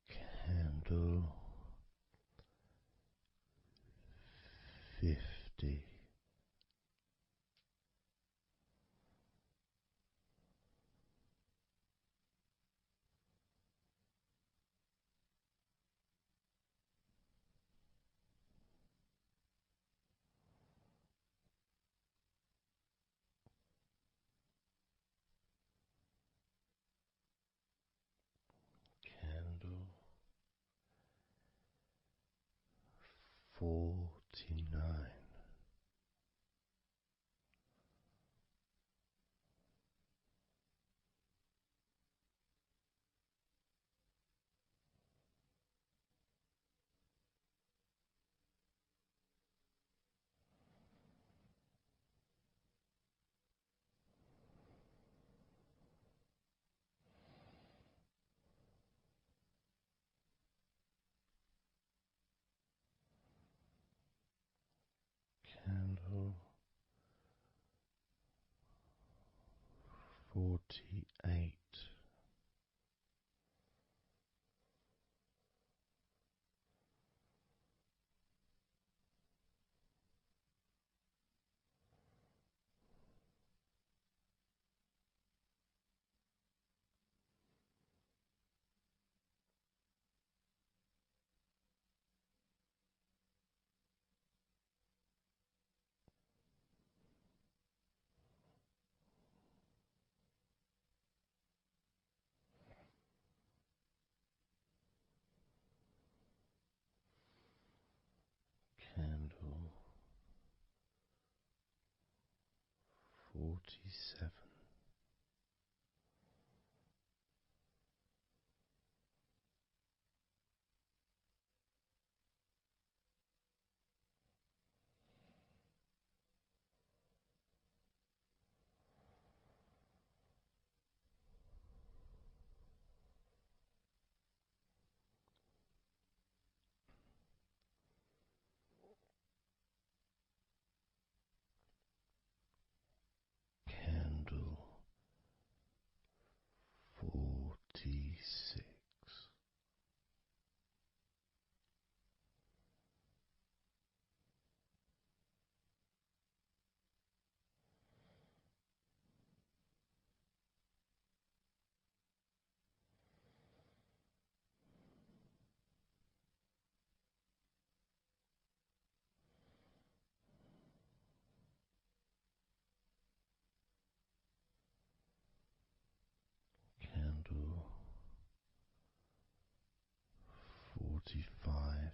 Candle 50. Candle 49. Candle 48. Candle 47. Candle 46. Candle 45.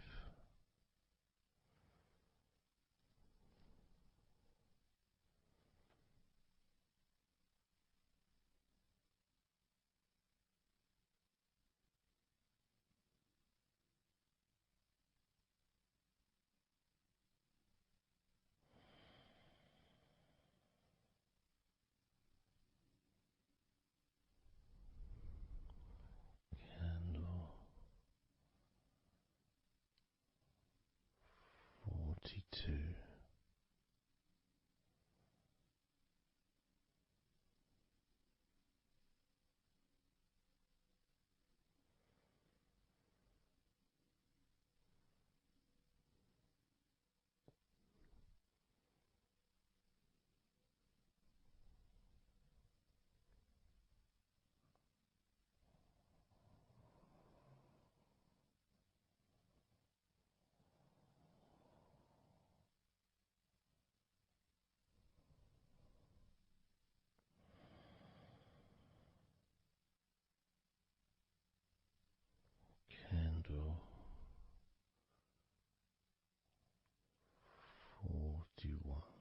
Candle 42. candle 41.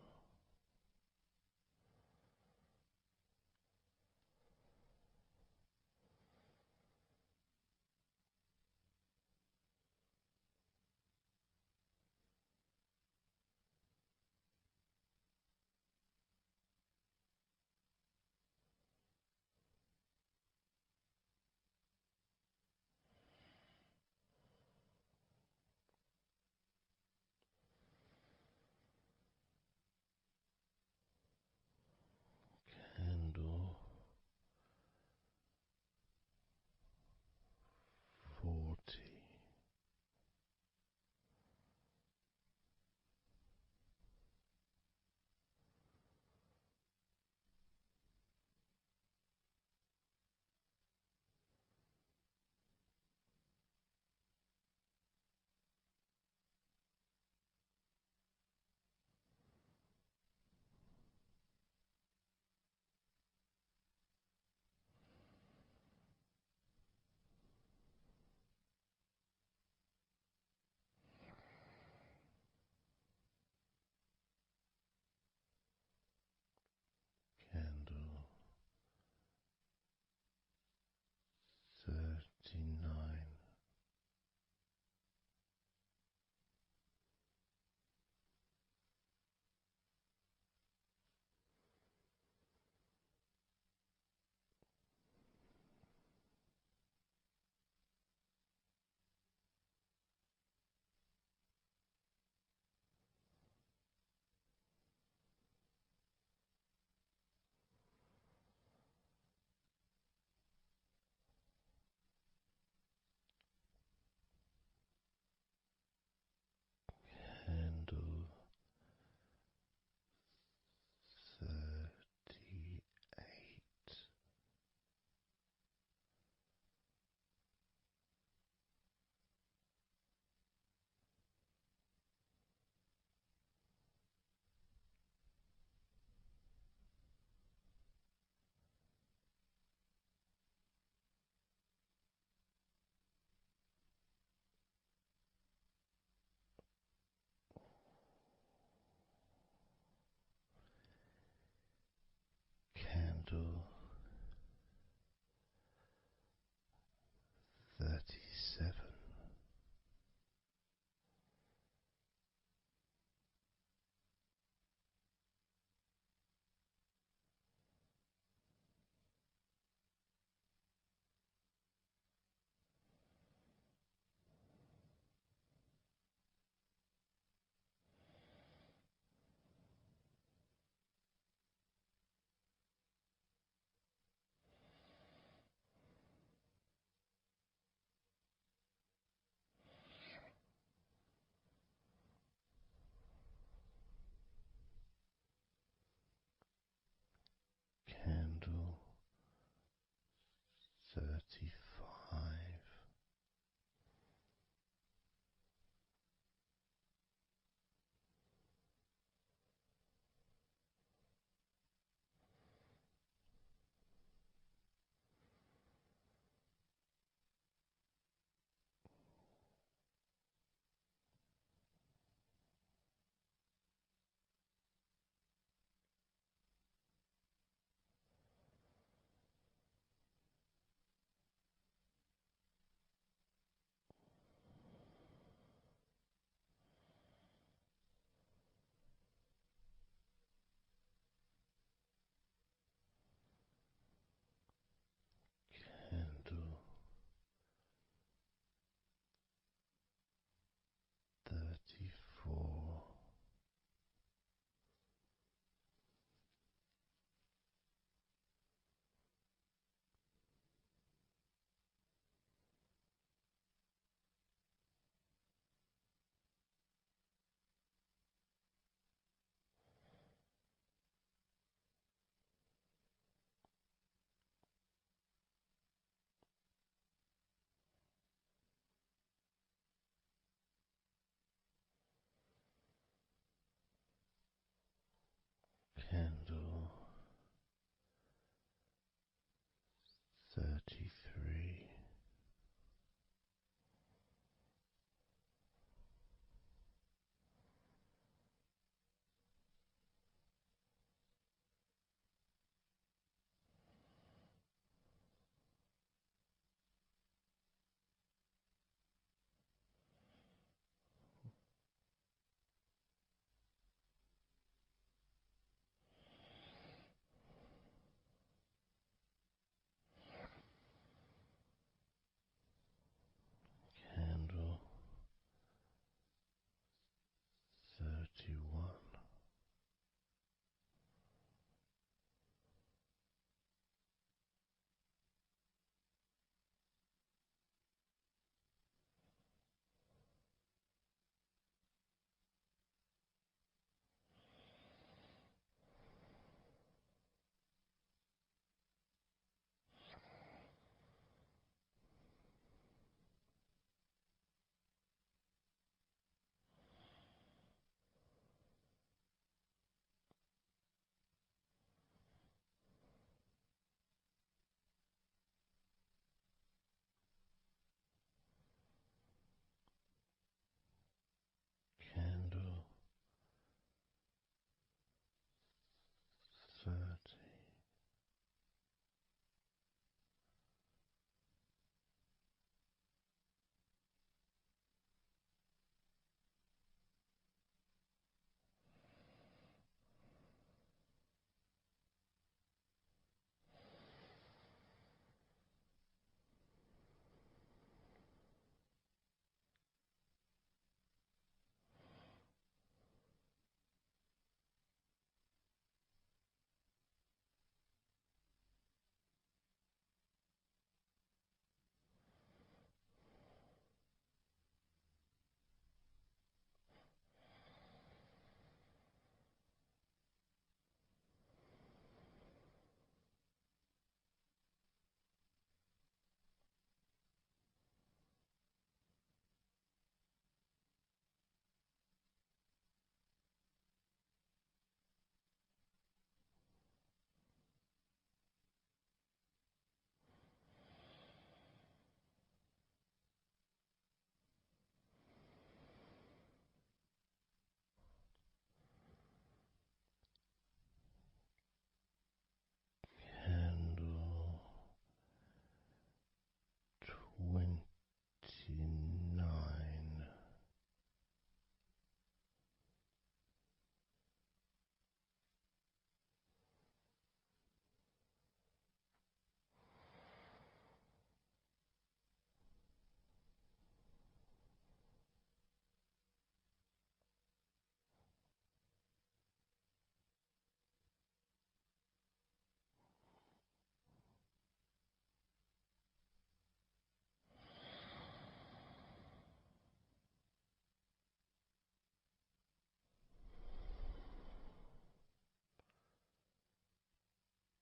29.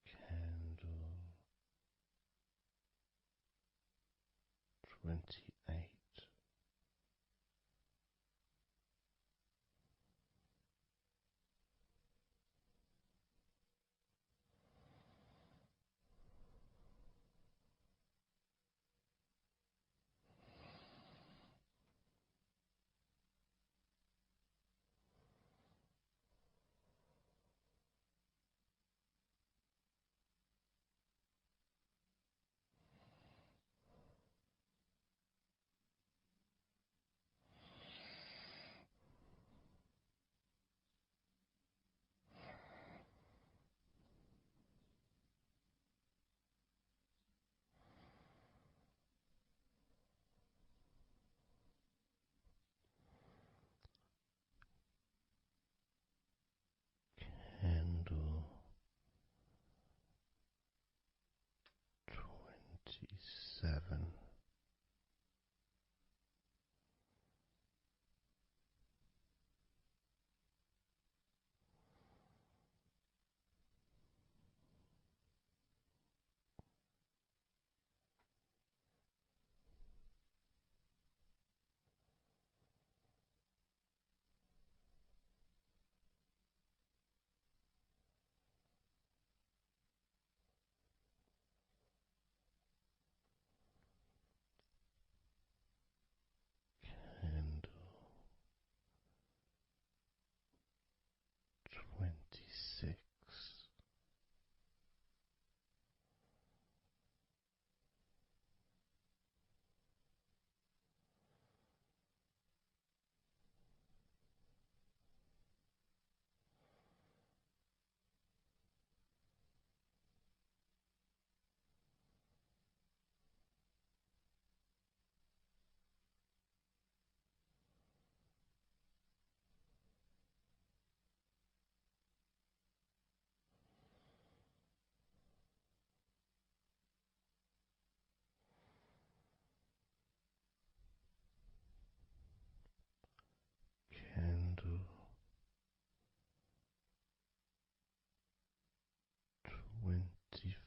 Candle 28. Candle 27. Candle 26. Candle 25.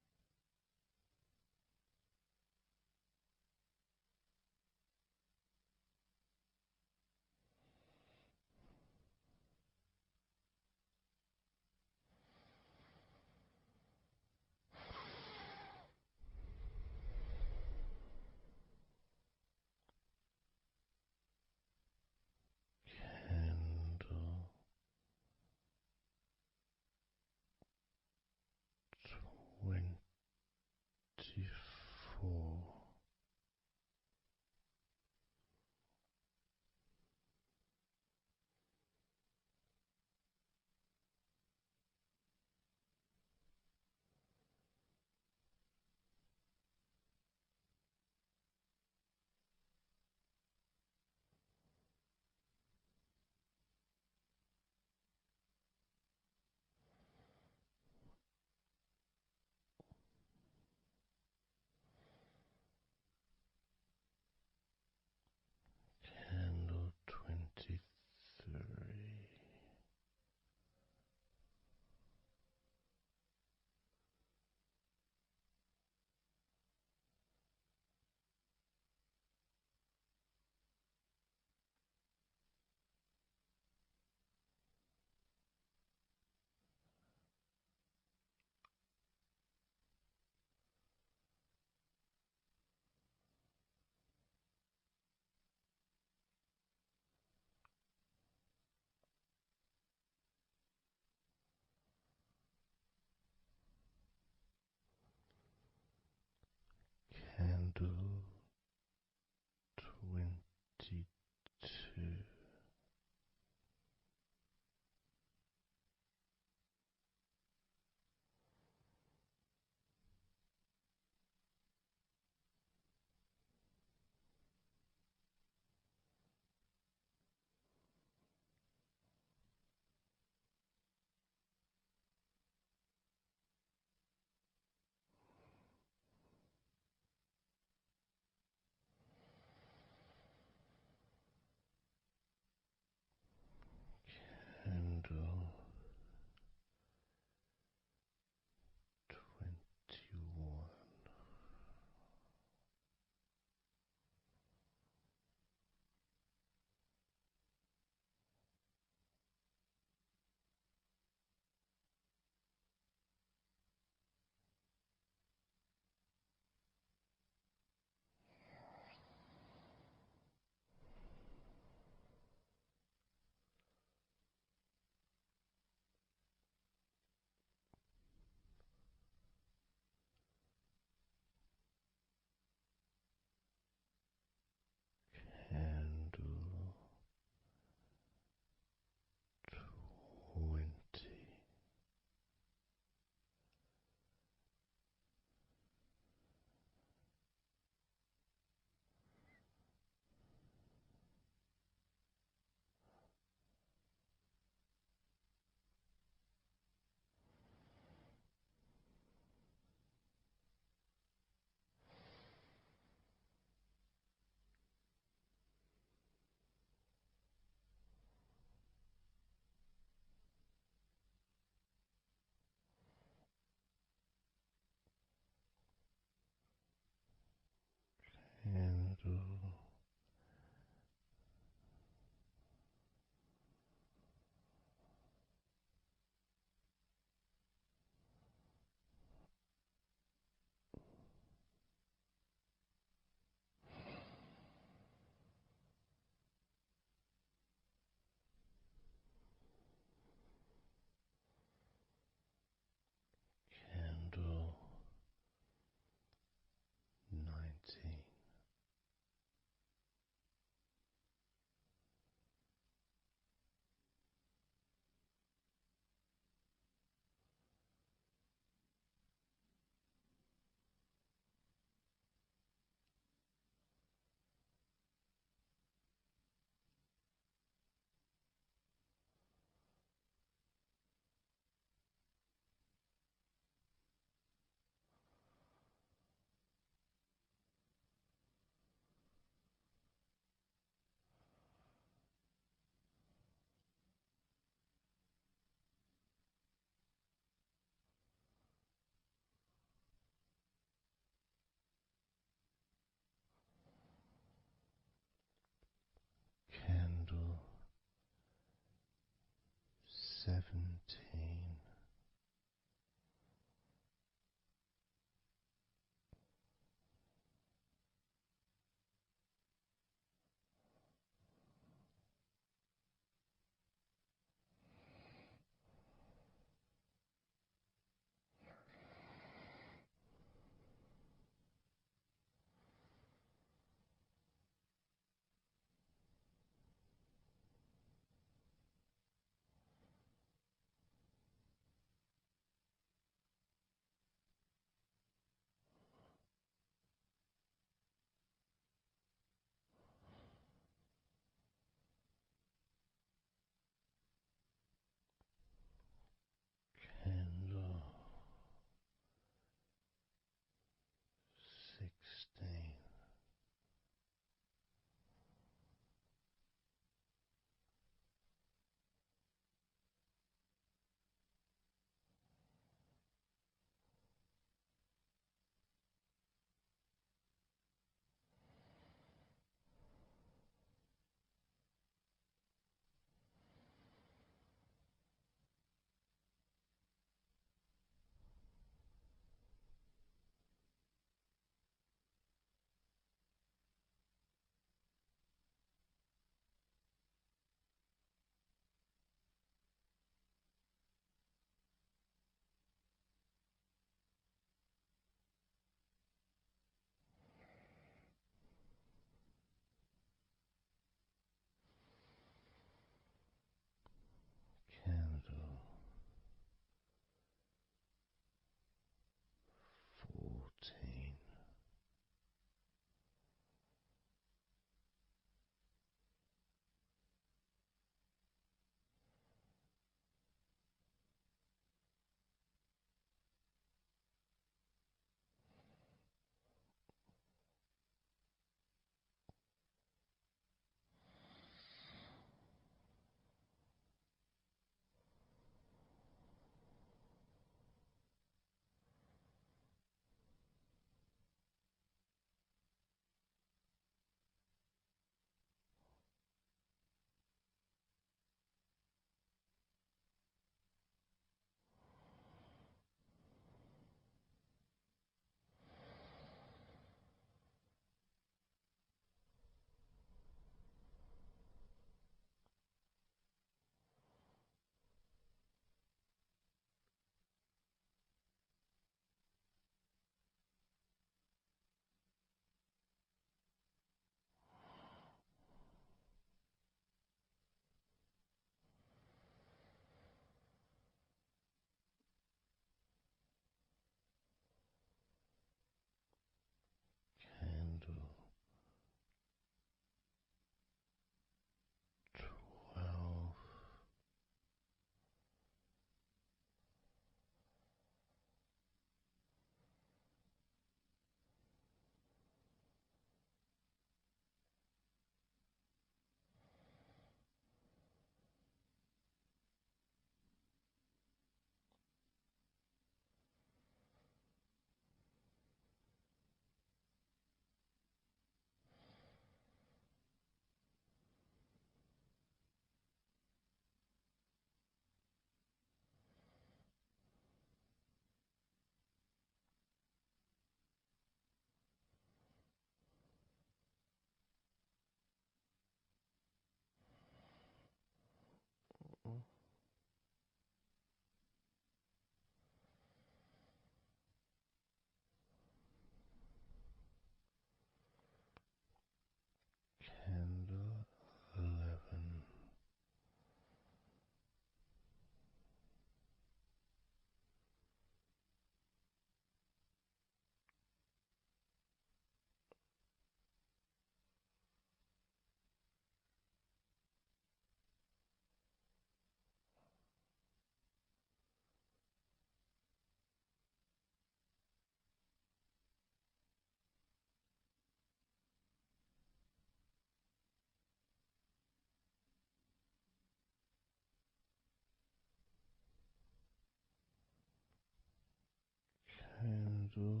candle.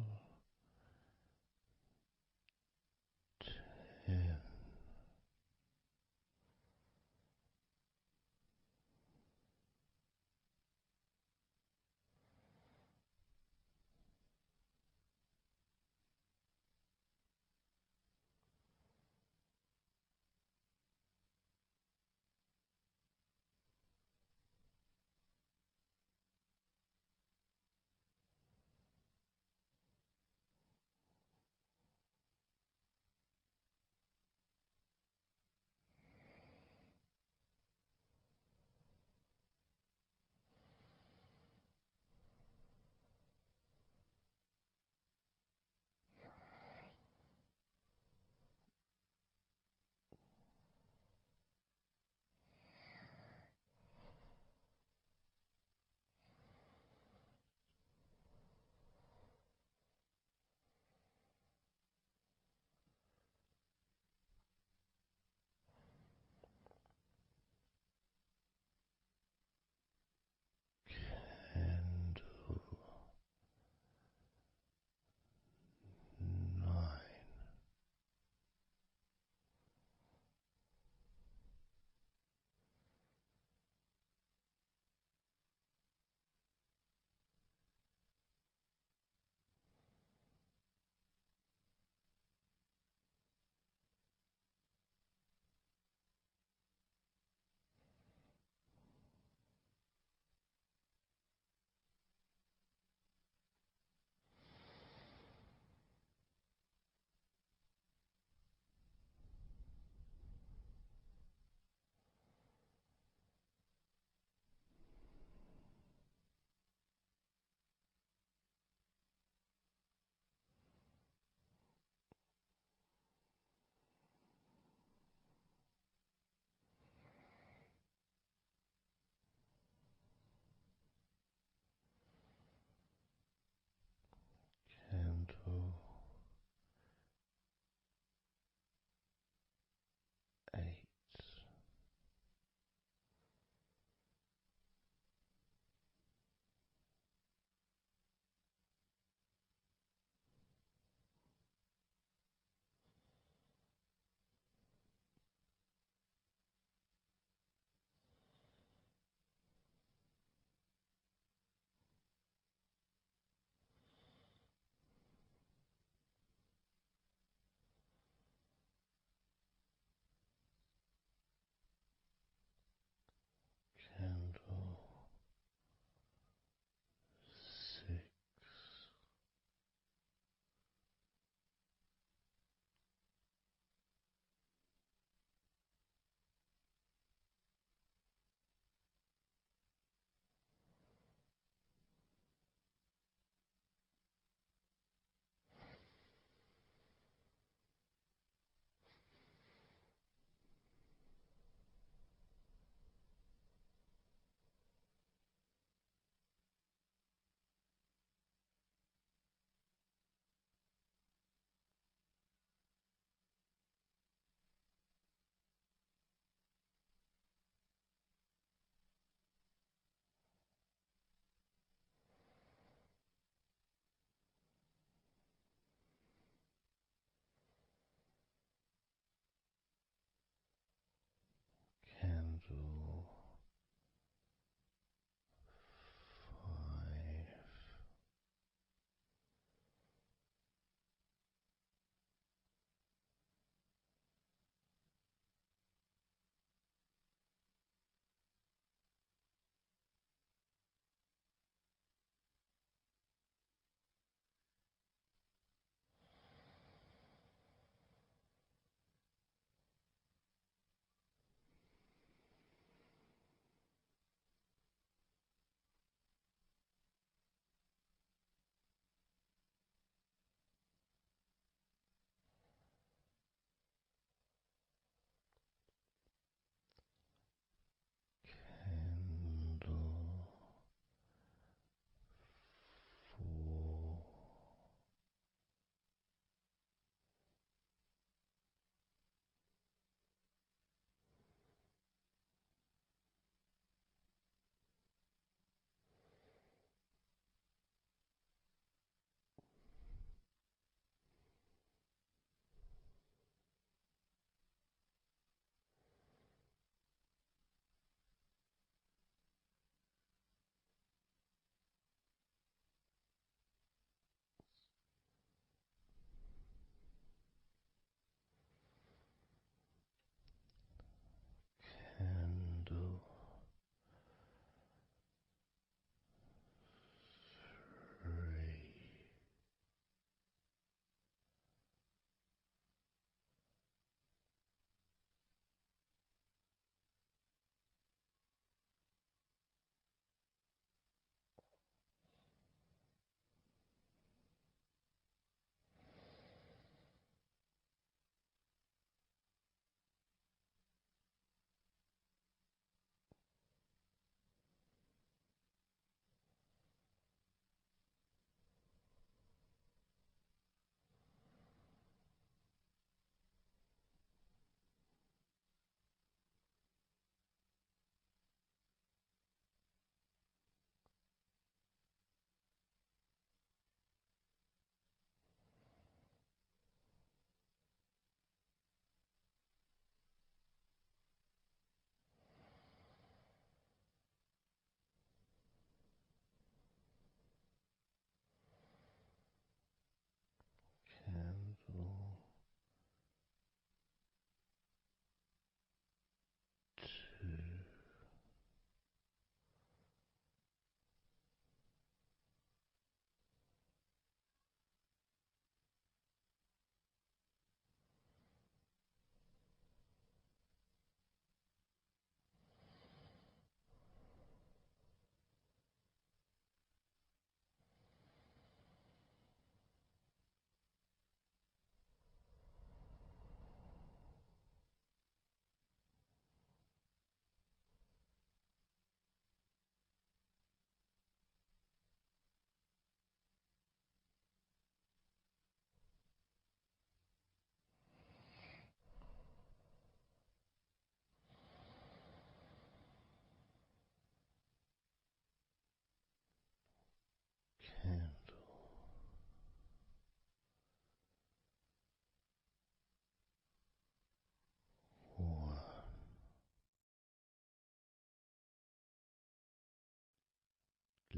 10.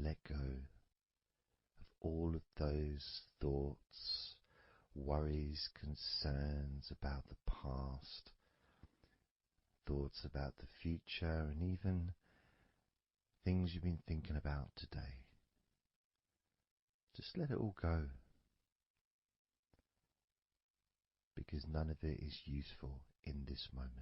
let go of all of those thoughts, worries, concerns about the past, thoughts about the future, and even things you've been thinking about today. Just let it all go, because none of it is useful in this moment.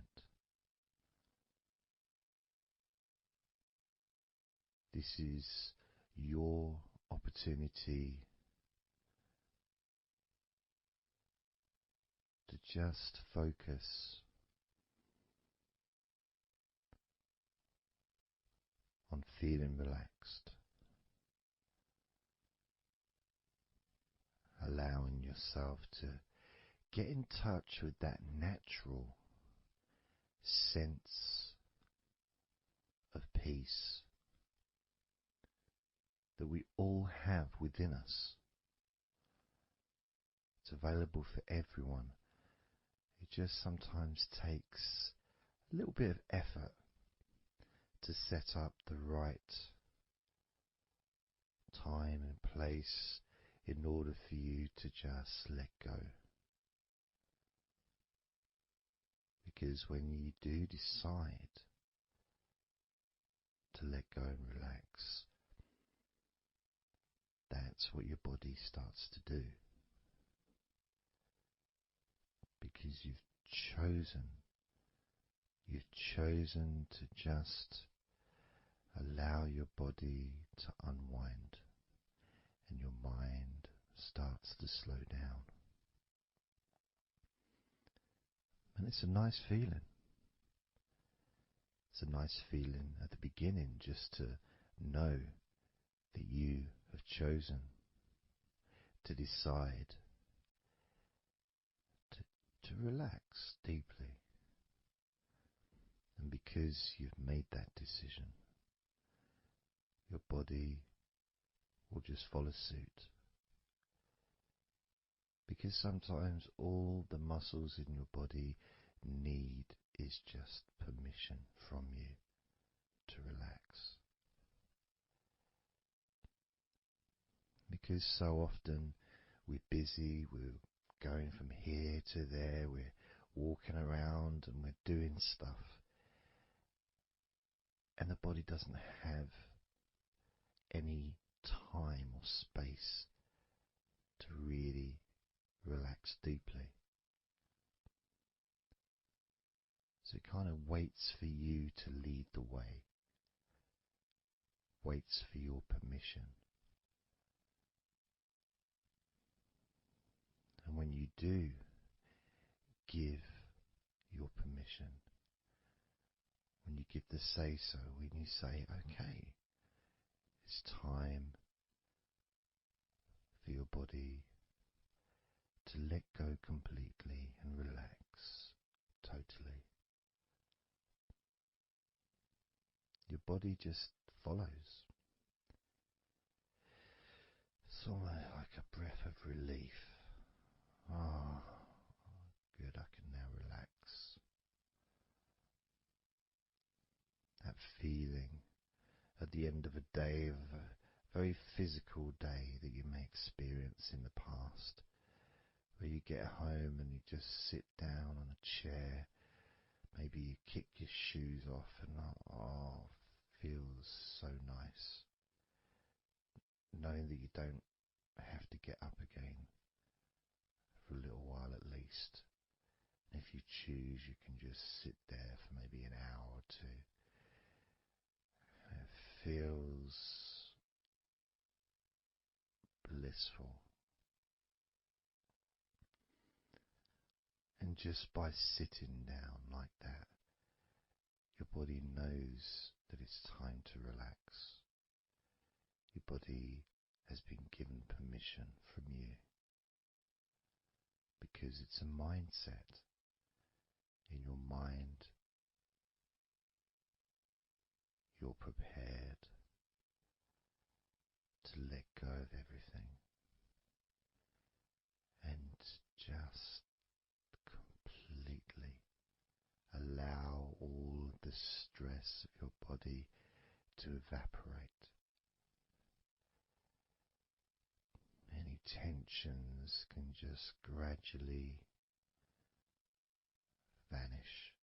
This is your opportunity to just focus on feeling relaxed, allowing yourself to get in touch with that natural sense of peace that we all have within us. It's available for everyone. It just sometimes takes a little bit of effort to set up the right time and place in order for you to just let go. Because when you do decide to let go and relax, that's what your body starts to do. Because you've chosen to just allow your body to unwind, and your mind starts to slow down. And it's a nice feeling. It's a nice feeling at the beginning just to know that you have chosen to decide to relax deeply. And because you've made that decision, your body will just follow suit. Because sometimes all the muscles in your body need is just permission from you to relax. Because so often we're busy, we're going from here to there, we're walking around and we're doing stuff, and the body doesn't have any time or space to really relax deeply. So it kind of waits for you to lead the way, waits for your permission. And when you do give your permission, when you give the say-so, when you say, okay, it's time for your body to let go completely and relax totally, your body just follows. It's almost like a breath of relief. Ah, good, I can now relax. That feeling at the end of a day, of a very physical day that you may experience in the past, where you get home and you just sit down on a chair, maybe you kick your shoes off and feels so nice. Knowing that you don't have to get up again for a little while at least. And if you choose, you can just sit there for maybe an hour or two. And it feels blissful. And just by sitting down like that, your body knows that it's time to relax. Your body has been given permission from you, because it's a mindset. In your mind, you're prepared to let go of everything and just completely allow all the stress of your body to evaporate, tensions can just gradually vanish.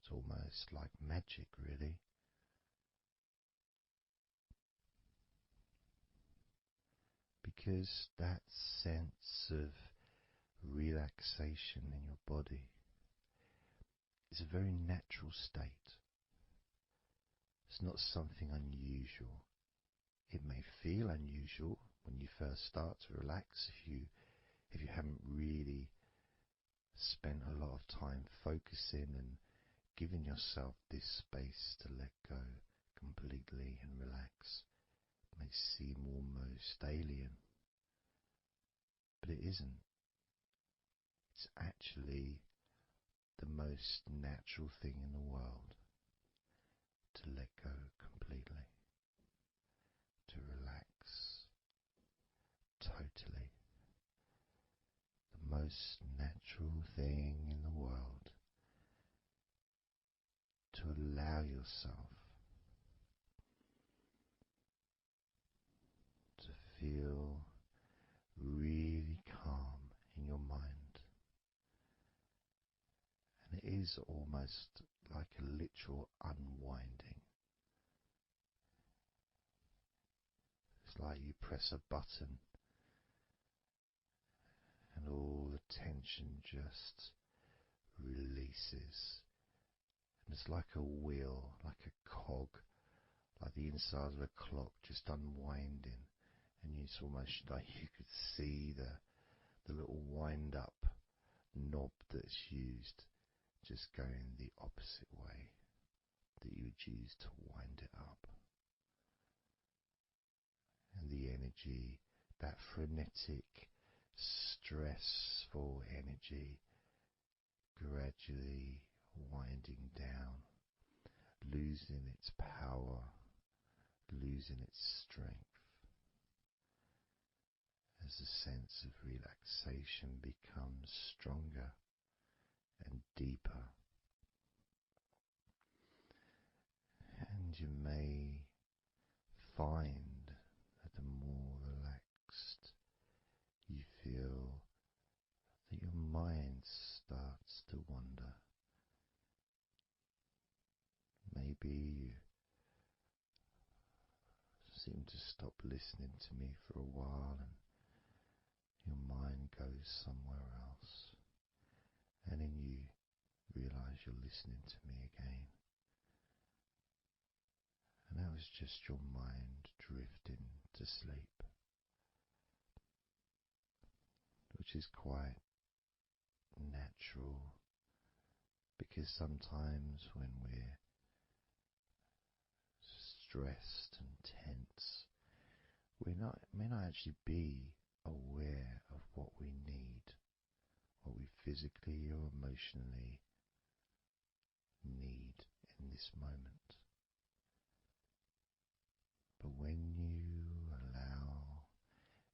It's almost like magic, really, because that sense of relaxation in your body is a very natural state. It's not something unusual. It may feel unusual when you first start to relax if you haven't really spent a lot of time focusing and giving yourself this space to let go completely and relax. It may seem almost alien, but it isn't. It's actually the most natural thing in the world to let go completely, to relax totally. The most natural thing in the world to allow yourself to feel really calm in your mind. And it is almost like a literal unwinding. It's like you press a button and all the tension just releases. And it's like a wheel, like a cog, like the inside of a clock just unwinding. And it's almost like you could see the little wind up knob that's used just going the opposite way that you would use to wind it up. And the energy, that frenetic, stressful energy, gradually winding down, losing its power, losing its strength, as the sense of relaxation becomes stronger and deeper. And you may find that the more relaxed you feel, that your mind starts to wander. Maybe you seem to stop listening to me for a while and your mind goes somewhere else, and then you realize you're listening to me again. And that was just your mind drifting to sleep, which is quite natural, because sometimes when we're stressed and tense, we may not actually be aware of what we need, what we physically or emotionally need in this moment. But when you allow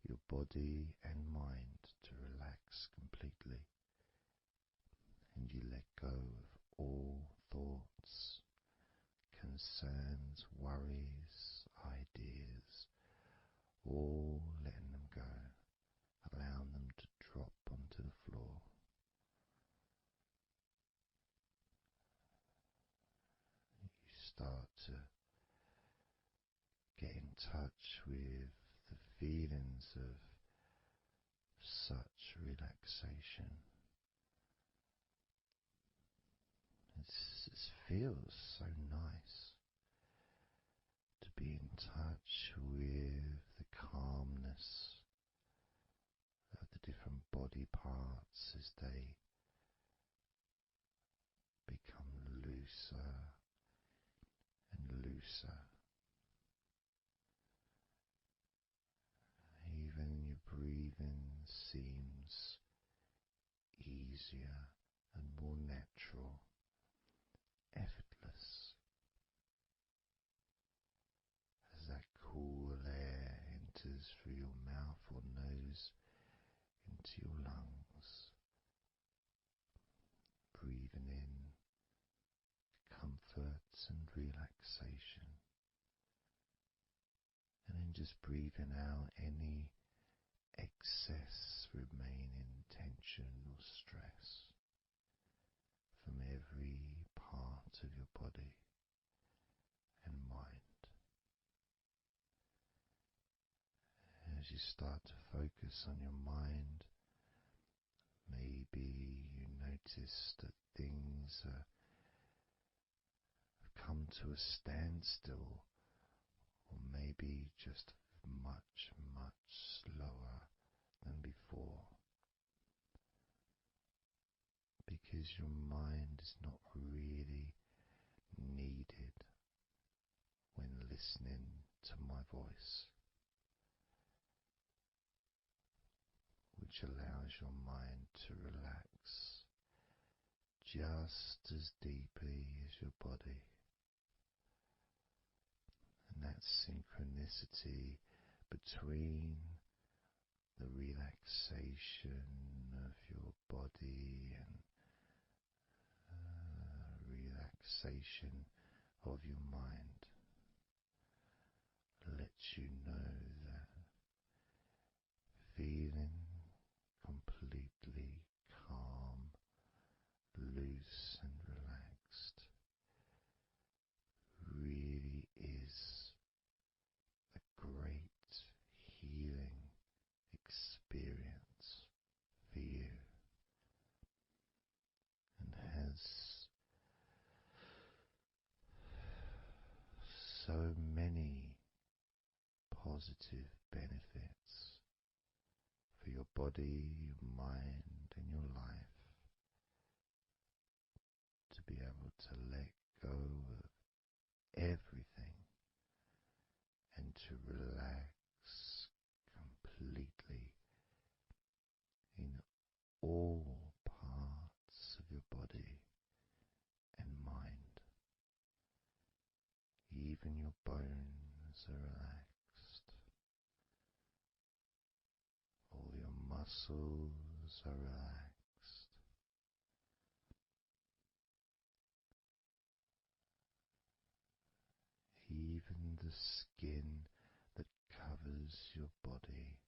your body and mind to relax completely, and you let go of all thoughts, concerns, worries, ideas, all letting them go, allowing them to drop onto the floor, you start to get in touch with the feelings of such relaxation. It feels so nice to be in touch with the calmness of the different body parts as they become looser and looser. Even your breathing seems easier and more natural, effortless, as that cool air enters through your mouth or nose into your lungs, breathing in comfort and relaxation, just breathing out any excess remaining tension or stress from every part of your body and mind. As you start to focus on your mind, maybe you notice that things have come to a standstill, or maybe just much, much slower than before, because your mind is not really needed when listening to my voice, which allows your mind to relax just as deeply as your body. And that synchronicity between the relaxation of your body and relaxation of your mind lets you know that feeling completely calm, loose and relaxed really is a great healing experience for you, and has so many positive benefits for your body, your mind, and your life, to be able to let go of everything and to relax completely in all parts of your body and mind. Even your bones are relaxed. All your muscles are relaxed. Even the skin that covers your body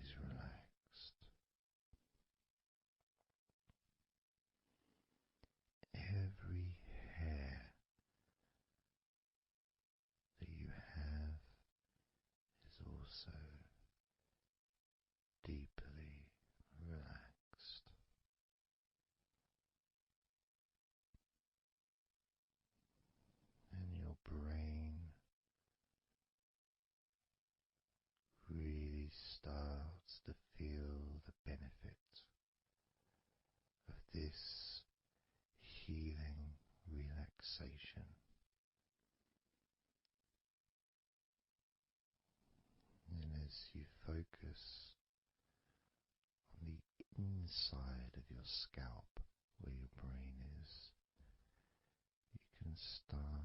is relaxed. Every hair that you have is also deeply relaxed. And your brain really starts to feel the benefit of this healing relaxation. And as you focus on the inside of your scalp, where your brain is, you can start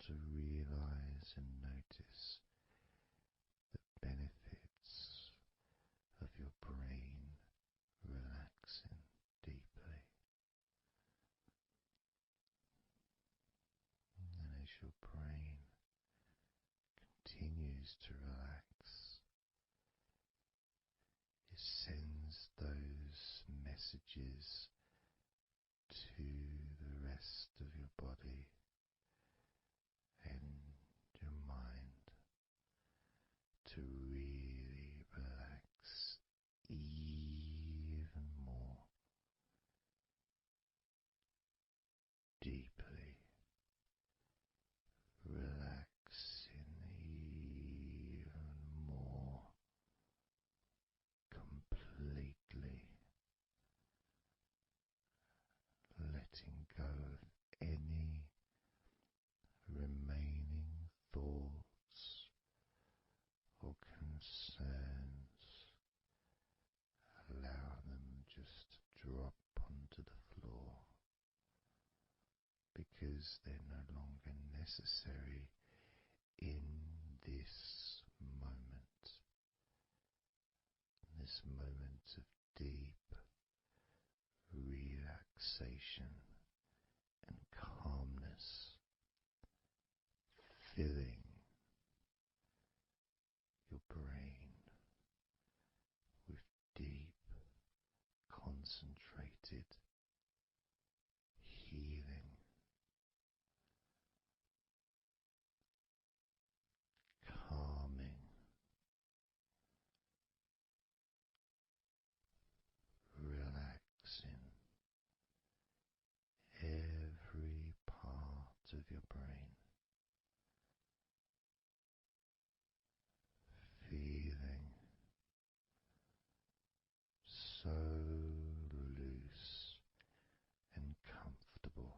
to realize and notice the benefits of your brain relaxing deeply. And as your brain continues to relax, it sends those messages to the rest of your body and your mind to really relax even more deeply, relaxing even more completely, letting go of any remaining thoughts or concerns. Allow them just to drop onto the floor, because they're no longer necessary in this moment, of deep relaxation and calmness, filling concentrated healing, calming, relaxing every part of your brain, feeling so loose and comfortable,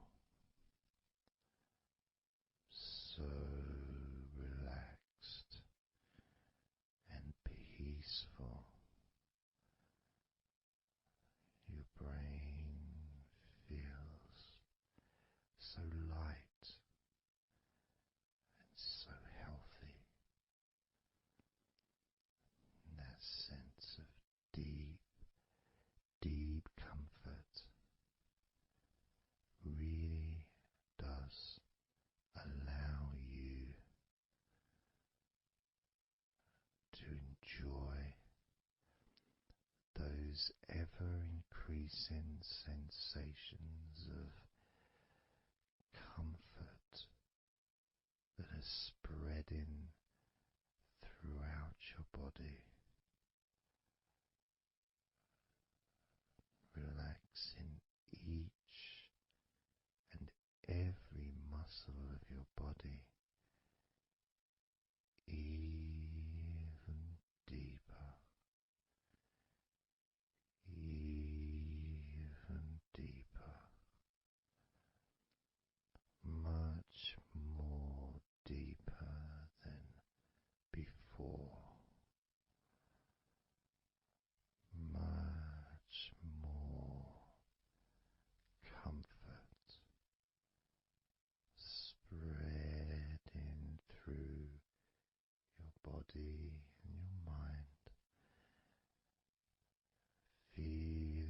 so relaxed and peaceful. Your brain feels so light and so healthy. And that sense of deep, deep comfort really does allow you to enjoy those ever increasing sensations of comfort that are spreading throughout your body, relaxing each and every muscle of your body even deeper, even deeper, much more deeper than before, much more comfort spreading through your body and your mind, feeling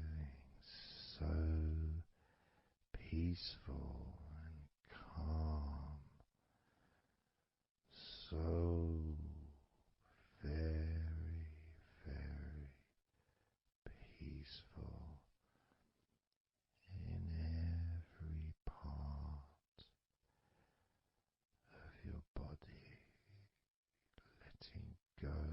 so peaceful and calm, so very, very peaceful in every part of your body, letting go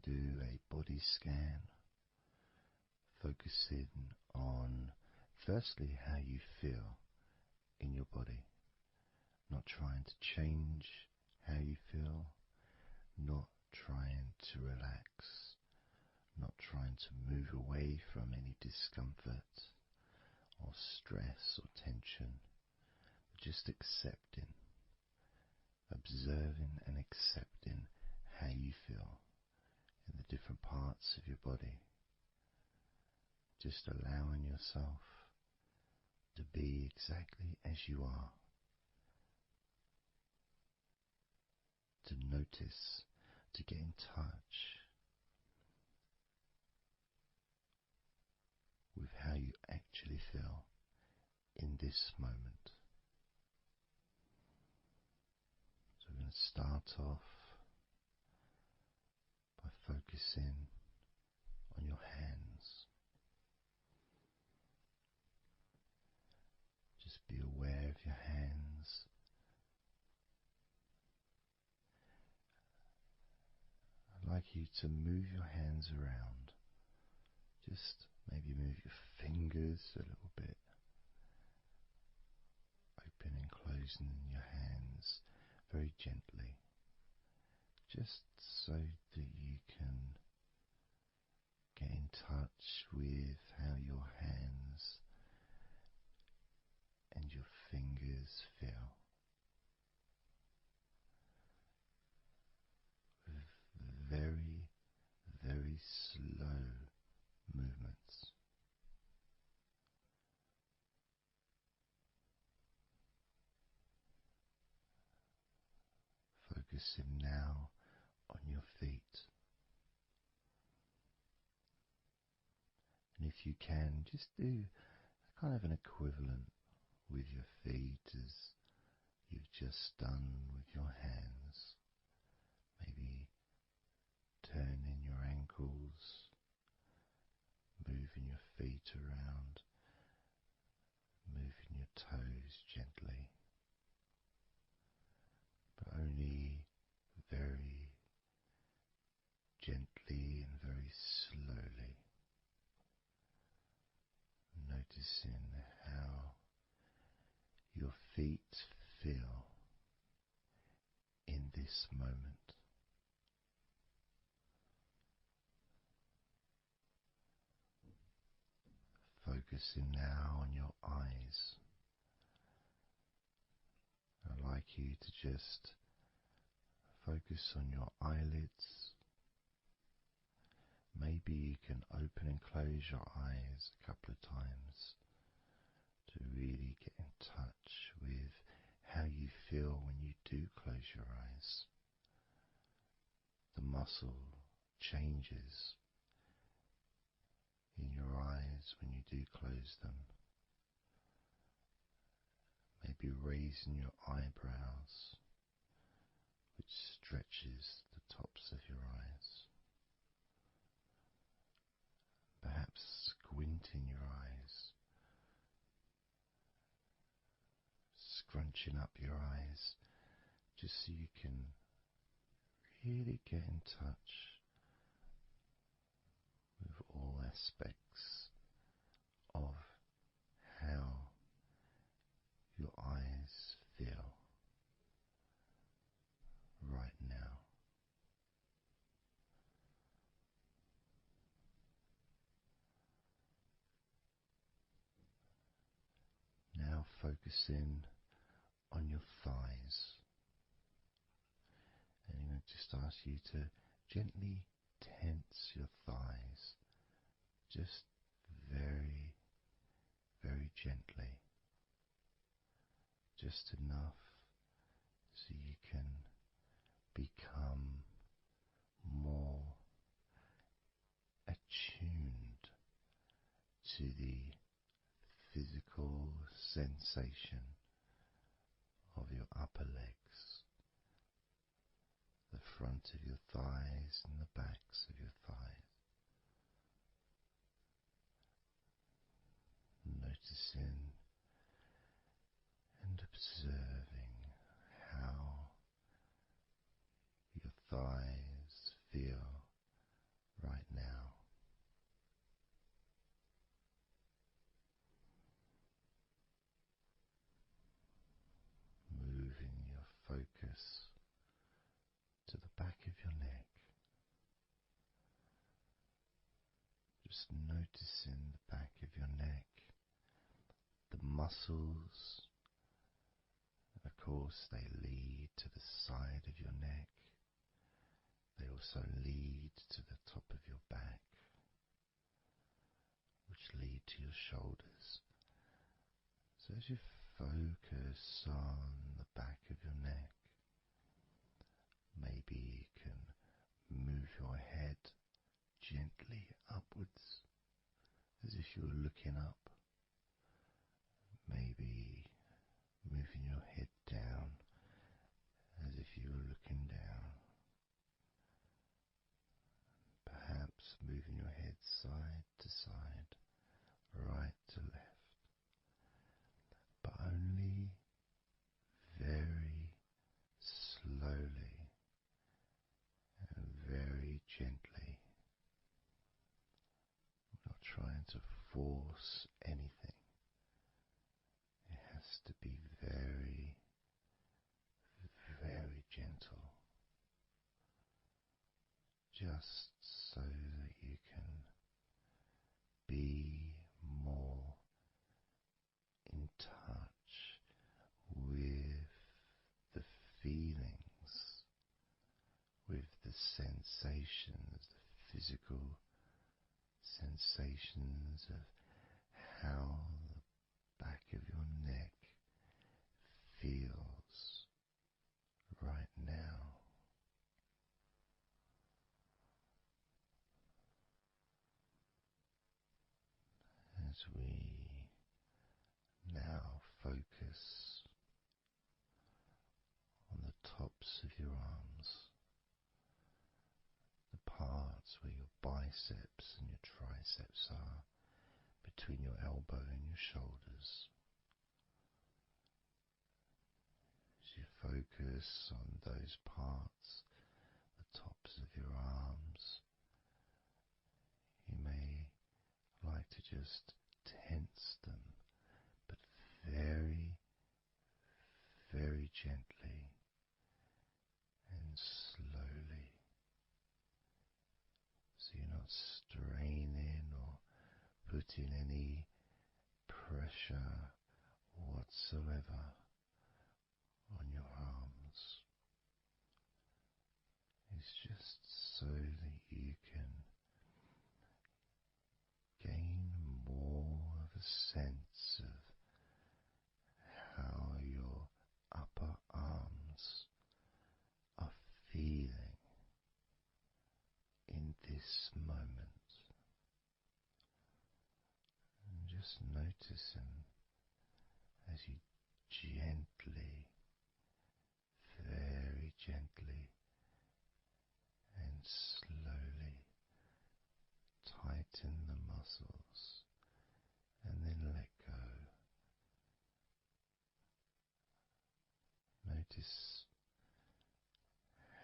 to do a body scan, focusing on firstly how you feel in your body, not trying to change how you feel, not trying to relax, not trying to move away from any discomfort or stress or tension, but just accepting, observing and accepting how you feel in the different parts of your body. Just allowing yourself to be exactly as you are, to notice, to get in touch with how you actually feel in this moment. So we're going to start off by focusing on your hands. Just be aware of your hands. I'd like you to move your hands around. Just maybe move your fingers a little bit, open and closing your hands very gently, just so that you can get in touch with how your hands and your fingers feel, with very, very slow movements. Focusing now on your feet. And if you can, just do kind of an equivalent with your feet as you've just done with your hands. Maybe turning your ankles, moving your feet around, moving your toes gently, but only very gently and very slowly, noticing how your feet feel in this moment. Focusing now on your eyes. I'd like you to just focus on your eyelids. Maybe you can open and close your eyes a couple of times to really get in touch with how you feel when you do close your eyes. The muscle changes in your eyes when you do close them. Maybe raising your eyebrows, which stretches the tops of your eyes. Perhaps squinting your eyes, scrunching up your eyes, just so you can really get in touch with all aspects of how your eyes feel right now. Now focusing on your thighs, and I'm going to just ask you to gently tense your thighs, just very, very gently, just enough so you can become more attuned to the physical sensation of your upper legs, the front of your thighs and the backs of your thighs. Noticing and observing how your thighs feel just noticing the back of your neck, the muscles. Of course, they lead to the side of your neck. They also lead to the top of your back, which lead to your shoulders. So as you focus on the back of your neck, maybe you can move your head gently upwards as if you were looking up. Maybe moving your head down as if you were looking down. Perhaps moving your head side to side, right to left, but only very slowly and very gently. We're not trying to force anything. It has to be very, very gentle, just so that you can be more in touch with the feelings, with the sensations, the physical sensations of how the back of your neck feels right now. As we now focus on the tops of your arms, the parts where your biceps and your triceps are, between your elbow and your shoulders. As you focus on those parts, the tops of your arms, you may like to just tense them, but very, very gently and slowly, so you're not straining or putting any pressure whatsoever on your arms. It's just so that you can gain more of a sense of how your upper arms are feeling in this moment, and just noticing as you gently, very gently and slowly tighten the muscles and then let go. Notice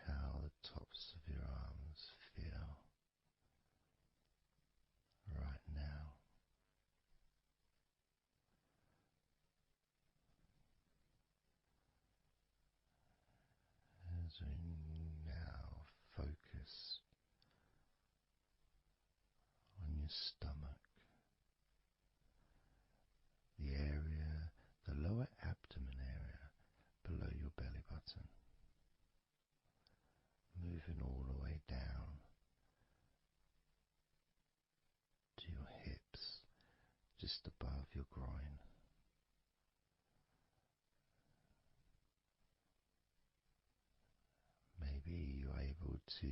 how the tops of your arms feel right now. As we now focus on your stomach, the area, the lower abdomen area below your belly button, moving all the way down to your hips, just above your groin. Maybe you're able to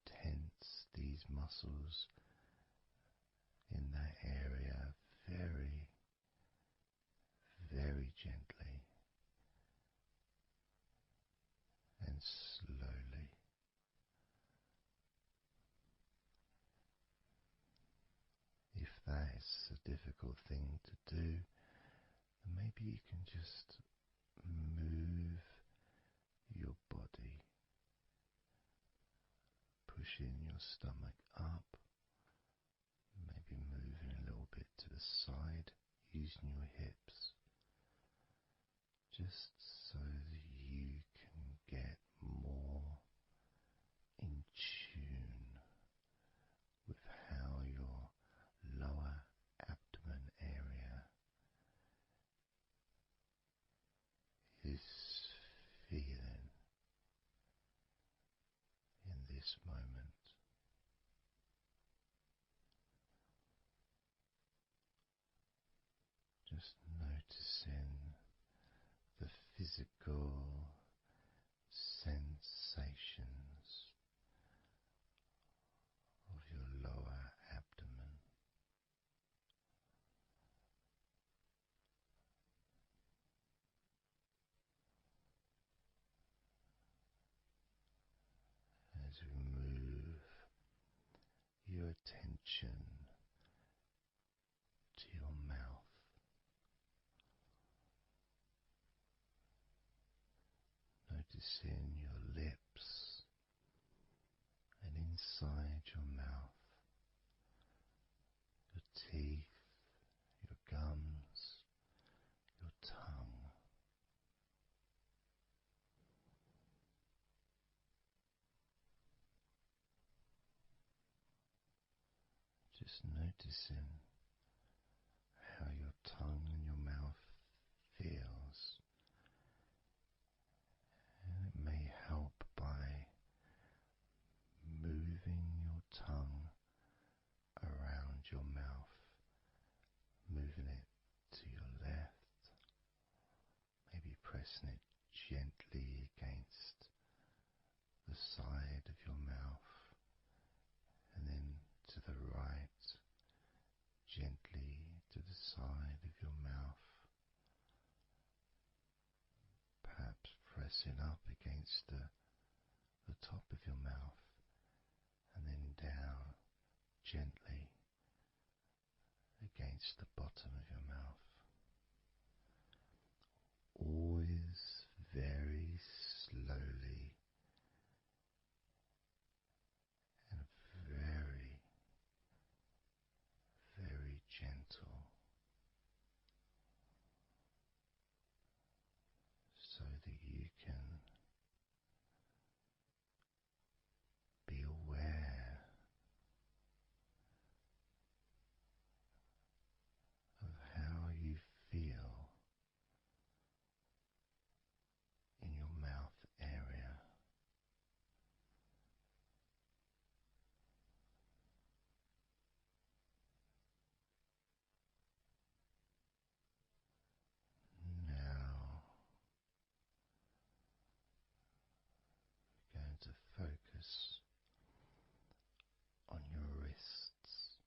tense these muscles in that area very, very gently and slowly. If that's a difficult thing to do, then maybe you can just move your body, pushing your stomach up, maybe moving a little bit to the side, using your hips, just so that you can get more in tune with how your this moment. Just noticing the physical sensations of your lower abdomen. As we move your attention to your mouth, noticing your lips and inside your mouth, your teeth, your gums, your tongue. Just noticing how your tongue and your mouth feels, and it may help by moving your tongue around your mouth, moving it to your left, maybe pressing it gently against the side of your mouth, and then to the right, gently to the side of your mouth, perhaps pressing up against the top of your mouth, and then down gently against the bottom of your mouth. Always very slowly and very, very gentle, so that you can be aware of how you feel in your mouth area. Now we're going to focus on your wrists.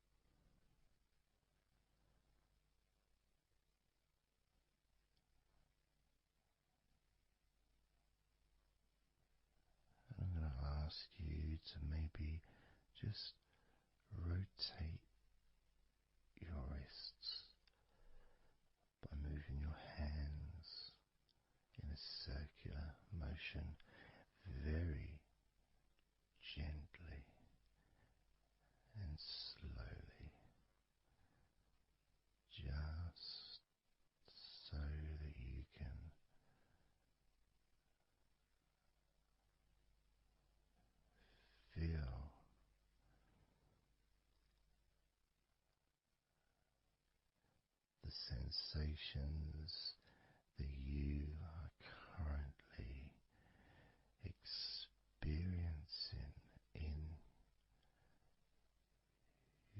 And I'm going to ask you to maybe just rotate your wrists by moving your hands in a circular motion very gently and slowly, just so that you can feel the sensations that you are currently experiencing in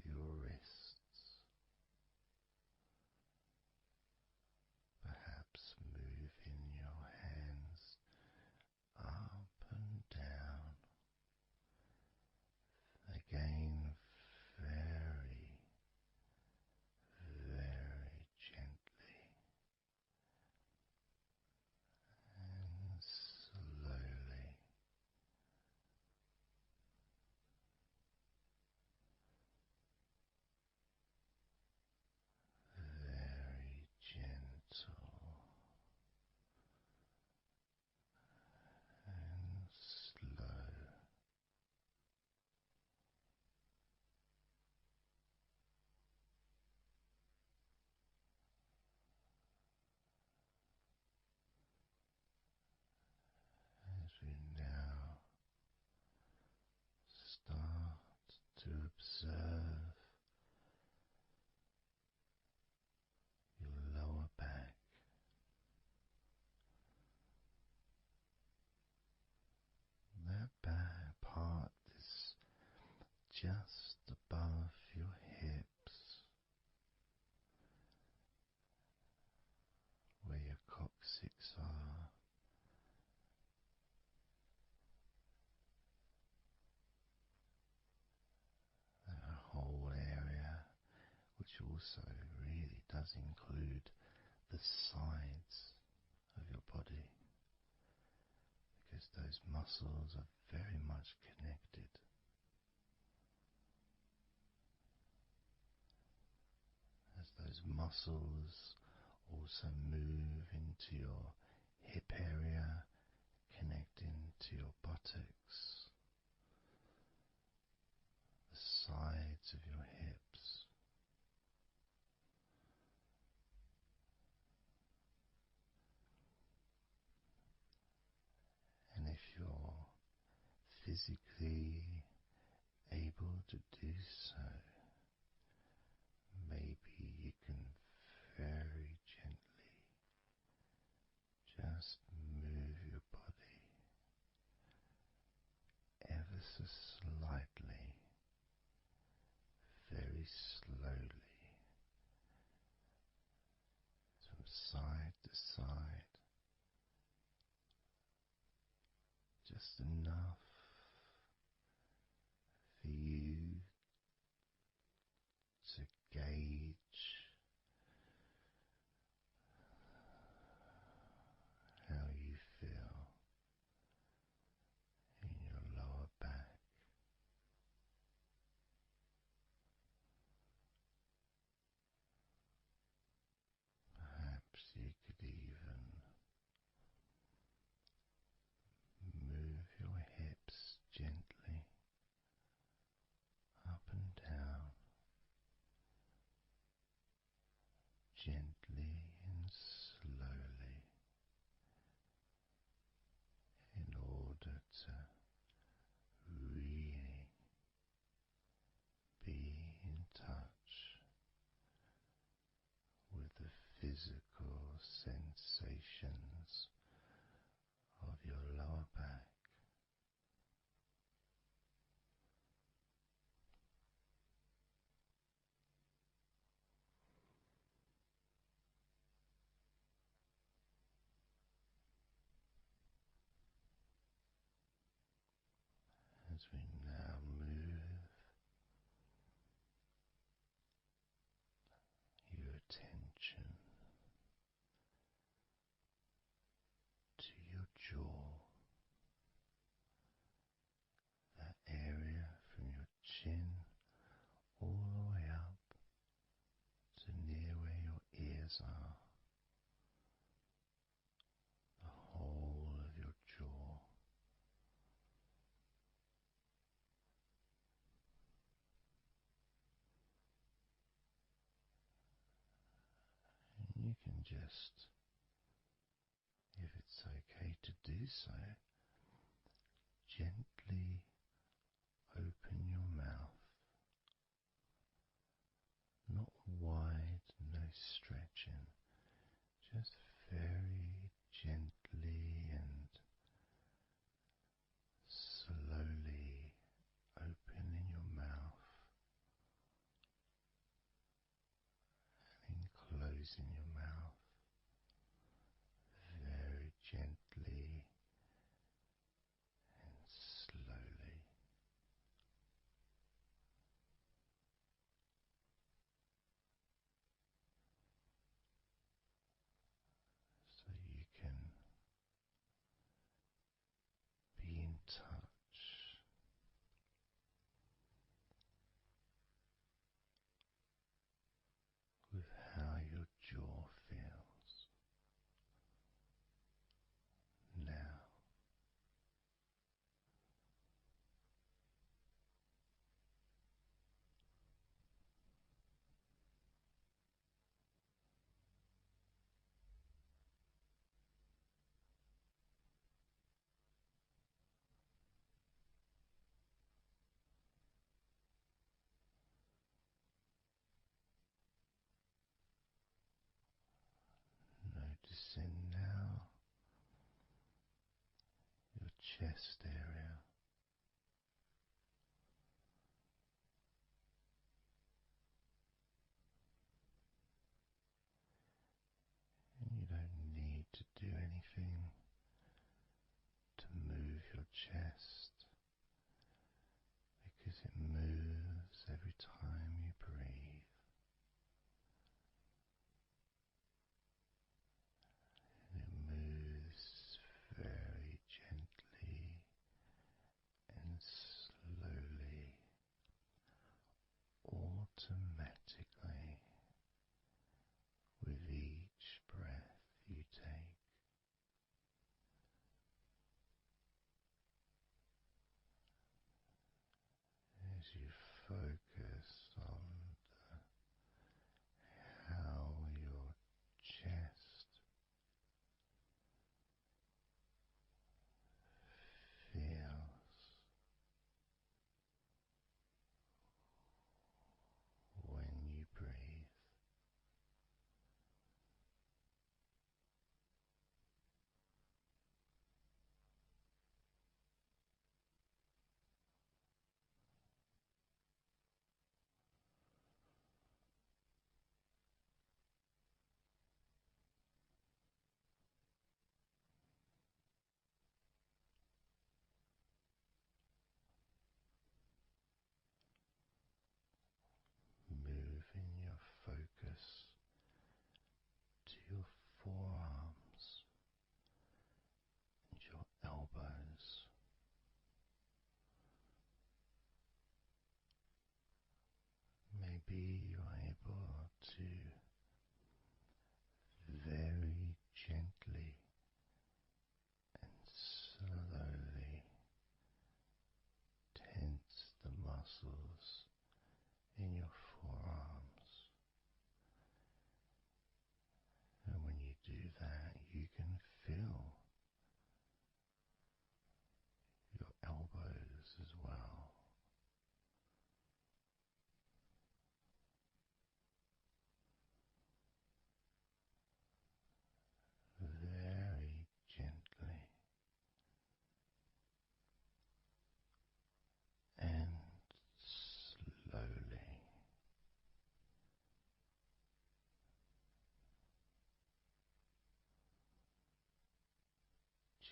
your wrists. Perhaps moving your hands up and down, again very, very gently. also really does include the sides of your body, because those muscles are very much connected. As those muscles also move into your hip area, connecting to your buttocks, the sides of your hips, and if you're physically able to do so, maybe you can very gently just move your body ever so slightly, very slowly, from side to side, just enough for you to gauge how you feel in your lower back. Perhaps you could even move your hips gently up and down, gently and slowly, in order to really be in touch with the physical sensations of your lower back. As we now move your attention to your jaw, that area from your chin all the way up to near where your ears are, the whole of your jaw. And you can just, if it's okay to do so, gently open your mouth, not wide, no stretching, just very gently and slowly opening your mouth and closing your mouth very gently and slowly. So you can be in touch with how your jaw feels now. Noticing now your chest area, and you don't need to do anything to move your chest, because it moves every time you breathe.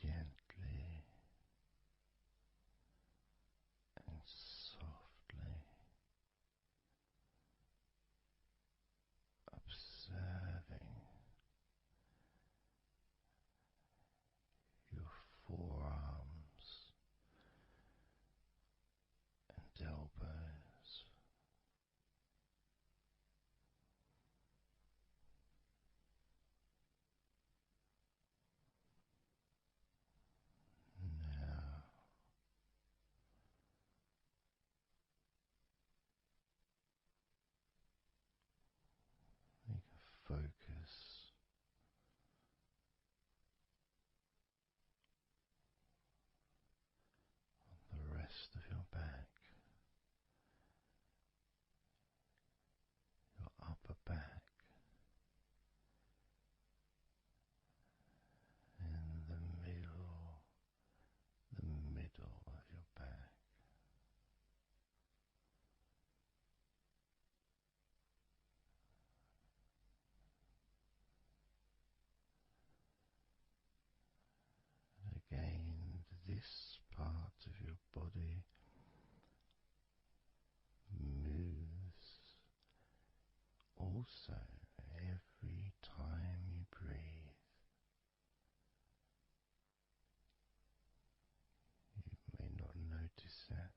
gently and softly observing your forearms and elbows. Now you can focus on the rest of your back, your upper back, and the middle of your back. Again, this part of your body moves also every time you breathe. You may not notice that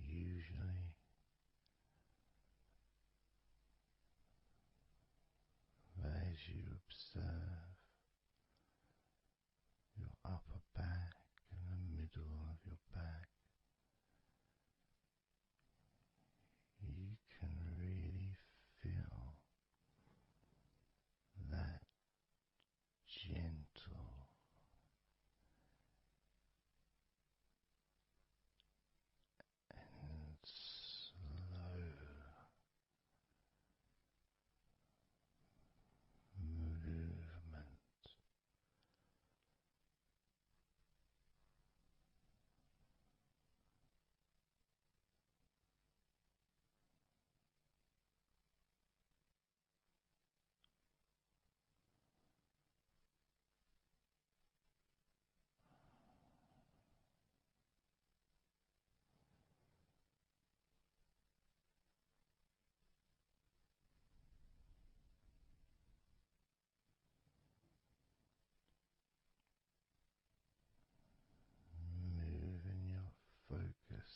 usually, but as you observe your upper back and the middle of your back, you can really feel that gentle and slow movement moving your focus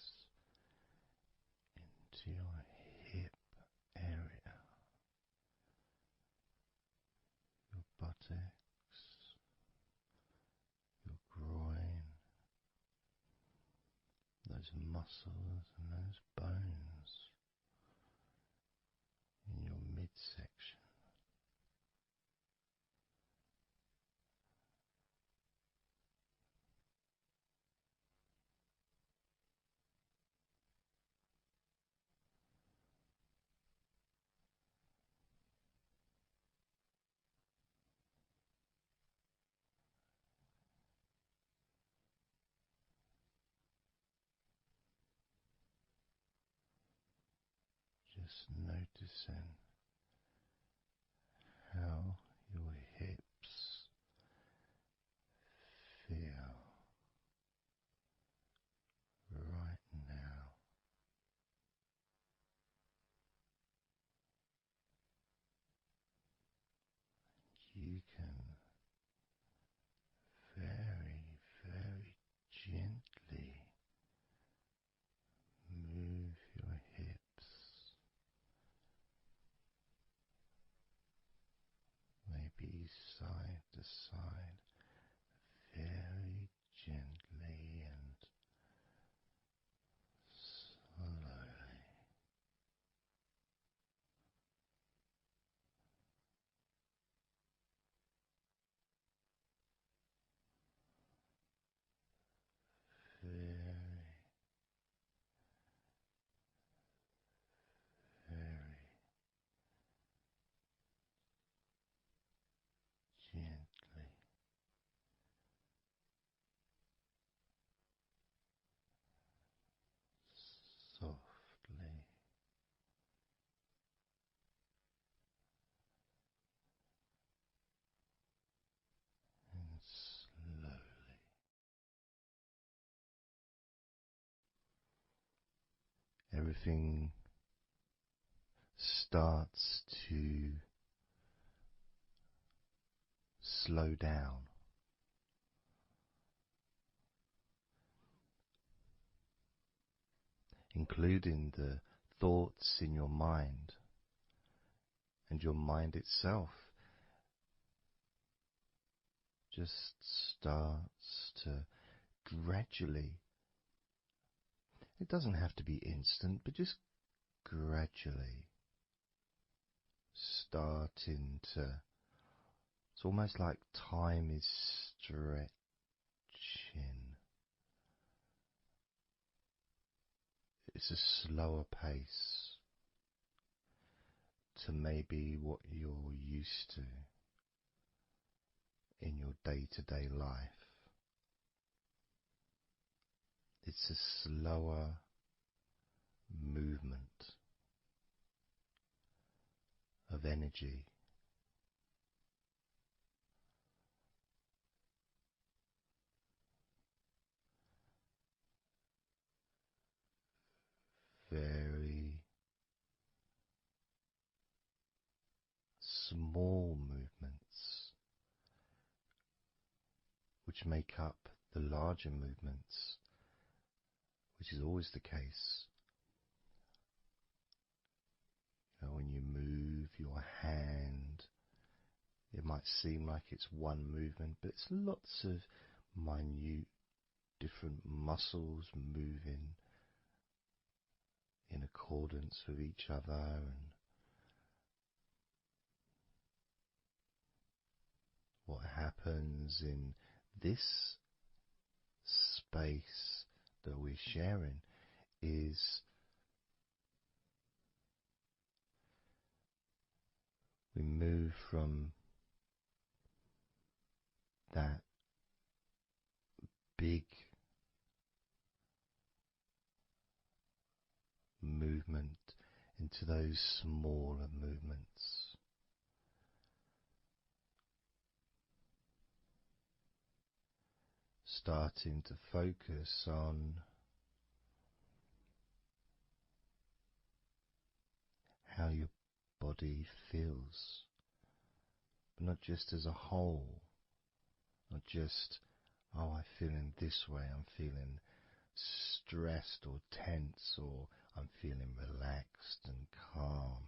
into your hip area, your buttocks, your groin, those muscles and those bones in your midsection. Just noticing how your hips feel right now. You can very, very gently move your hips, maybe side to side, very gently and slowly. Very, very gently everything starts to slow down. Including the thoughts in your mind, and your mind itself just starts to gradually, it doesn't have to be instant, but just gradually starting to, it's almost like time is stretching. It's a slower pace to maybe what you're used to in your day-to-day life. It's a slower movement of energy. Very small movements which make up the larger movements, which is always the case. You know, when you move your hand, it might seem like it's one movement, but it's lots of minute different muscles moving in accordance with each other, and what happens in this space that we're sharing is we move from that big movement into those smaller movements. Starting to focus on how your body feels, but not just as a whole, not just, oh, I feel in this way, I'm feeling stressed or tense, or I'm feeling relaxed and calm,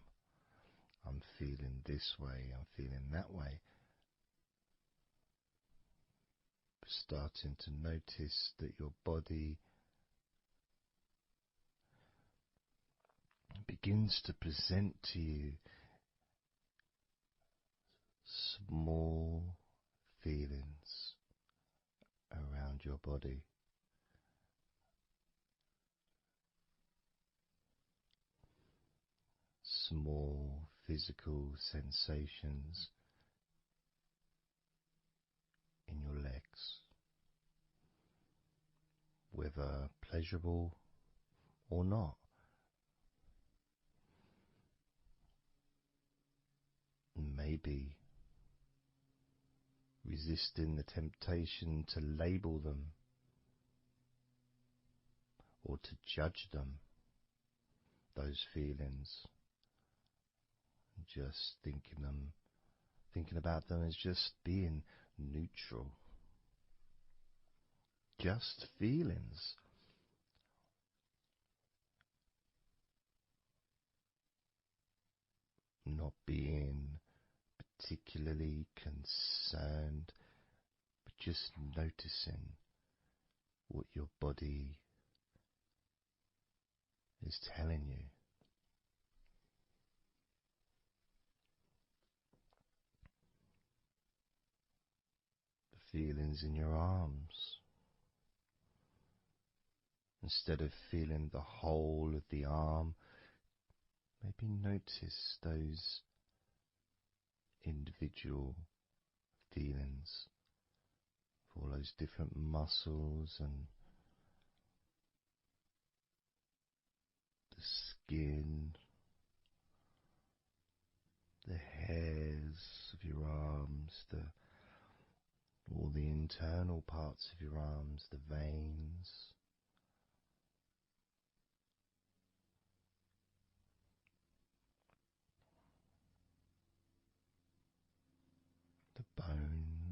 I'm feeling this way, I'm feeling that way. Starting to notice that your body begins to present to you small feelings around your body. Small physical sensations in your legs, whether pleasurable or not. Maybe resisting the temptation to label them or to judge them, those feelings, just thinking about them as just being neutral, just feelings. Not being particularly concerned, but just noticing what your body is telling you. The feelings in your arms. Instead of feeling the whole of the arm, maybe notice those individual feelings of all those different muscles and the skin, the hairs of your arms, all the internal parts of your arms, the veins,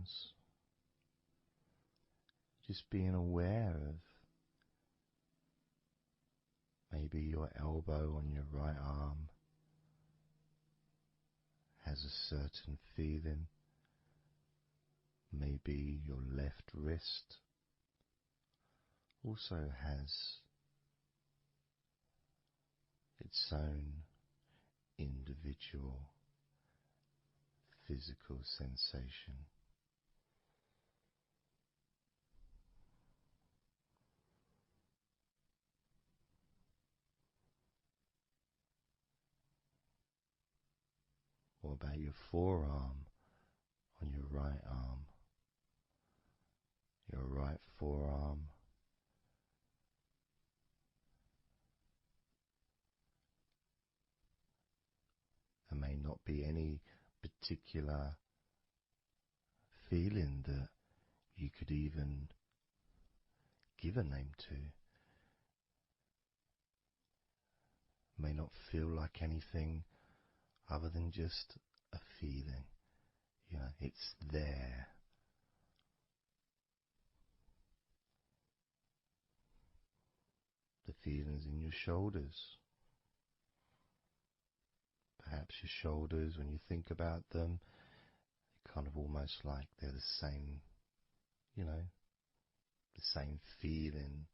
arms. Just being aware of maybe your elbow on your right arm has a certain feeling. Maybe your left wrist also has its own individual physical sensation. What about your forearm on your right arm? Your right forearm. There may not be any particular feeling that you could even give a name to. May not feel like anything other than just a feeling. You know, it's there. The feelings in your shoulders. Perhaps your shoulders, when you think about them, kind of almost like they're the same, you know, the same feeling.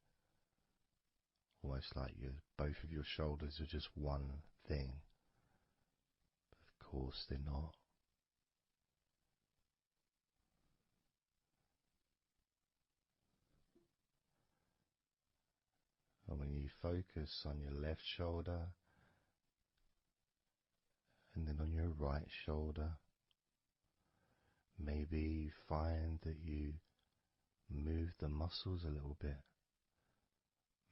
Almost like both of your shoulders are just one thing. But of course they're not. And when you focus on your left shoulder and then on your right shoulder, maybe you find that you move the muscles a little bit.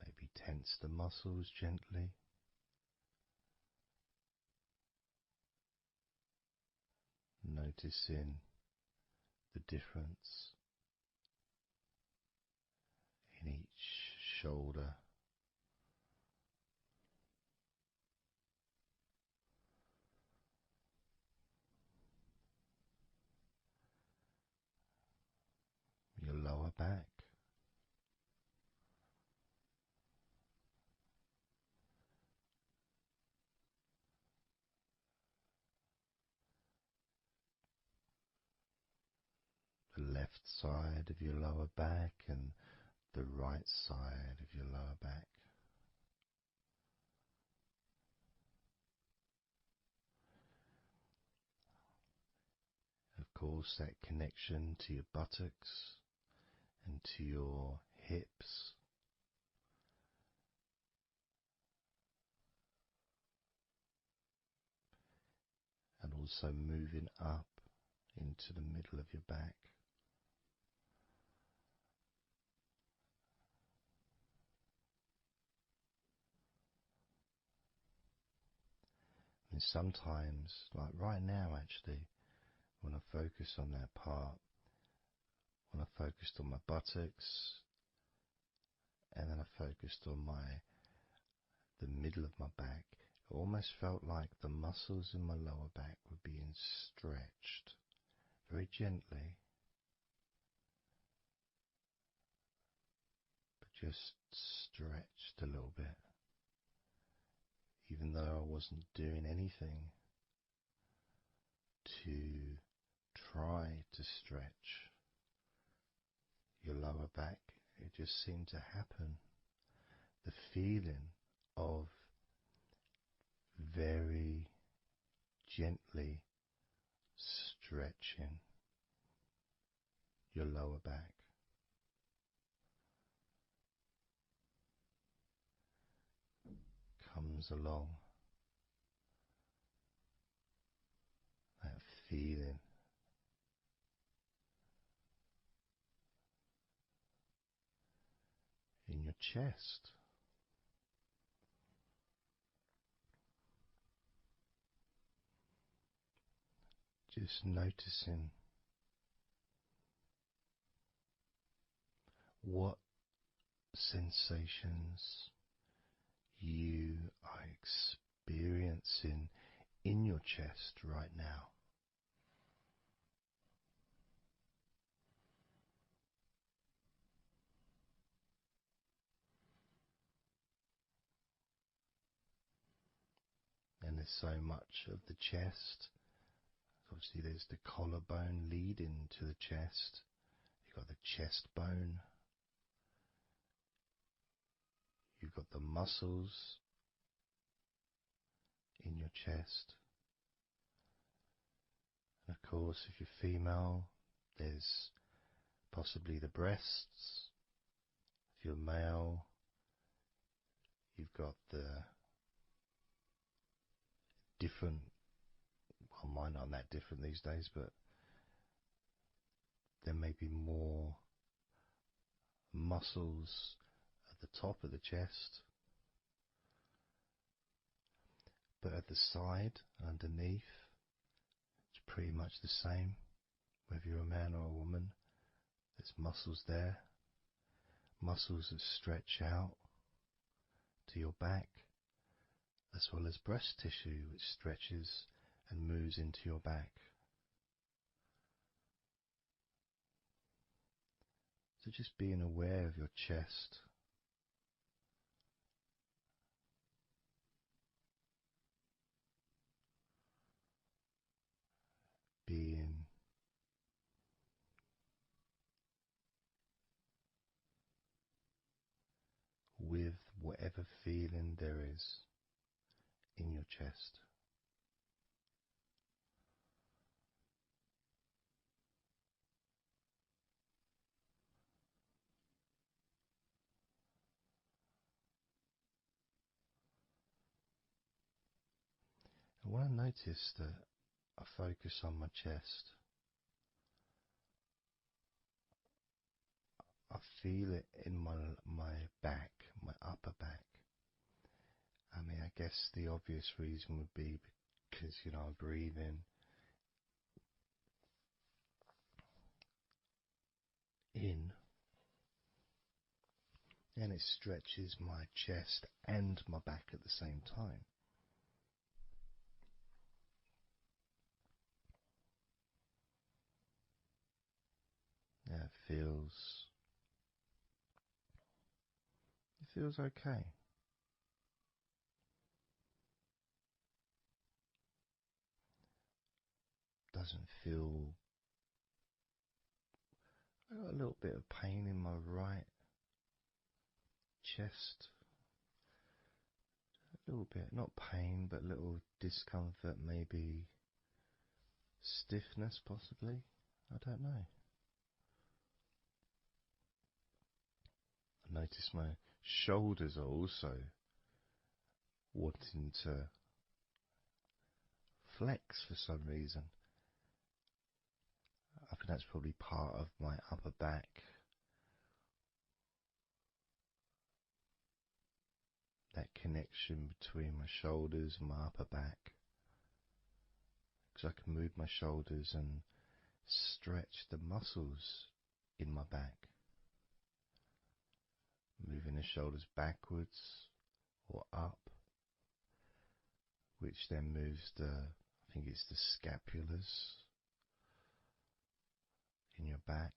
Maybe tense the muscles gently. Noticing the difference in each shoulder. Your lower back. The left side of your lower back and the right side of your lower back. Of course, that connection to your buttocks and to your hips. And also moving up into the middle of your back. And sometimes, like right now actually, when I focus on that part, when I focused on my buttocks, and then I focused on the middle of my back, it almost felt like the muscles in my lower back were being stretched very gently, but just stretched a little bit, even though I wasn't doing anything to try to stretch your lower back. It just seemed to happen. The feeling of very gently stretching your lower back. Comes along, that feeling in your chest. Just noticing what sensations you are experiencing in your chest right now. there's so much of the chest. Obviously there's the collarbone leading to the chest. You've got the chest bone. You've got the muscles in your chest. And of course, if you're female, there's possibly the breasts. If you're male, you've got the different, well, mine aren't that different these days, but there may be more muscles at the top of the chest, but at the side, underneath, it's pretty much the same, whether you're a man or a woman. There's muscles there, muscles that stretch out to your back, as well as breast tissue which stretches and moves into your back. So just being aware of your chest, being with whatever feeling there is in your chest. And when I notice that I focus on my chest, I feel it in my back, my upper back. I mean, I guess the obvious reason would be because, I'm breathing in and it stretches my chest and my back at the same time. Yeah, it feels okay. Doesn't feel. I got a little bit of pain in my right chest. A little bit, not pain, but little discomfort, maybe stiffness possibly. I don't know. I notice my shoulders are also wanting to flex for some reason. I think that's probably part of my upper back. That connection between my shoulders and my upper back. Because I can move my shoulders and stretch the muscles in my back. Moving the shoulders backwards or up, which then moves I think it's the scapulars in your back.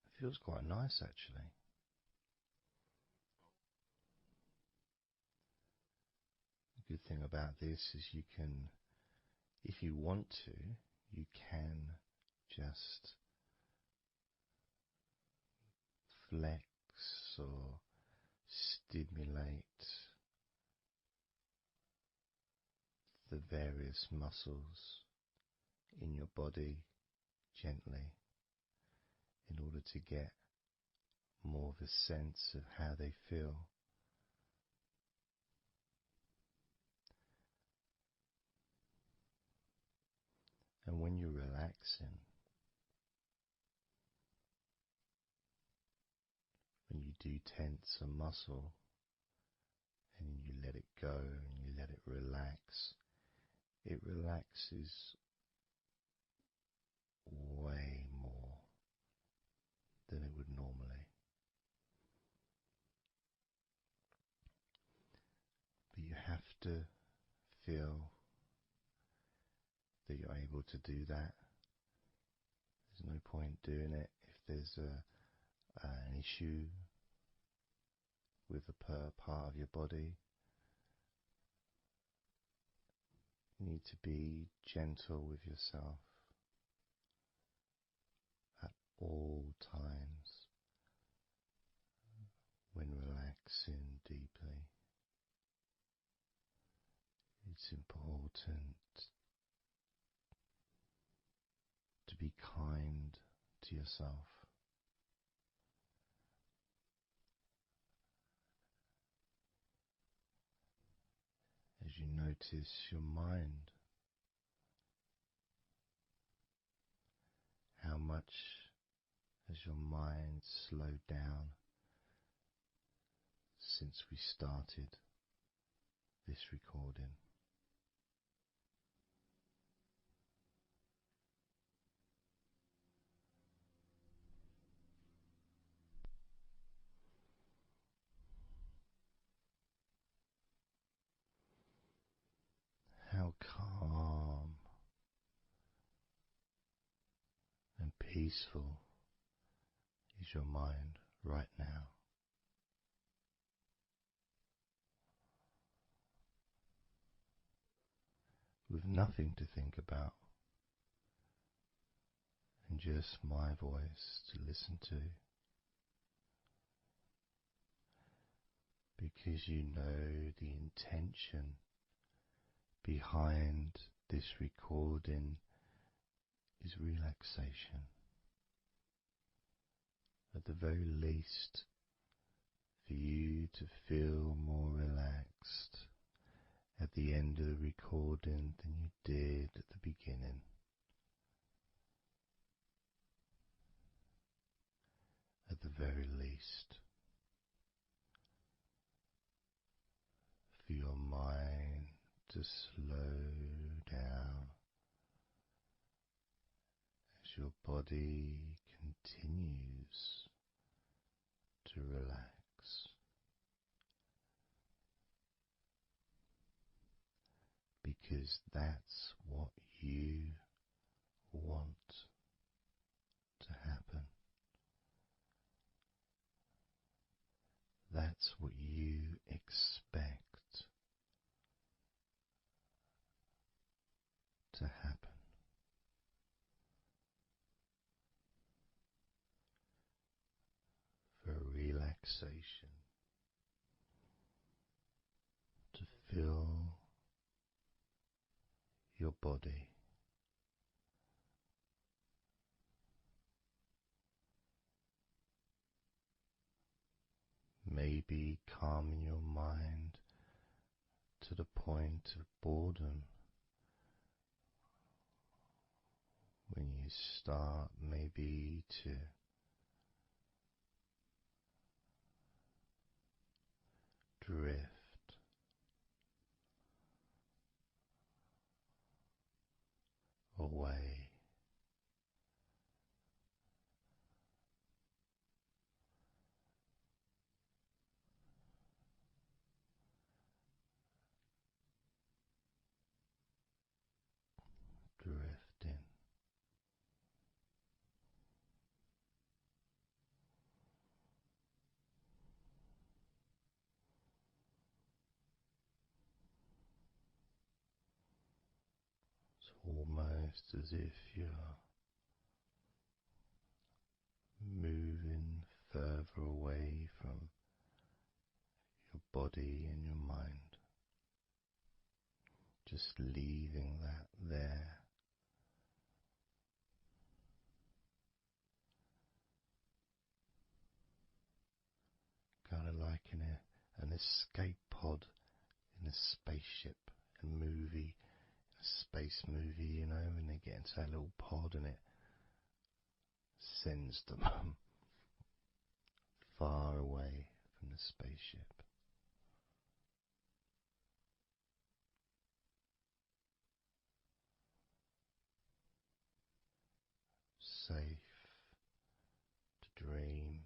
It feels quite nice actually. The good thing about this is you can, if you want to, you can just flex or stimulate the various muscles in your body gently in order to get more of a sense of how they feel. And when you're relaxing, when you do tense a muscle and you let it go and you let it relaxes way more than it would normally. But you have to feel that you're able to do that. There's no point doing it if there's an issue with a part of your body. You need to be gentle with yourself at all times when relaxing deeply. It's important to be kind to yourself. As you notice your mind, how much has your mind slowed down since we started this recording? How calm and peaceful is your mind right now? With nothing to think about and just my voice to listen to, because you know the intention behind this recording is relaxation. At the very least, for you to feel more relaxed at the end of the recording than you did at the beginning. At the very least, for your mind to slow down as your body continues to relax. Because that's what you want to happen. That's what you expect to happen. For relaxation to fill your body. Maybe calming your mind to the point of boredom when you start maybe to drift away. Drifting. It's almost as if you're moving further away from your body and your mind, just leaving that there. Kind of like an escape pod in a spaceship, a movie, a space movie, you know, when they get into that little pod and it sends them far away from the spaceship. Safe to dream.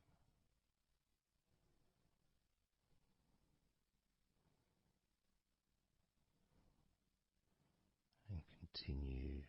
And continue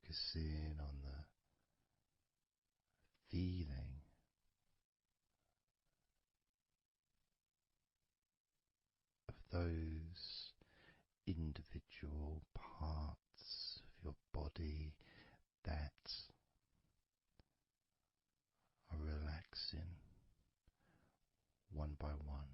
focusing on the feeling of those individual parts of your body that are relaxing one by one.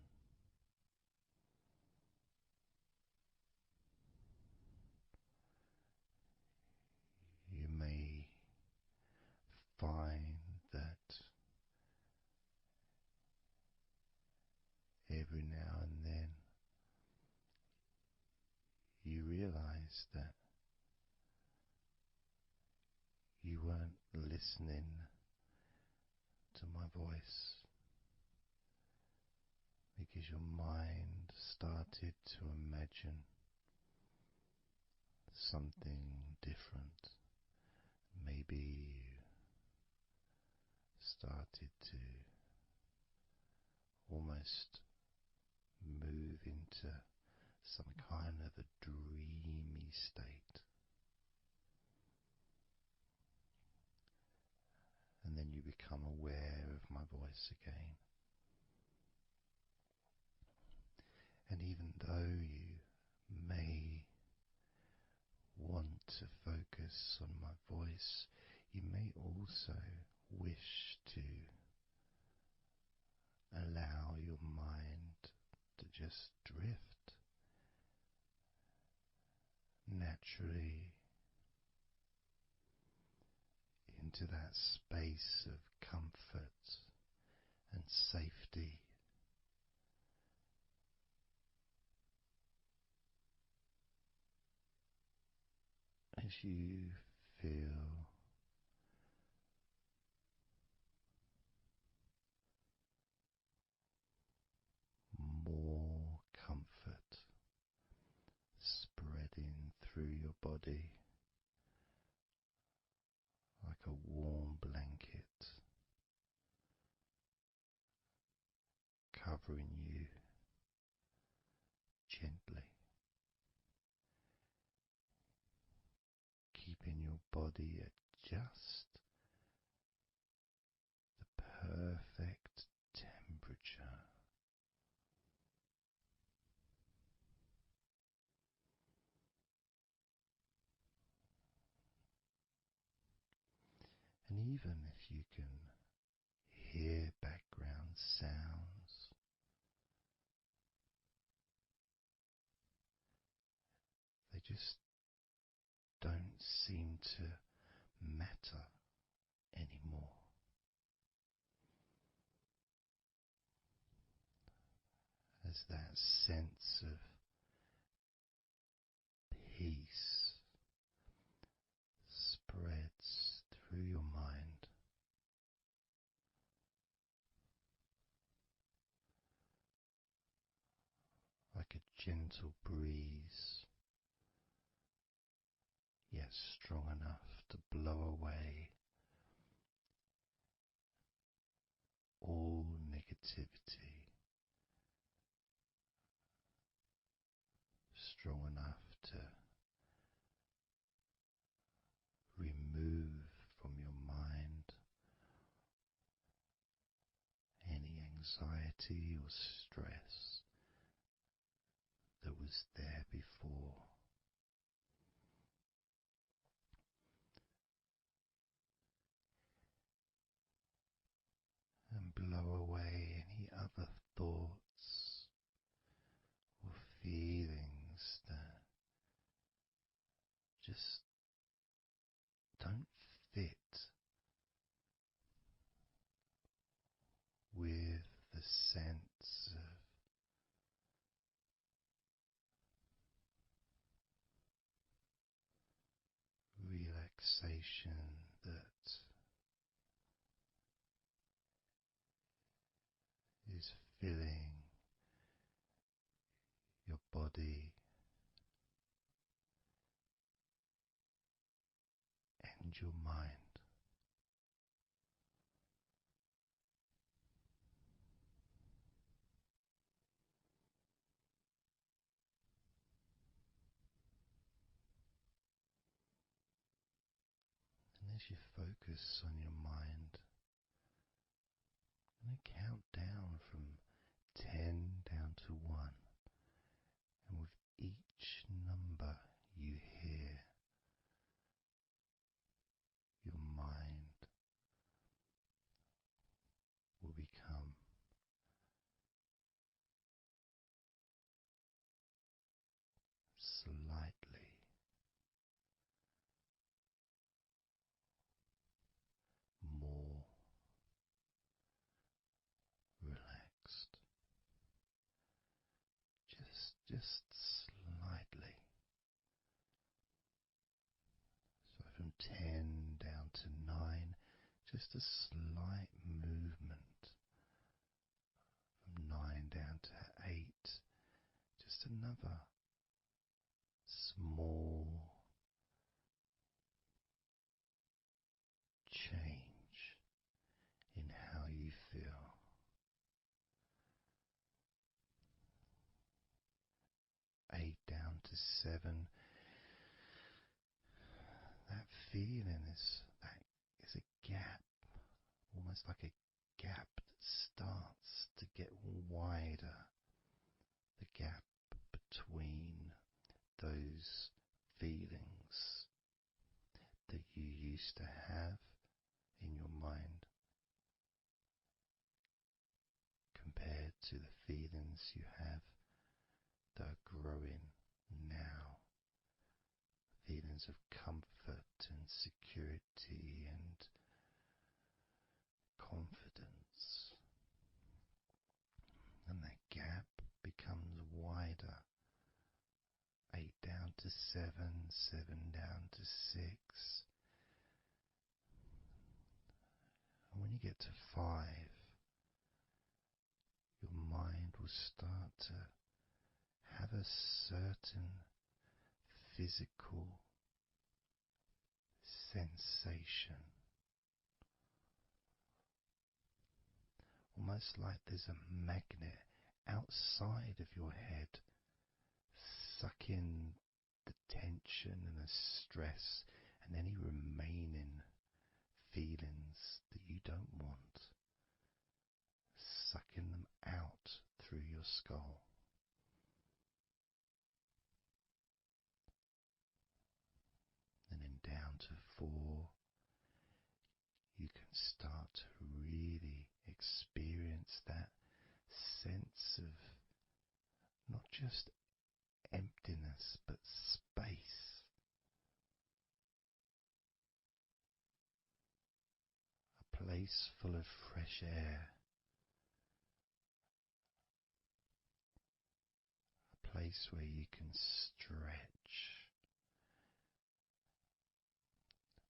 You may find that every now and then you realize that you weren't listening to my voice because your mind started to imagine something different. Maybe you started to almost move into some kind of a dreamy state. And then you become aware of my voice again. And even though you may want to focus on my voice, you may also wish to allow your mind to just drift naturally into that space of comfort and safety. As you feel more comfort spreading through your body like a warm blanket, covering you gently, keeping your body at just the perfect temperature. And even if you can hear background sounds, they just don't seem to matter anymore. As that sense of peace spreads through your mind, like a gentle breeze, yet strong enough to blow away all negativity, strong enough to remove from your mind any anxiety or stress that was there before. And blow away any other thoughts or feelings that just don't fit with the sense of relaxation that is filling your body and your mind. as you focus on your mind, I'm going to count down from 10 down to 1, and with each number you hear, your mind will become slightly more relaxed, just slightly. So from 10 down to 9, just a slight movement. From 9 down to 8, just another small change in how you feel. 8 down to 7, that feeling is a gap, almost like a gap that starts to get wider, the gap between those feelings that you used to have in your mind compared to the feelings you have that are growing now. Feelings of comfort and security and confidence. And that gap becomes wider. 8 down to 7, 7 down to 6. And when you get to 5, your mind will start to have a certain physical sensation, almost like there's a magnet outside of your head sucking the tension and the stress and any remaining feelings that you don't want, sucking them out through your skull. And then down to 4, you can start to really experience that sense of not just emptiness but space. A place full of fresh air. A place where you can stretch.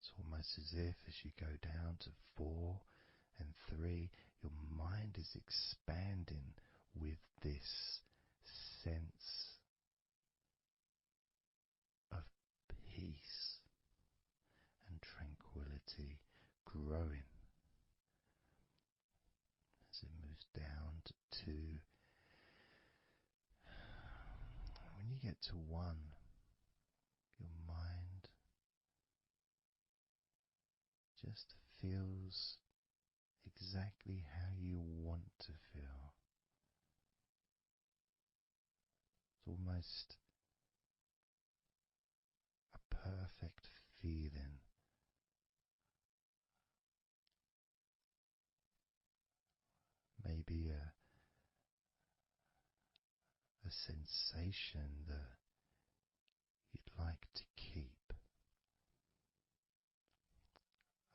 It's almost as if as you go down to 4 and 3, your mind is expanding with this sense of peace and tranquility growing. As it moves down to 2, when you get to 1, your mind just feels exactly how you want to feel. It's almost a perfect feeling. Maybe a sensation that you'd like to keep.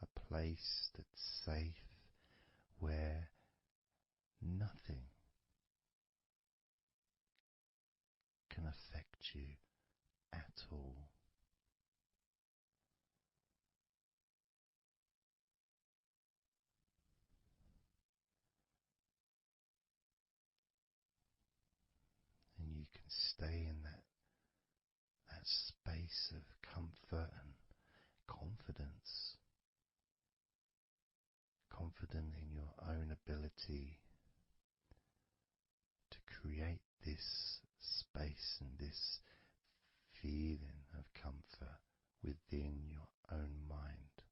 A place that's safe where nothing can affect you at all. And you can stay in that space of comfort and confidence. Confident in your own ability to create this space and this feeling of comfort within your own mind.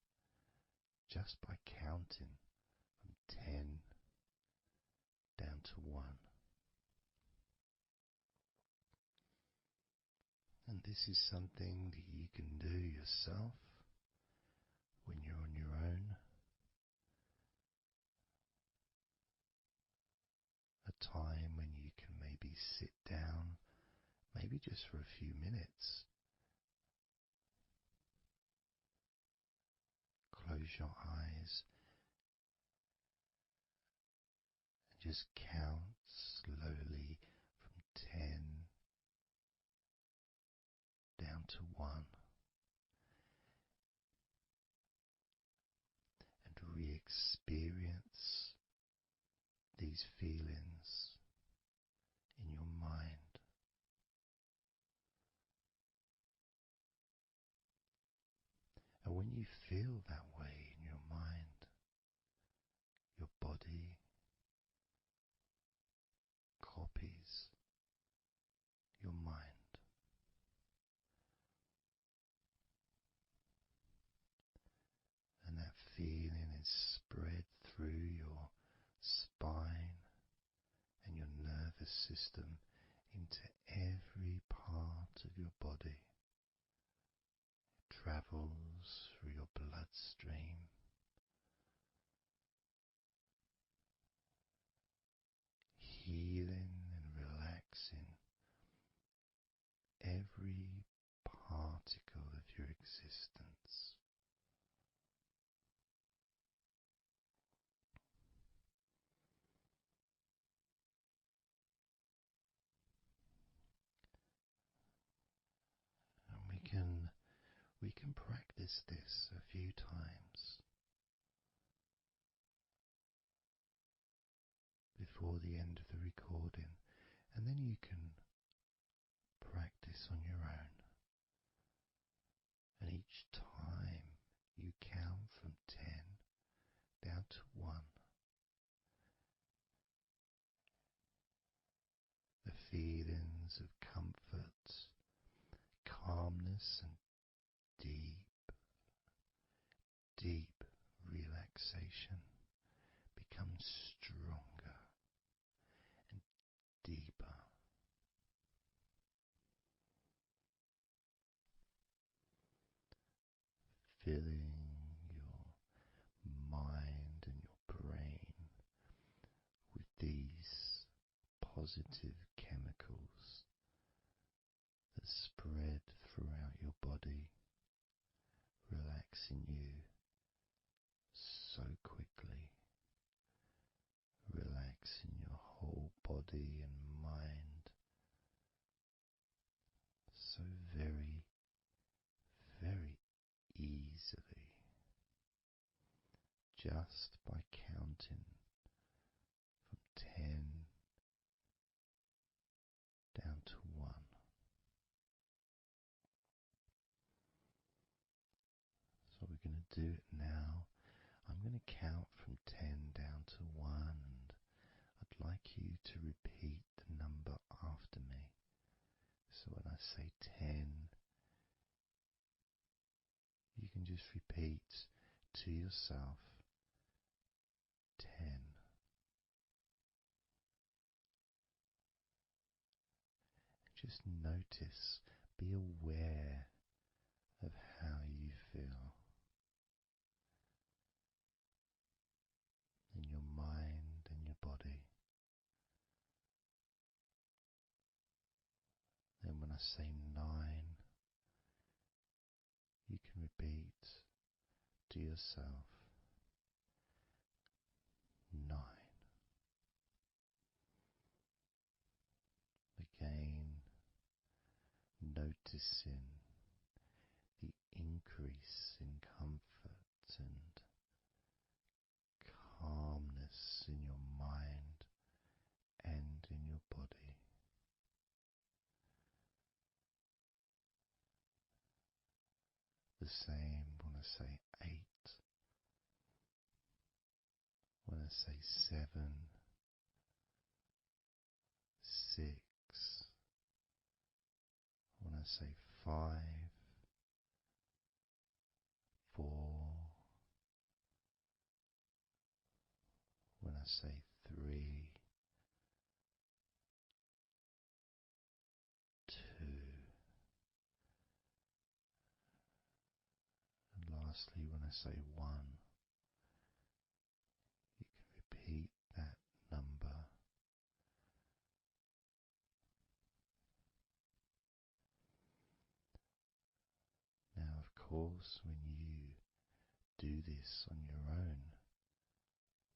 just by counting from 10 down to 1. And this is something that you can do yourself when you're on your own. A time when you can maybe sit down, maybe just for a few minutes. Close your eyes and just count slowly from 10 down to 1. And re-experience these feelings in your mind. And when you feel that way in your mind, your body copies your mind. And that feeling is spread through your spine and your nervous system into every part of your body. It travels through your bloodstream, healing and relaxing every particle of your existence. And we can practice this a few times before the end of the recording, and then you can practice on your own. And each time you count from 10 down to 1, the feelings of comfort, calmness, and deep, deep relaxation become stronger and deeper. Filling your mind and your brain with these positive chemicals that spread throughout your body, relaxing you so quickly, relaxing your whole body and mind so very, very easily, just by counting from 10 down to 1. So we're going to do it now. I'm going to count from 10 down to 1, and I'd like you to repeat the number after me. So when I say 10, you can just repeat to yourself 10. Just notice, be aware of how you feel in your mind and your body. Then when I say 9, you can repeat to yourself 9. Again, noticing the increase in comfort and calmness in your mind and in your body. The same when I say 8, when I say 7, 6, when I say 5, 4, say 3, 2, and lastly, when I say 1, you can repeat that number. Now, of course, when you do this on your own,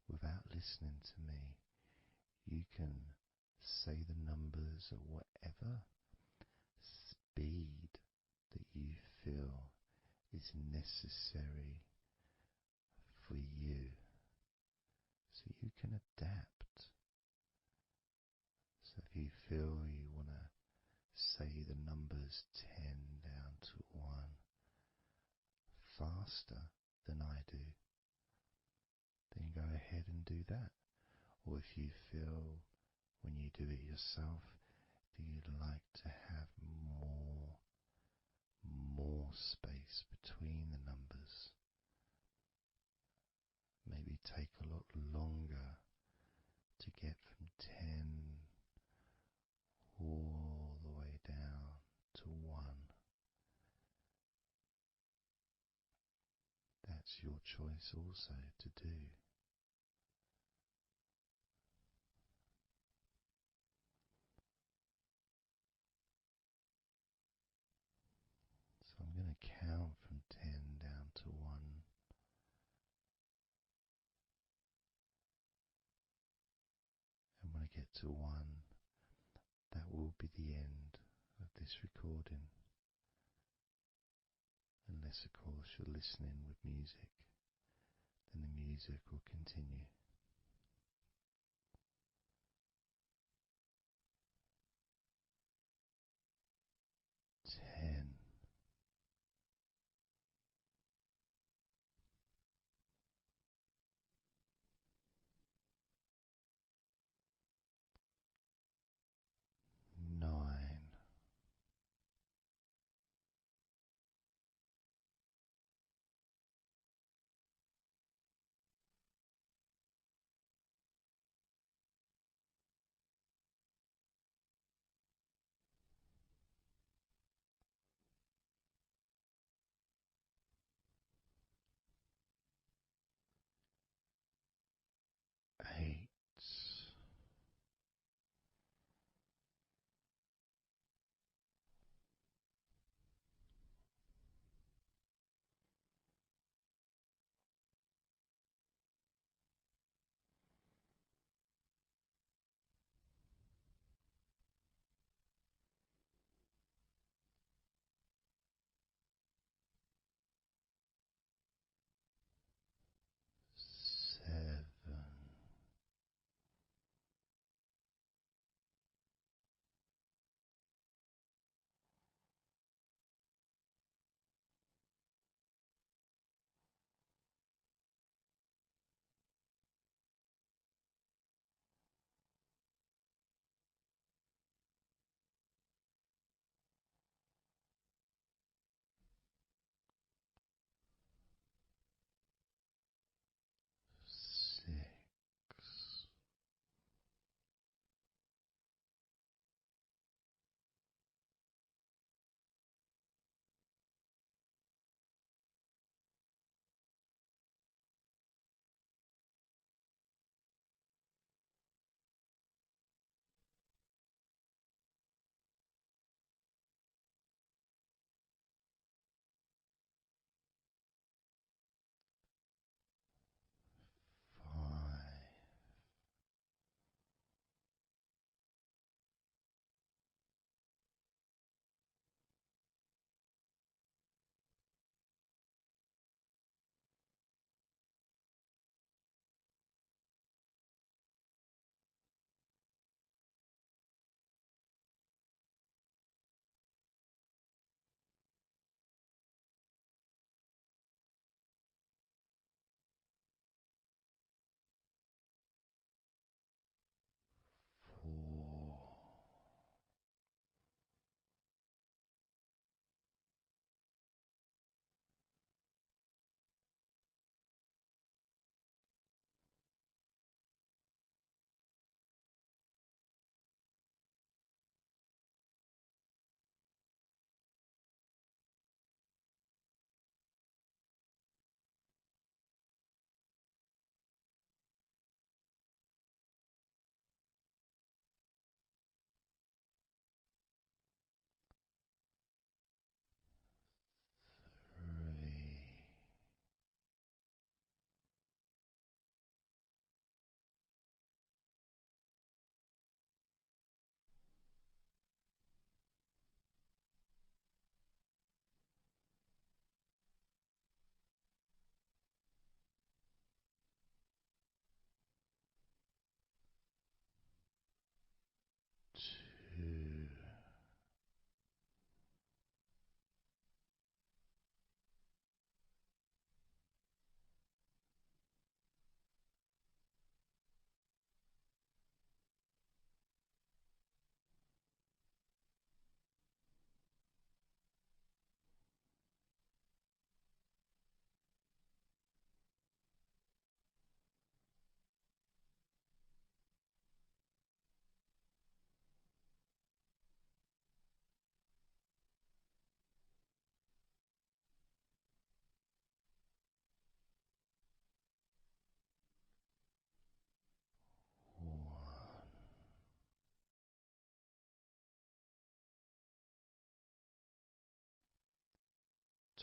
without listening to me, you can say the numbers at whatever speed that you feel is necessary for you, so you can adapt. So if you feel you want to say the numbers 10 down to 1 faster than I do, then go ahead and do that. Or if you feel when you do it yourself that you'd like to have more space between the numbers, maybe take a lot longer to get from 10 all the way down to 1. That's your choice also to do. So I'm going to count from 10 down to 1. And when I get to 1, that will be the end of this recording. Unless, of course, you're listening with music, then the music will continue. 10. Nine,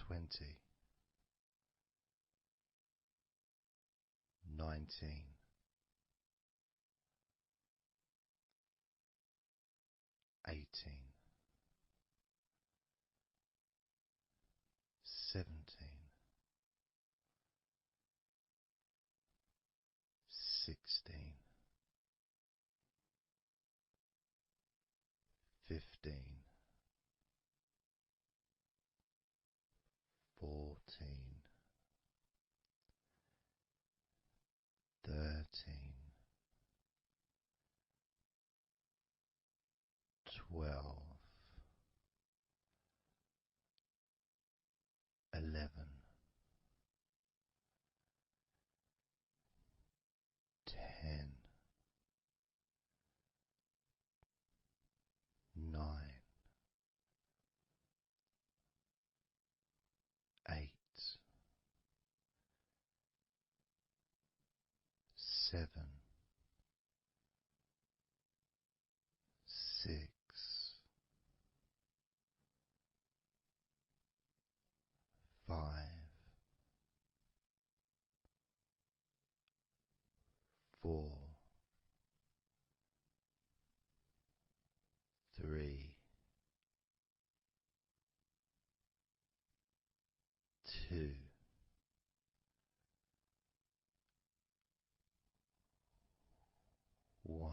20, 19, 18, 17, 16, 15, 14, 13, 12, 11, 10, 9, 8, 7, 6, 5, 4, 3, 2, 1.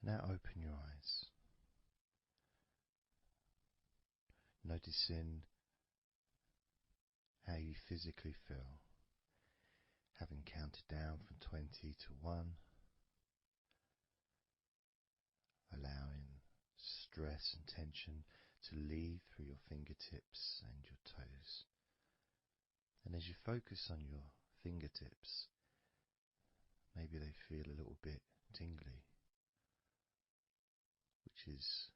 Now open your eyes, noticing how you physically feel, having counted down from 20 to 1, allowing stress and tension to leave through your fingertips and your toes. And as you focus on your fingertips, maybe they feel a little bit tingly, which is,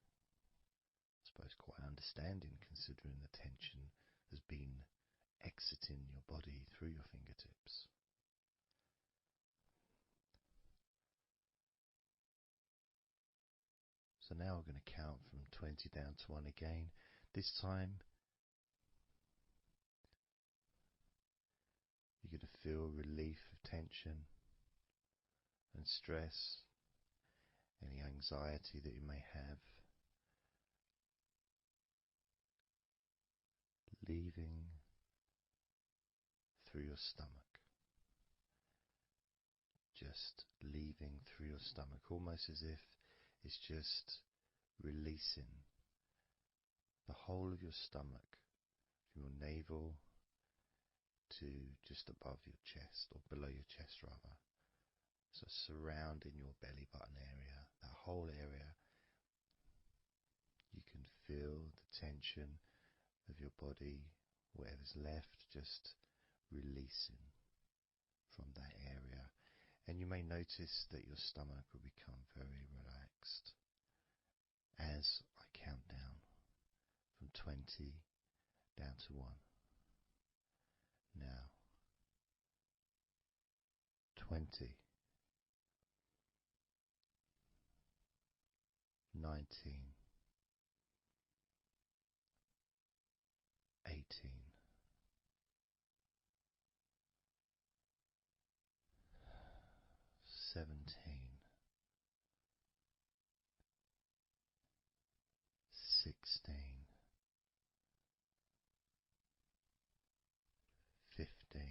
I suppose, quite understanding considering the tension has been exiting your body through your fingertips. So now we're going to count from 20 down to 1 again. This time you're going to feel relief of tension and stress, any anxiety that you may have, leaving through your stomach. Just leaving through your stomach, almost as if it's just releasing the whole of your stomach, from your navel to just above your chest, or below your chest rather. So surrounding your belly button area, that whole area, you can feel the tension of your body, whatever's left, just releasing from that area. And you may notice that your stomach will become very relaxed as I count down from 20 down to 1. Now, 20, 19, 18, 17, 16, 15,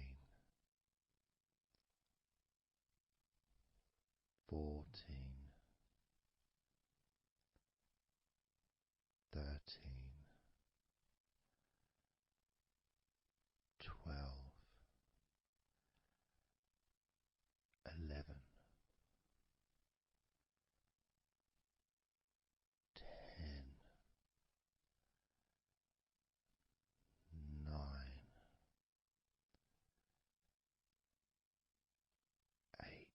14, 13, 12, 11, 10, 9, 8,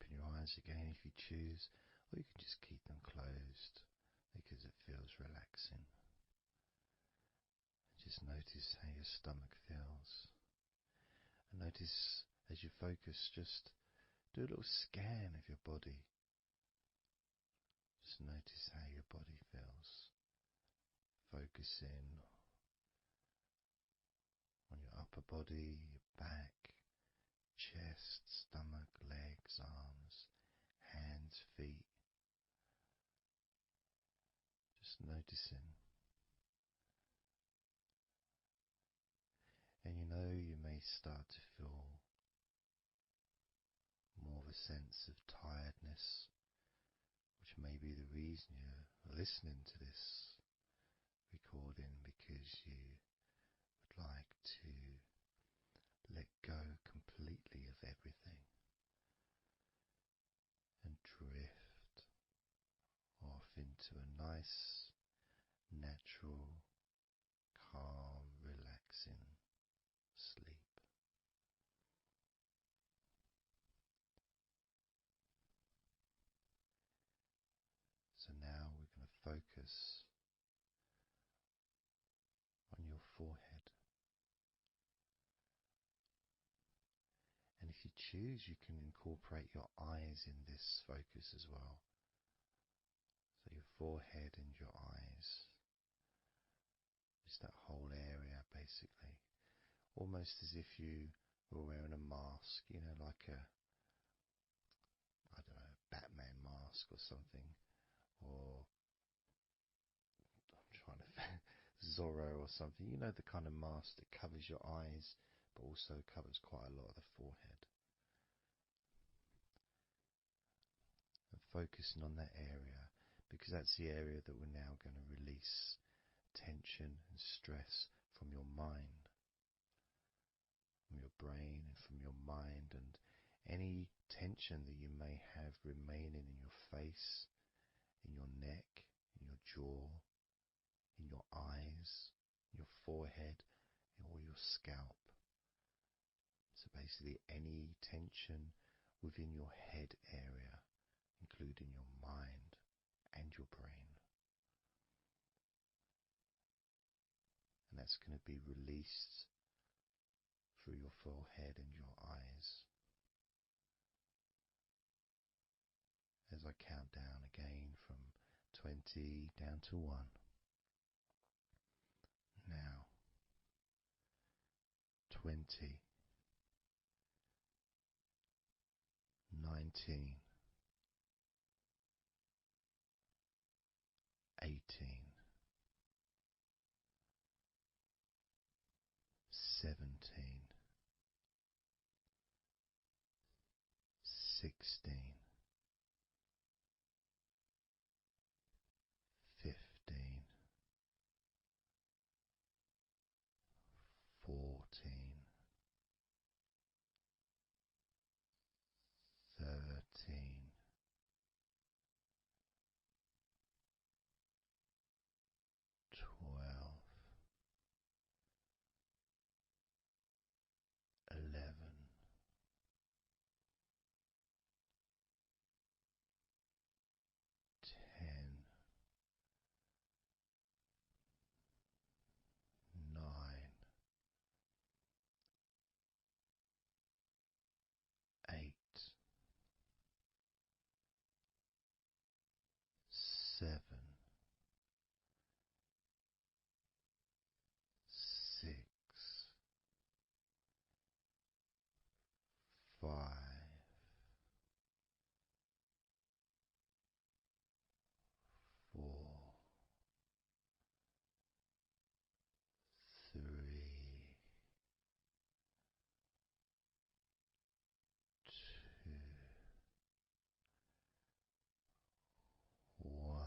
open your eyes again if you choose, or you can just keep them closed because it feels relaxing. Just notice how your stomach feels. And notice as you focus, just do a little scan of your body. Just notice how your body feels. Focusing on your upper body, your back, chest, stomach, legs, arms, hands, feet. Just noticing. And you may start to feel more of a sense of tiredness, which may be the reason you're listening to this recording, because you would like to let go completely of everything and drift off into a nice, natural, calm, relaxing sleep. So now we're going to focus on your forehead. And if you choose, you can incorporate your eyes in this focus as well. So your forehead and your eyes. Just that whole area, basically. Almost as if you were wearing a mask, like a, I don't know, Batman mask or something. Or I'm trying to Zorro or something. The kind of mask that covers your eyes but also covers quite a lot of the forehead. And focusing on that area, because that's the area that we're now going to release tension and stress from your mind, from your brain and from your mind, and any tension that you may have remaining in your face, in your neck, in your jaw, in your eyes, your forehead, or your scalp. So basically any tension within your head area, including your mind and your brain. And that's going to be released through your forehead and your eyes. As I count down again from 20 down to 1. Now, 20, 19, 18, 17, 16, 15, 14, 13, 12, 11, 10, 9, 8, 7, 6, 5, 4, 3, 2, 1.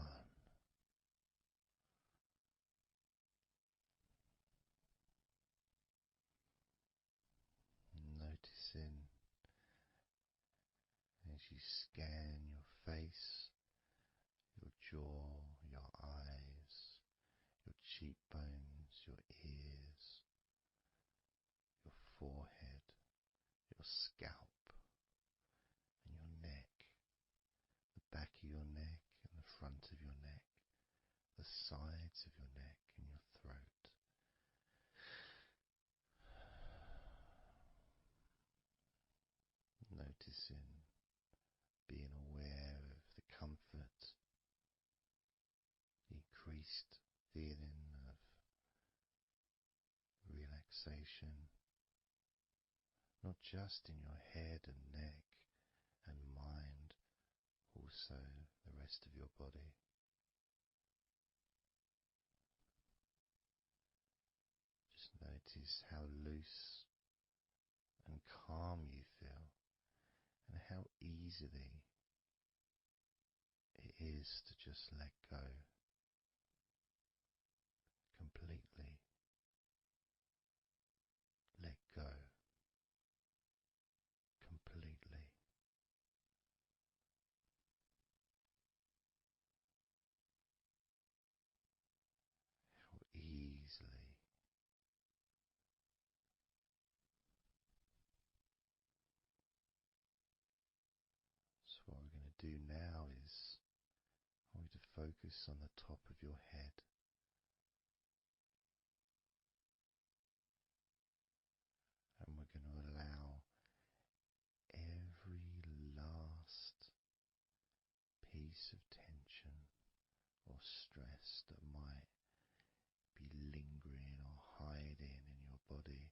Noticing as you scan your face, your jaw, your eyes, your cheekbones, your ears, your forehead, your scalp, and your neck, ease in being aware of the comfort, the increased feeling of relaxation, not just in your head and neck and mind, also the rest of your body. Just notice how loose and calm you feel, and how easily it is to just let go completely. Let go completely. How easily. So what we're going to do now is I want you to focus on the top of your head. And we're going to allow every last piece of tension or stress that might be lingering or hiding in your body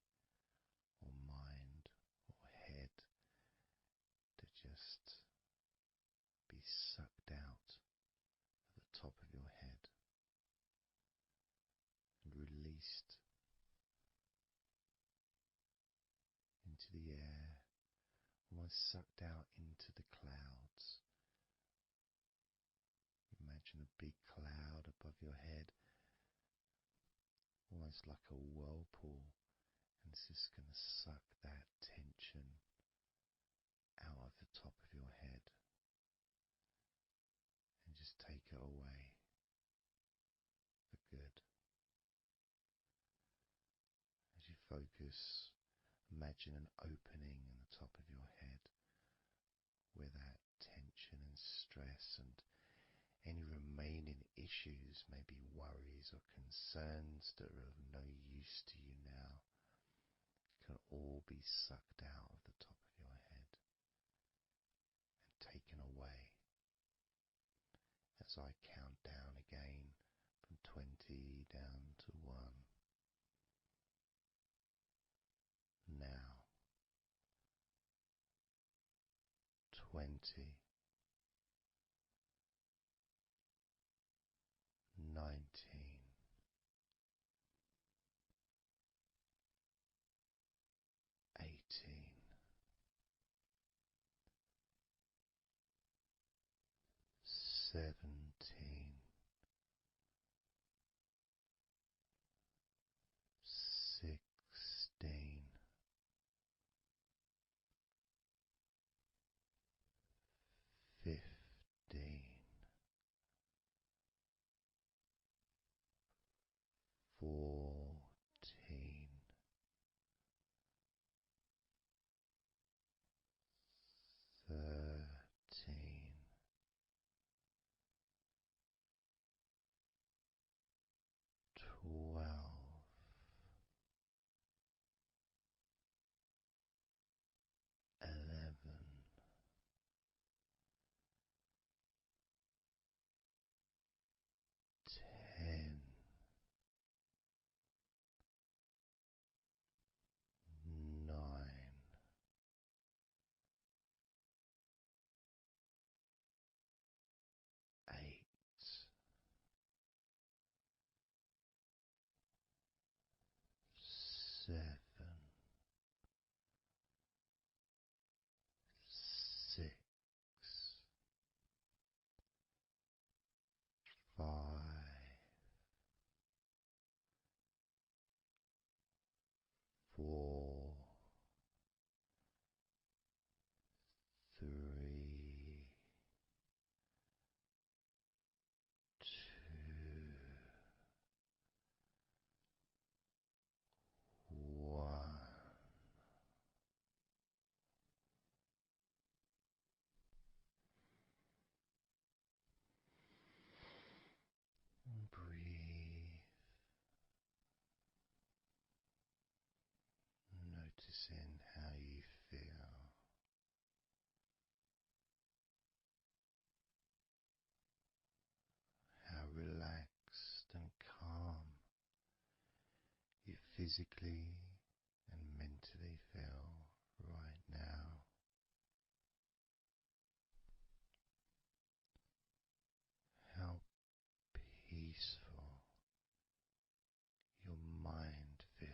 or mind or head to just be sucked out at the top of your head and released into the air, almost sucked out into the clouds. Imagine a big cloud above your head, almost like a whirlpool, and it's just going to suck that tension out of the top of your head and just take it away for good. As you focus, imagine an opening in the top of your head where that tension and stress and any remaining issues, maybe worries or concerns that are of no use to you now, can all be sucked out of the top of your head and taken away. As I count down again from 20 down to 1. Now, 20, 19, 18, 17, 16, 15, 14, 13, physically and mentally feel right now. How peaceful your mind feels.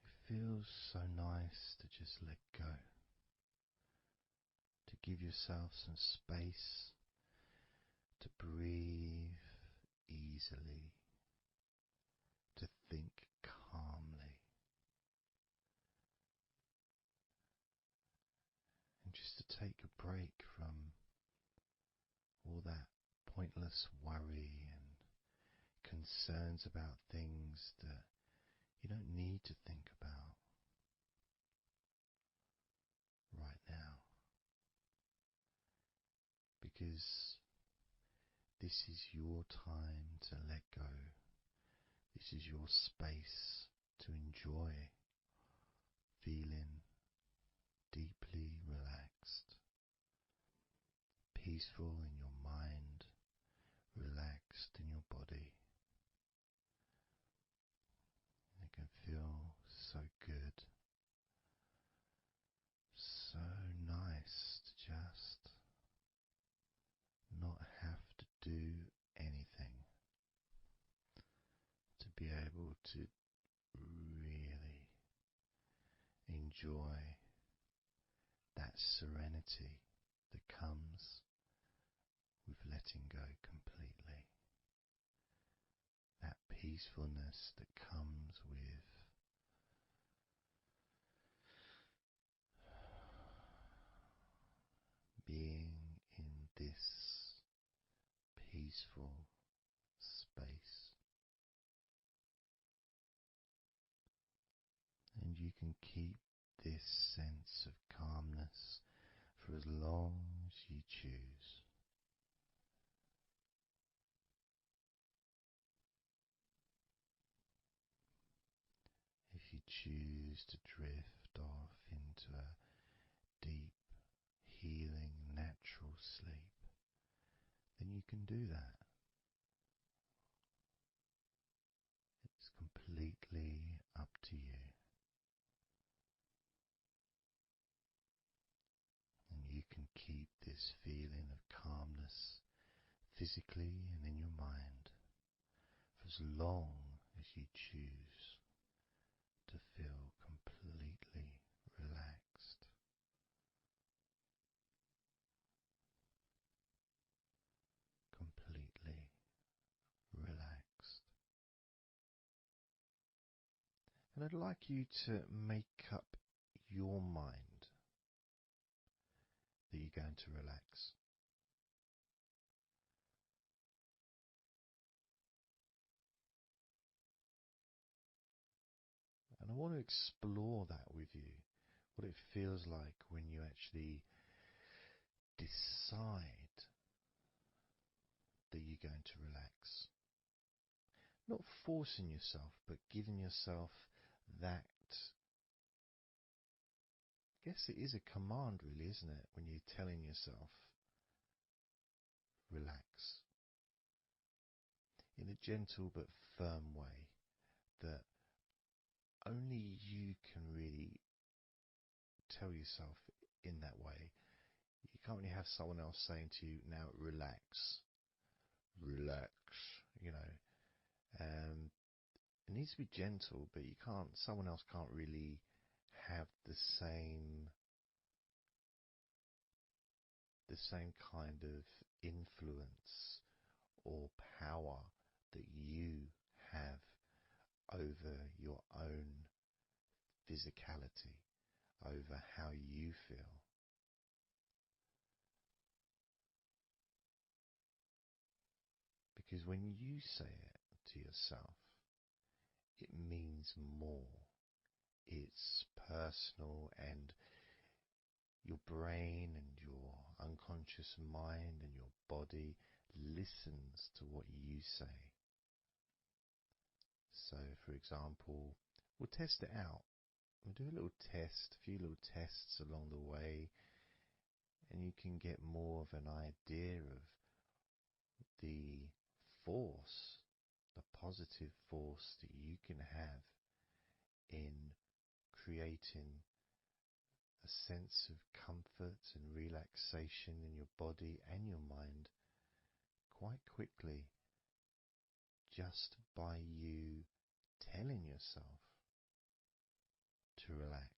It feels so nice to just let go, to give yourself some space to breathe easily, to think calmly, and just to take a break from all that pointless worry and concerns about things that you don't need to think about right now, because this is your time to let go. This is your space to enjoy feeling deeply relaxed, peaceful in your mind, relaxed in your body. It can feel so good, so nice to just not have to do anything, to be able to really enjoy that serenity that comes with letting go completely, that peacefulness that comes with being in this peaceful space. And you can keep this sense of calmness for as long as you choose. If you choose to drift off into a deep, healing, natural sleep, then you can do that. It's completely up to you. And you can keep this feeling of calmness physically and in your mind for as long as you choose to feel completely relaxed. Completely relaxed. And I'd like you to make up your mind that you're going to relax. And I want to explore that with you, what it feels like when you actually decide that you're going to relax. Not forcing yourself, but giving yourself that. I guess it is a command, really, isn't it? When you're telling yourself, relax. In a gentle but firm way that only you can really tell yourself in that way. You can't really have someone else saying to you, now relax, relax, you know. It needs to be gentle, but someone else can't really have the same kind of influence or power that you have over your own physicality, over how you feel. Because when you say it to yourself, it means more. It's personal, and your brain and your unconscious mind and your body listens to what you say. So, for example, we'll test it out. We'll do a little test, a few little tests along the way, and you can get more of an idea of the force the positive force that you can have in creating a sense of comfort and relaxation in your body and your mind quite quickly, just by you telling yourself to relax.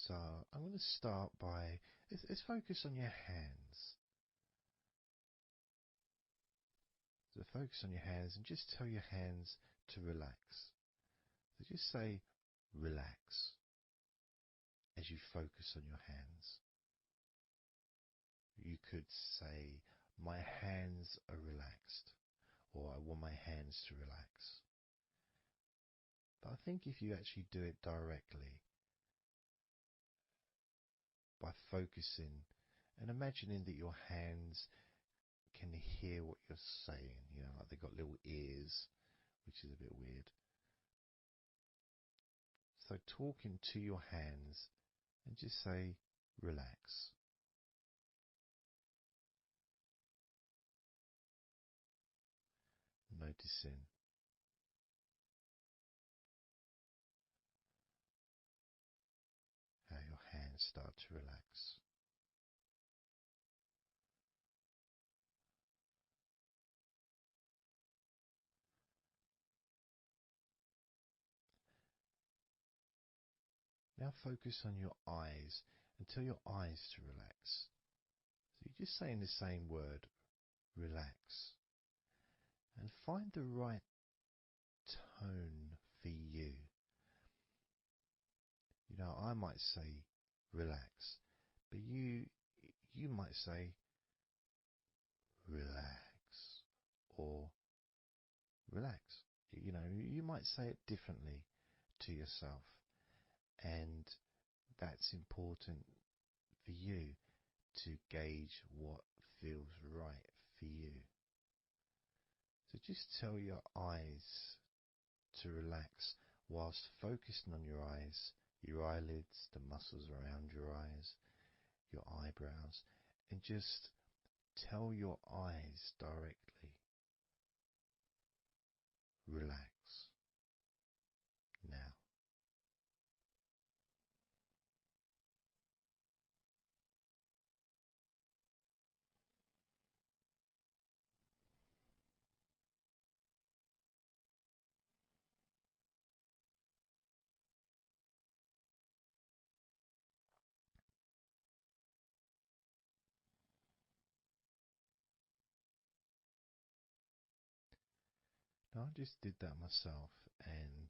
So I'm going to start by, let's focus on your hands. So focus on your hands and just tell your hands to relax. So just say relax as you focus on your hands. You could say, my hands are relaxed, or I want my hands to relax. But I think if you actually do it directly, by focusing and imagining that your hands can hear what you're saying, like they've got little ears, which is a bit weird. So talking to your hands and just say, relax. Noticing how your hands start to relax. Now focus on your eyes and tell your eyes to relax. So you're just saying the same word, relax. And find the right tone for you. I might say relax, but you might say relax or relax. You might say it differently to yourself, and that's important for you to gauge what feels right for you. So just tell your eyes to relax whilst focusing on your eyes, your eyelids, the muscles around your eyes, your eyebrows, and just tell your eyes directly, relax now. Now I just did that myself, and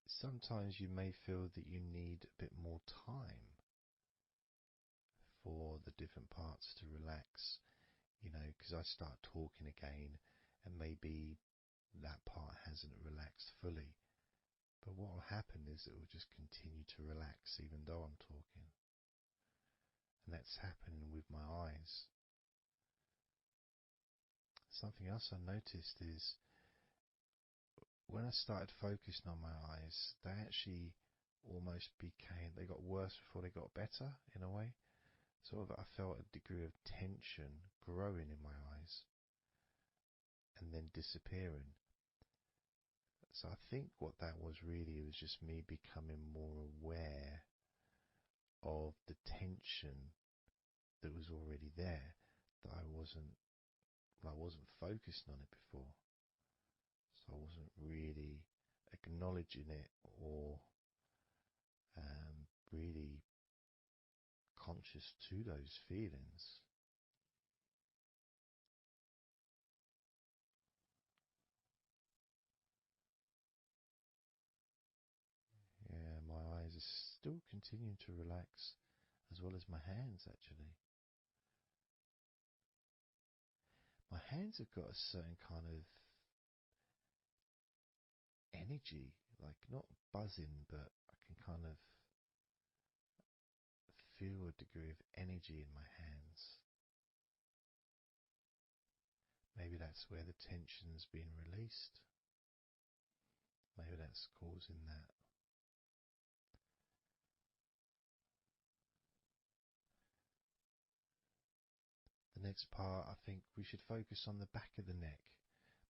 sometimes you may feel that you need a bit more time for the different parts to relax, because I start talking again and maybe that part hasn't relaxed fully. But what will happen is it will just continue to relax even though I'm talking. And that's happening with my eyes. Something else I noticed is when I started focusing on my eyes, they actually almost they got worse before they got better in a way. Sort of I felt a degree of tension growing in my eyes and then disappearing. So I think what that was really was just me becoming more aware of the tension that was already there, that I wasn't focusing on it before. So I wasn't really acknowledging it or really conscious to those feelings. Yeah, my eyes are still continuing to relax, as well as my hands actually. My hands have got a certain kind of energy, like not buzzing, but I can kind of feel a degree of energy in my hands. Maybe that's where the tension's being released. Maybe that's causing that. The next part, I think we should focus on the back of the neck.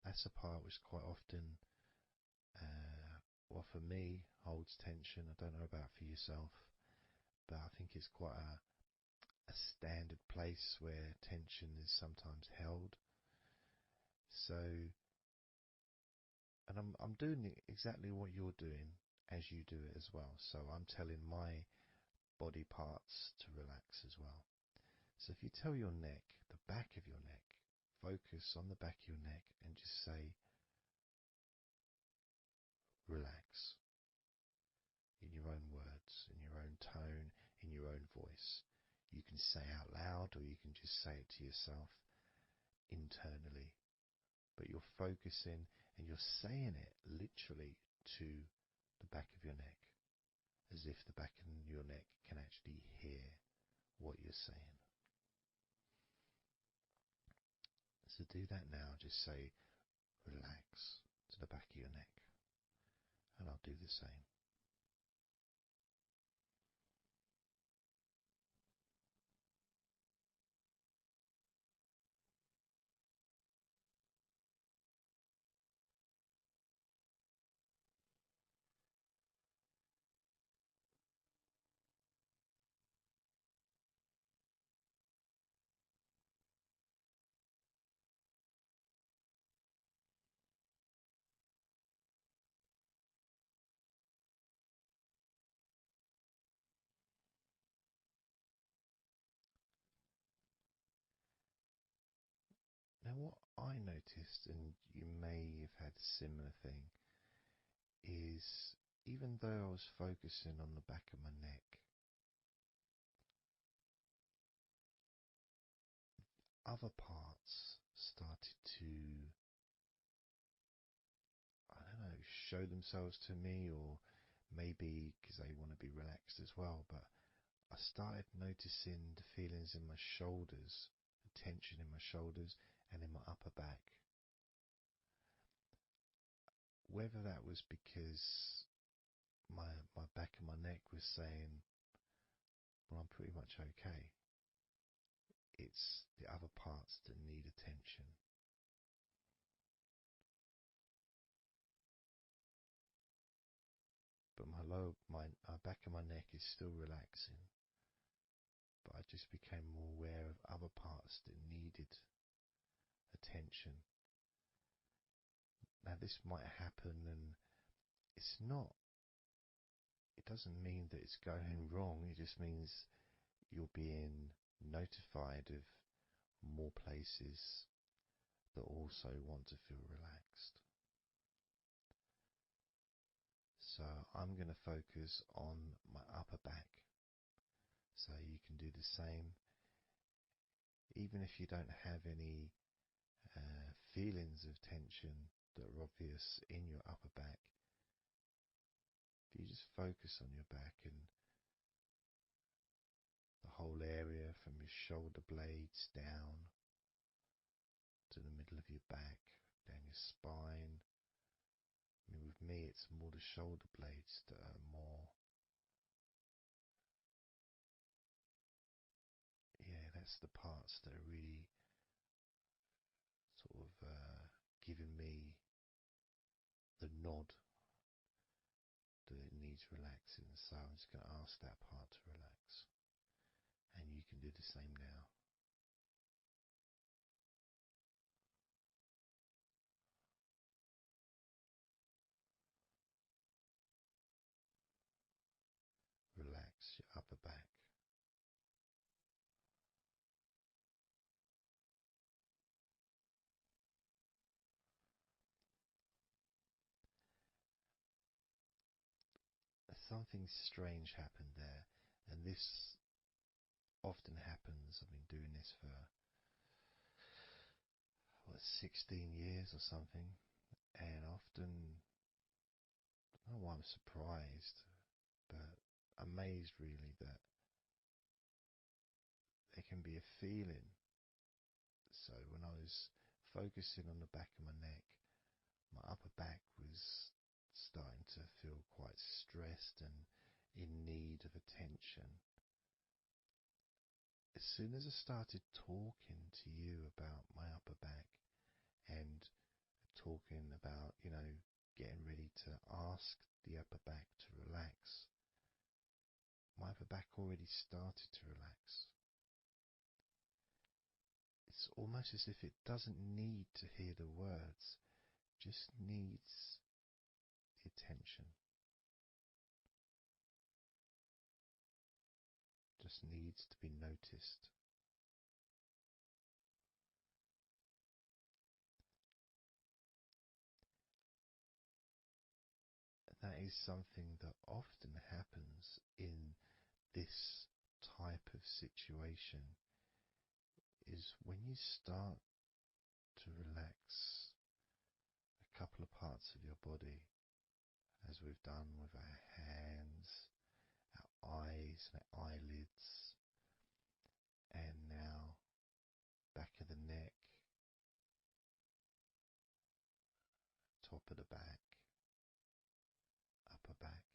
That's a part which quite often, well, for me, holds tension. I don't know about for yourself, but I think it's quite a standard place where tension is sometimes held. So, and I'm doing exactly what you're doing as you do it as well. So I'm telling my body parts to relax as well. So if you tell your neck, the back of your neck, focus on the back of your neck and just say, relax, in your own words, in your own tone, in your own voice. You can say out loud or you can just say it to yourself internally. But you're focusing and you're saying it literally to the back of your neck, as if the back of your neck can actually hear what you're saying. So do that now. Just say relax to the back of your neck. And I'll do the same. Now what I noticed, and you may have had a similar thing, is even though I was focusing on the back of my neck, other parts started to, I don't know, show themselves to me, or maybe because they want to be relaxed as well, but I started noticing the feelings in my shoulders, the tension in my shoulders and in my upper back. Whether that was because my back of my neck was saying, well, I'm pretty much okay. It's the other parts that need attention. But my back of my neck is still relaxing. But I just became more aware of other parts that needed attention. Now this might happen, and it's not, it doesn't mean that it's going wrong. It just means you're being notified of more places that also want to feel relaxed. So I'm going to focus on my upper back. So you can do the same. Even if you don't have any feelings of tension that are obvious in your upper back, if you just focus on your back and the whole area from your shoulder blades down to the middle of your back, down your spine. I mean, with me, it's more the shoulder blades that are more, yeah, that's the parts that are really sort of giving me the nod that it needs relaxing. So I'm just going to ask that part to relax. And you can do the same now. Relax your upper back. Something strange happened there, and this often happens. I've been doing this for 16 years or something, and often, I don't know why I'm surprised, but amazed really that there can be a feeling. So when I was focusing on the back of my neck, my upper back was starting to feel quite stressed and in need of attention. as soon as I started talking to you about my upper back and talking about, getting ready to ask the upper back to relax, my upper back already started to relax. It's almost as if it doesn't need to hear the words, just needs the attention, just needs to be noticed. That is something that often happens in this type of situation, is when you start to relax a couple of parts of your body, as we've done with our hands, our eyes and our eyelids, and now back of the neck, top of the back, upper back.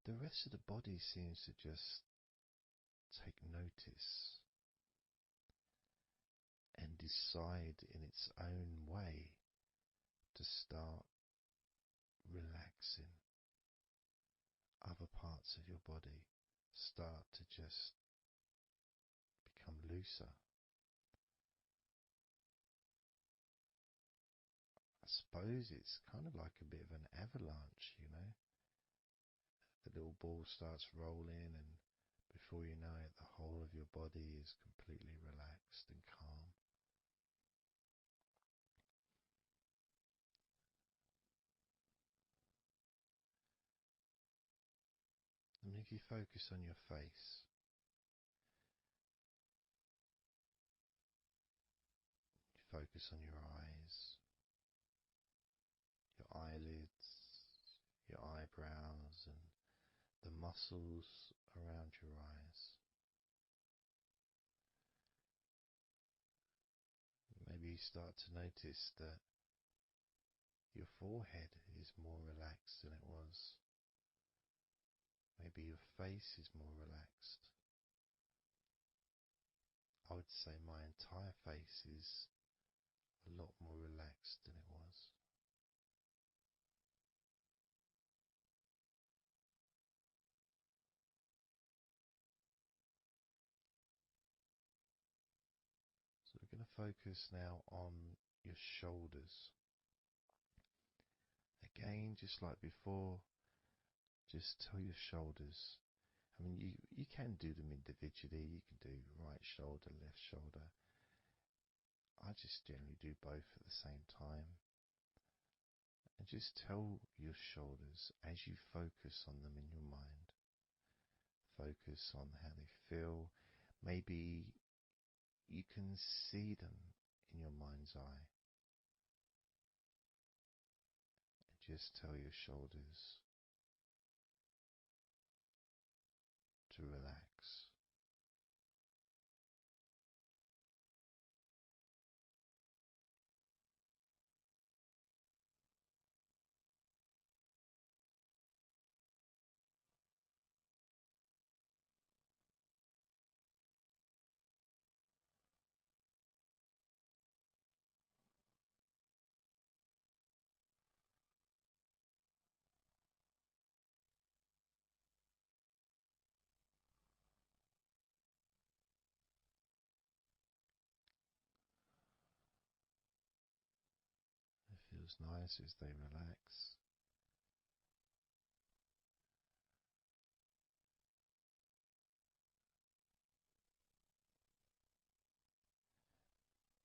The rest of the body seems to just take notice and decide in its own way to start relaxing. Other parts of your body start to just become looser. I suppose it's kind of like a bit of an avalanche, The little ball starts rolling, and before you know it, the whole of your body is completely relaxed and calm. And if you focus on your face, you focus on your eyes, your eyelids, your eyebrows, and the muscles around your eyes. Maybe you start to notice that your forehead is more relaxed than it was. Maybe your face is more relaxed. I would say my entire face is a lot more relaxed than it was. So we're going to focus now on your shoulders. Again, just like before, just tell your shoulders. I mean, you can do them individually. You can do right shoulder, left shoulder. I just generally do both at the same time. And just tell your shoulders as you focus on them in your mind. Focus on how they feel. Maybe you can see them in your mind's eye. And just tell your shoulders to relax. It feels nice as they relax.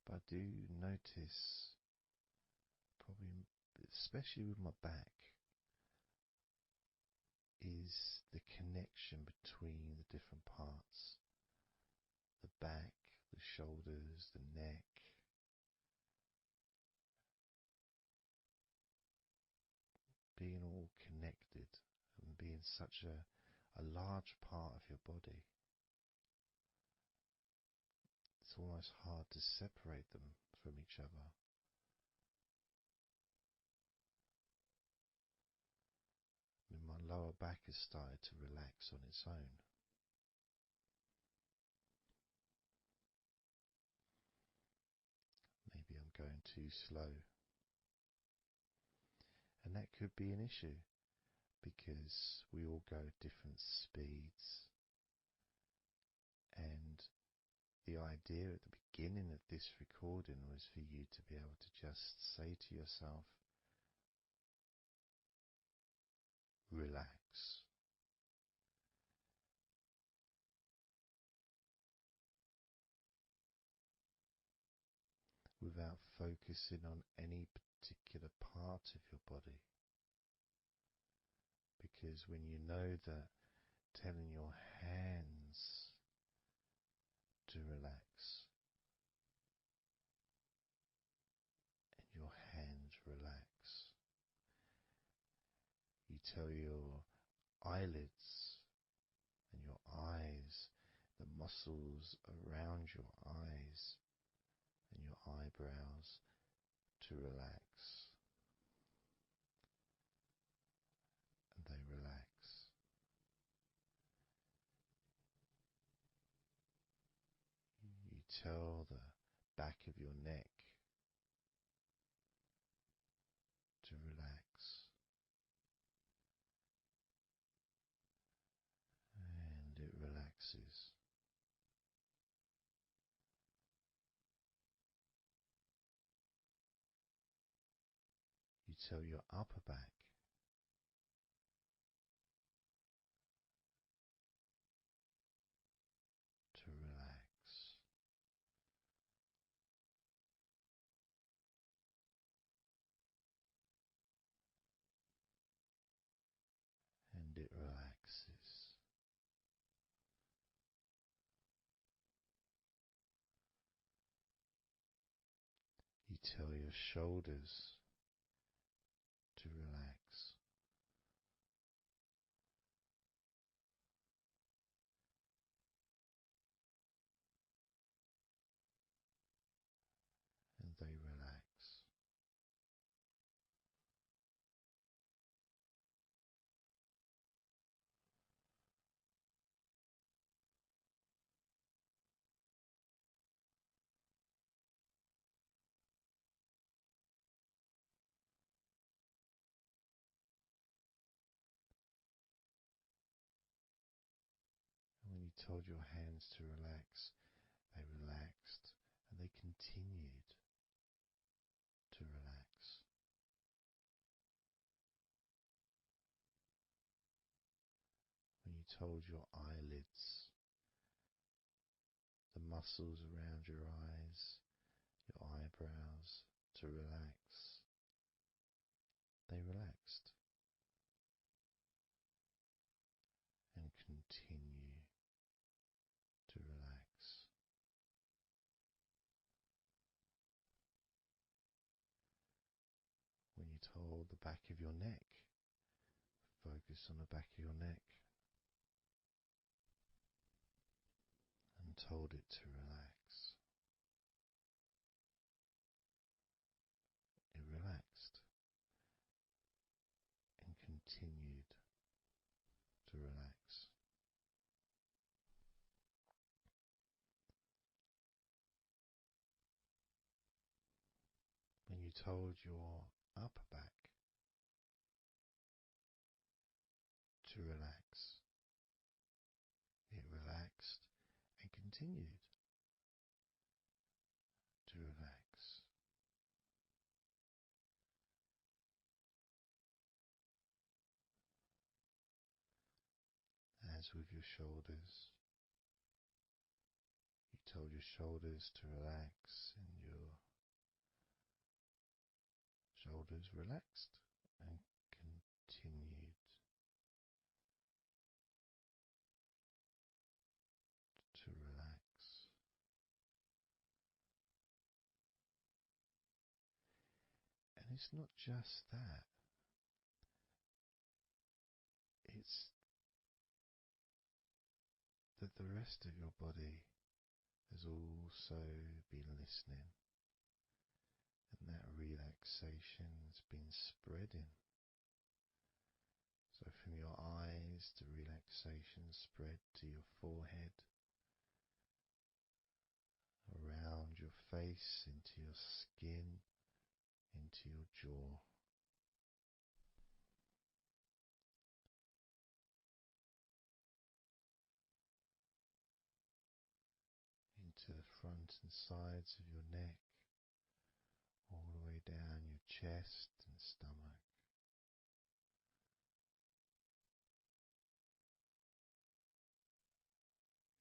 But I do notice, probably especially with my back, is the connection between the different parts. The back, the shoulders, the neck. Being all connected and being such a large part of your body. It's almost hard to separate them from each other. I mean, my lower back has started to relax on its own. going too slow. And that could be an issue because we all go at different speeds. And the idea at the beginning of this recording was for you to be able to just say to yourself, relax. Without focusing on any particular part of your body. Because when you know that telling your hands to relax and your hands relax, you tell your eyelids and your eyes, the muscles around your eyes and your eyebrows to relax, and they relax. You tell the back of your neck to relax, and it relaxes. You tell your upper back to relax, and it relaxes. You tell your shoulders to relax, and they relax. And when you told your hands to relax, they relaxed, and they continued to relax. When you told your eyelids, the muscles around your eyes, your eyebrows to relax, they relaxed and continue to relax. When you told the back of your neck, focus on the back of your neck, and told it to relax. It relaxed and continued to relax. When you told your upper back to relax, it relaxed and continued to relax. As with your shoulders, you told your shoulders to relax, and your shoulders relaxed and continued to relax. And it's not just that, it's that the rest of your body has also been listening, and that relaxation has been spreading. So from your eyes, the relaxation spread to your forehead, around your face, into your skin, into your jaw, into the front and sides of your neck, all the way down your chest and stomach.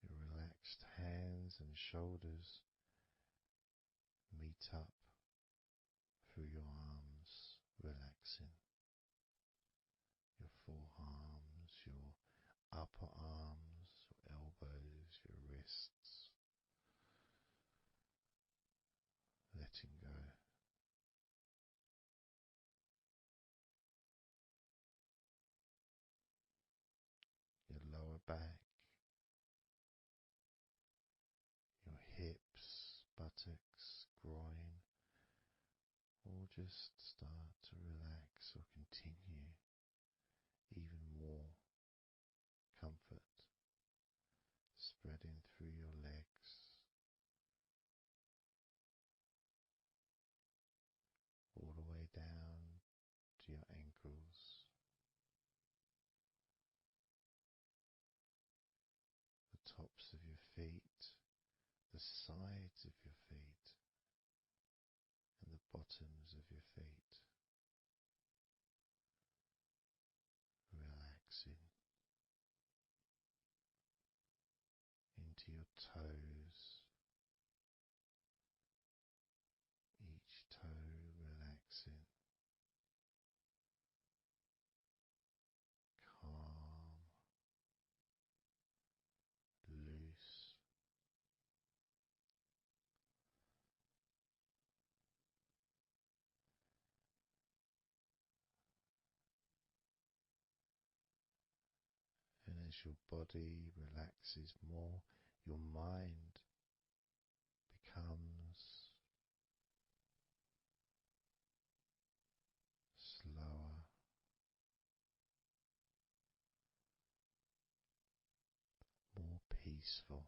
Your relaxed hands and shoulders meet up through your arms, relaxing. Your forearms, your upper arms, your elbows, your wrists, letting go. Your lower back, your hips, buttocks, groin, all just start to relax or continue. Even more comfort spreading through your legs, all the way down to your ankles, the tops of your feet, the sides of your feet, and the bottoms of your feet. Relaxing into your toes, each toe relaxing, calm, loose. And as your body relaxes more, your mind becomes slower, more peaceful,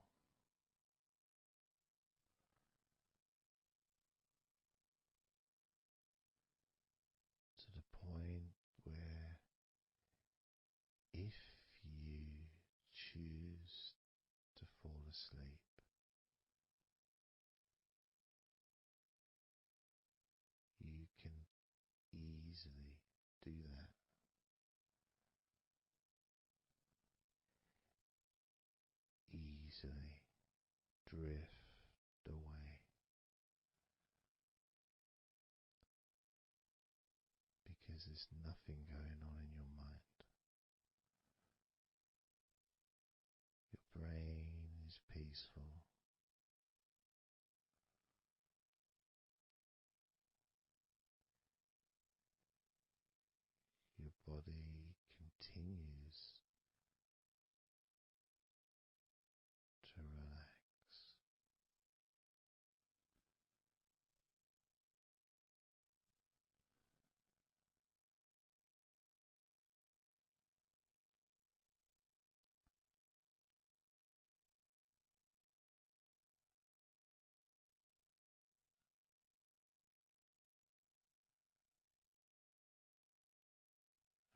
to the point where if you choose to fall asleep, you can easily do that. Easily drift away, because there's nothing going on in your mind. Your brain is peaceful. Your body continues to relax.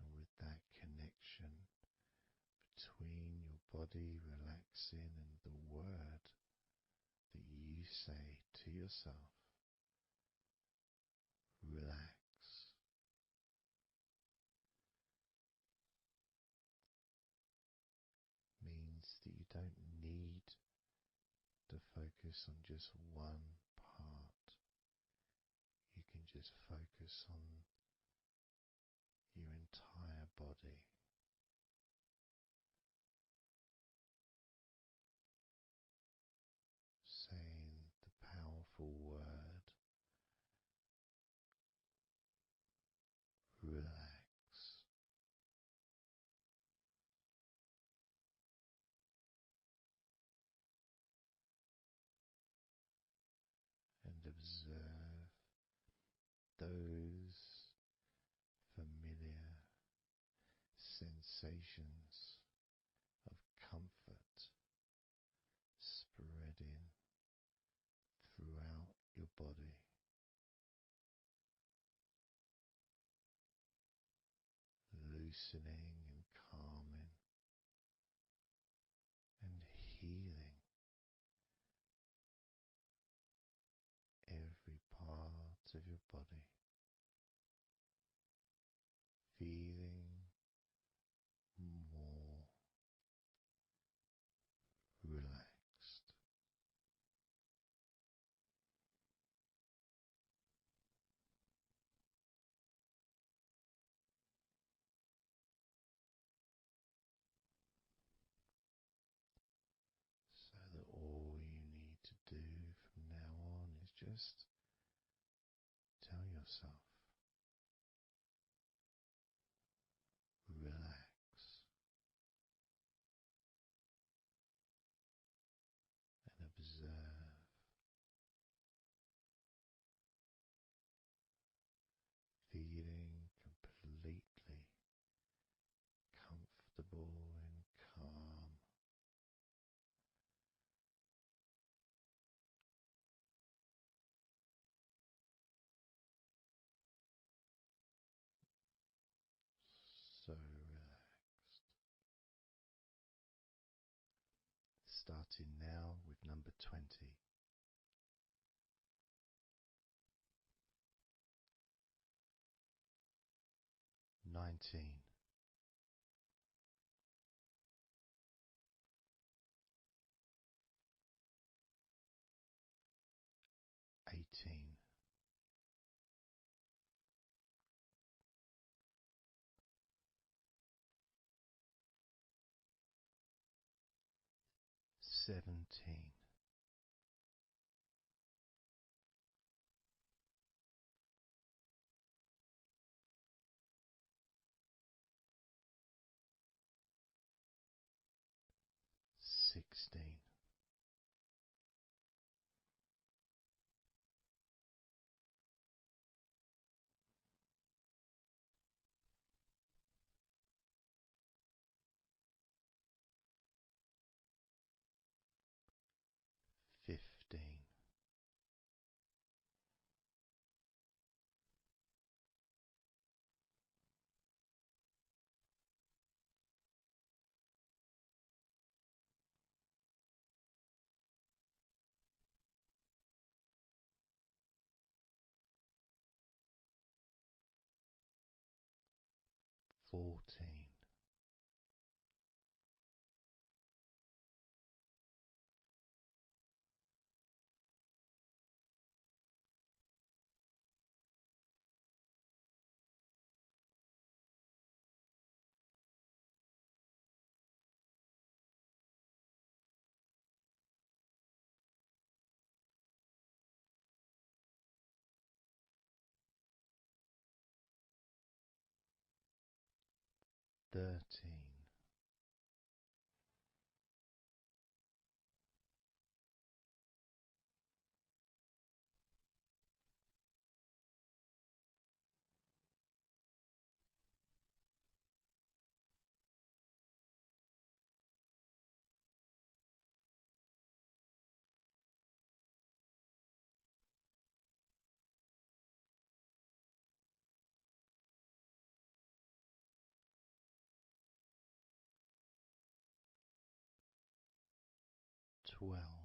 And with that connection between your body relaxing and the word that you say to yourself, relax, means that you don't need to focus on just one part. You can just focus on your entire body. Saying the powerful word, relax. And observe those familiar sensations of comfort spreading throughout your body. loosening and calming and healing every part of your body, feeling more relaxed. So that all you need to do from now on is just tell yourself, relax, and observe, feeling completely comfortable and calm. So relaxed. Starting now with number 20. 19. 18. 17. 16. 15. 14. 13. Twelve.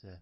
7.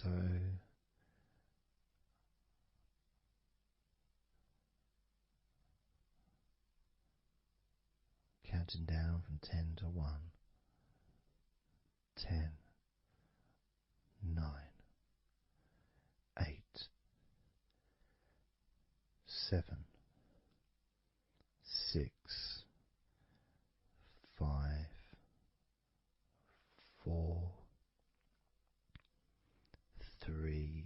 So counting down from 10 to 1. 10, 9, 8, 7, 6, 5, 4, 3,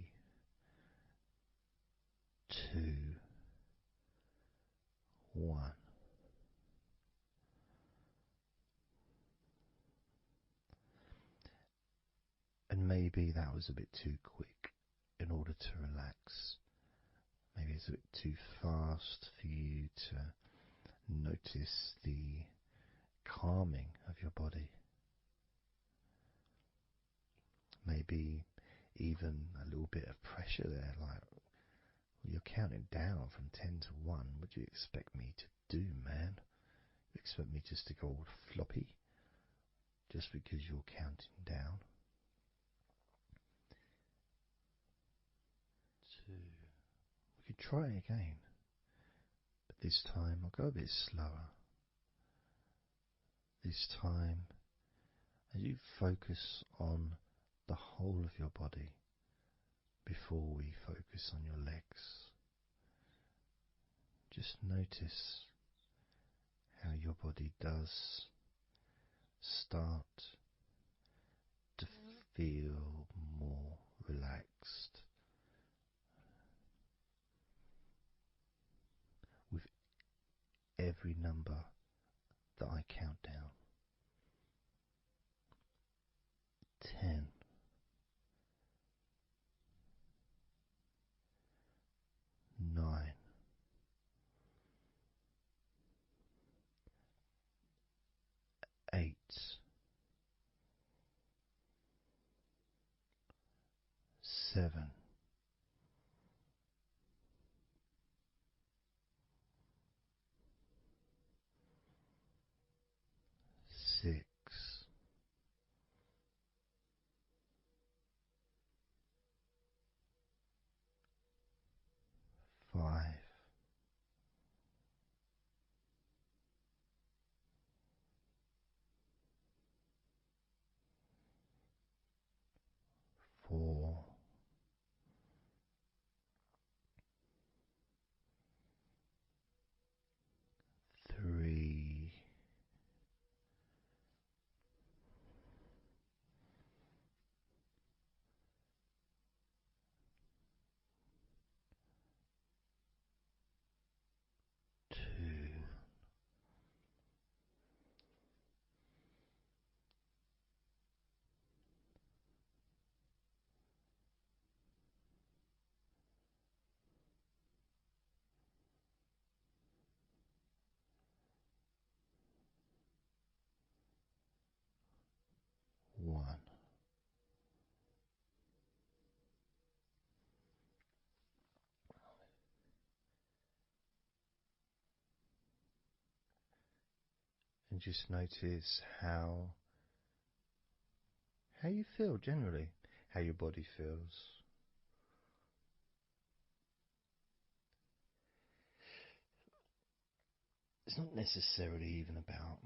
2, 1. And maybe that was a bit too quick in order to relax. Maybe it's a bit too fast for you to notice the calming of your body. Maybe even a little bit of pressure there, like you're counting down from 10 to 1. What do you expect me to do, man? You expect me just to go all floppy just because you're counting down? 2. We could try again, but this time I'll go a bit slower. This time, as you focus on the whole of your body before we focus on your legs, just notice how your body does start to feel more relaxed with every number that I count down. 10, 9, 8, 7, 6, 5, 4, 3, 2, 1. And just notice how you feel generally, how your body feels. It's not necessarily even about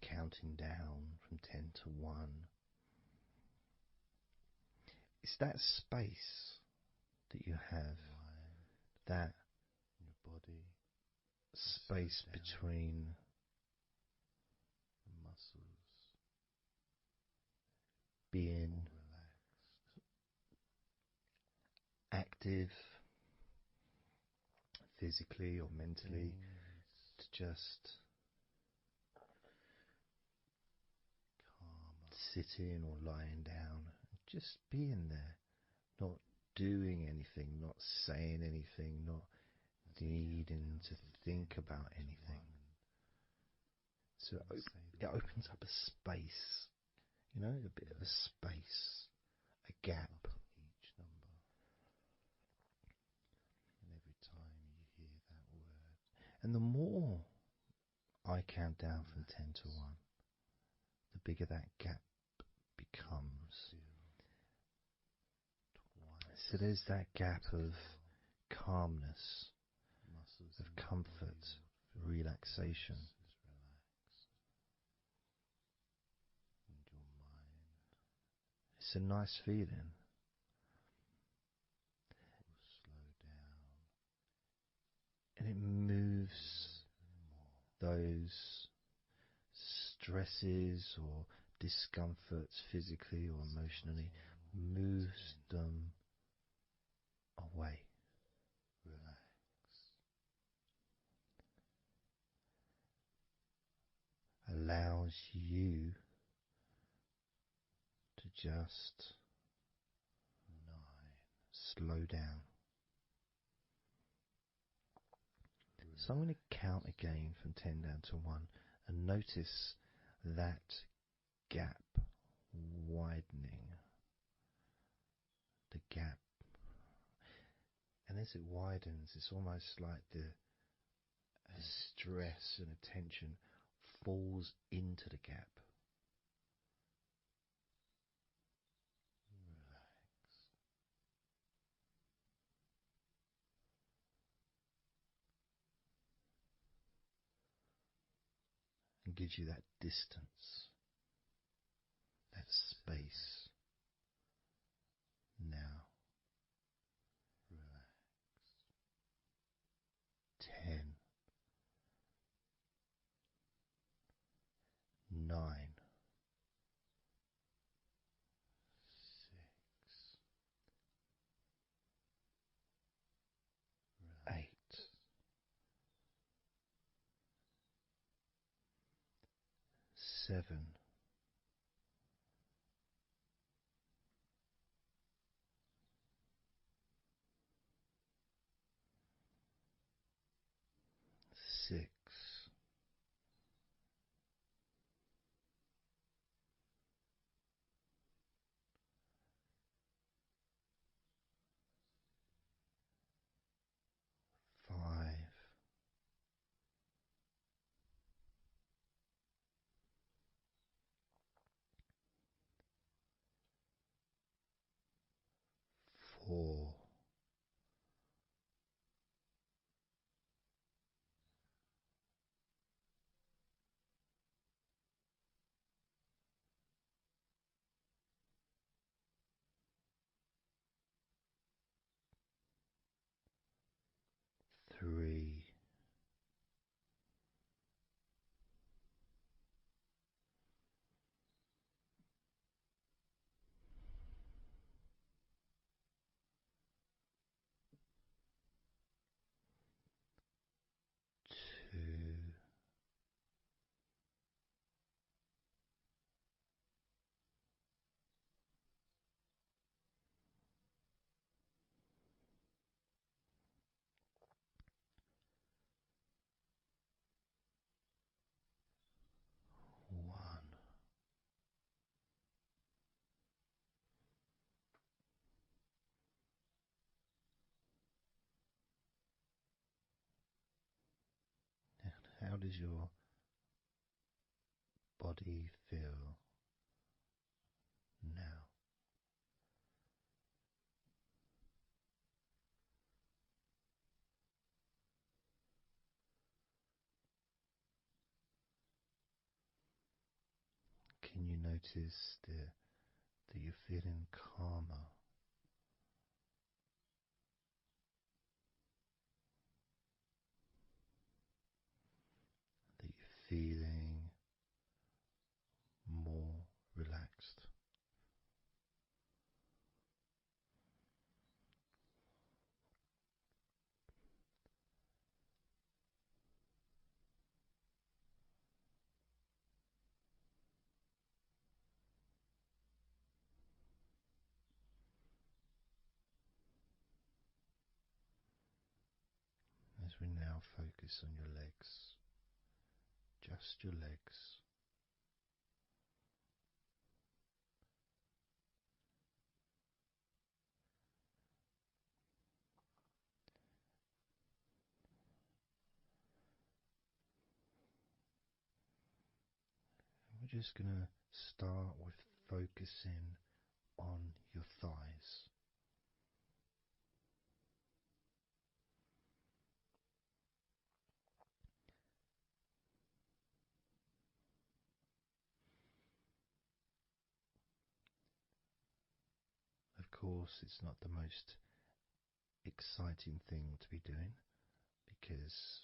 counting down from 10 to 1. It's that space that you have, that your body, space between the muscles, being active physically or mentally, to just sitting or lying down, just being there, not doing anything, not saying anything, not needing to think about anything. So it opens up a space, a bit of a space, a gap. Each number. And every time you hear that word. And the more I count down from 10 to 1, the bigger that gap comes. So there's that gap of calmness, of comfort, relaxation. It's a nice feeling. And it moves those stresses or discomforts physically or emotionally, moves them away. Allows you to just slow down. So I'm going to count again from 10 down to 1 and notice that gap widening. The gap. And as it widens, it's almost like the stress and attention falls into the gap. And gives you that distance, that space. Now, 10, 9, 6, 8, 7, 6, 5, 4, 3, 2, 1. How does your body feel now? Can you notice that you're feeling calmer? That you're feeling more relaxed? As we now focus on your legs, just your legs. We're just going to start with focusing on your thighs. Of course, it's not the most exciting thing to be doing because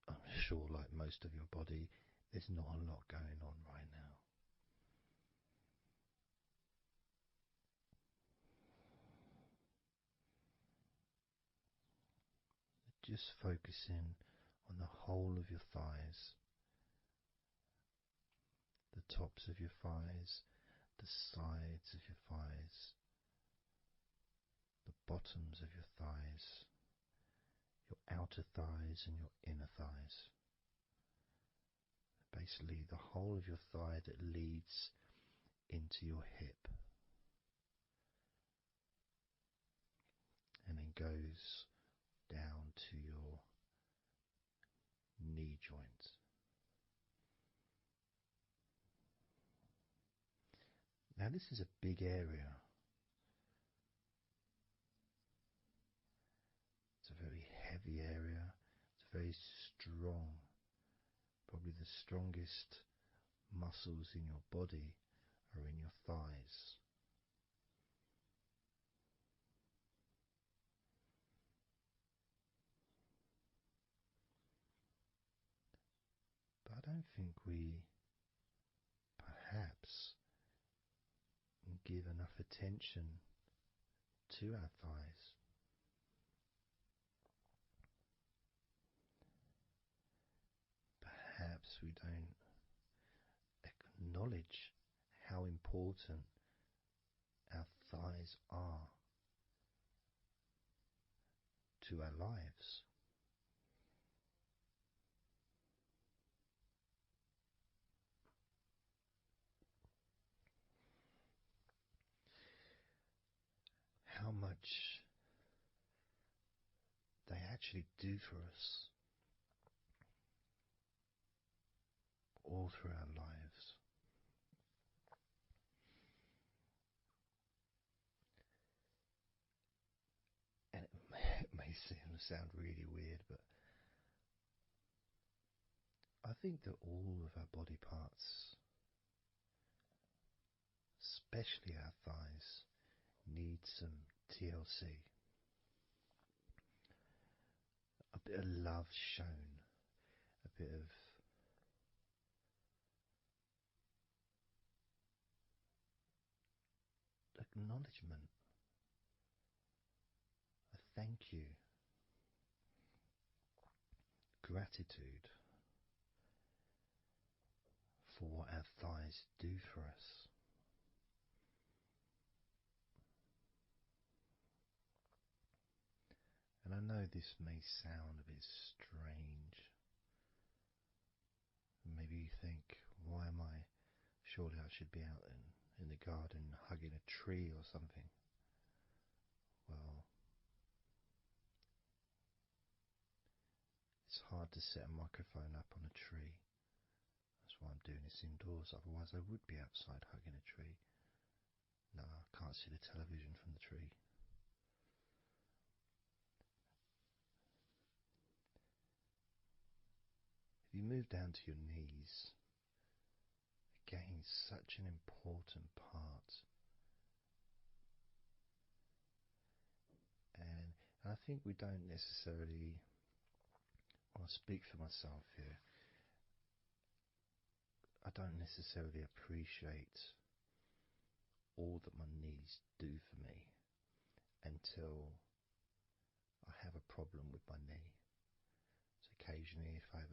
I'm sure, like most of your body, there's not a lot going on right now. Just focusing on the whole of your thighs, the tops of your thighs, the sides of your thighs, the bottoms of your thighs, your outer thighs and your inner thighs. Basically, the whole of your thigh that leads into your hip and then goes down to your knee joint. Now, this is a big area. It's a very heavy area. It's very strong. Probably the strongest muscles in your body are in your thighs. But I don't think we perhaps give enough attention to our thighs. Perhaps we don't acknowledge how important our thighs are to our lives. How much they actually do for us all through our lives. And it may sound really weird, but I think that all of our body parts, especially our thighs, need some TLC. A bit of love shown, a bit of acknowledgement, a thank you, gratitude for what our thighs do for us. And I know this may sound a bit strange. Maybe you think, why am I? Surely I should be out in the garden hugging a tree or something. Well, it's hard to set a microphone up on a tree. That's why I'm doing this indoors. Otherwise I would be outside hugging a tree. No, I can't see the television from the tree. If you move down to your knees, again, such an important part. And I think we don't necessarily, I'll speak for myself here, I don't necessarily appreciate all that my knees do for me until I have a problem with my knee. So occasionally if I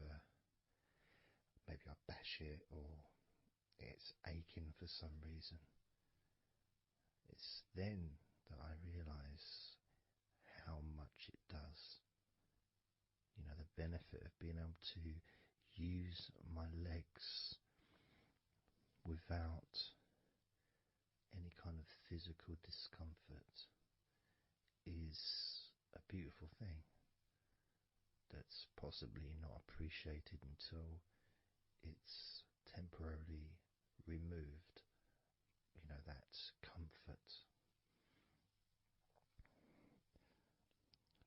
maybe I bash it or it's aching for some reason, it's then that I realise how much it does. You know, the benefit of being able to use my legs without any kind of physical discomfort is a beautiful thing that's possibly not appreciated until it's temporarily removed, that comfort.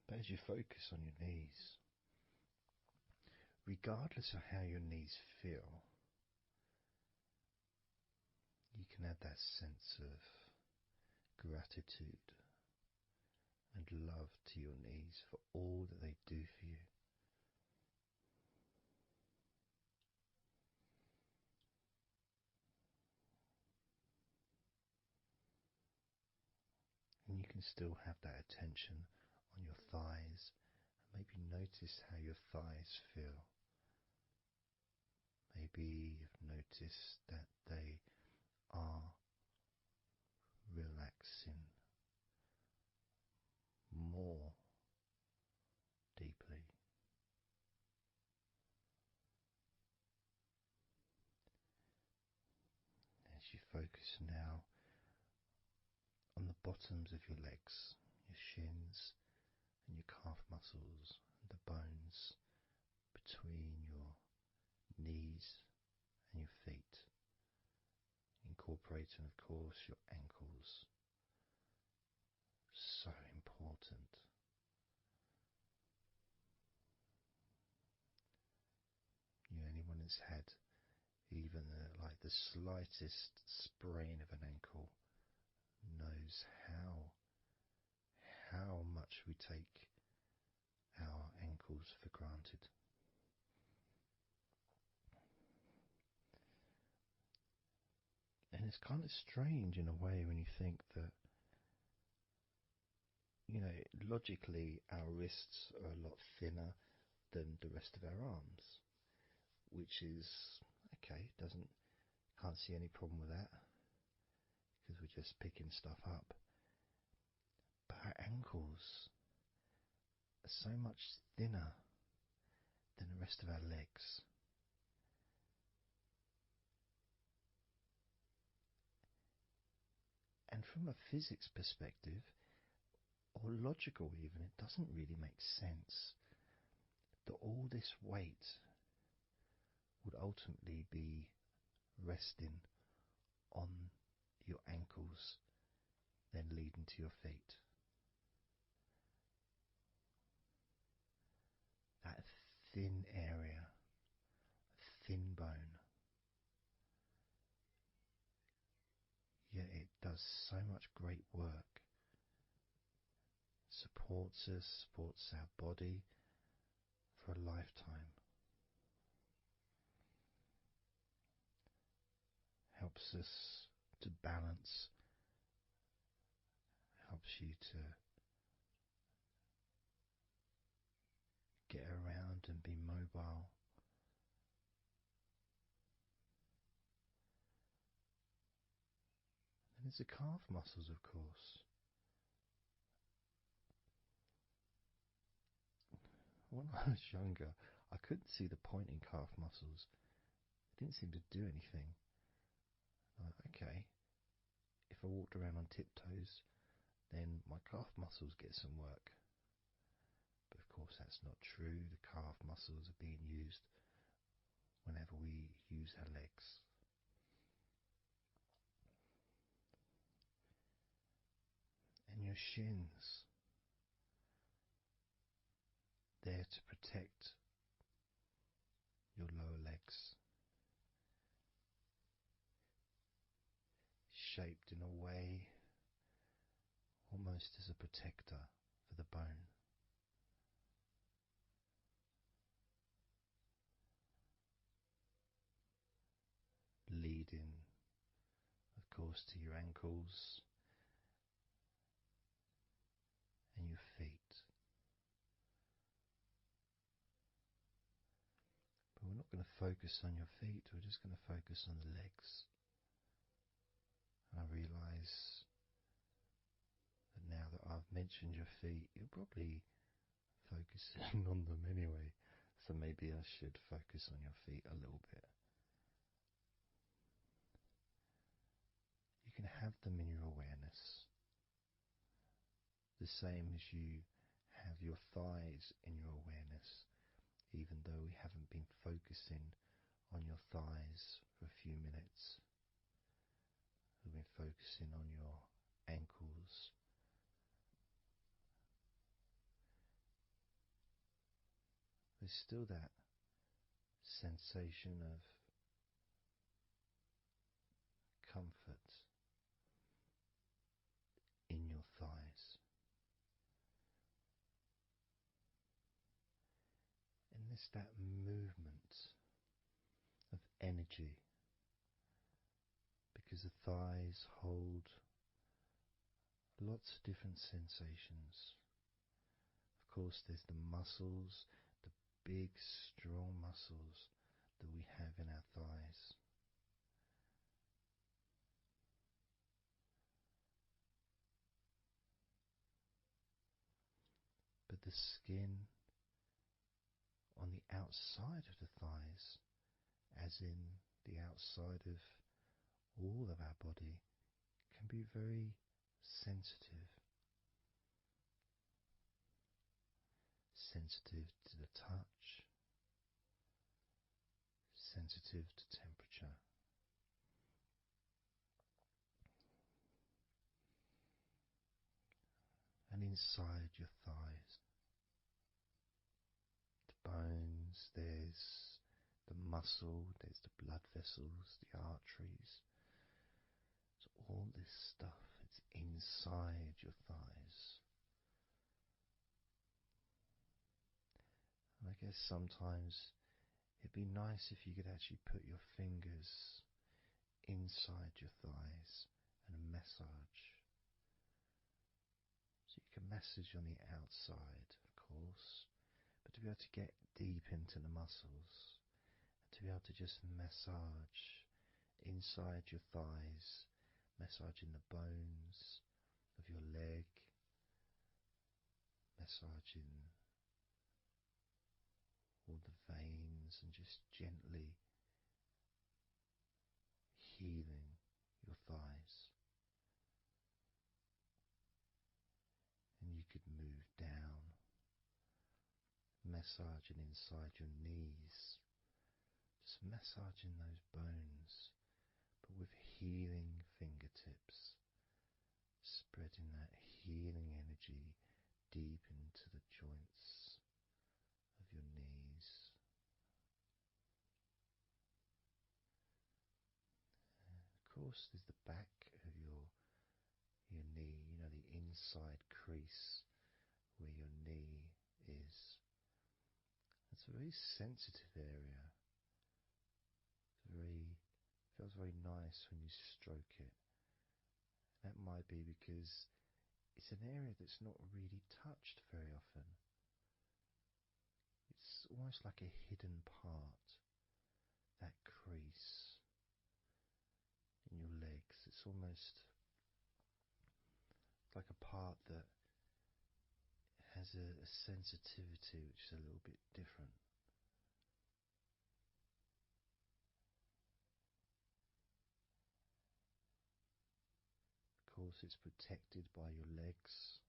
But as you focus on your knees, regardless of how your knees feel, you can add that sense of gratitude and love to your knees for all that they do for you. And you can still have that attention on your thighs, and maybe notice how your thighs feel. Maybe you've noticed that they are relaxing more deeply. As you focus now on the bottoms of your legs, your shins and your calf muscles, and the bones between your knees and your feet, incorporating, of course, your ankles. So important. Anyone that's had even like the slightest sprain of an ankle knows how much we take our ankles for granted. And it's kind of strange in a way when you think that, logically our wrists are a lot thinner than the rest of our arms, which is okay, can't see any problem with that because we're just picking stuff up. But our ankles are so much thinner than the rest of our legs. And from a physics perspective, or logical even, it doesn't really make sense that all this weight would ultimately be resting on your ankles, then leading to your feet. That thin area, thin bone, yet it does so much great work. Supports us, supports our body for a lifetime. Helps us to balance, helps you to get around and be mobile. And there's the calf muscles, of course. When I was younger, I couldn't see the point in calf muscles. They didn't seem to do anything. Okay, if I walked around on tiptoes, then my calf muscles get some work. But of course that's not true. The calf muscles are being used whenever we use our legs. And your shins, there to protect your lower legs, shaped in a way almost as a protector for the bone. Leading, of course, to your ankles and your feet. But we're not going to focus on your feet, we're just going to focus on the legs. And I realise that now that I've mentioned your feet, you're probably focusing on them anyway. So maybe I should focus on your feet a little bit. You can have them in your awareness, the same as you have your thighs in your awareness, even though we haven't been focusing on your thighs for a few minutes. We've been focusing on your ankles. There's still that sensation of comfort in your thighs. And there's that movement of energy, because the thighs hold lots of different sensations. Of course, there's the muscles, the big, strong muscles that we have in our thighs. But the skin on the outside of the thighs, as in the outside of all of our body, can be very sensitive. Sensitive to the touch, sensitive to temperature. And inside your thighs, the bones, there's the muscle, there's the blood vessels, the arteries. So all this stuff, it's inside your thighs. And I guess sometimes it'd be nice if you could actually put your fingers inside your thighs and massage. So you can massage on the outside, of course, but to be able to get deep into the muscles, and to be able to just massage inside your thighs, massaging the bones of your leg, massaging all the veins, and just gently healing your thighs. And you could move down, massaging inside your knees, just massaging those bones, but with healing fingertips, spreading that healing energy deep into the joints of your knees. And of course, there's the back of your knee, you know, the inside crease where your knee is. It's a very sensitive area. Feels very nice when you stroke it. That might be because it's an area that's not really touched very often. It's almost like a hidden part, that crease in your legs. It's almost like a part that has a sensitivity which is a little bit different. Of course, it's protected by your legs.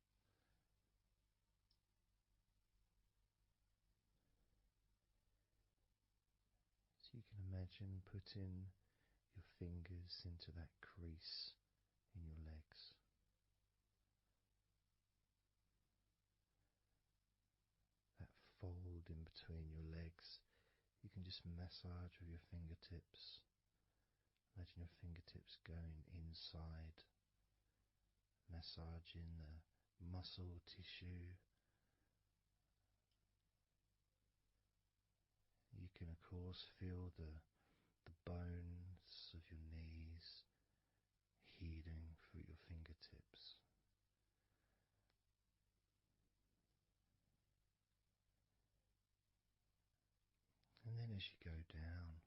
So you can imagine putting your fingers into that crease in your legs. That fold in between your legs, you can just massage with your fingertips. Imagine your fingertips going inside, massaging the muscle tissue. You can of course feel the bones of your knees healing through your fingertips. And then as you go down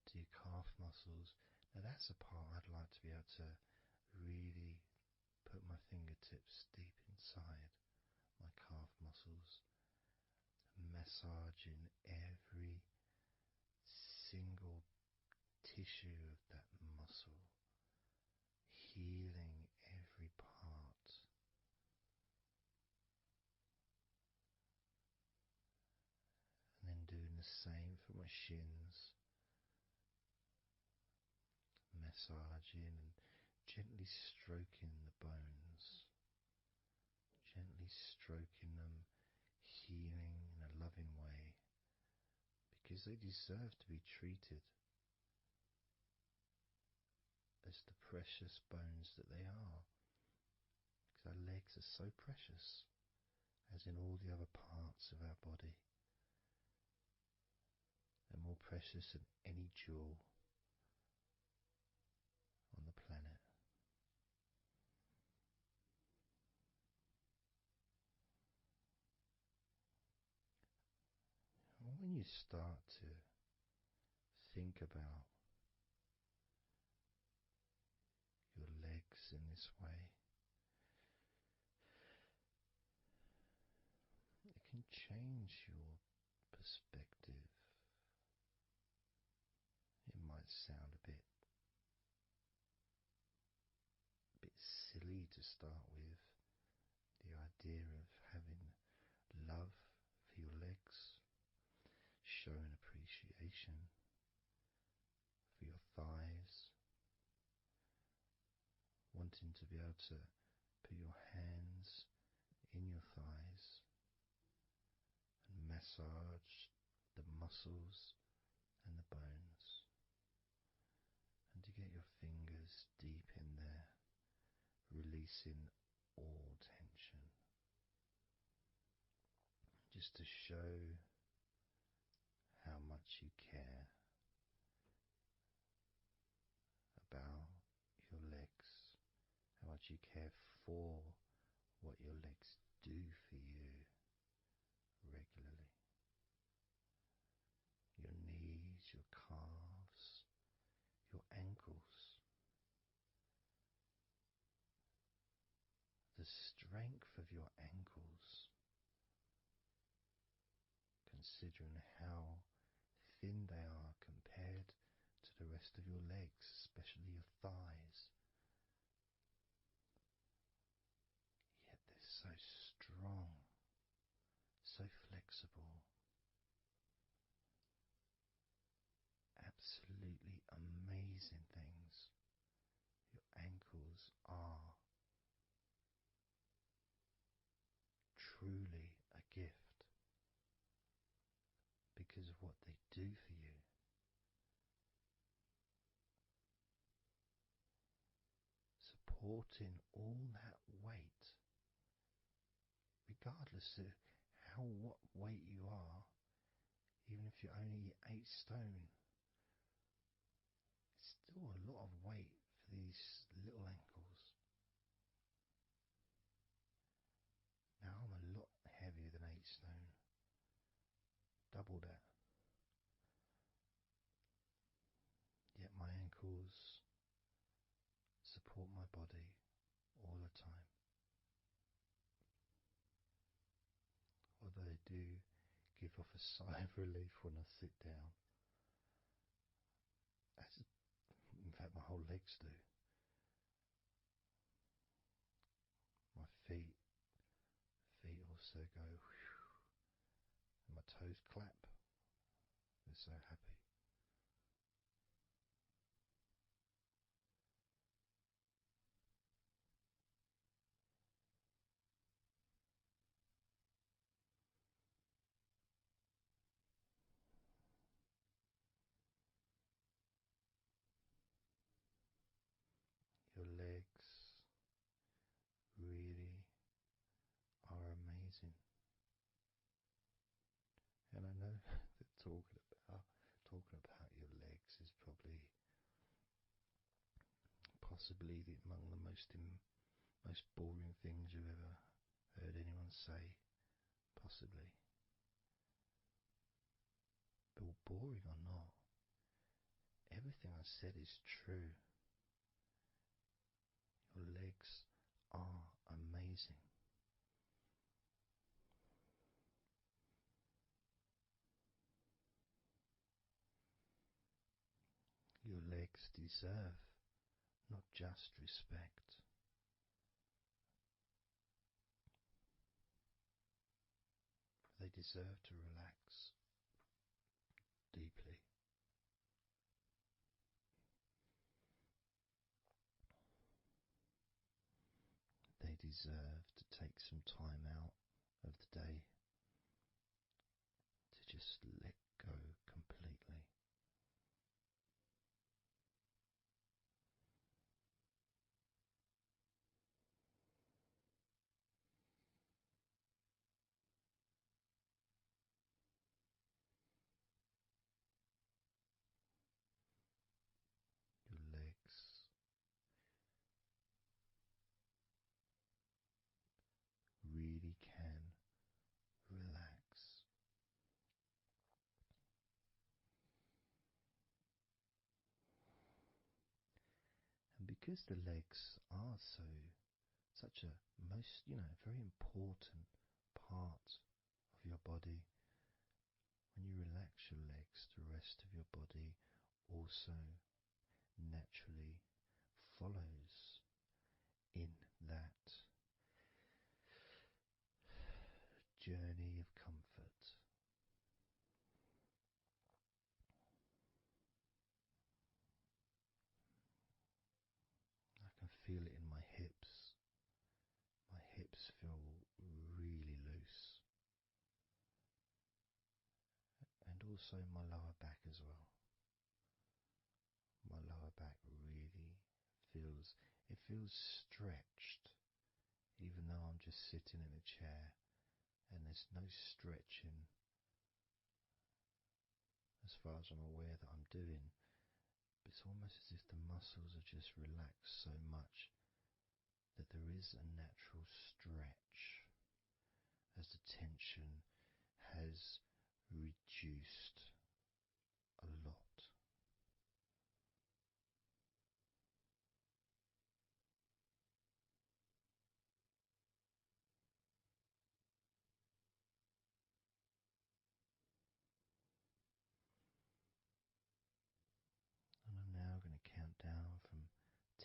to your calf muscles, now that's a part I'd like to be able to really put my fingertips deep inside my calf muscles, massaging every single tissue of that muscle, healing every part. And then doing the my shins, massaging and gently stroking the bones, gently stroking them, healing in a loving way, because they deserve to be treated as the precious bones that they are. Because our legs are so precious, as in all the other parts of our body. They're more precious than any jewel on the planet. And when you start to think about your legs in this way, it can change your perspective. It might sound a bit silly to start with, the idea of having love for your legs, showing appreciation for your thighs, wanting to be able to put your hands in your thighs and massage the muscles and the bones, and to get your fingers deep in there, releasing all tension, just to show how much you care about your legs, how much you care for what your legs do for you regularly. Your knees, your calves, your ankles, the strength of your ankles, considering how thin they are compared to the rest of your legs, especially your thighs. Yet they're so strong, so flexible, absolutely amazing things. Your ankles are truly a gift because of what they do for you. Supporting all that weight, regardless of what weight you are, even if you're only 8 stone, it's still a lot of weight for these little ankles. Now I'm a lot heavier than 8 stone, double that. Yet my ankles support my body all the time. Although they do give off a sigh of relief when I sit down. In fact, my whole legs do. My feet also go whew, and my toes clap. They're so happy. Your legs really are amazing. And I know that talking about your legs is possibly among the most boring things you've ever heard anyone say, possibly. But boring or not, everything I said is true. Your legs are amazing. Your legs deserve not just respect, they deserve to relax deeply. They deserve to take some time out of the day to just let go completely. Your legs really can relax. And because the legs are such a very important part of your body, when you relax your legs, the rest of your body also naturally follows in that journey of comfort. I can feel it in my hips. My hips feel really loose. And also my lower back as well. My lower back really feels stretched, even though I'm just sitting in a chair and there's no stretching as far as I'm aware that I'm doing. But it's almost as if the muscles are just relaxed so much that there is a natural stretch as the tension has reduced a lot. And I'm now going to count down from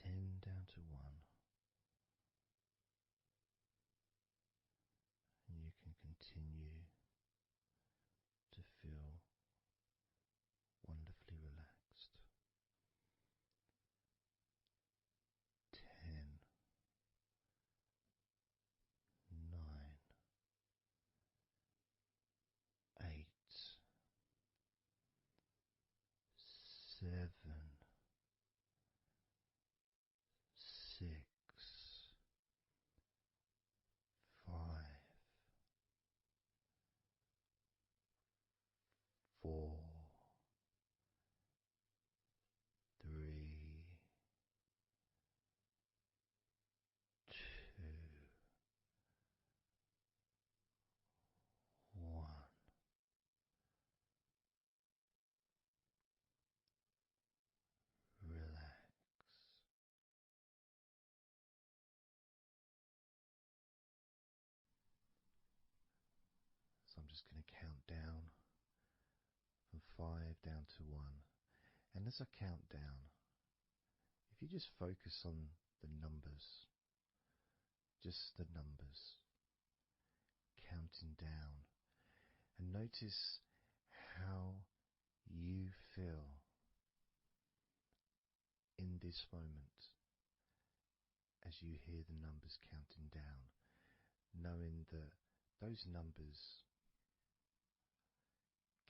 10 down to 1. And you can continue to feel wonderfully relaxed. 10, 9, 8, 7, 6, 5, 4, 3, 2, 1. Relax. So I'm just going to count down from 5 down to 1. And as I count down, if you just focus on the numbers, just the numbers, counting down, and notice how you feel in this moment as you hear the numbers counting down, knowing that those numbers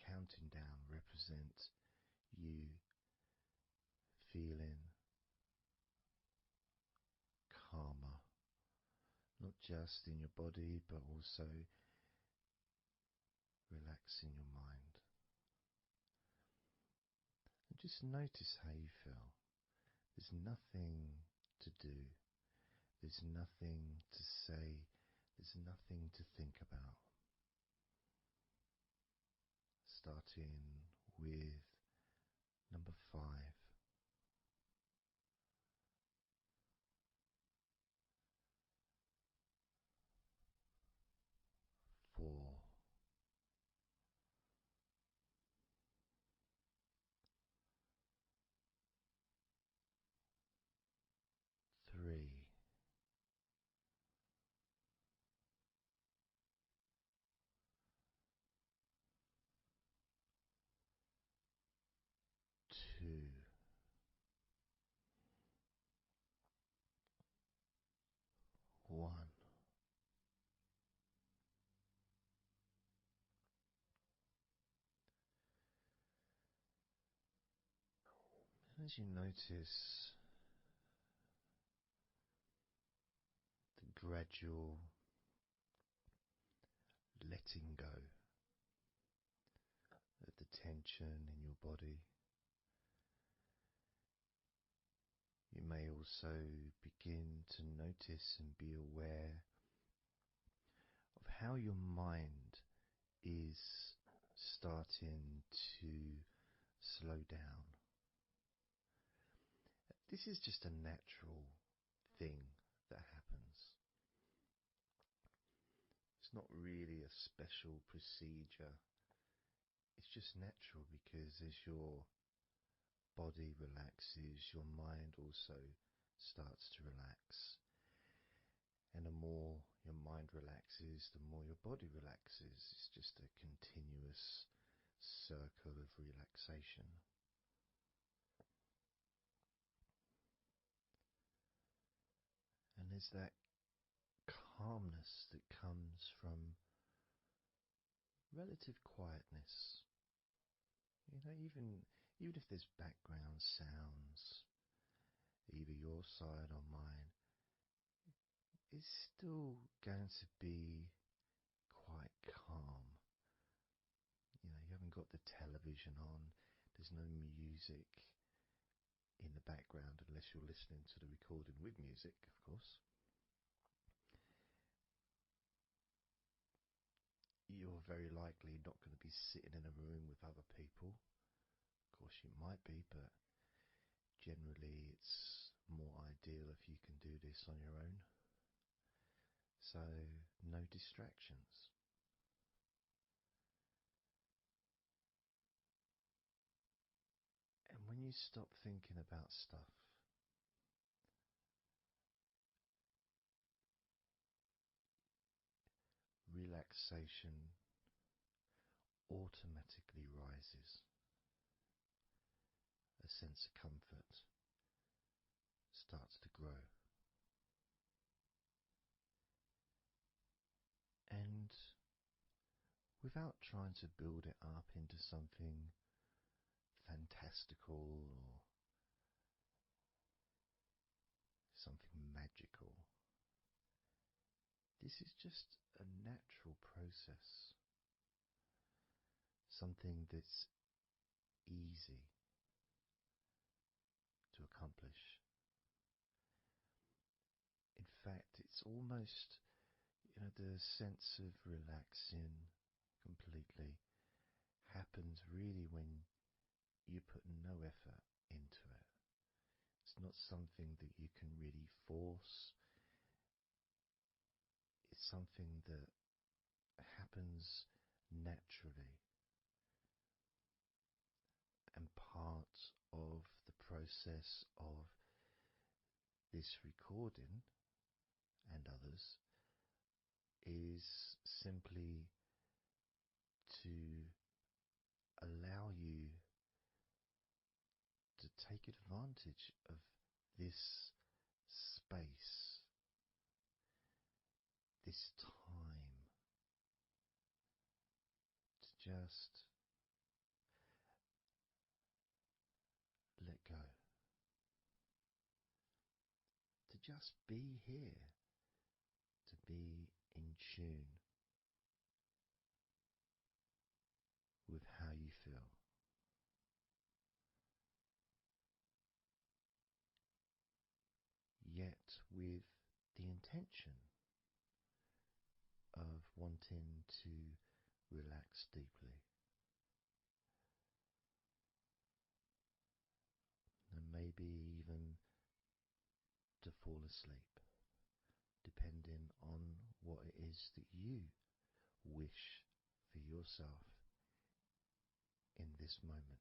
counting down represent you feeling calmer, not just in your body but also relaxing your mind. And just notice how you feel. There's nothing to do, there's nothing to say, there's nothing to think about. Starting with number 5. 4. 3. As you notice the gradual letting go of the tension in your body, you may also begin to notice and be aware of how your mind is starting to slow down. This is just a natural thing that happens. It's not really a special procedure. It's just natural because as your body relaxes, your mind also starts to relax. And the more your mind relaxes, the more your body relaxes. It's just a continuous circle of relaxation. And there's that calmness that comes from relative quietness. You know, even if there's background sounds, either your side or mine, it's still going to be quite calm. You know, you haven't got the television on, there's no music in the background unless you're listening to the recording with music, of course. You're very likely not going to be sitting in a room with other people. Of course you might be, but generally it's more ideal if you can do this on your own. So no distractions. And when you stop thinking about stuff, relaxation automatically rises. A sense of comfort starts to grow. And without trying to build it up into something fantastical or something magical, this is just a natural process. Something that's easy to accomplish. In fact, it's almost, the sense of relaxing completely happens really when you put no effort into it. It's not something that you can really force. It's something that happens naturally. And part of the process of this recording and others is simply to allow you to take advantage of this space, this time, to just let go, to just be here, to be in tune with how you feel. Yet with the intention of wanting to relax deeply. And maybe even to fall asleep, depending on what it is that you wish for yourself in this moment.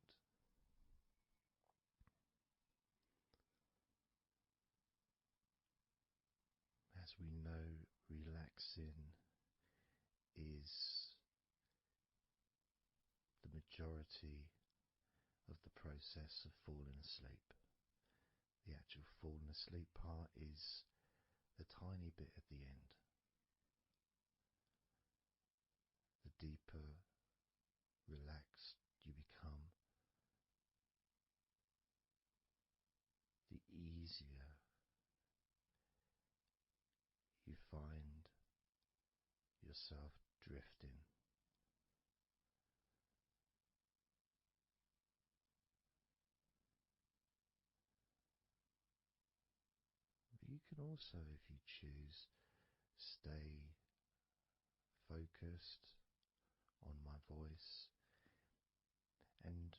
As we know, relaxing is the majority of the process of falling asleep. The actual falling asleep part is the tiny bit at the end. The deeper relaxed you become, easier you find yourself drifting. You can also, if you choose, stay focused on my voice and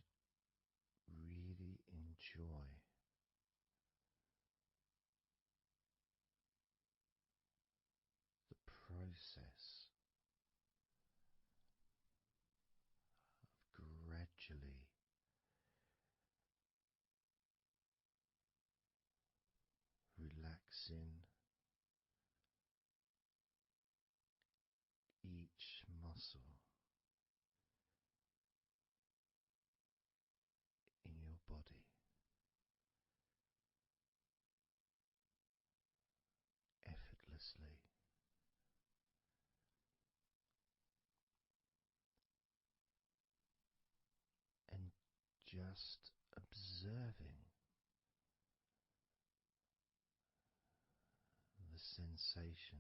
really enjoy the process of gradually relaxing each muscle in your body effortlessly, and just observing the sensation